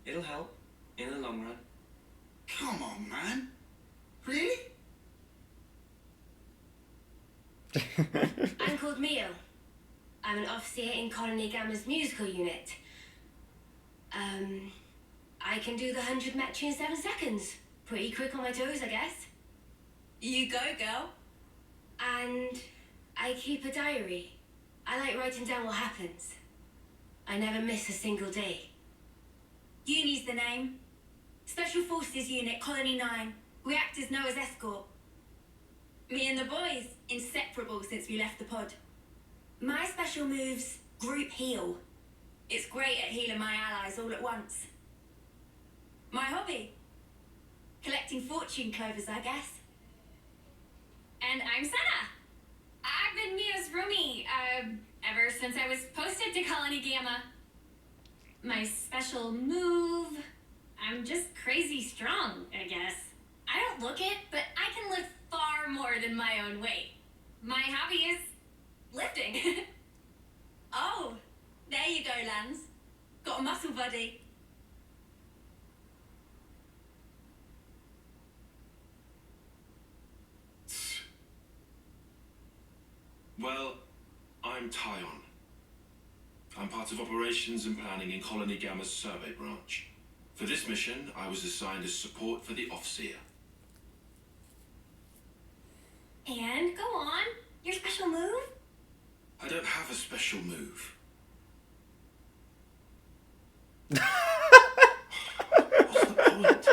It'll help in the long run. Come on, man. Really? I'm called Mio. I'm an officer in Colony Gamma's musical unit. I can do the 100 metri in 7 seconds. Pretty quick on my toes, I guess. You go, girl. And I keep a diary. I like writing down what happens. I never miss a single day. Uni's the name. Special Forces Unit, Colony 9. We act as Noah's escort. Me and the boys, inseparable since we left the pod. My special move's Group Heal. It's great at healing my allies all at once. My hobby? Collecting fortune clovers, I guess. And I'm Senna. I've been Mia's roomie, ever since I was posted to Colony Gamma. My special move... I'm just crazy strong, I guess. I don't look it, but I can lift far more than my own weight. My hobby is lifting. Oh, there you go, Lance. Got a muscle buddy. Well, I'm Tyon. I'm part of operations and planning in Colony Gamma's survey branch. For this mission, I was assigned as support for the Offseer. And go on. Your special move? I don't have a special move. What's the point?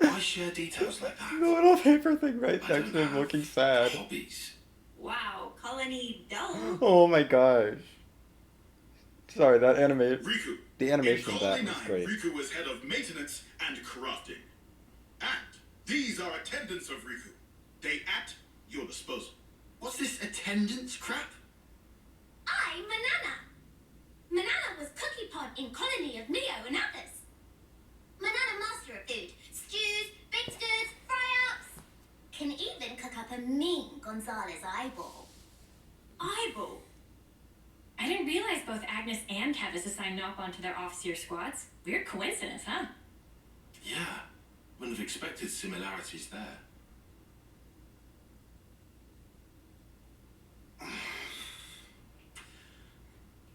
Why share details like that? The little paper thing right I next don't to him have looking sad. hobbies. Wow, Colony dull. Oh my gosh. Sorry, that animate. Riku. The animation In of that Colony was 9, great. Riku was head of maintenance and crafting. And these are attendants of Riku. They at your disposal. What's this attendance crap? I'm Manana. Manana was cookie pod in Colony of Neo and others. Manana master of food. Stews, baked goods, fry-ups. Can even cook up a mean Gonzalez eyeball. Eyeball. I didn't realize both Agnes and Kevis assigned Knock onto their off-seer squads. Weird coincidence, huh? Yeah, wouldn't have expected similarities there.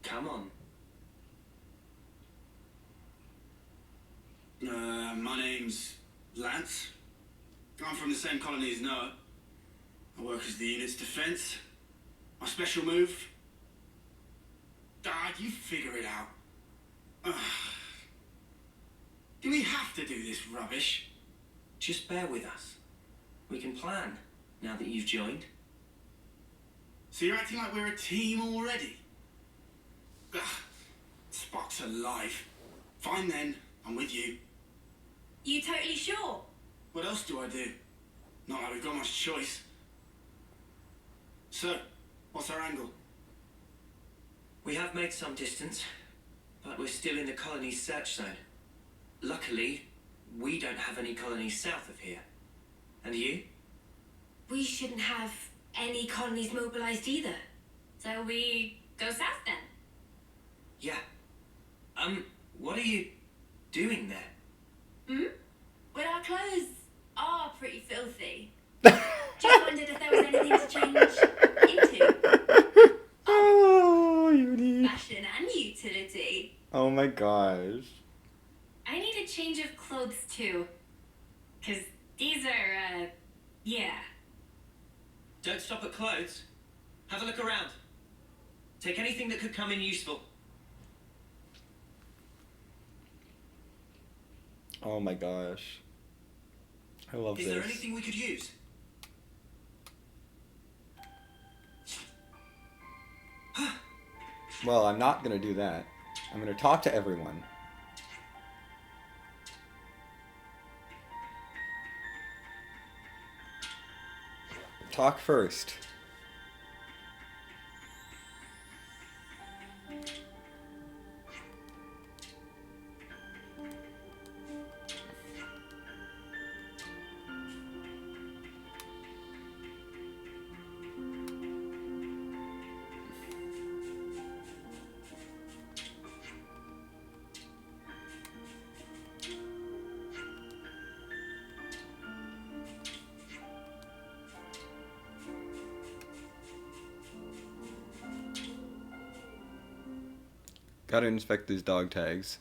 Come on. My name's Lance. I'm from the same colony as Noah. I work as the unit's defense. My special move... you figure it out. Do we have to do this rubbish? Just bear with us. We can plan, now that you've joined. So you're acting like we're a team already? Spock's alive. Fine then, I'm with you. You totally sure? What else do I do? Not like we've got much choice. So, what's our angle? We have made some distance, but we're still in the colony's search zone. Luckily, we don't have any colonies south of here. And you? We shouldn't have any colonies mobilized either. So we go south then. Yeah. What are you doing there? Well, our clothes are pretty filthy. Just wondered if there was anything to change into. Oh, Uni. Fashion and utility. Oh my gosh. I need a change of clothes too. 'Cause these are, yeah. Don't stop at clothes. Have a look around. Take anything that could come in useful. Oh my gosh. I love Is this. there anything we could use? Well, I'm not gonna do that. I'm gonna talk to everyone. Talk first. Gotta inspect these dog tags.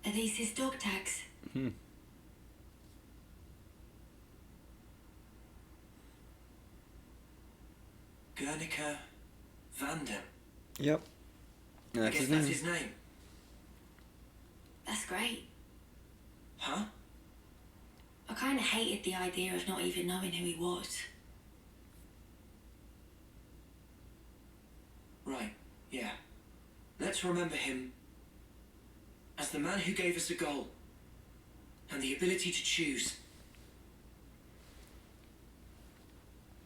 Are these his dog tags? Hmm. Guernica Vandem. Yep. I That's guess his that's name. his name. That's great. Huh? I kind of hated the idea of not even knowing who he was. Right, yeah. Let's remember him as the man who gave us a goal and the ability to choose.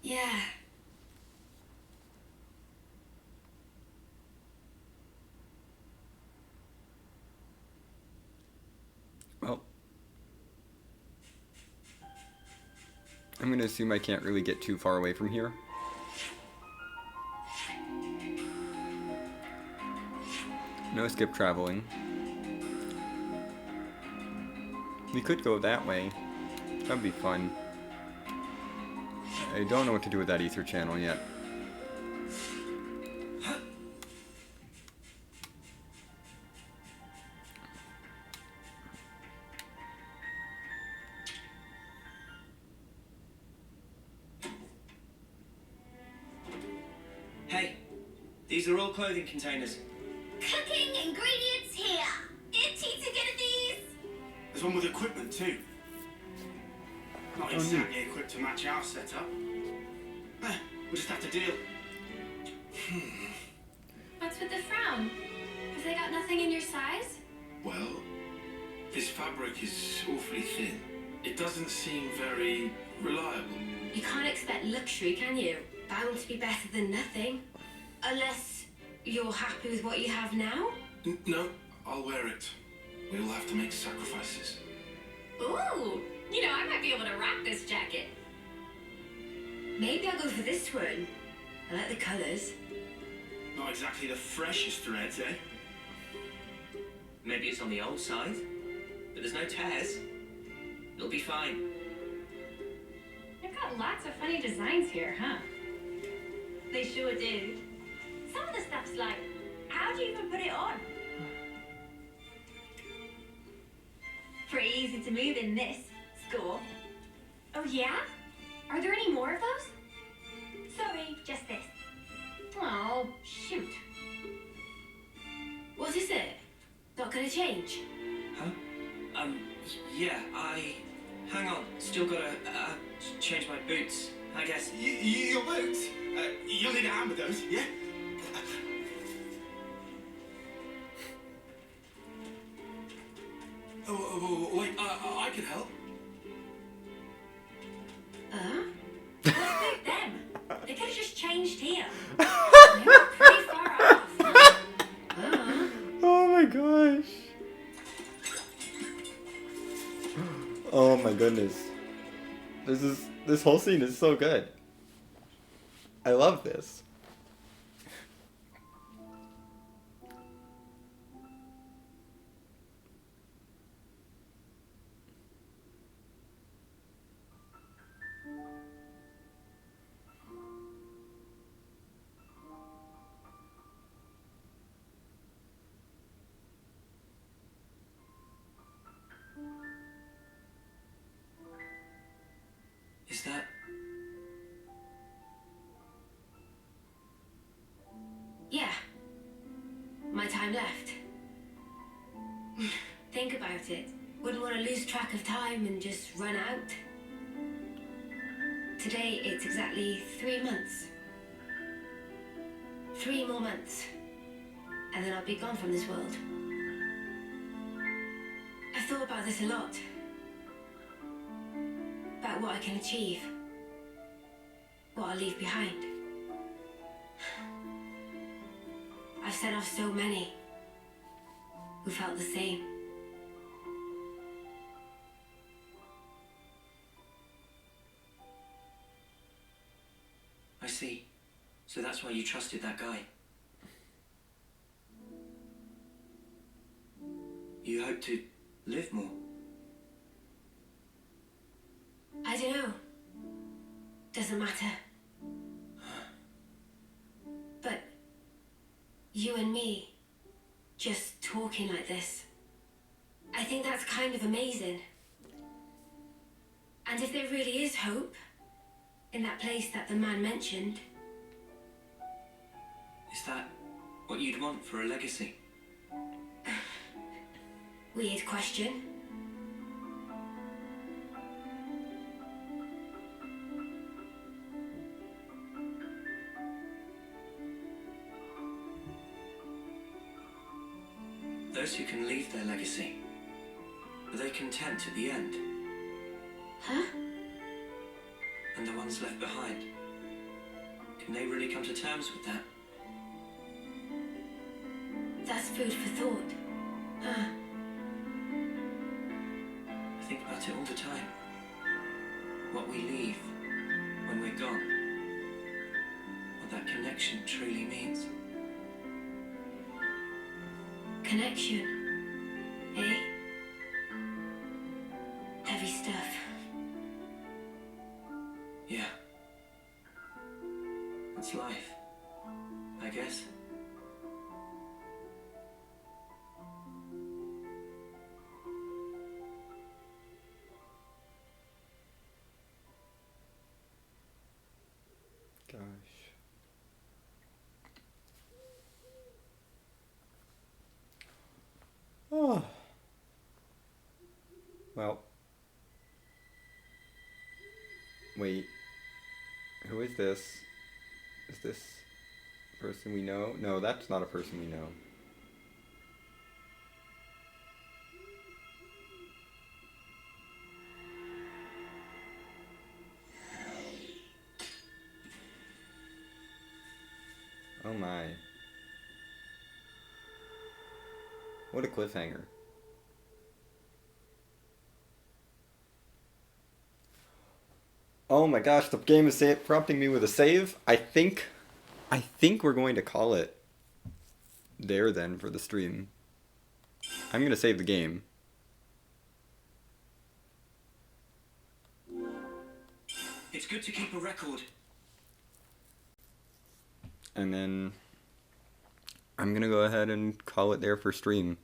Yeah. Well, I'm gonna assume I can't really get too far away from here. No skip traveling. We could go that way. That'd be fun. I don't know what to do with that ether channel yet. Hey, these are all clothing containers. Cooking ingredients here. Itchy to get at these. There's one with equipment too. Not exactly equipped to match our setup. We'll just have to deal. What's with the frown? Have they got nothing in your size? Well, this fabric is awfully thin. It doesn't seem very reliable. You can't expect luxury, can you? Bound to be better than nothing. Unless you're happy with what you have now? No, I'll wear it. We all have to make sacrifices. Ooh, you know, I might be able to rock this jacket. Maybe I'll go for this one. I like the colours. Not exactly the freshest threads, eh? Maybe it's on the old side, but there's no tears. It'll be fine. They've got lots of funny designs here, huh? They sure do. Some of the stuff's like, how do you even put it on? Pretty easy to move in this. Score. Oh, yeah? Are there any more of those? Sorry, just this. Oh, shoot. What is it? Not gonna change? Huh? Yeah, hang on. Still gotta, change my boots, I guess. Your boots? You'll need a hand with those, yeah? Oh, wait, I can help. What about them? They could have just changed here. They were pretty far off. Oh my gosh. Oh my goodness. This whole scene is so good. I love this. Is that... Yeah. My time left. Think about it. Wouldn't want to lose track of time and just run out. Today, it's exactly 3 months. 3 more months. And then I'll be gone from this world. I've thought about this a lot. About what I can achieve. What I'll leave behind. I've sent off so many who felt the same. I see. So that's why you trusted that guy. You hope to live more. I don't know. Doesn't matter. But you and me, just talking like this, I think that's kind of amazing. And if there really is hope in that place that the man mentioned, Is that what you'd want for a legacy? weird question. Those who can leave their legacy, are they content at the end? Huh? And the ones left behind, can they really come to terms with that? That's food for thought. Huh. I think about it all the time. What we leave when we're gone. What that connection truly means. Connection. Eh? Heavy stuff. Yeah. It's life, I guess. Gosh. Oh. Well. Wait. Who is this? Is this a person we know? No, that's not a person we know. Oh my. What a cliffhanger. Oh my gosh, the game is prompting me with a save. I think we're going to call it there then for the stream. I'm going to save the game. It's good to keep a record. And then I'm going to go ahead and call it there for stream.